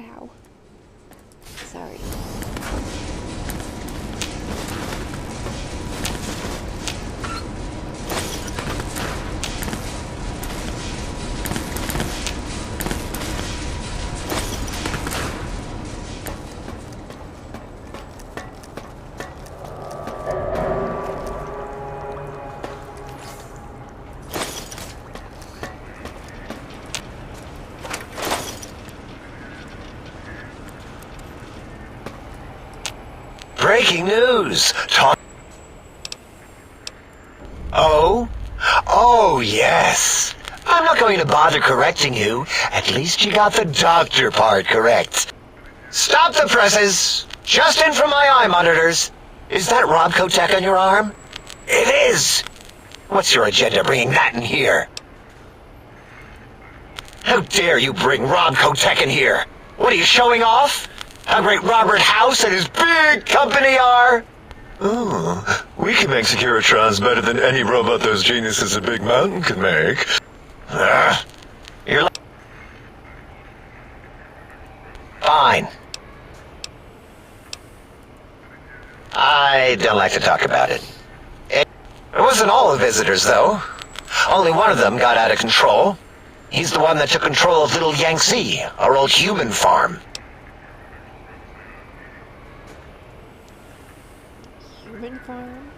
Ow. Breaking news. Oh, yes. I'm not going to bother correcting you. At least you got the doctor part correct. Stop the presses. Just in from my eye monitors. Is that Rob Kotek on your arm? It is. What's your agenda bringing that in here? How dare you bring Rob Kotek in here? What are you showing off? How great Robert House and his big company are? Oh, we can make Securitrons better than any robot those geniuses at Big Mountain could make. You're fine. I don't like to talk about it. It wasn't all the visitors, though. Only one of them got out of control. He's the one that took control of Little Yangtze, our old human farm. Human farm?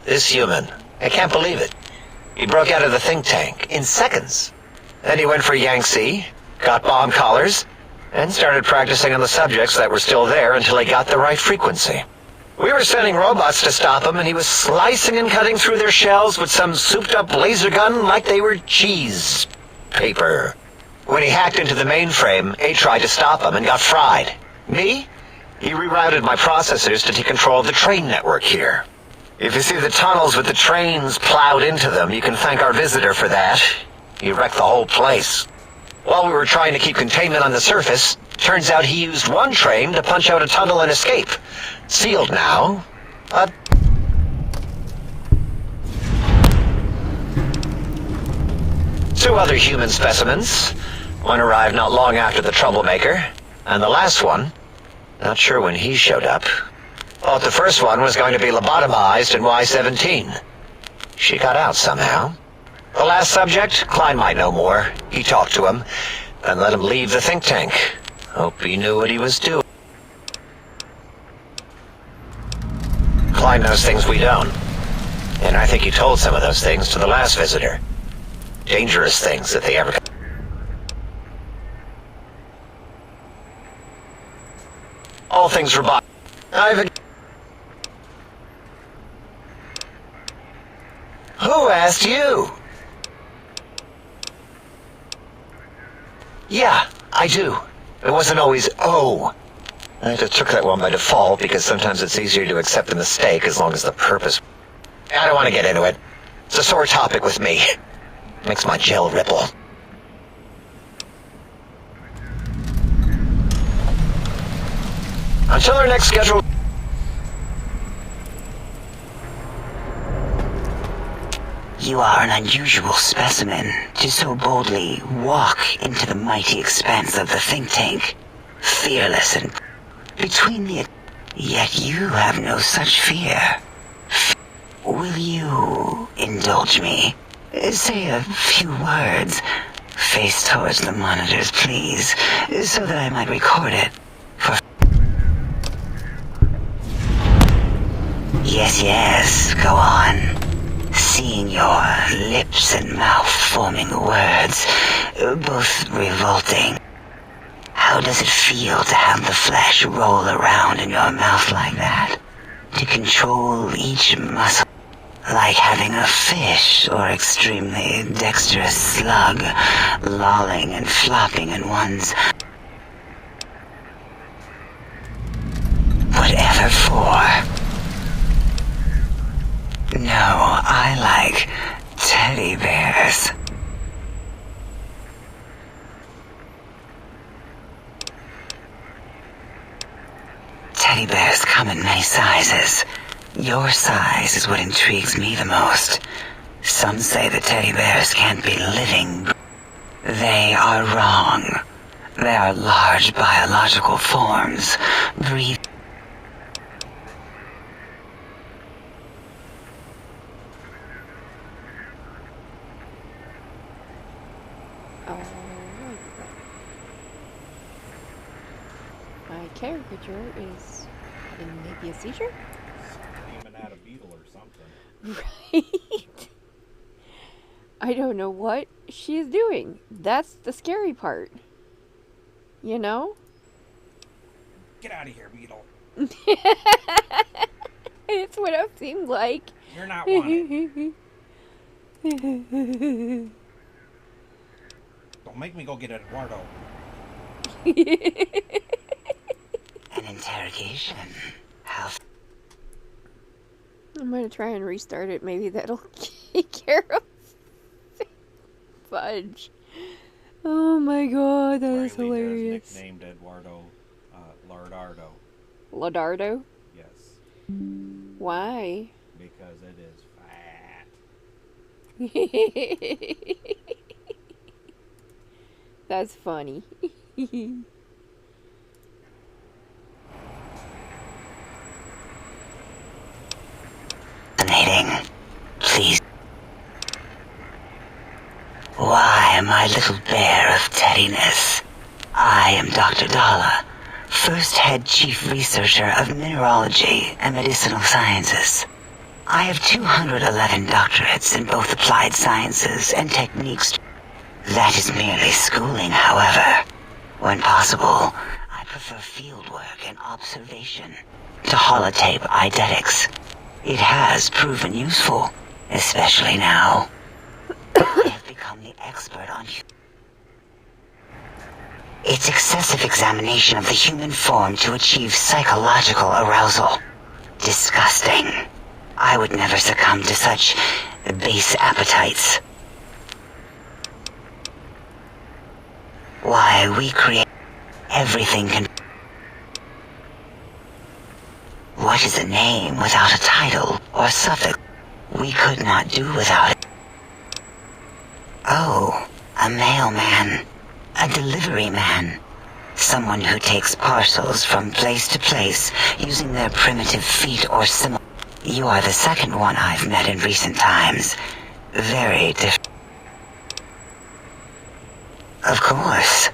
This human. I can't believe it. He broke out of the think tank in seconds. Then he went for Yangtze, got bomb collars, and started practicing on the subjects that were still there until he got the right frequency. We were sending robots to stop him, and he was slicing and cutting through their shells with some souped-up laser gun like they were cheese paper. When he hacked into the mainframe, A tried to stop him and got fried. Me? He rerouted my processors to take control of the train network here. If you see the tunnels with the trains plowed into them, you can thank our visitor for that. He wrecked the whole place. While we were trying to keep containment on the surface, turns out he used one train to punch out a tunnel and escape. Sealed now, but... Two other human specimens. One arrived not long after the troublemaker, and the last one, not sure when he showed up. Thought the first one was going to be lobotomized in Y-17. She got out somehow. The last subject, Klein might know more. He talked to him, then let him leave the think tank. Hope he knew what he was doing. Klein knows things we don't. And I think he told some of those things to the last visitor. Dangerous things if they ever... All things robotic. Who asked you? Yeah, I do. It wasn't always oh. I just took that one by default because sometimes it's easier to accept a mistake as long as the purpose... I don't want to get into it. It's a sore topic with me. Makes my gel ripple. Until our next schedule... You are an unusual specimen to so boldly walk into the mighty expanse of the think tank, fearless and between the... Yet you have no such fear. Will you indulge me? Say a few words. Face towards the monitors, please, so that I might record it. Yes, go on. Seeing your lips and mouth forming words, both revolting. How does it feel to have the flesh roll around in your mouth like that? To control each muscle, like having a fish or extremely dexterous slug, lolling and flopping in one's... Whatever for. No, I like teddy bears. Teddy bears come in many sizes. Your size is what intrigues me the most. Some say that teddy bears can't be living. They are wrong. They are large biological forms, breathing. My caricature is having maybe a seizure? Aiming at a beetle or something. Right? I don't know what she's doing. That's the scary part. You know? Get out of here, beetle. It's what it seemed like. You're not wanted. Don't make me go get Eduardo. An interrogation. How... I'm gonna try and restart it. Maybe that'll take care of Fudge. Oh my god, that is hilarious. Nicknamed Eduardo Lardardo. Ladardo? Yes. Why? Because it is fat. That's funny. Fascinating. Please. Why, my little bear of teddiness. I am Dr. Dalla, first head chief researcher of mineralogy and medicinal sciences. I have 211 doctorates in both applied sciences and techniques. That is merely schooling, however. When possible, I prefer fieldwork and observation to holotape eidetics. It has proven useful, especially now. I have become the expert on its excessive examination of the human form to achieve psychological arousal. Disgusting. I would never succumb to such base appetites. Why, we create everything can... What is a name without a title or suffix? We could not do without it. Oh, a mailman. A delivery man. Someone who takes parcels from place to place using their primitive feet or similar. You are the second one I've met in recent times. Very different. Of course.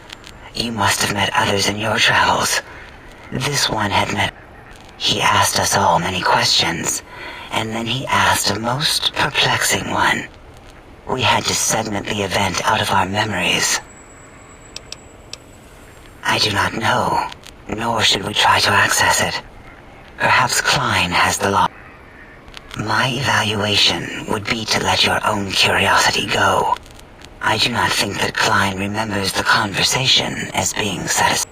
You must have met others in your travels. This one had met... He asked us all many questions, and then he asked a most perplexing one. We had to segment the event out of our memories. I do not know, nor should we try to access it. Perhaps Klein has the law. My evaluation would be to let your own curiosity go. I do not think that Klein remembers the conversation as being satisfying.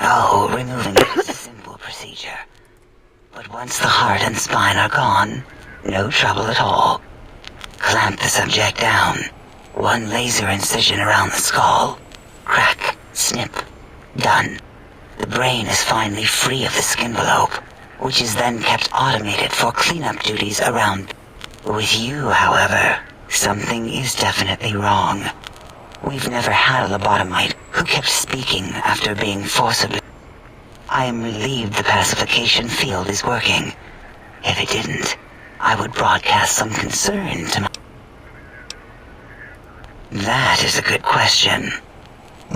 Oh, removing it is a simple procedure. But once the heart and spine are gone, no trouble at all. Clamp the subject down. One laser incision around the skull. Crack, snip, done. The brain is finally free of the skin envelope, which is then kept automated for cleanup duties around. With you, however, something is definitely wrong. We've never had a lobotomite who kept speaking after being forcibly... I am relieved the pacification field is working. If it didn't, I would broadcast some concern to my... That is a good question.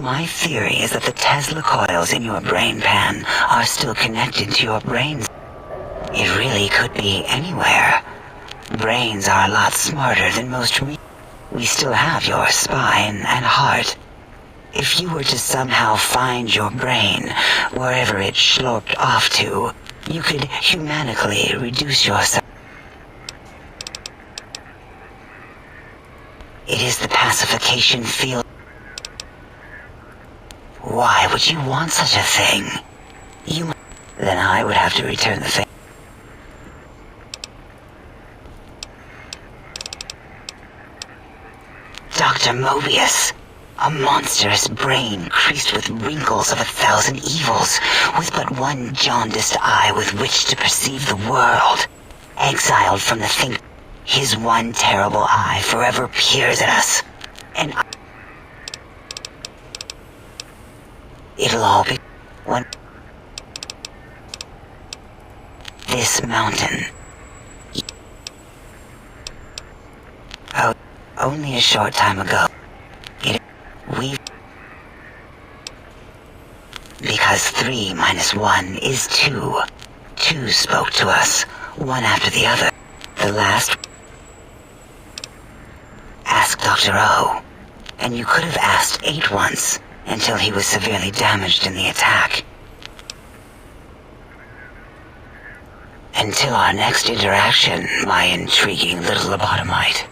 My theory is that the Tesla coils in your brain pan are still connected to your brains. It really could be anywhere. Brains are a lot smarter than most we still have your spine and heart. If you were to somehow find your brain wherever it sloped off to, you could humanically reduce yourself. It is the pacification field. Why would you want such a thing? Then I would have to return the thing. Dr. Mobius. A monstrous brain creased with wrinkles of 1,000 evils, with but one jaundiced eye with which to perceive the world. Exiled from the think, his one terrible eye forever peers at us. And it'll all be when this mountain. Oh, only a short time ago. Because 3 minus 1 is 2. 2 spoke to us, one after the other. The last... Ask Dr. O. And you could have asked 8 once, until he was severely damaged in the attack. Until our next interaction, my intriguing little lobotomite.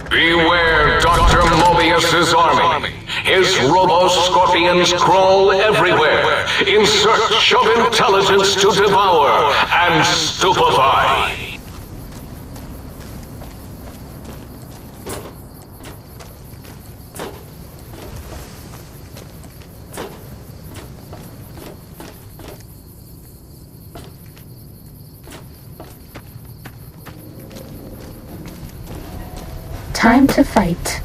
Beware Dr. Mobius's army. His robo-scorpions crawl everywhere in search of intelligence to devour and stupefy. Time to fight.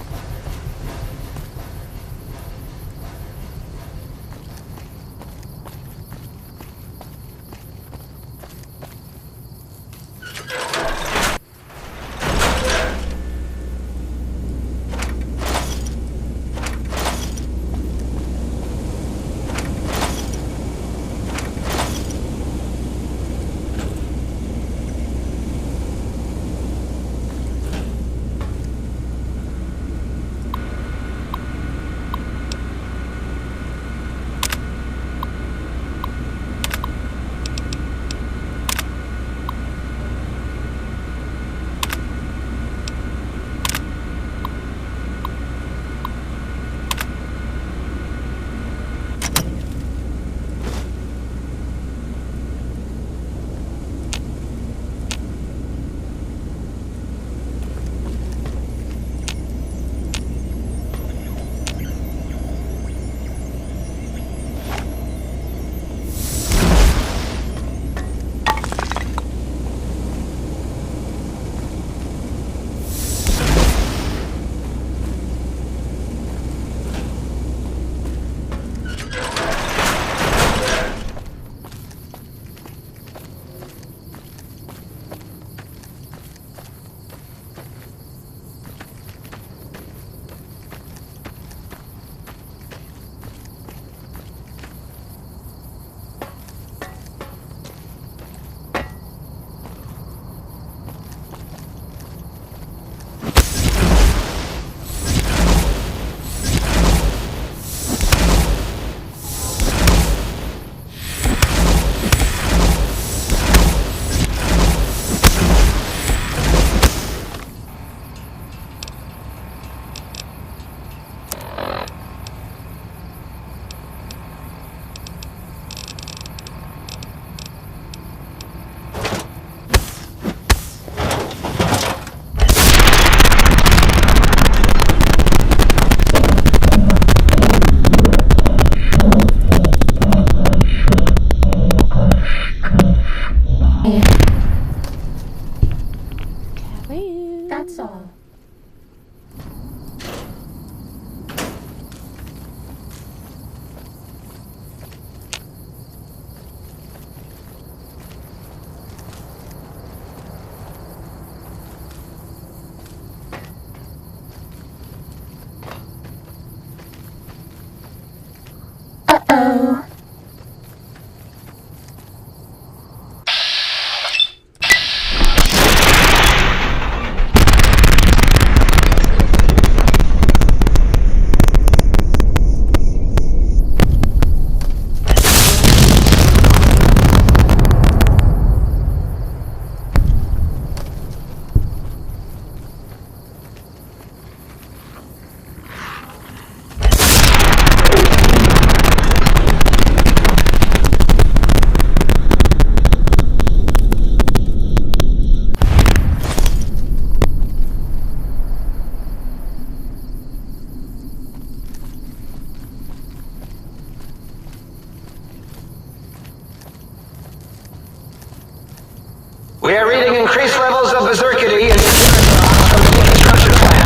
We are reading increased levels of berserkity and from the construction plant.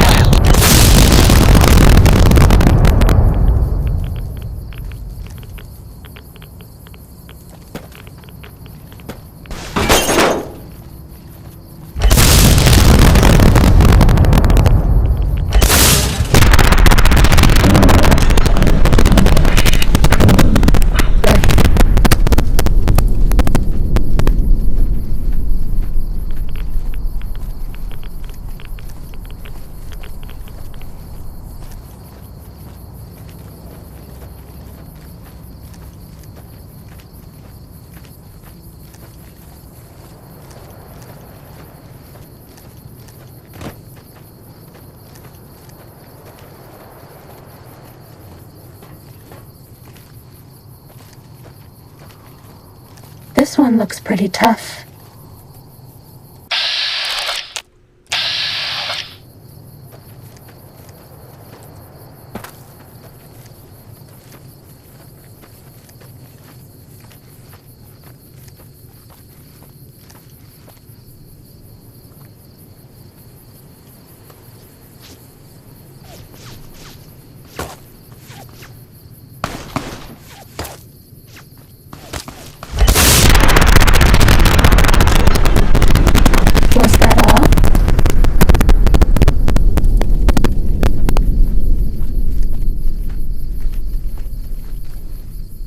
This one looks pretty tough. Was that all?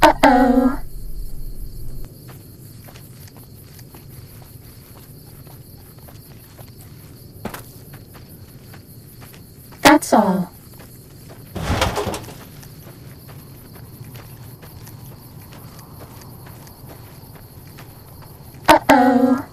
Uh-oh. That's all. Uh-oh.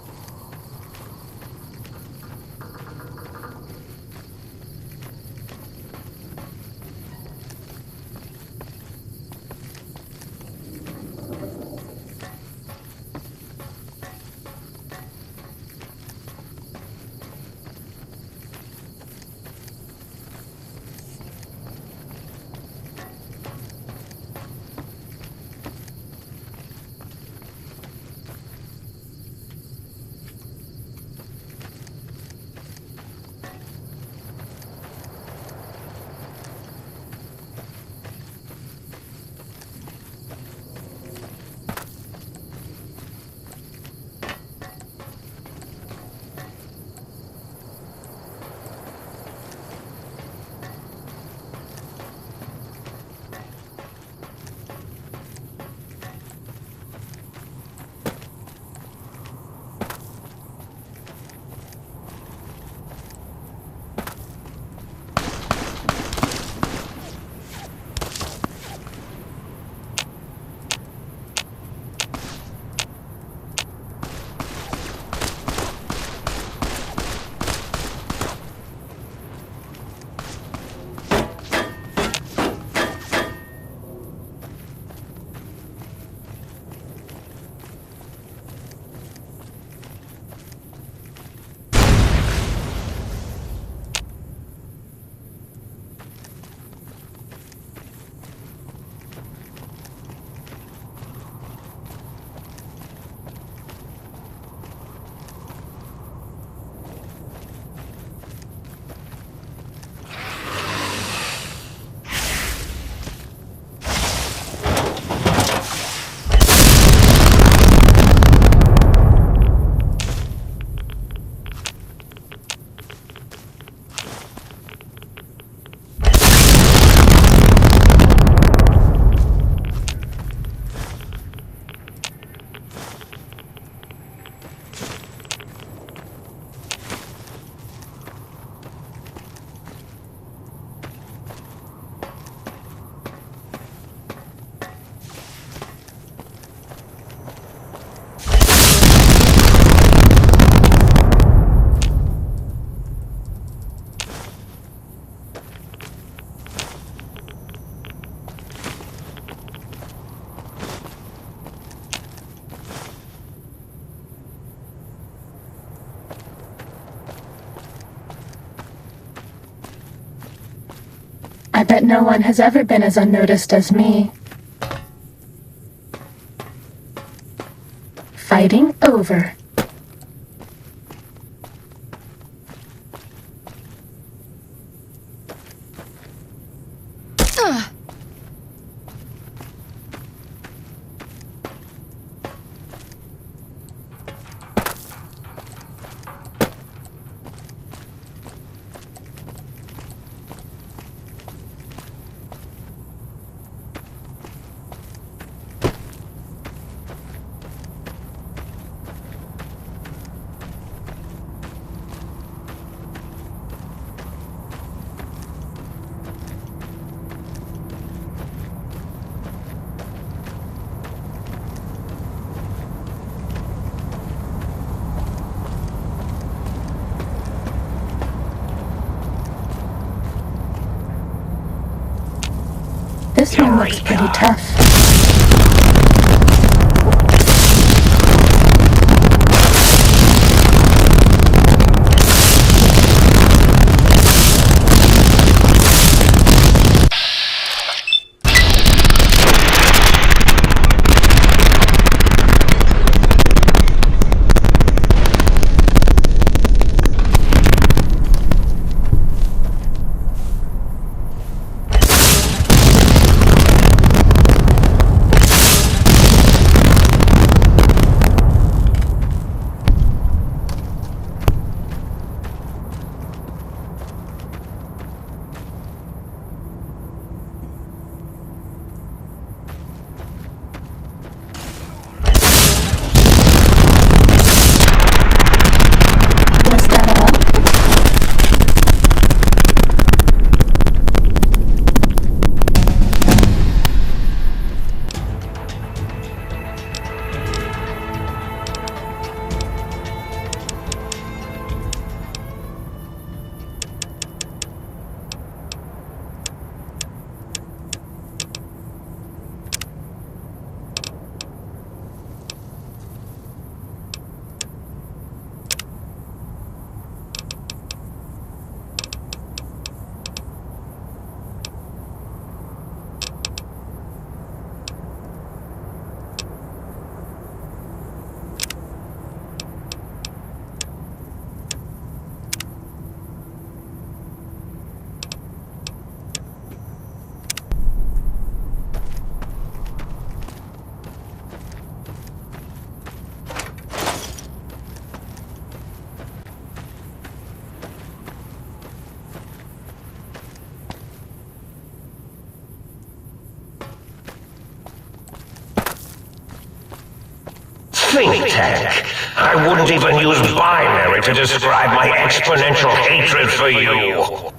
I bet no one has ever been as unnoticed as me. Fighting over. This one looks pretty tough. Think tank. I wouldn't even use binary to describe my exponential hatred for you.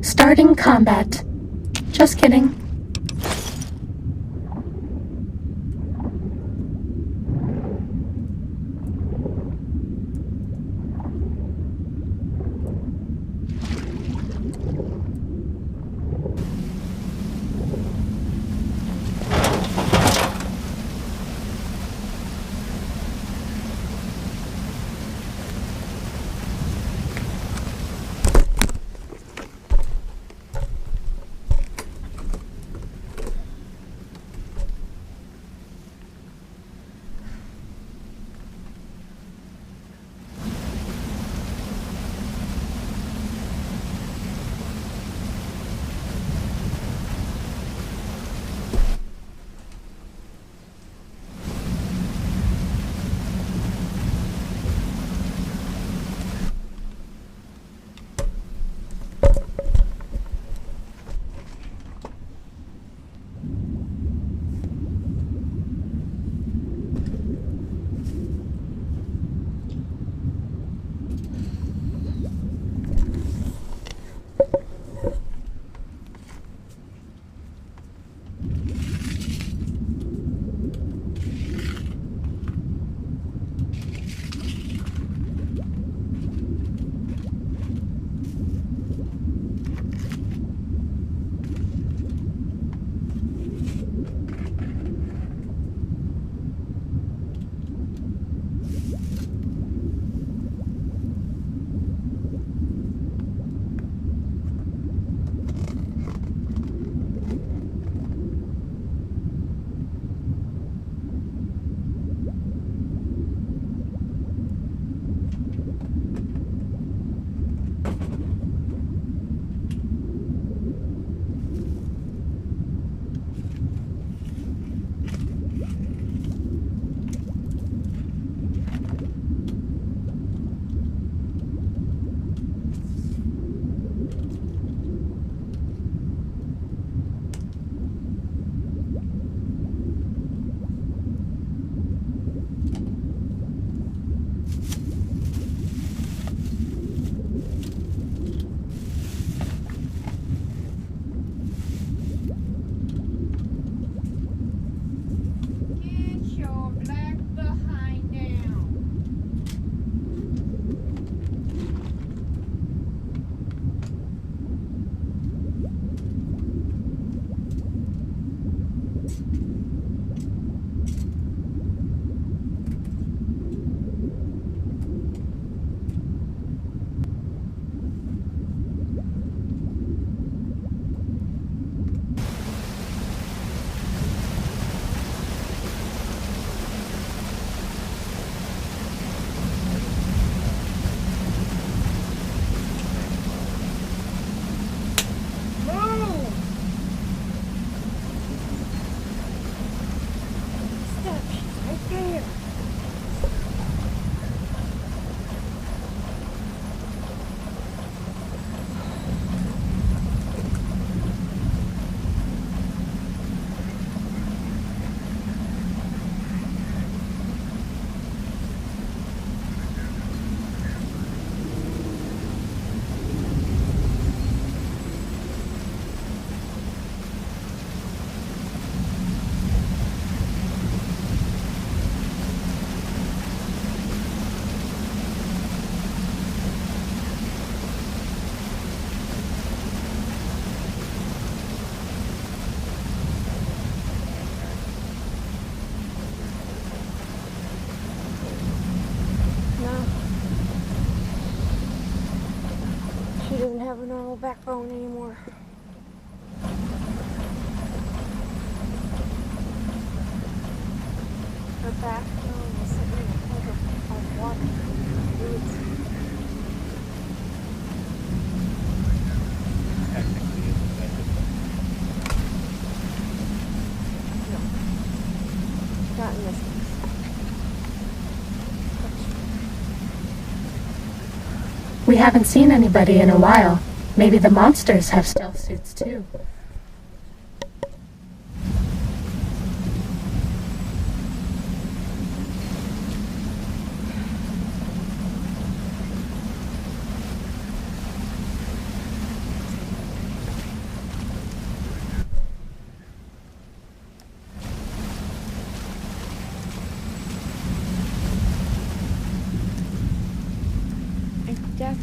Starting combat. Just kidding. She doesn't have a normal backbone anymore. Her backbone is sitting in a puddle of water. Technically, it's No. Not in this case. We haven't seen anybody in a while. Maybe the monsters have stealth suits too.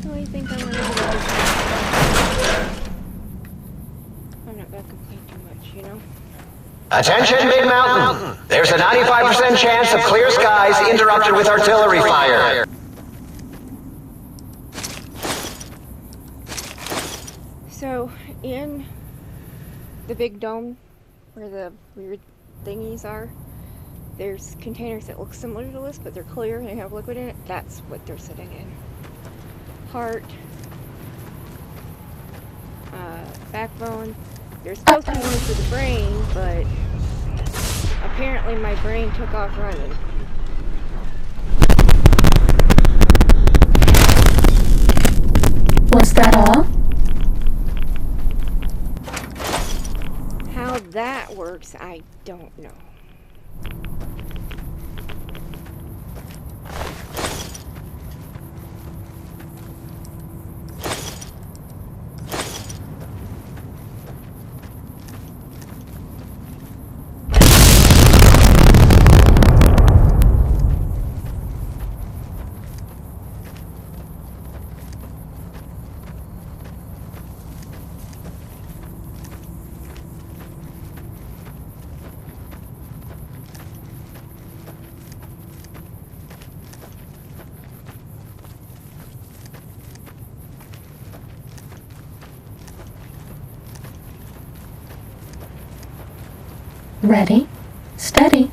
really think I'm gonna I'm not gonna complain too much, you know? Attention, Big Mountain! There's a 95% chance of clear skies interrupted with artillery fire. So, in the big dome, where the weird thingies are, there's containers that look similar to this, but they're clear and they have liquid in it. That's what they're sitting in. Heart, backbone. They're supposed to be used for the brain, but apparently my brain took off running. Was that all? How that works, I don't know. Ready, steady.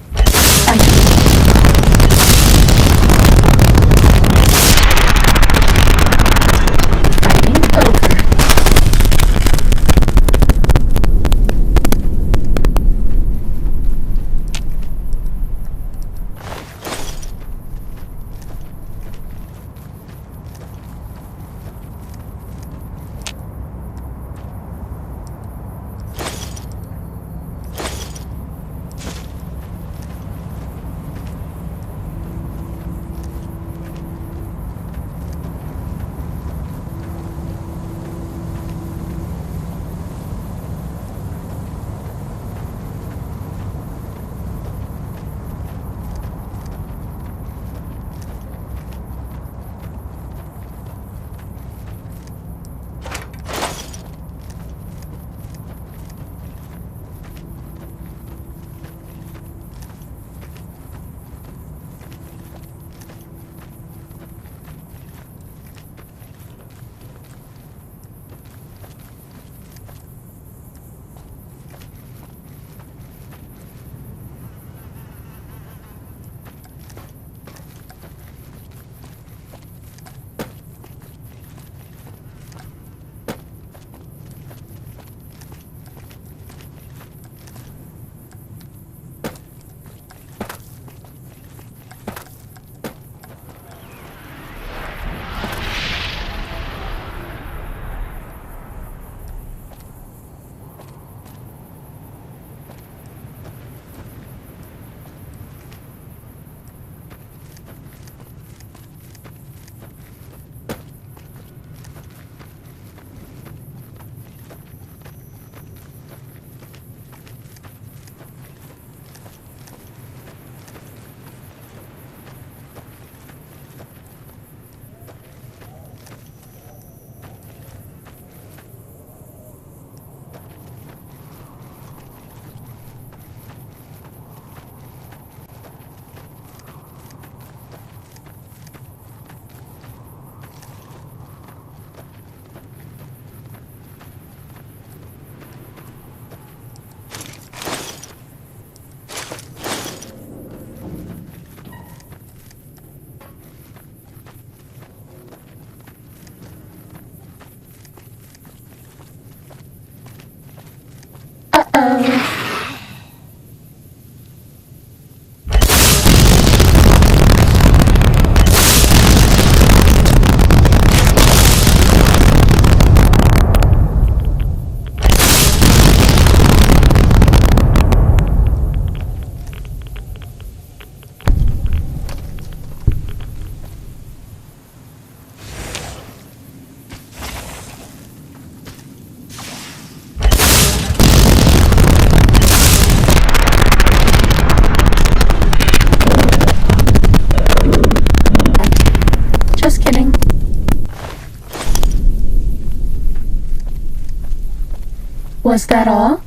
Was that all?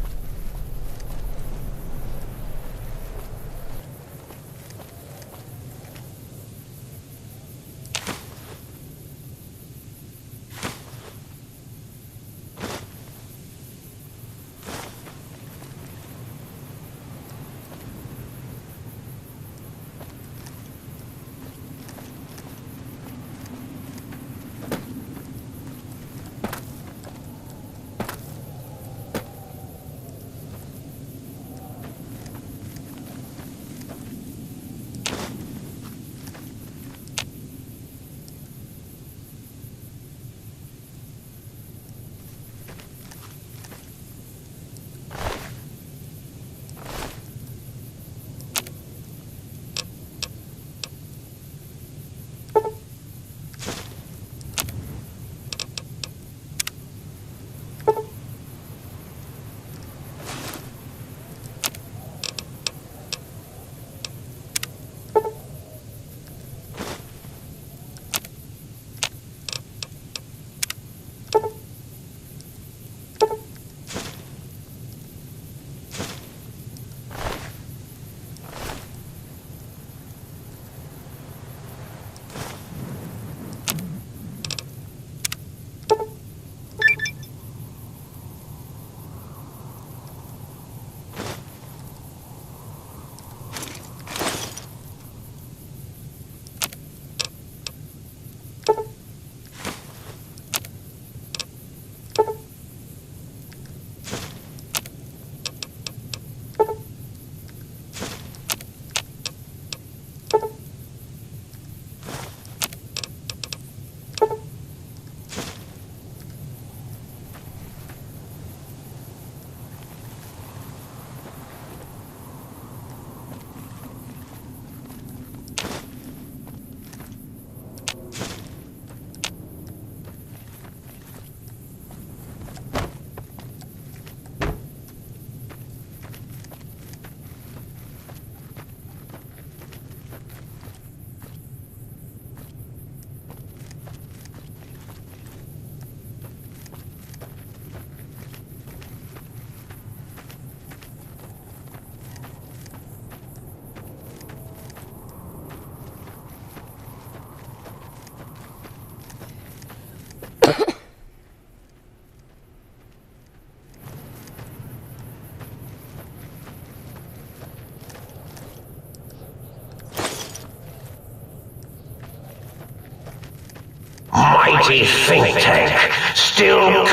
Mighty think tank, still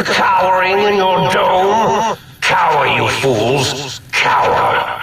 cowering in your dome? Cower, you fools, cower.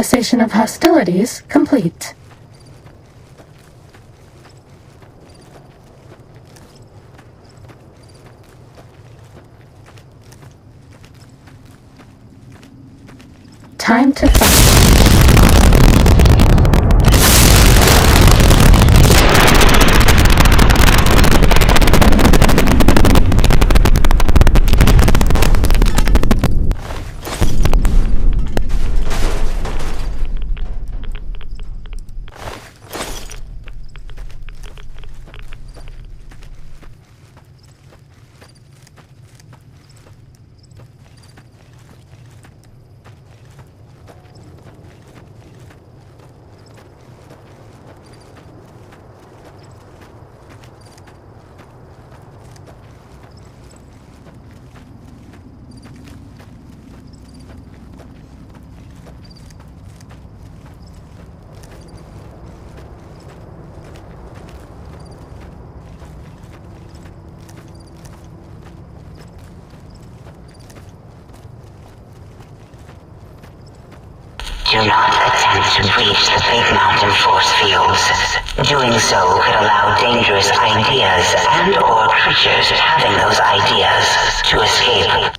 Cessation of hostilities complete. Time to fight. Do not attempt to breach the Big Mountain force fields. Doing so could allow dangerous ideas and/or creatures having those ideas to escape.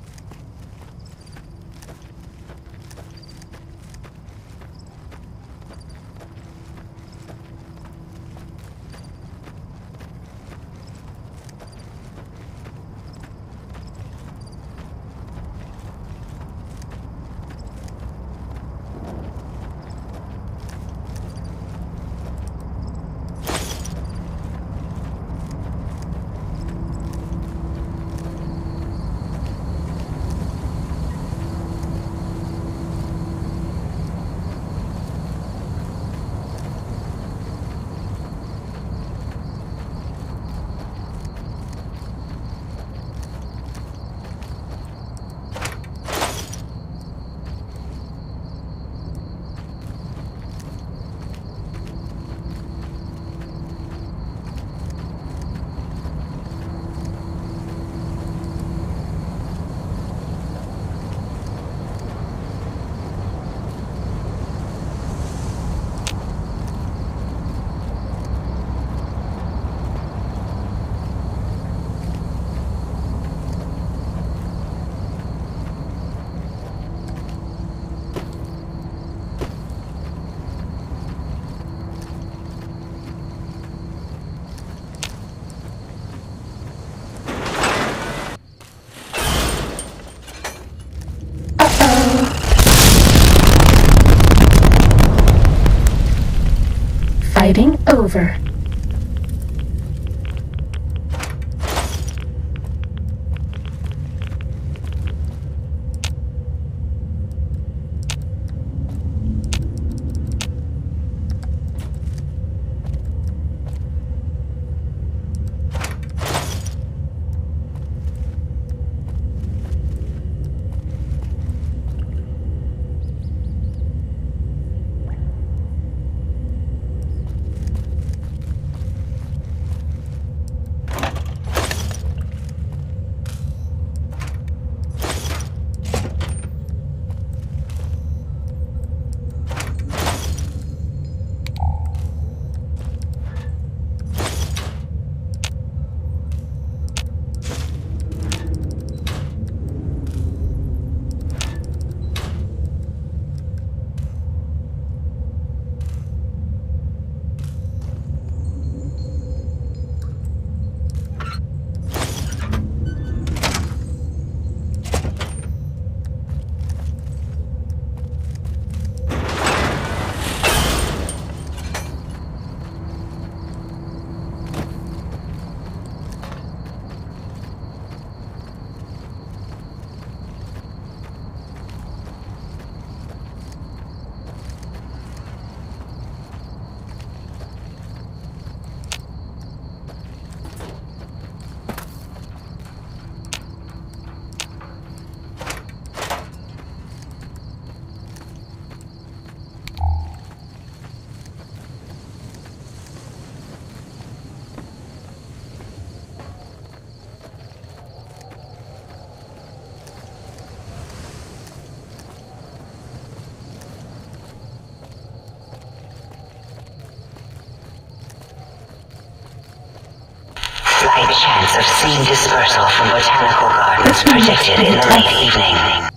Fighting over. Reports of seed dispersal from botanical gardens predicted in the late evening.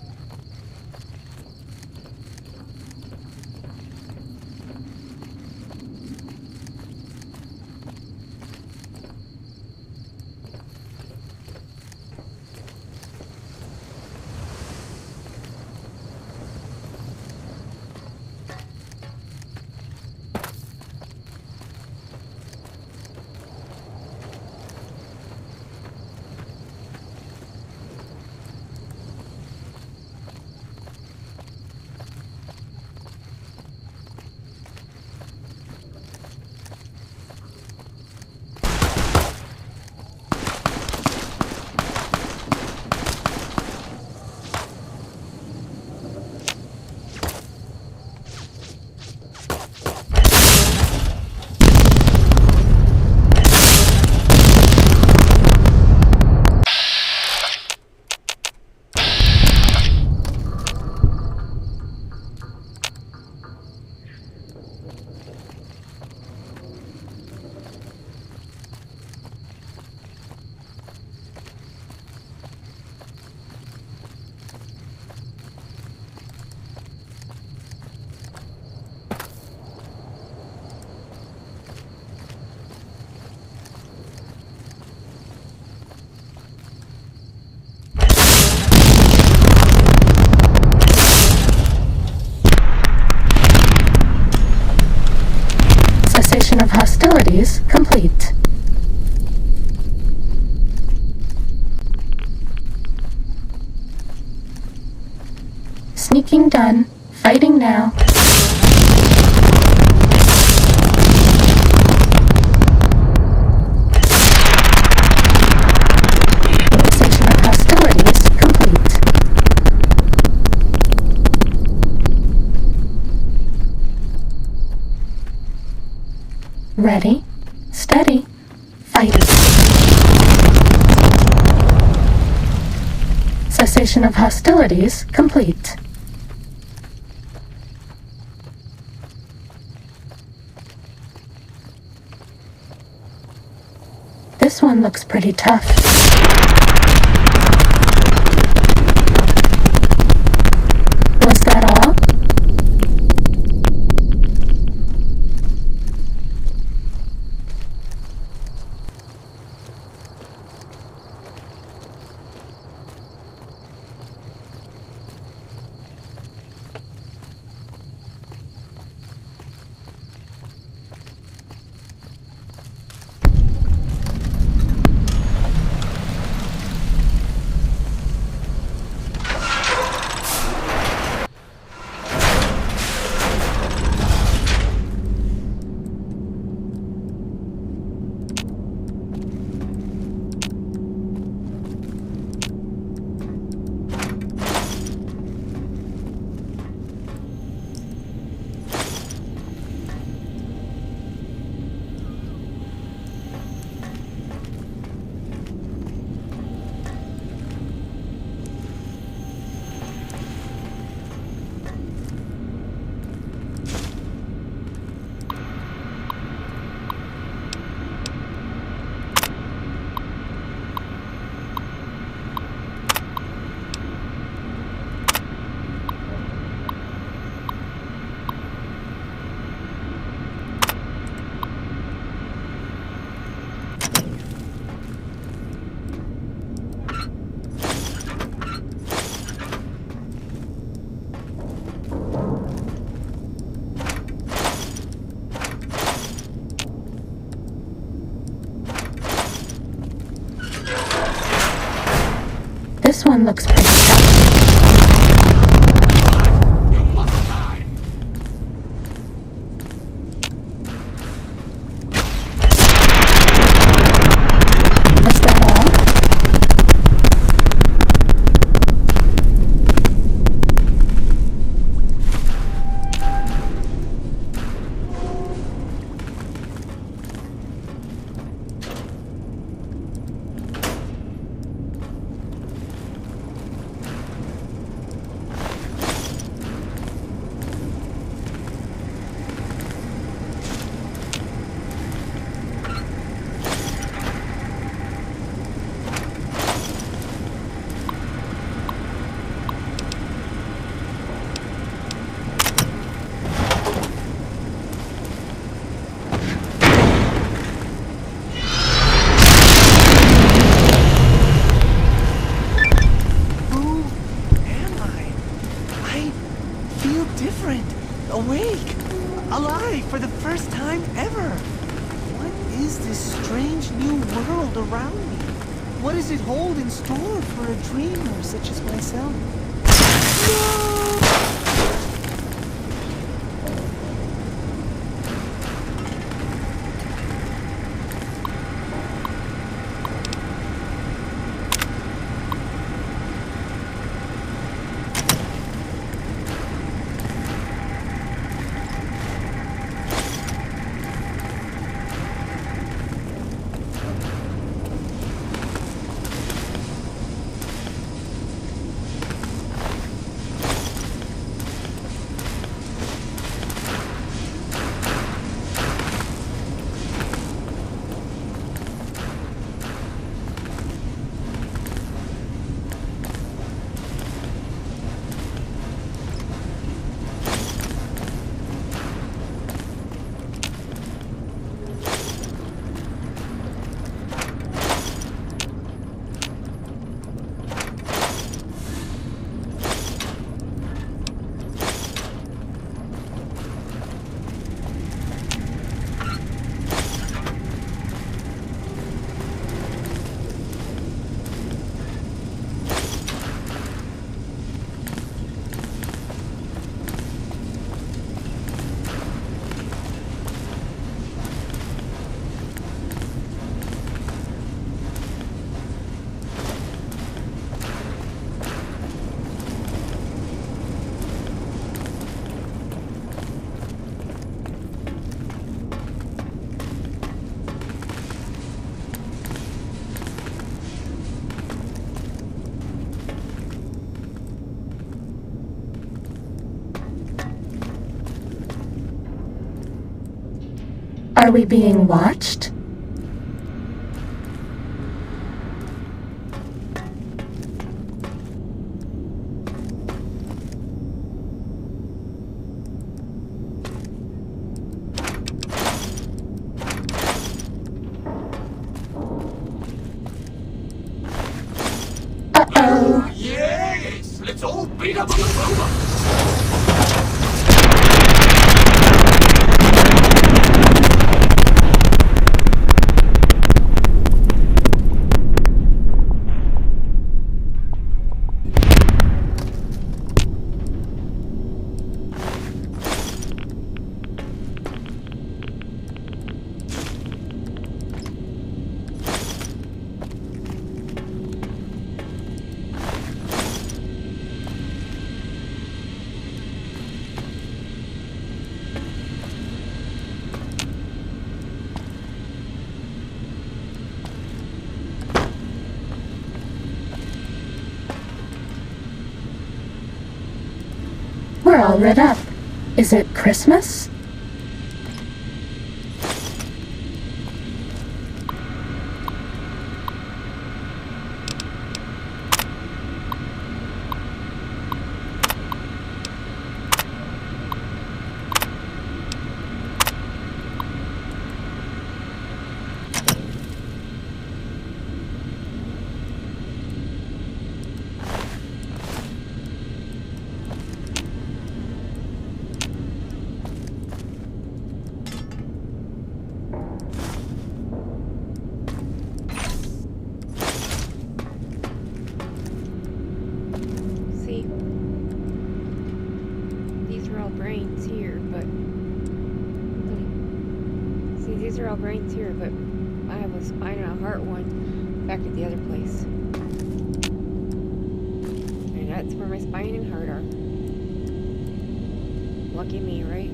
Cessation of hostilities complete. Sneaking done. Fighting now. Cessation of hostilities complete. Ready, steady, fighting. Cessation of hostilities complete. This one looks pretty tough. Was that all? This one looks pretty tough. Was that all? different. Awake. Alive for the first time ever. What is this strange new world around me? What does it hold in store for a dreamer such as myself? Are we being watched? Uh-oh. Yes! Let's all beat up on the robot! We're all lit up. Is it Christmas? brains here, but see, these are all brains here, but I have a spine and a heart one back at the other place, and that's where my spine and heart are. Lucky me, right?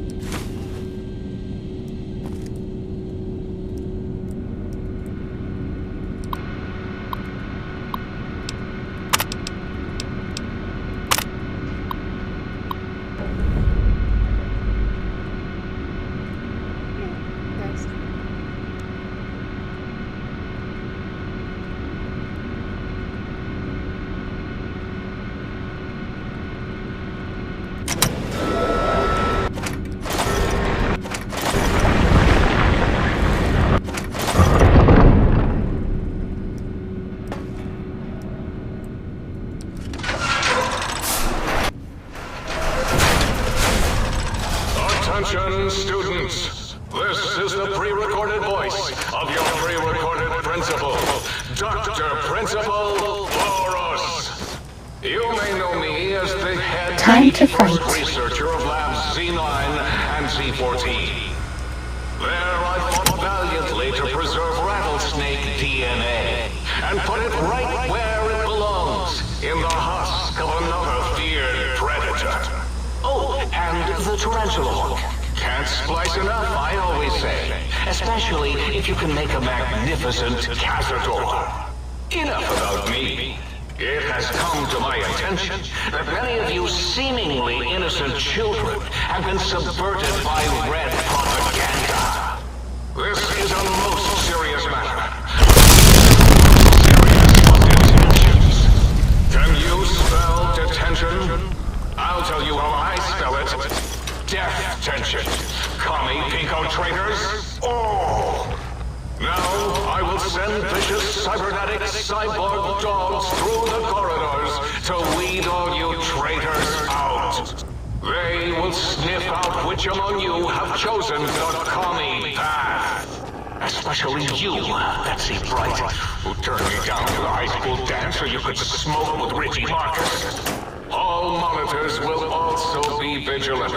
Attention, students. This is the pre-recorded voice of your pre-recorded principal, Dr. Principal Boros. You may know me as the head first researcher of Labs Z9 and Z14. There I fought valiantly to preserve rattlesnake DNA and put it right where it belongs, in the husk of another feared predator. Oh, and the tarantula. Can't splice enough, I always say. Especially if you can make a magnificent cazador. Enough about me. It has come to my attention that many of you seemingly innocent children have been subverted by red propaganda. This is a most serious matter. Serious detentions. Can you spell detention? I'll tell you how I spell it. Death tension. Commie pinko traitors. Oh! Now I will send vicious cybernetic cyborg dogs through the corridors to weed all you traitors out. They will sniff out which among you have chosen the commie path. Especially you, Betsy Bright, who turned me down to the high school dance so you could smoke with Richie Marcus. All monitors will also be vigilant.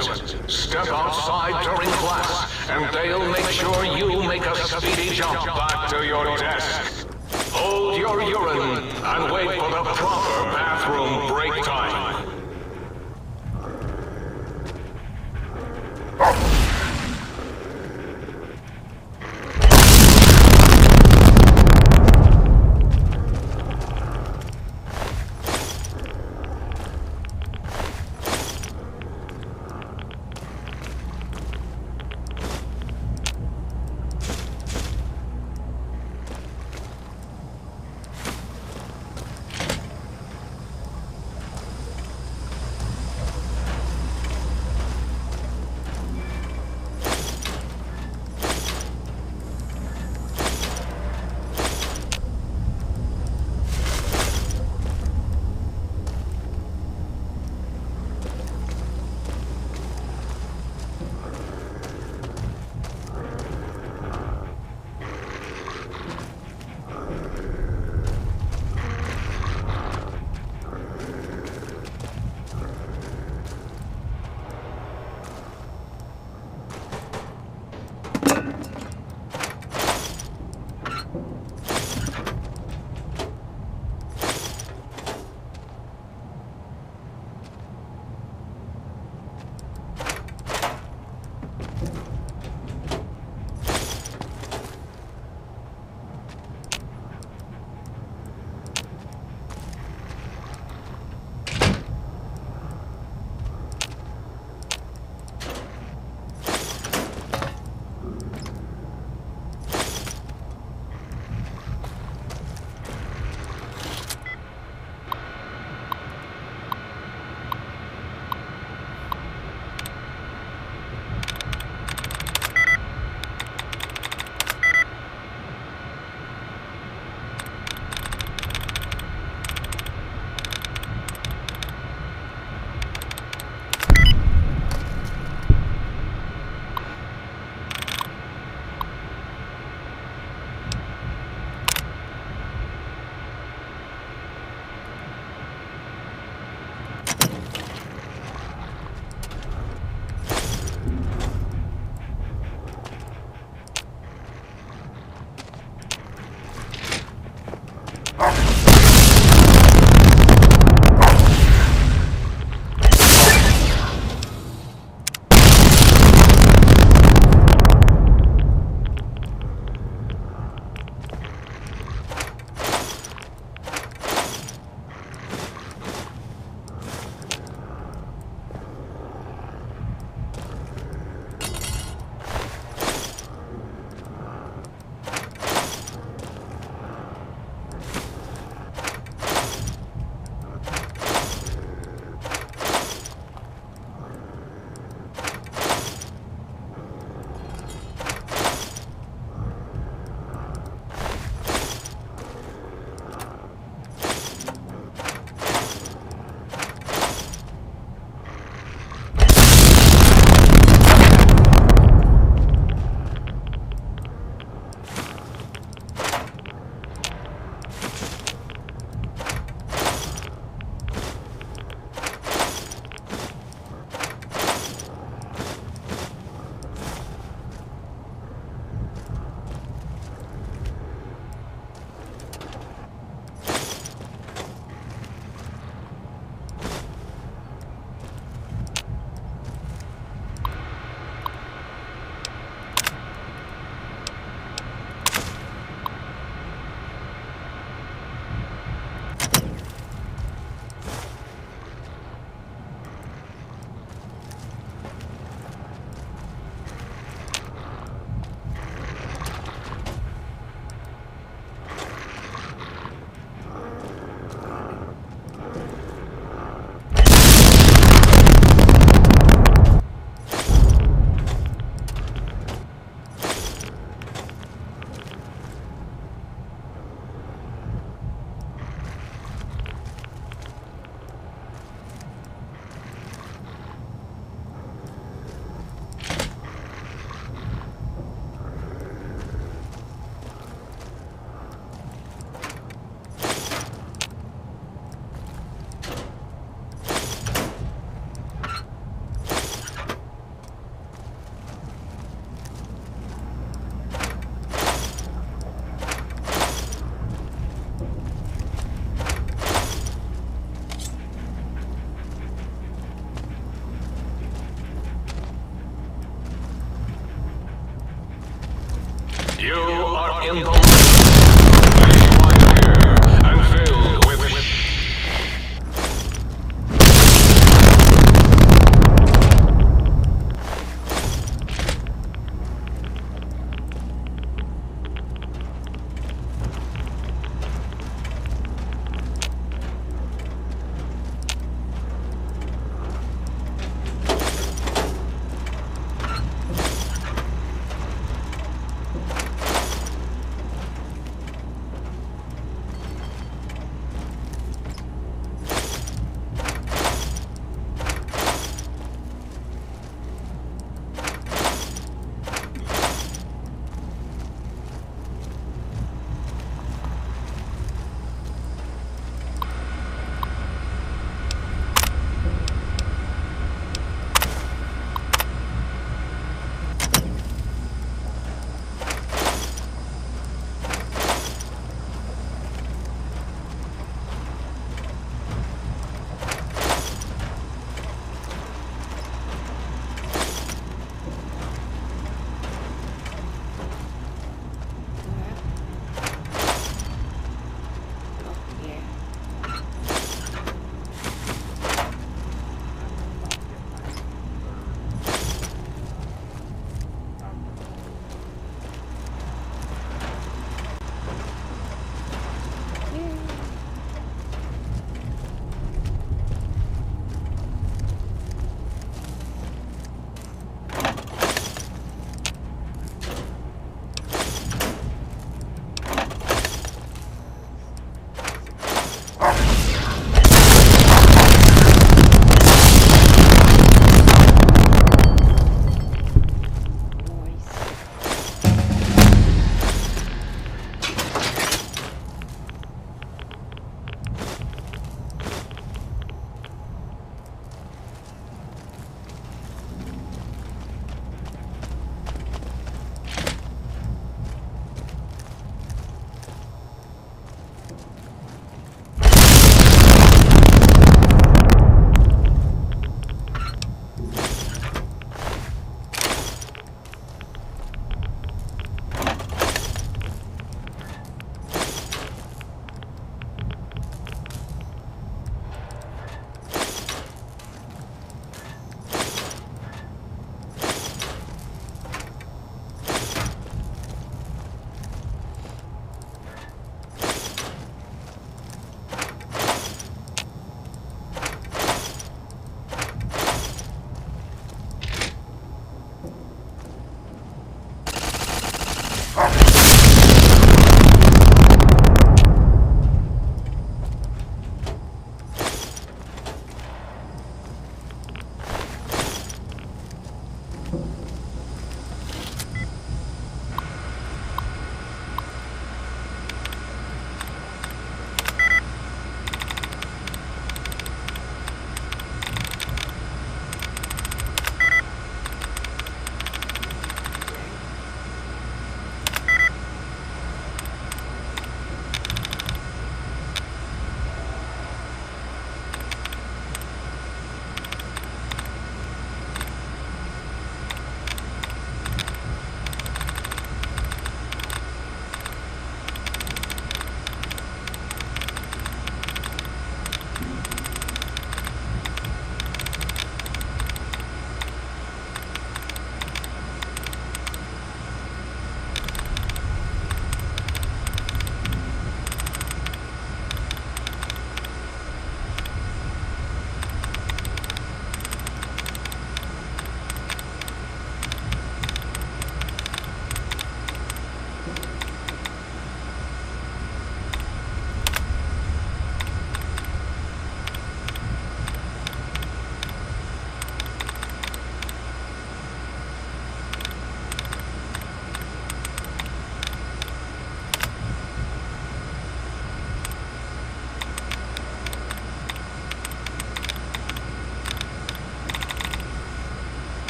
Step outside during class, and they'll make sure you make a speedy jump back to your desk. Hold your urine and wait for the proper bathroom break time.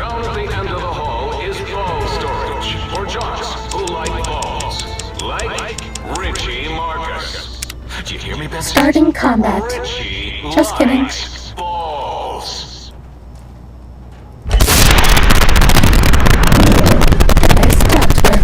Down at the end of the hall is ball storage for jocks who like balls. Like Richie Marcus. Do you hear me, Benson? Starting combat. Richie Just kidding. likes balls. Guys dealt with.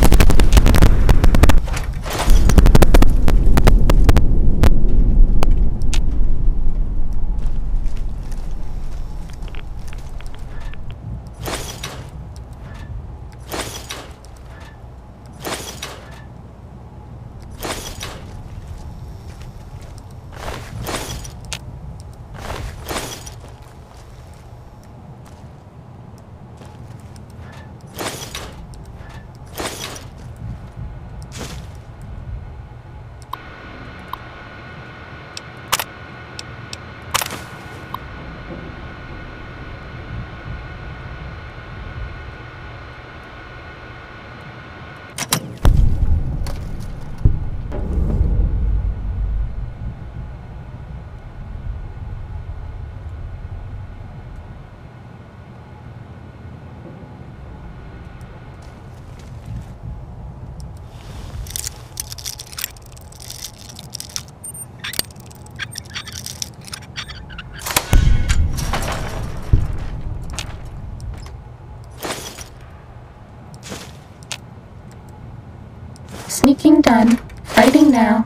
Sneaking done. Fighting now.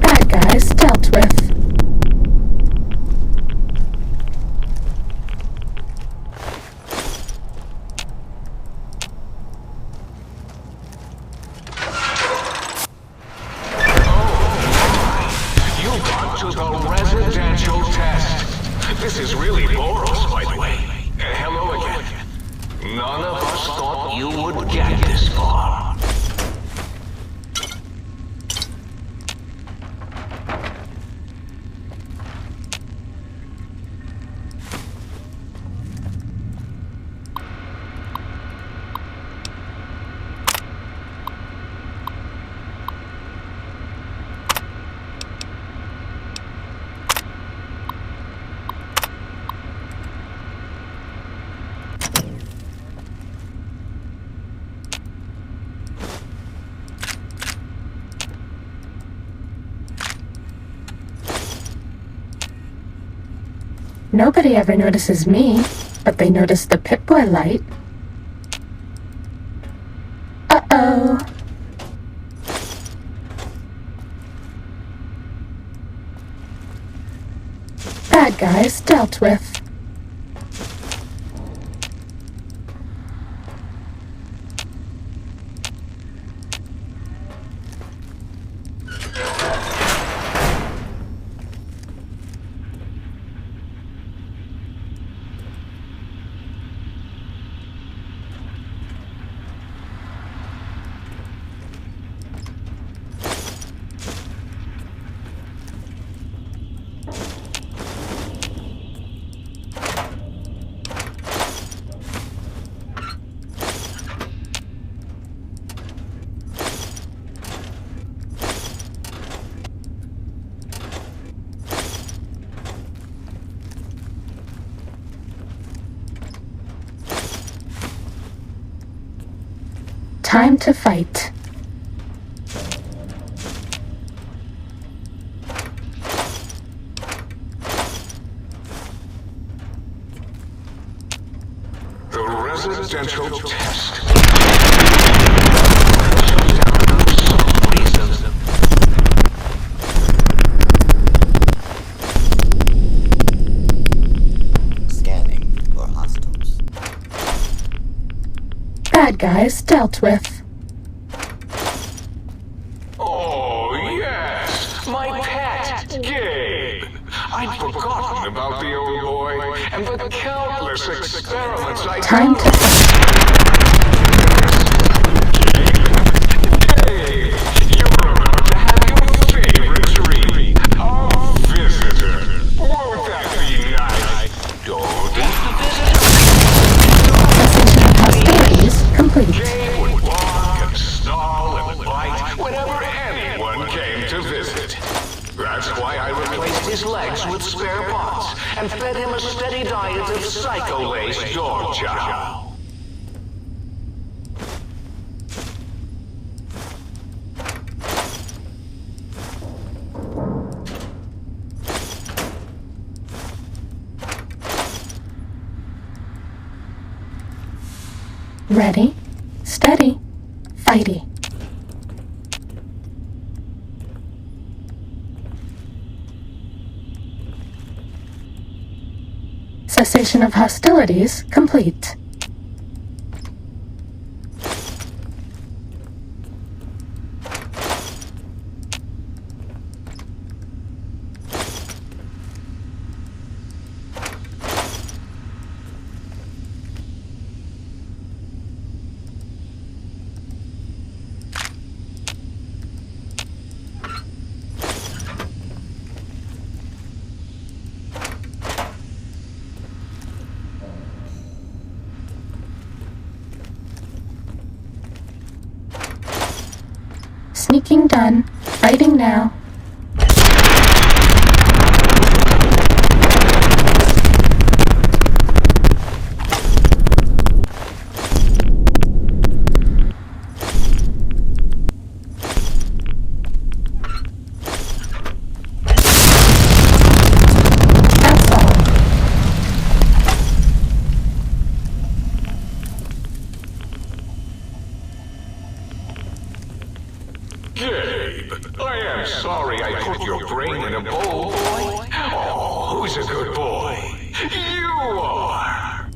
Bad guys dealt with. You got to the residential test. This is really Boros, by the way. Hello again. None of us thought you would get this far. Nobody ever notices me, but they notice the Pip-Boy light. Uh-oh. Bad guys dealt with. Time to fight. The residential test. Scanning for hostiles. Bad guys dealt with. Oh, yes! My pet, Gabe! I'd forgotten about the old boy and the countless experiments I Time to Gabe, you're about to have your favorite treat. A visitor. Won't that be nice? Don't hostilities complete. Gabe would walk and stall and bite whenever anyone came That's why I replaced his legs with spare parts and fed him a steady diet of psycho-laced dog chow. Ready, steady, fighty. Cessation of hostilities complete. Sneaking done. Fighting now. Gabe, I am sorry I put your brain in a bowl, boy. Oh, who's a good boy? You are!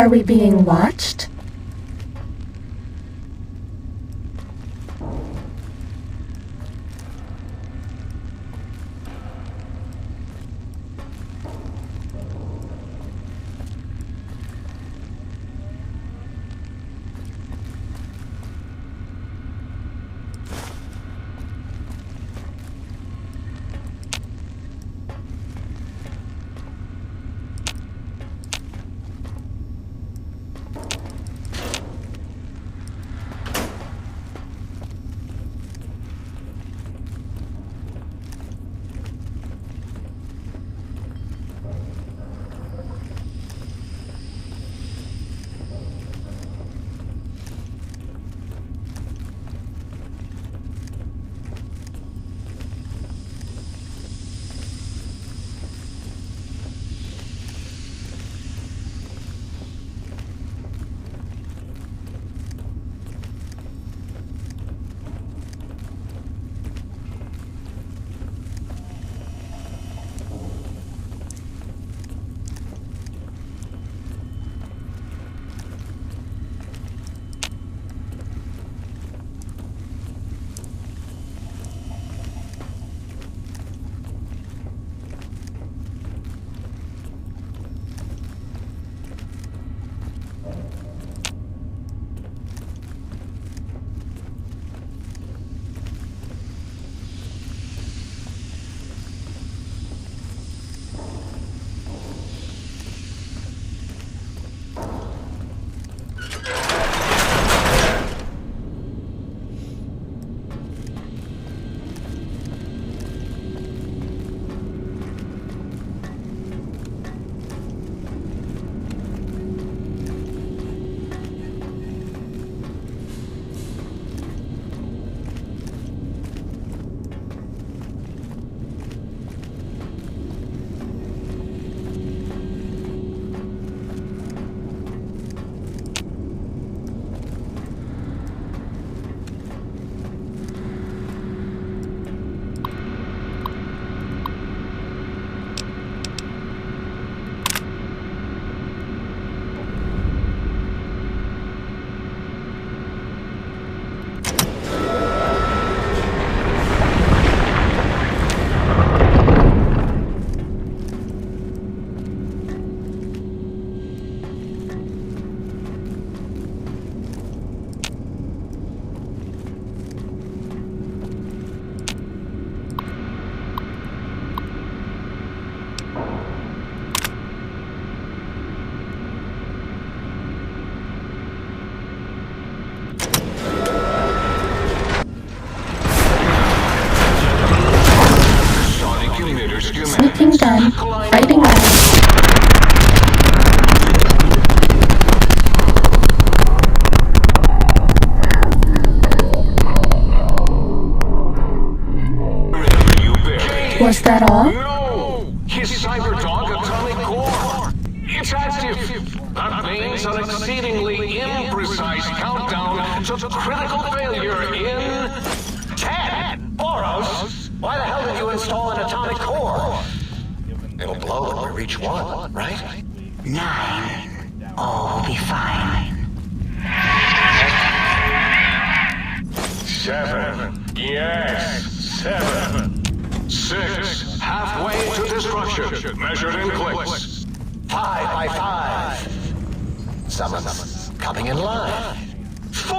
Are we being watched? Sneaking done. Fighting right. Was that all? No! His cyber-dog atomic core! It's active! That means an exceedingly imprecise countdown to critical failure in 10! Boros! Why the hell did you install an atomic core? It'll blow when we reach 1, right? 9. All will be fine. 7. Yes, 7. 6. Halfway to destruction, measured in clicks. 5 by 5. Someone's coming in line. 4,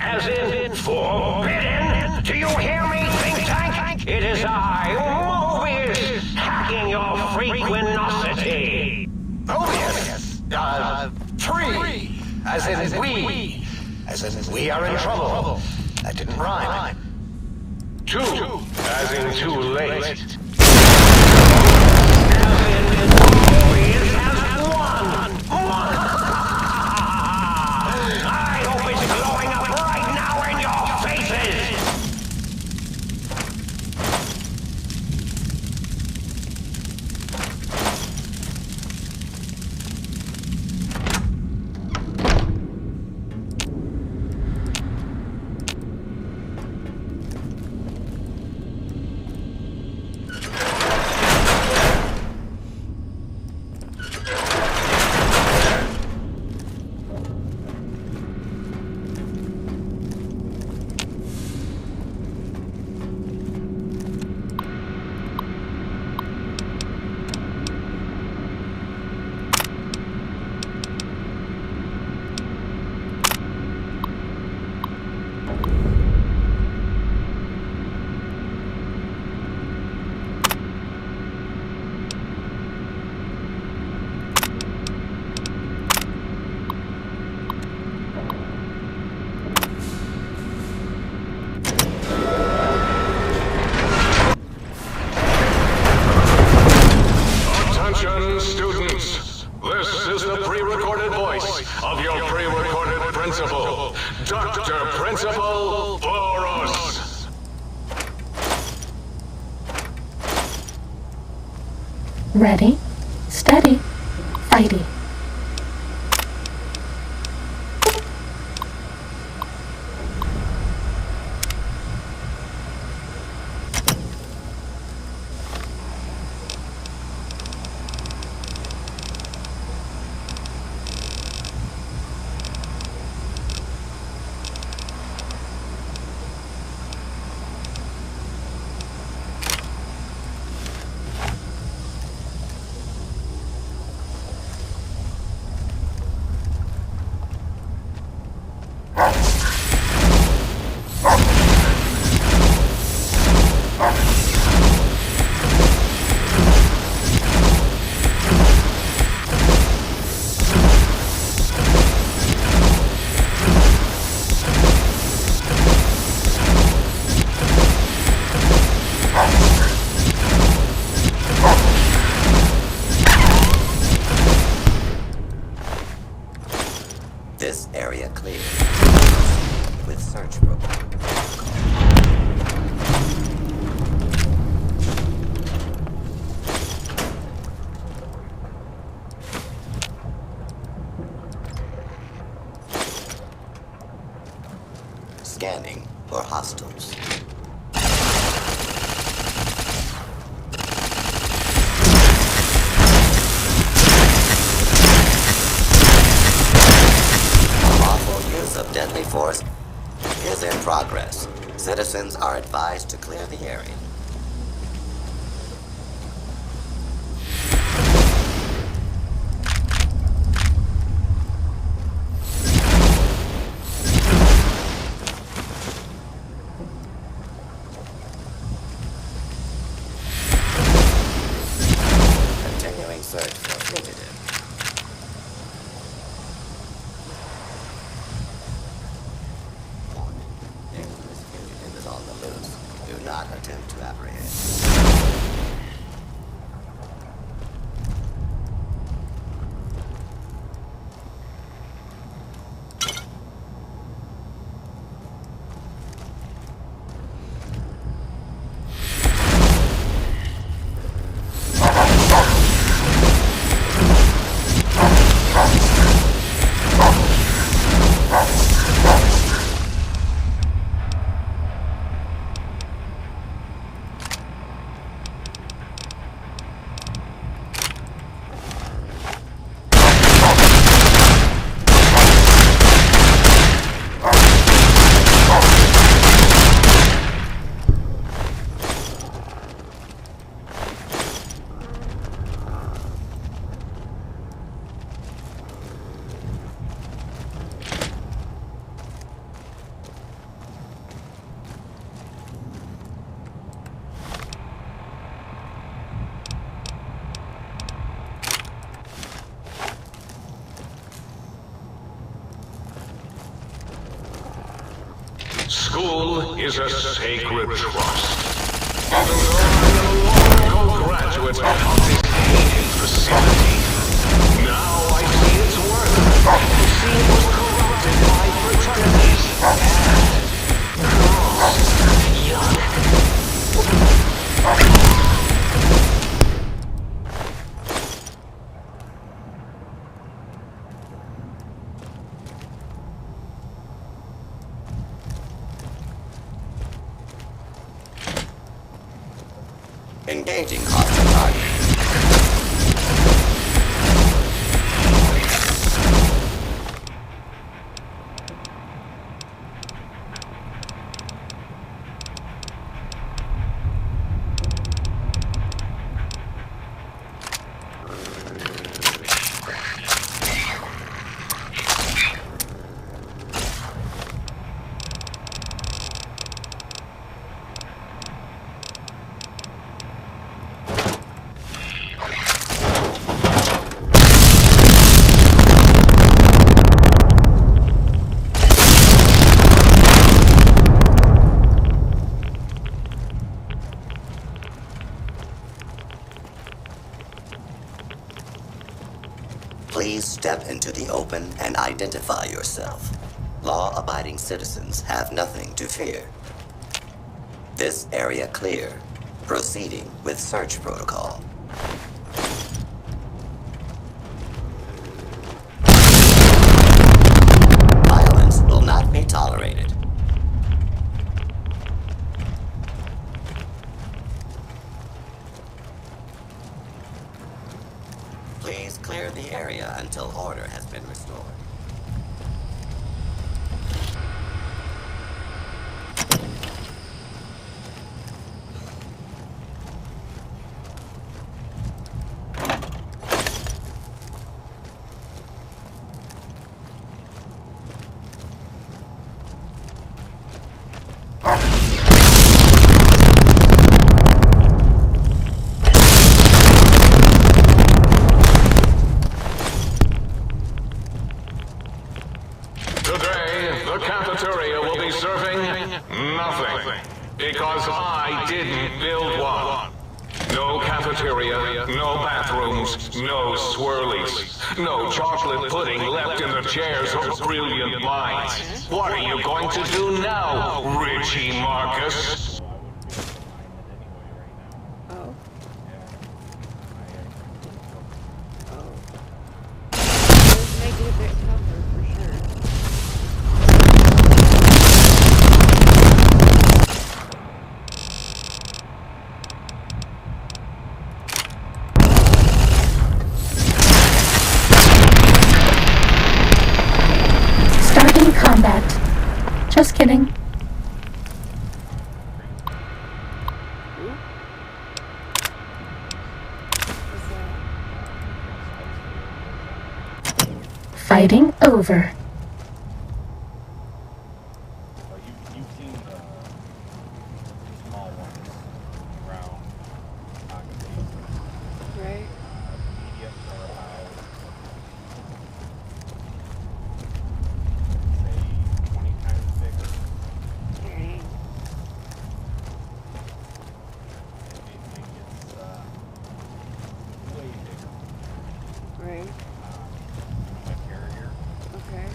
as in forbidden. Do you hear me, think tank? It is I, Mobius, hacking your frequinosity. Mobius? 3. As in we. As in we are in trouble. That didn't rhyme. 2, as in too late. I hope it's blowing up right now in your faces! Ready, steady, fighty. This area clear. With search protocol. Scanning for hostiles. Of deadly force is in progress. Citizens are advised to clear the area. Continuing search for fugitive. On the loose. Do not attempt to apprehend. School is a sacred trust. Even though I'm no longer graduate of this hated facility, now I see its worth. I see it was corrupted by fraternities and crossed young. Engaging hostile target. Please step into the open and identify yourself. Law-abiding citizens have nothing to fear. This area clear. Proceeding with search protocol. must clear the area until order has been restored. Today, the cafeteria will be serving nothing. Because I didn't build one. No cafeteria, no bathrooms, no swirlies. No chocolate pudding left in the chairs of brilliant minds. What are you going to do now, Richie Marcus? Oh. Make it a bit tougher for sure. Starting combat. Just kidding. Fighting over. You've seen the small ones around Right. mediums are about, say, 20 times bigger. Dang. It gets way bigger. Right. A carrier. Okay.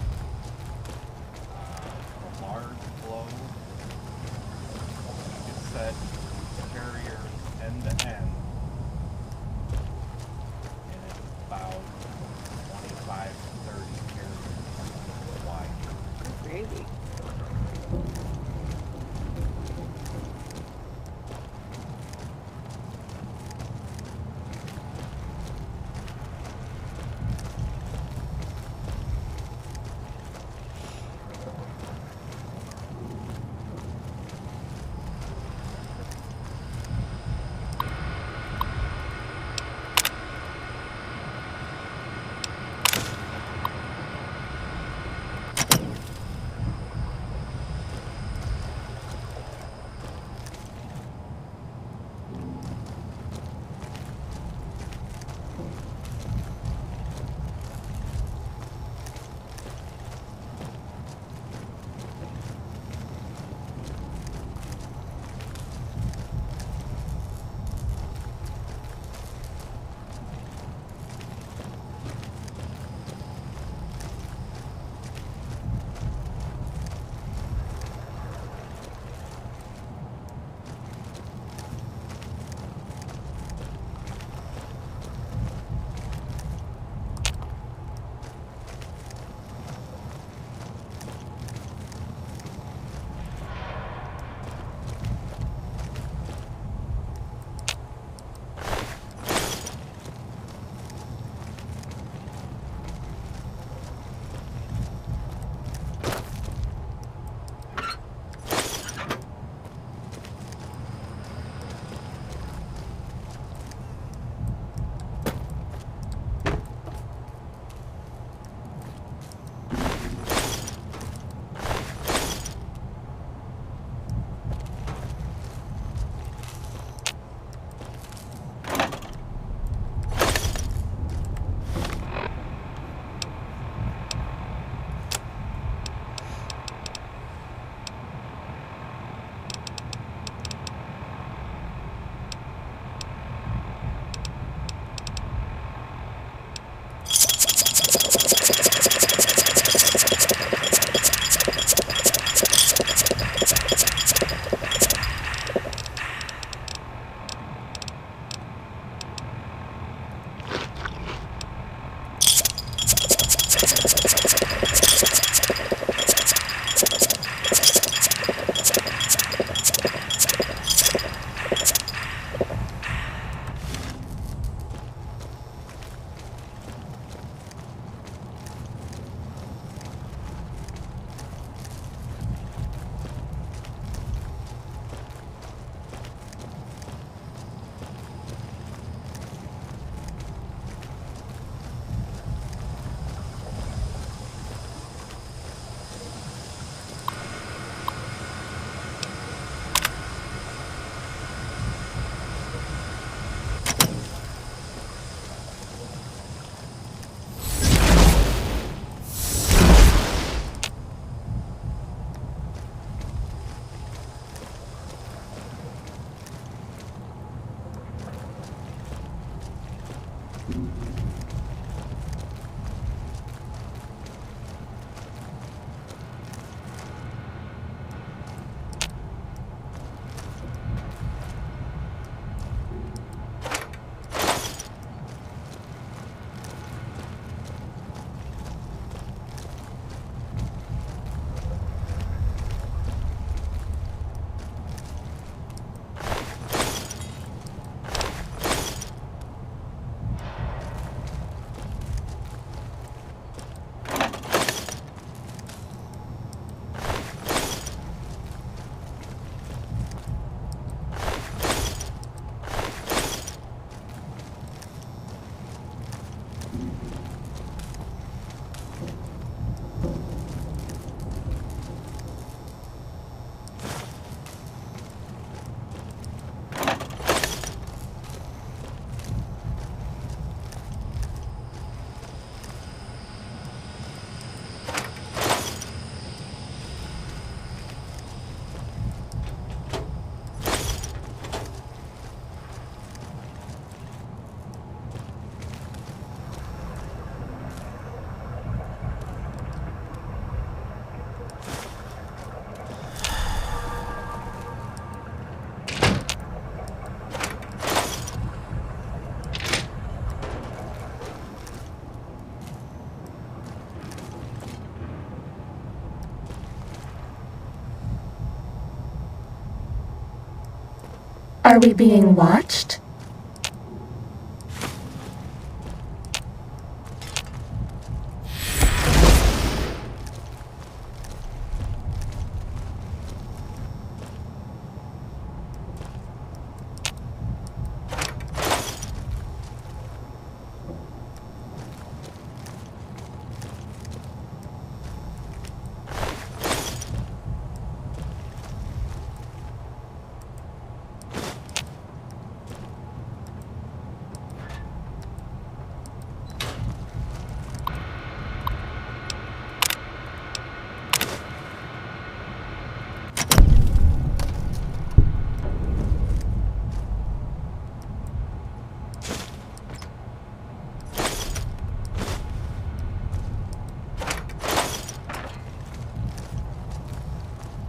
Are we being watched?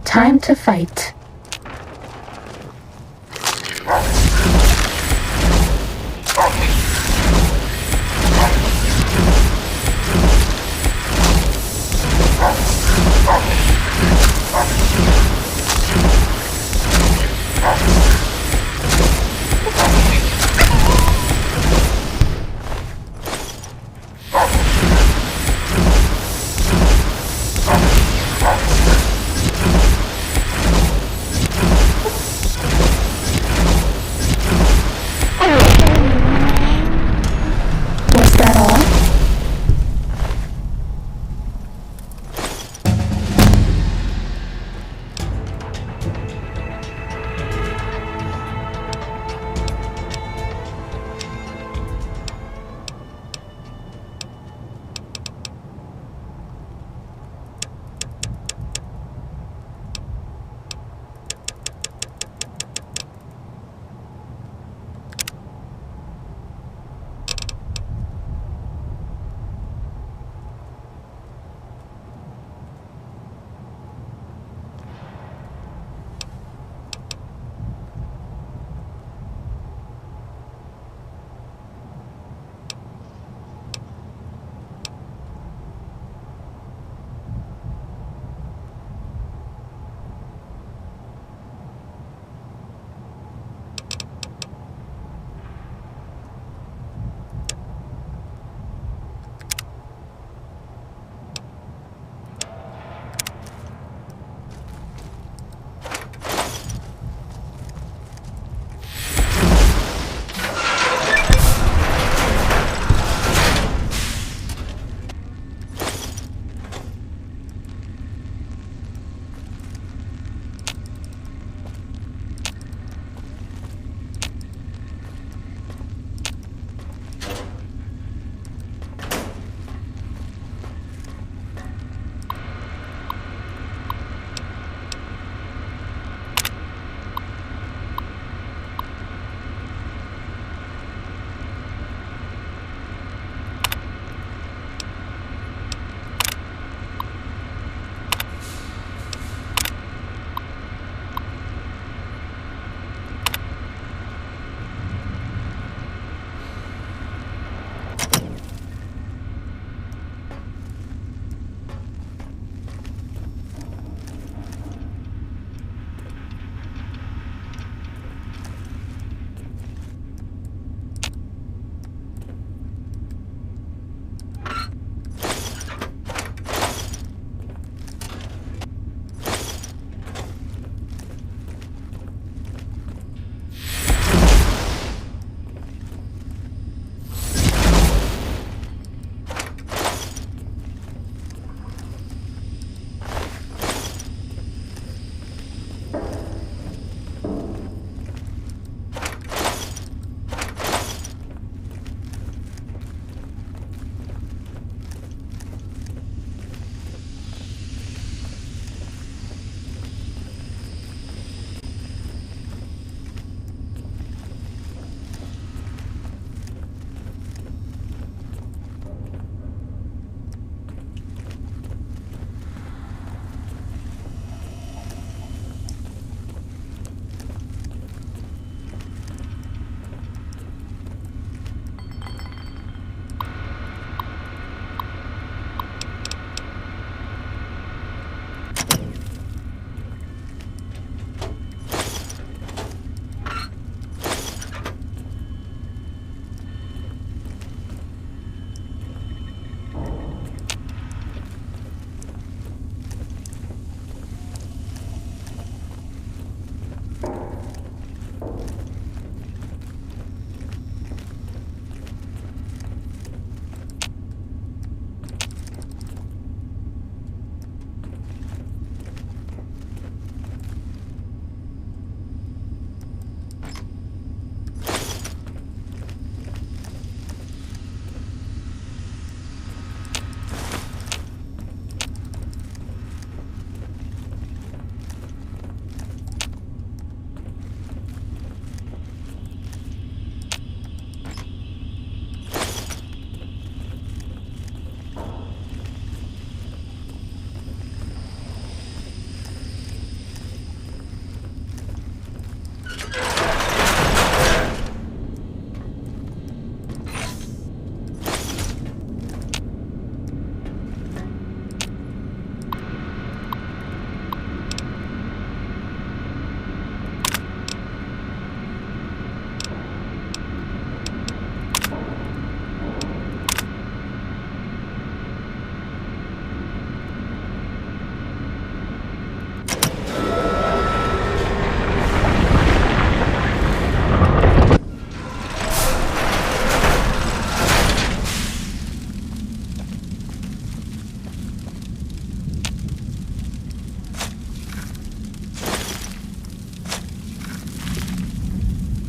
Time to fight.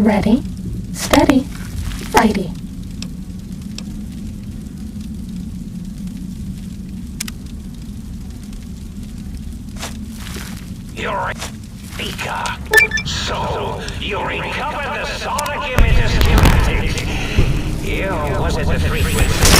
Ready, steady, fighty. Eureka! So, you recovered the sonic image schematic. You was it the frequency?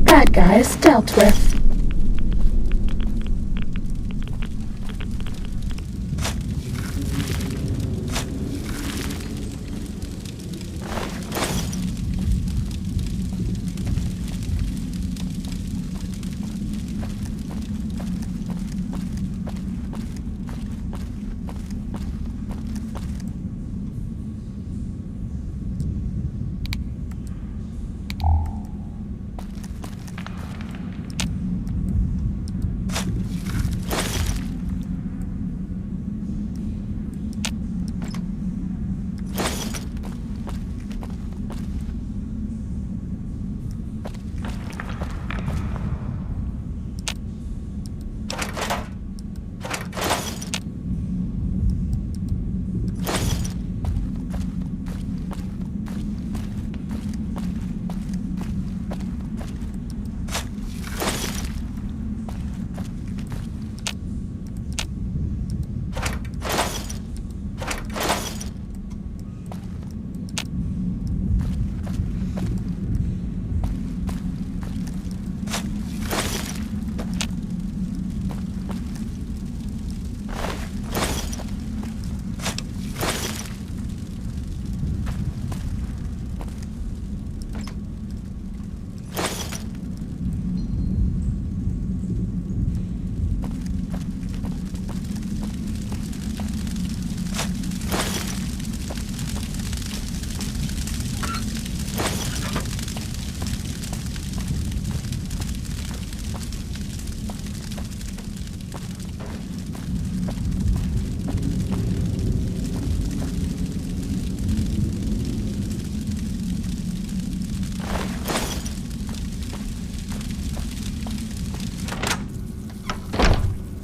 Bad guys dealt with.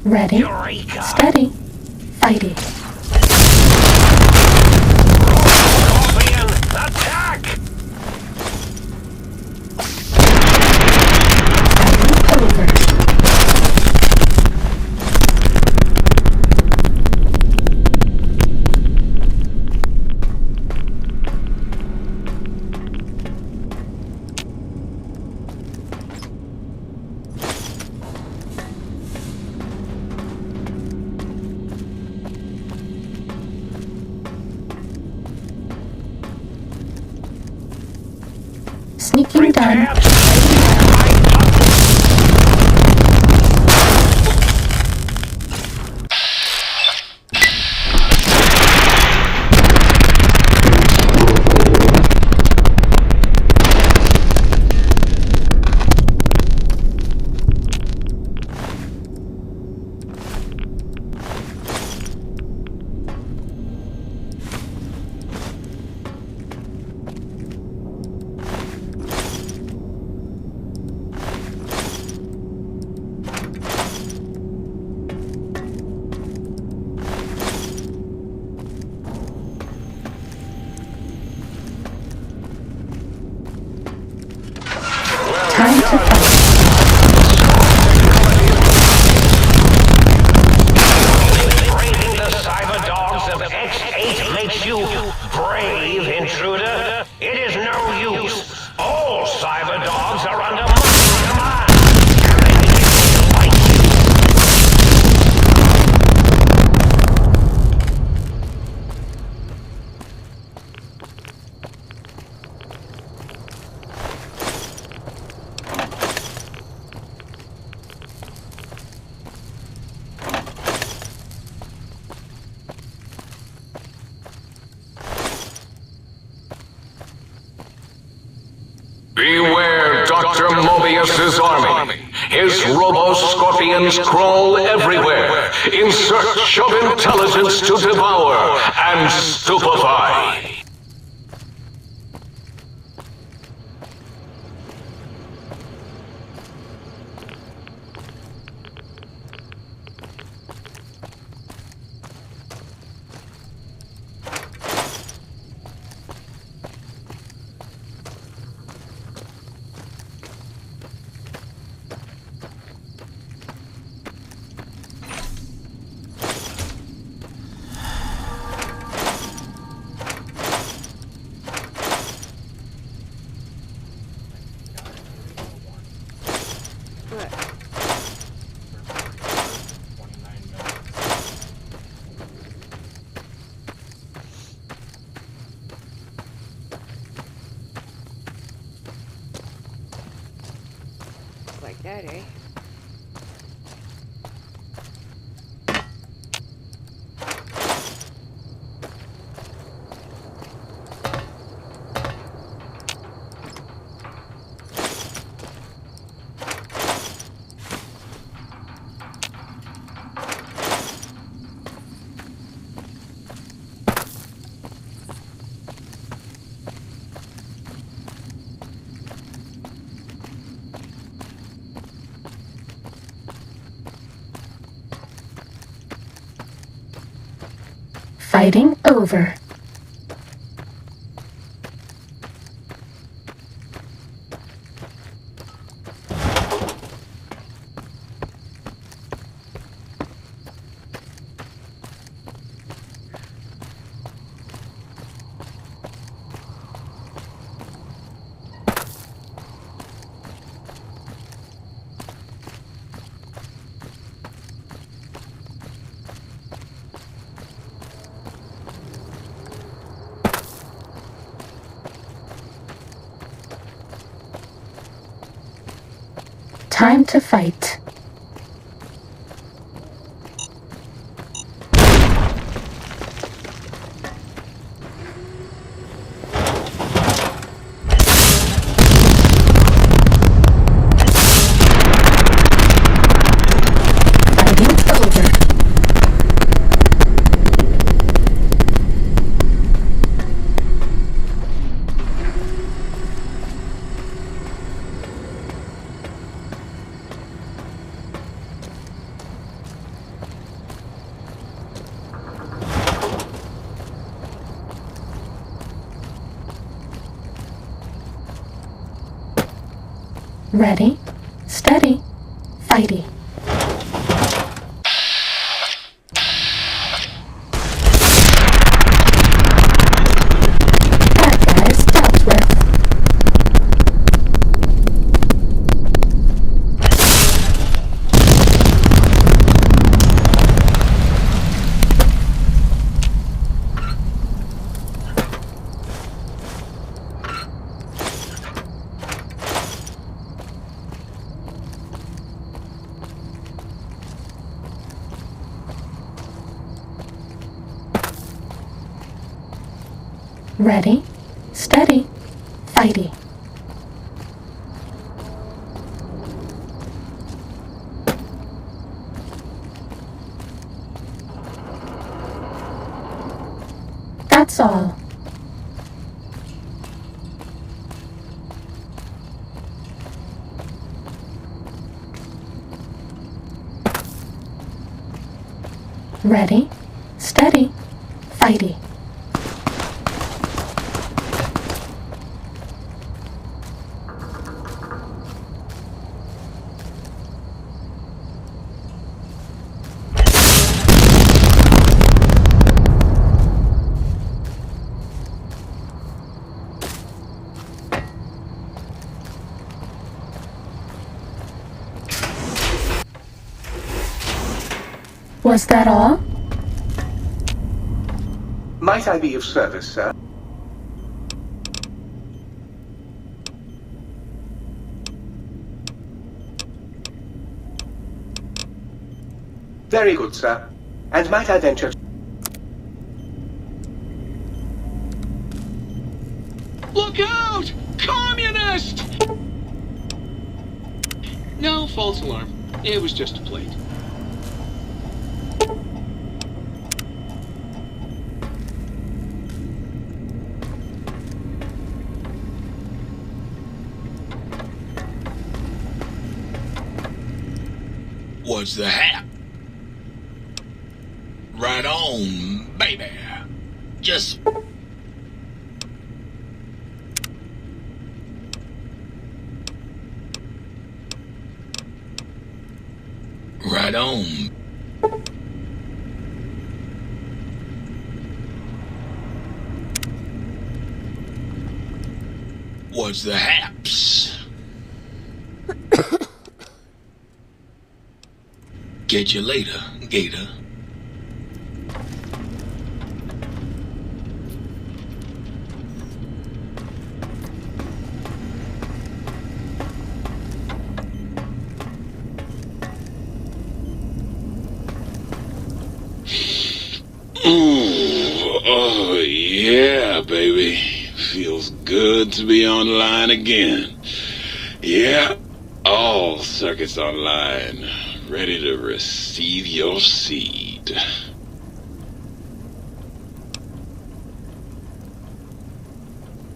Ready, steady, fighty. Attack! Sneaking done. Dr. Mobius's army. His robo-scorpions crawl everywhere in search of intelligence to devour and stupefy. Like that, eh? Fighting over. Time to fight. Ready, steady, fighty. Bad guys dealt with. Ready, steady, fighty. That's all. Ready, steady, fighty. Was that all? Might I be of service, sir? Very good, sir. And might I venture... Look out! Communist! No, false alarm. It was just a plate. What's the hap? Right on, baby. Just... Right on. What's the haps? Catch you later, Gator. Ooh, oh yeah, baby. Feels good to be online again. Yeah, all circuits online, ready to receive your seed.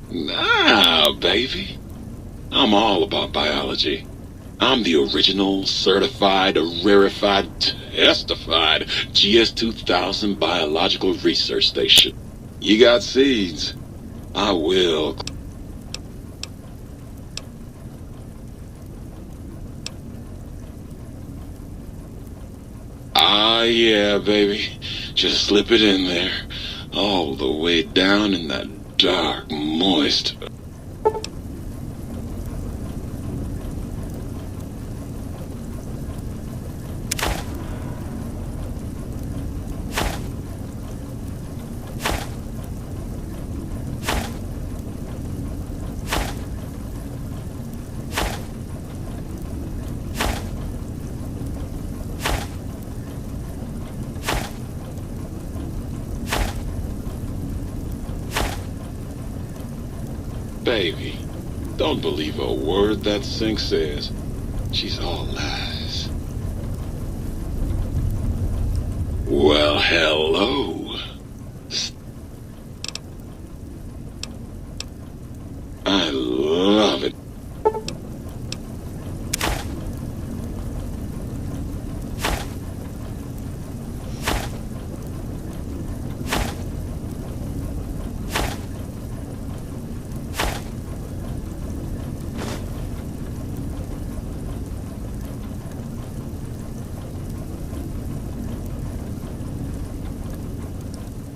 Nah, baby. I'm all about biology. I'm the original, certified, rarefied, testified GS-2000 biological research station. You got seeds. I will. Ah, yeah, baby. Just slip it in there. All the way down in that dark, moist... Baby, don't believe a word that Sync says. She's all lies. Well, hello. I love it.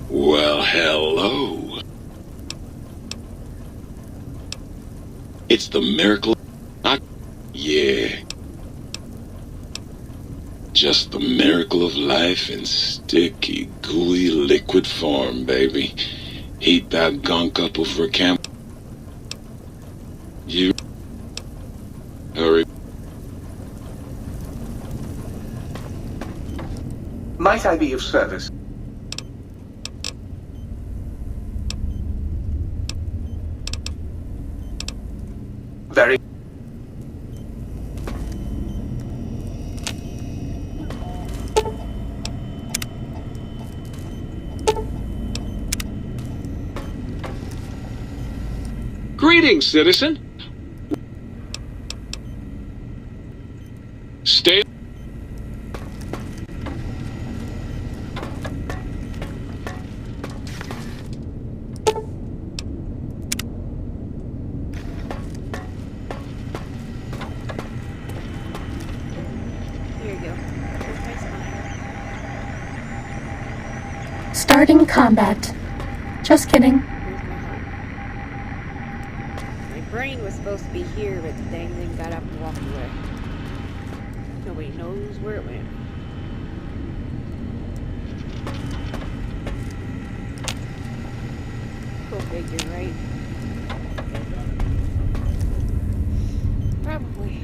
Well, hello. It's the miracle. Yeah. Just the miracle of life in sticky, gooey liquid form, baby. Heat that gunk up over camp. You... Hurry. Might I be of service? Very. Greetings, citizen. Stay. Here you go. Here's my smile. Starting combat. Just kidding. Here's my heart. My brain was supposed to be here, but the dang thing got up and walked away. Nobody knows where it went. Go figure, right? Probably.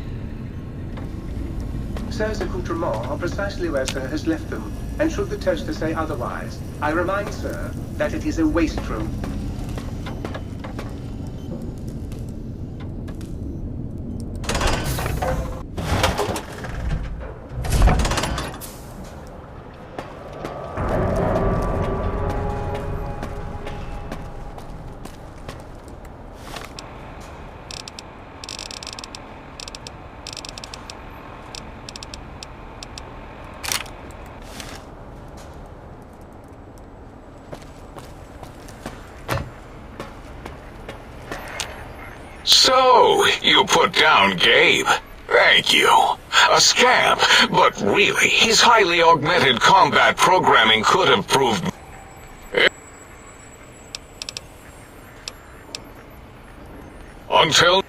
Sir's accoutrements are precisely where Sir has left them, and should the toaster say otherwise, I remind Sir that it is a waste room. So, you put down Gabe. Thank you. A scamp, but really, his highly augmented combat programming could have proved... Until...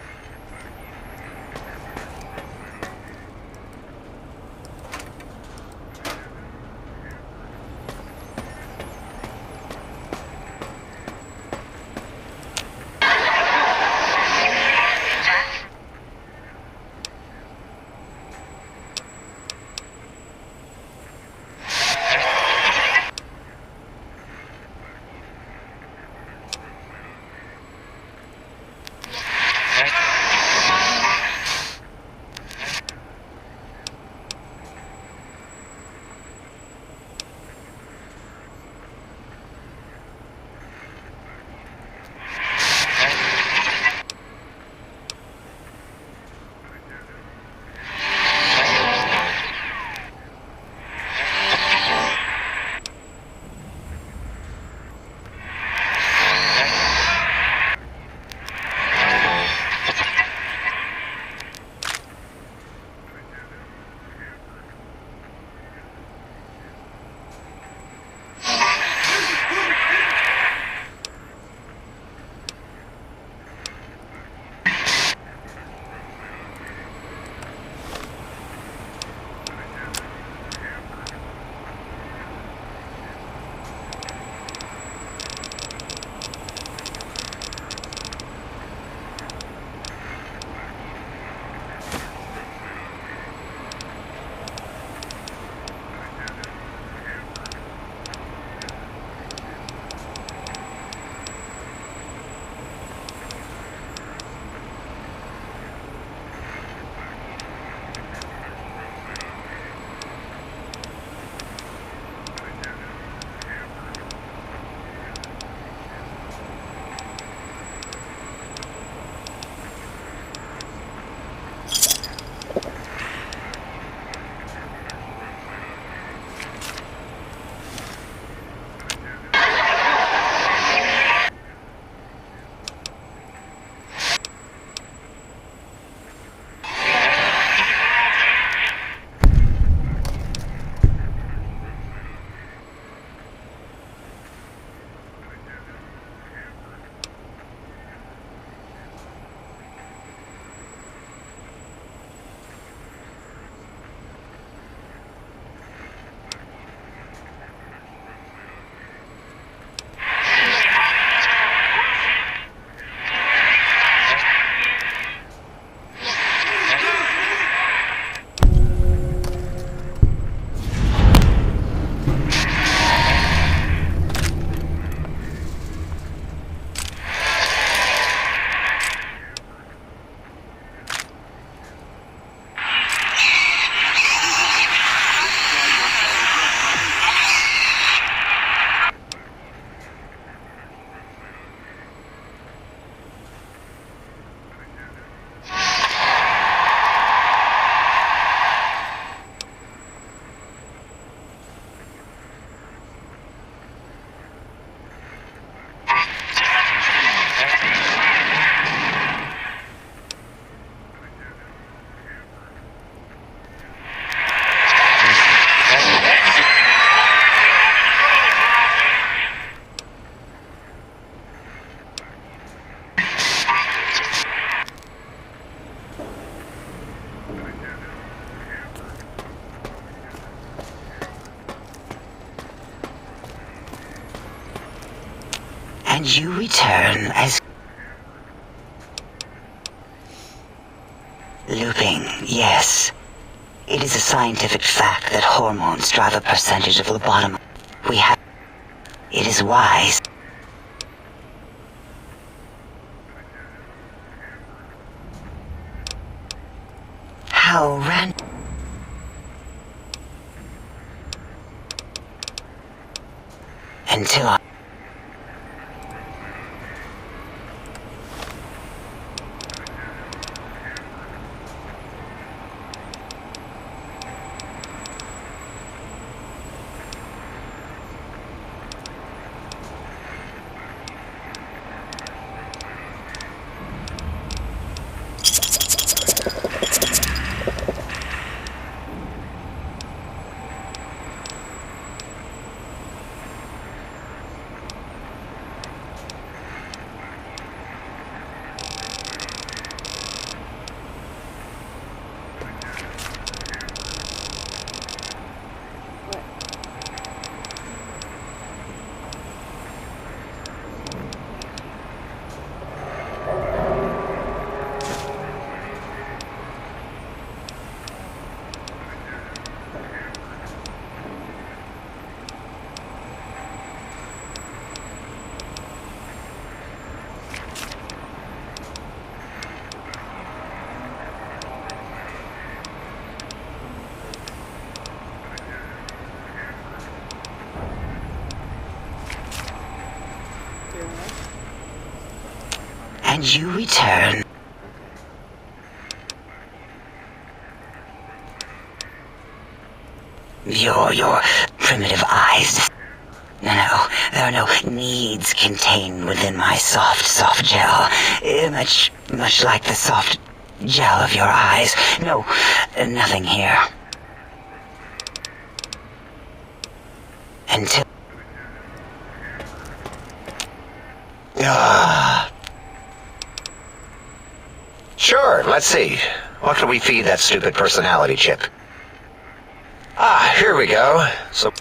And you return as... Looping, yes. It is a scientific fact that hormones drive a percentage of lobotomy. We have... It is wise. How random... Until I... Did you return? Your primitive eyes. No, there are no needs contained within my soft gel. Much like the soft gel of your eyes. No, nothing here. Until... Sure, let's see. What can we feed that stupid personality chip? Ah, here we go. So...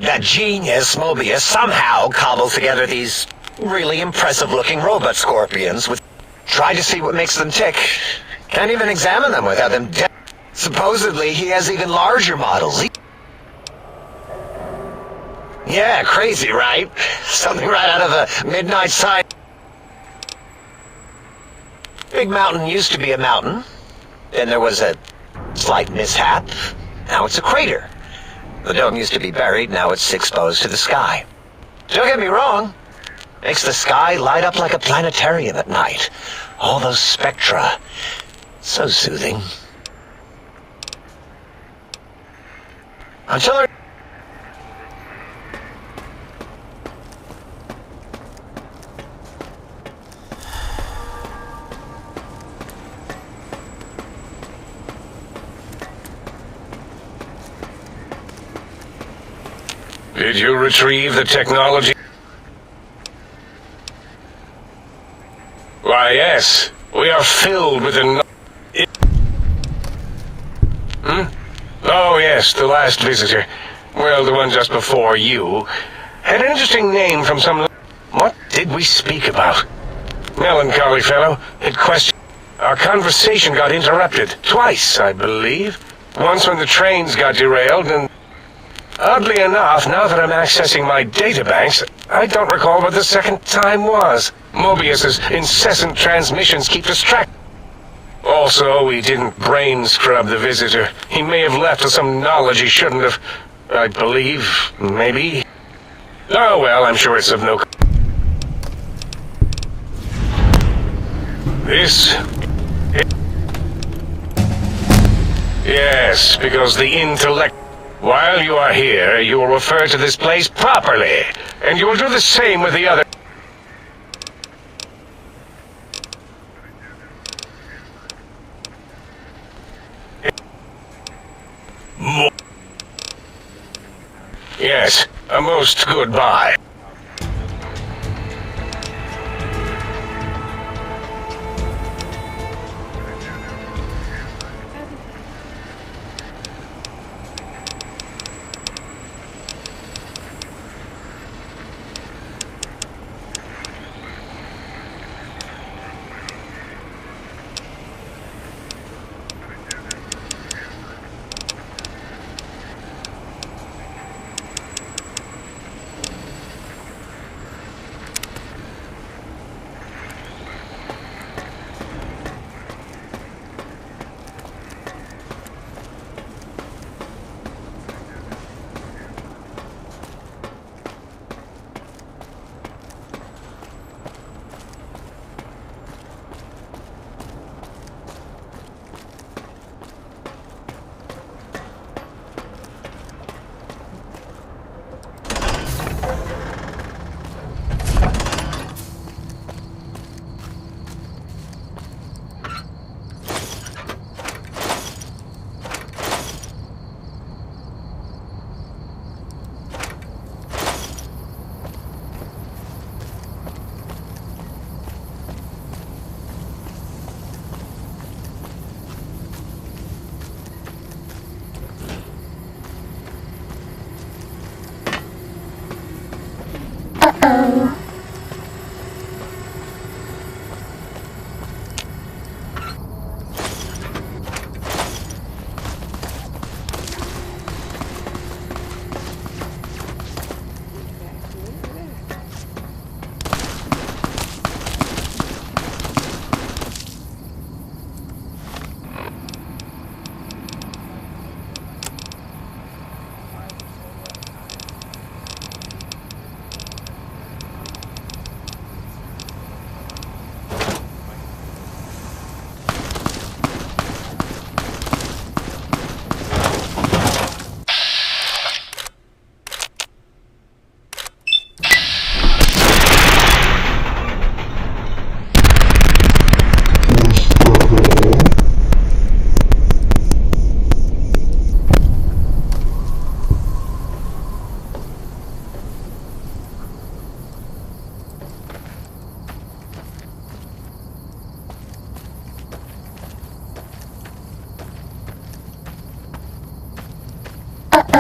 that genius Mobius somehow cobbled together these really impressive-looking robot scorpions with... Try to see what makes them tick. Can't even examine them without them dead. Supposedly, he has even larger models. Yeah, crazy, right? Something right out of a Midnight Science. Big Mountain used to be a mountain. Then there was a slight mishap. Now it's a crater. The dome used to be buried, now it's exposed to the sky. Don't get me wrong. Makes the sky light up like a planetarium at night. All those spectra. So soothing. Until they're... Did you retrieve the technology? Why, yes. We are filled with an... Oh, yes, the last visitor. Well, the one just before you. Had an interesting name from some... What did we speak about? Melancholy fellow. It questioned... Our conversation got interrupted. Twice, I believe. Once when the trains got derailed, and... Oddly enough, now that I'm accessing my databanks, I don't recall what the second time was. Mobius's incessant transmissions keep us tracked. Also, we didn't brain scrub the visitor. He may have left with some knowledge he shouldn't have. I believe, maybe. Oh well, I'm sure it's of no... This... Yes, because the intellect... While you are here, you will refer to this place properly, and you will do the same with the other... Yes, a most goodbye.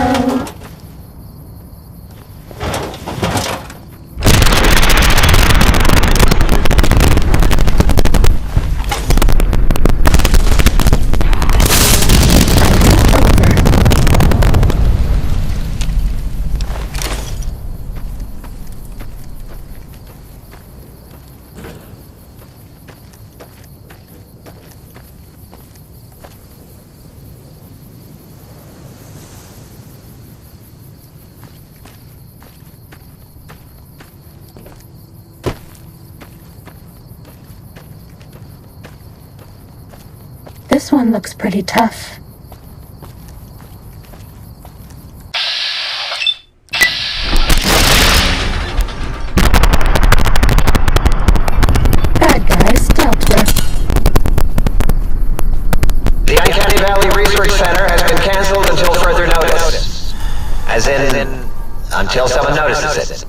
Uh-oh. This one looks pretty tough. Bad guys dealt with. The Uncanny Valley Research Center has been canceled until further notice. As in, until someone notices it.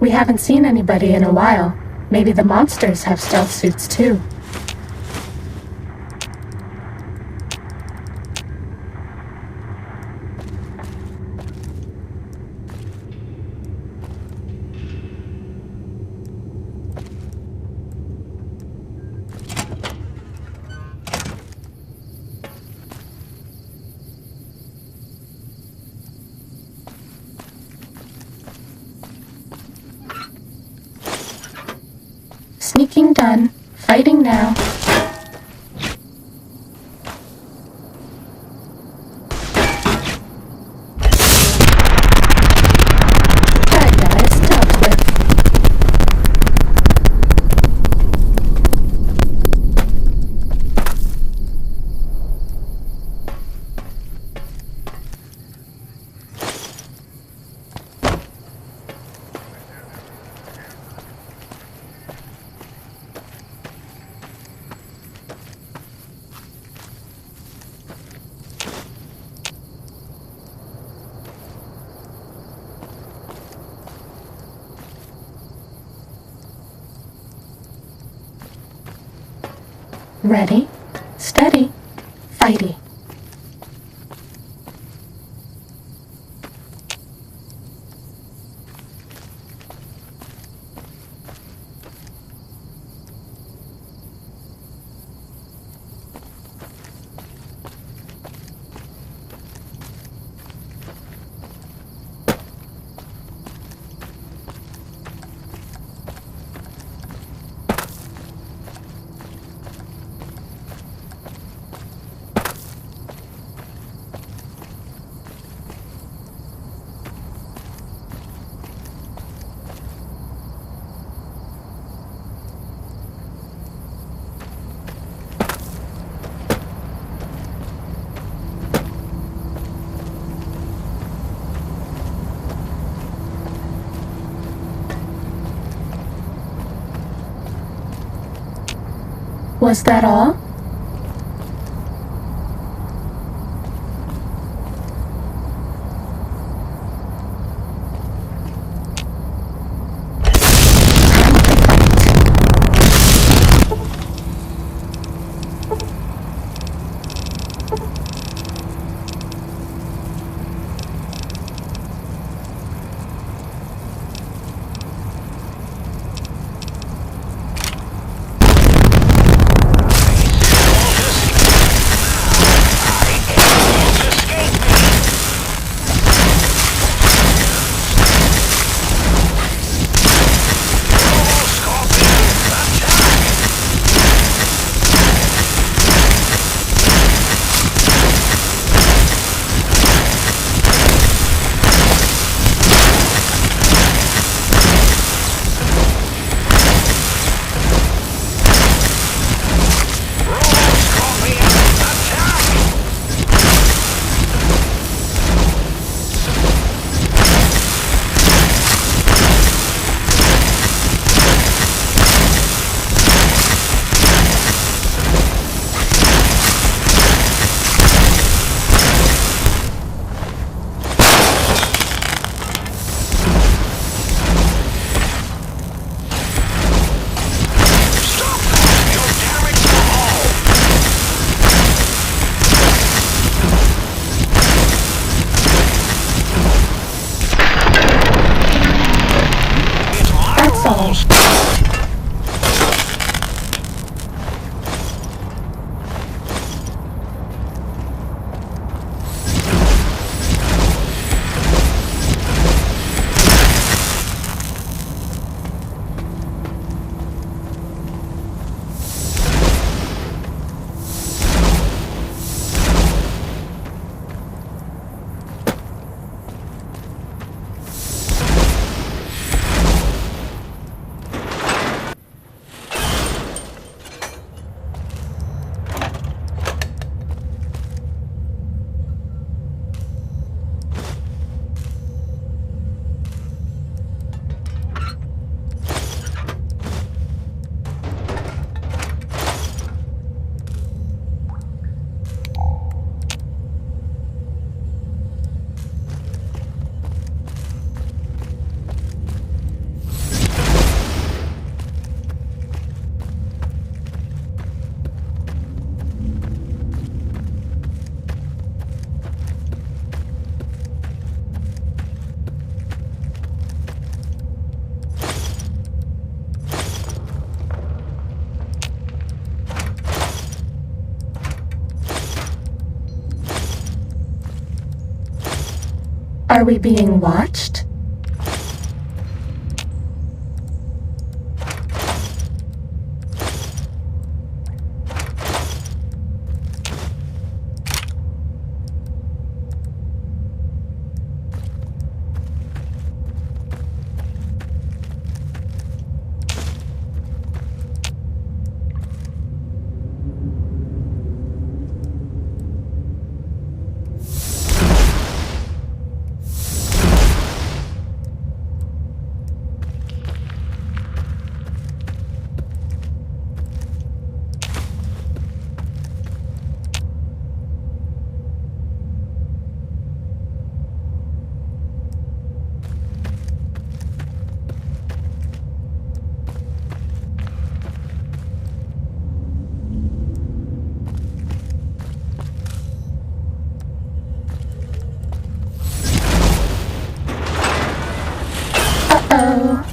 We haven't seen anybody in a while. Maybe the monsters have stealth suits too. Sneaking done. Fighting now. Bad guys dealt with. Ready, steady, fighty. Was that all? Are we being watched? Uh-oh.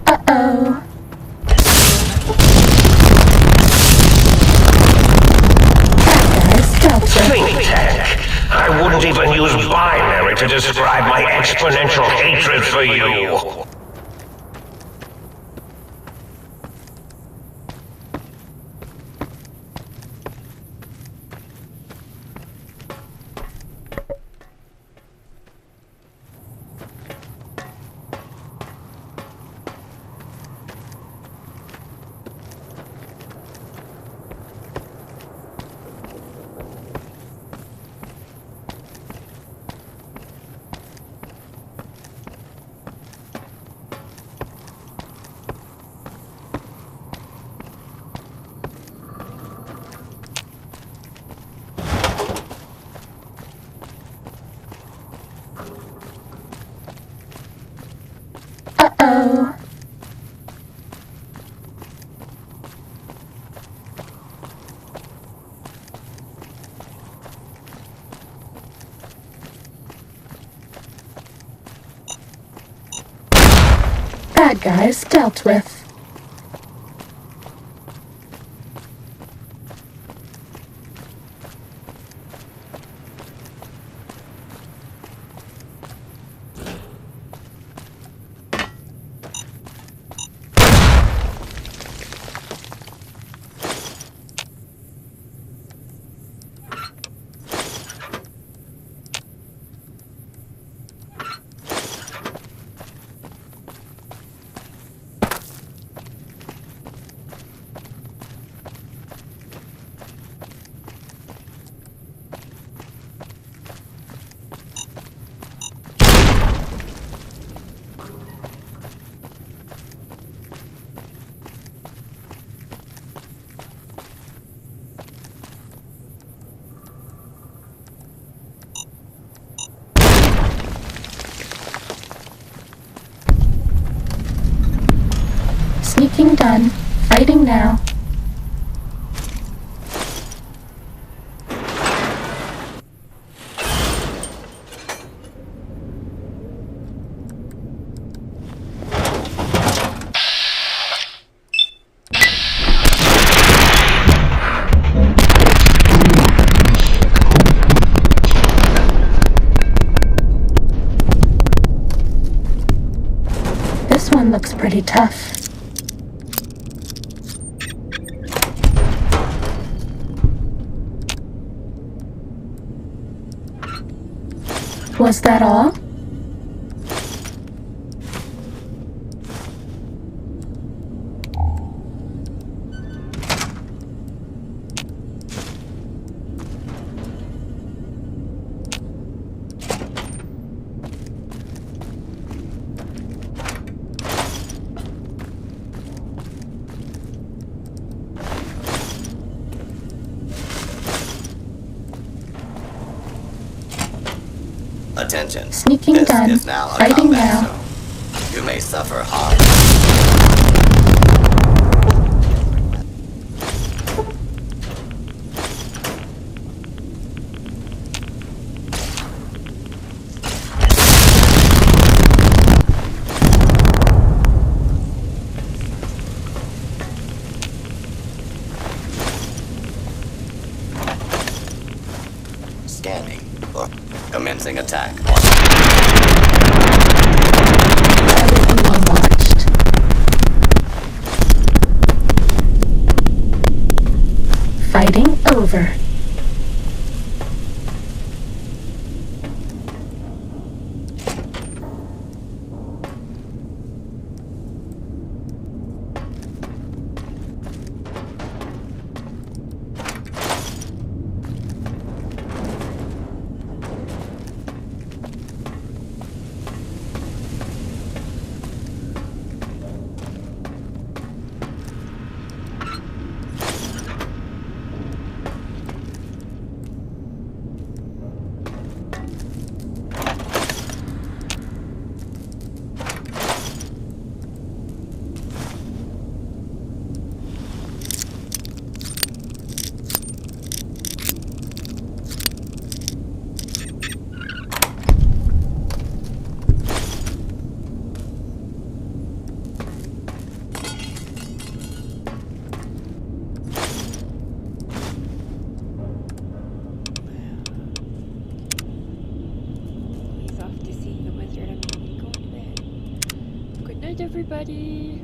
Uh-oh. Think tank. I wouldn't even use binary to describe my exponential hatred for you. Uh-oh. Bad guys dealt with. Sneaking done. Fighting now. This one looks pretty tough. Was that all? Attention. Sneaking This done. is now a Fighting combat now. zone. You may suffer harm. Scanning. Or commencing attack. Fighting over. He's off to see the wizard. I'm gonna be going to bed. Good night, everybody.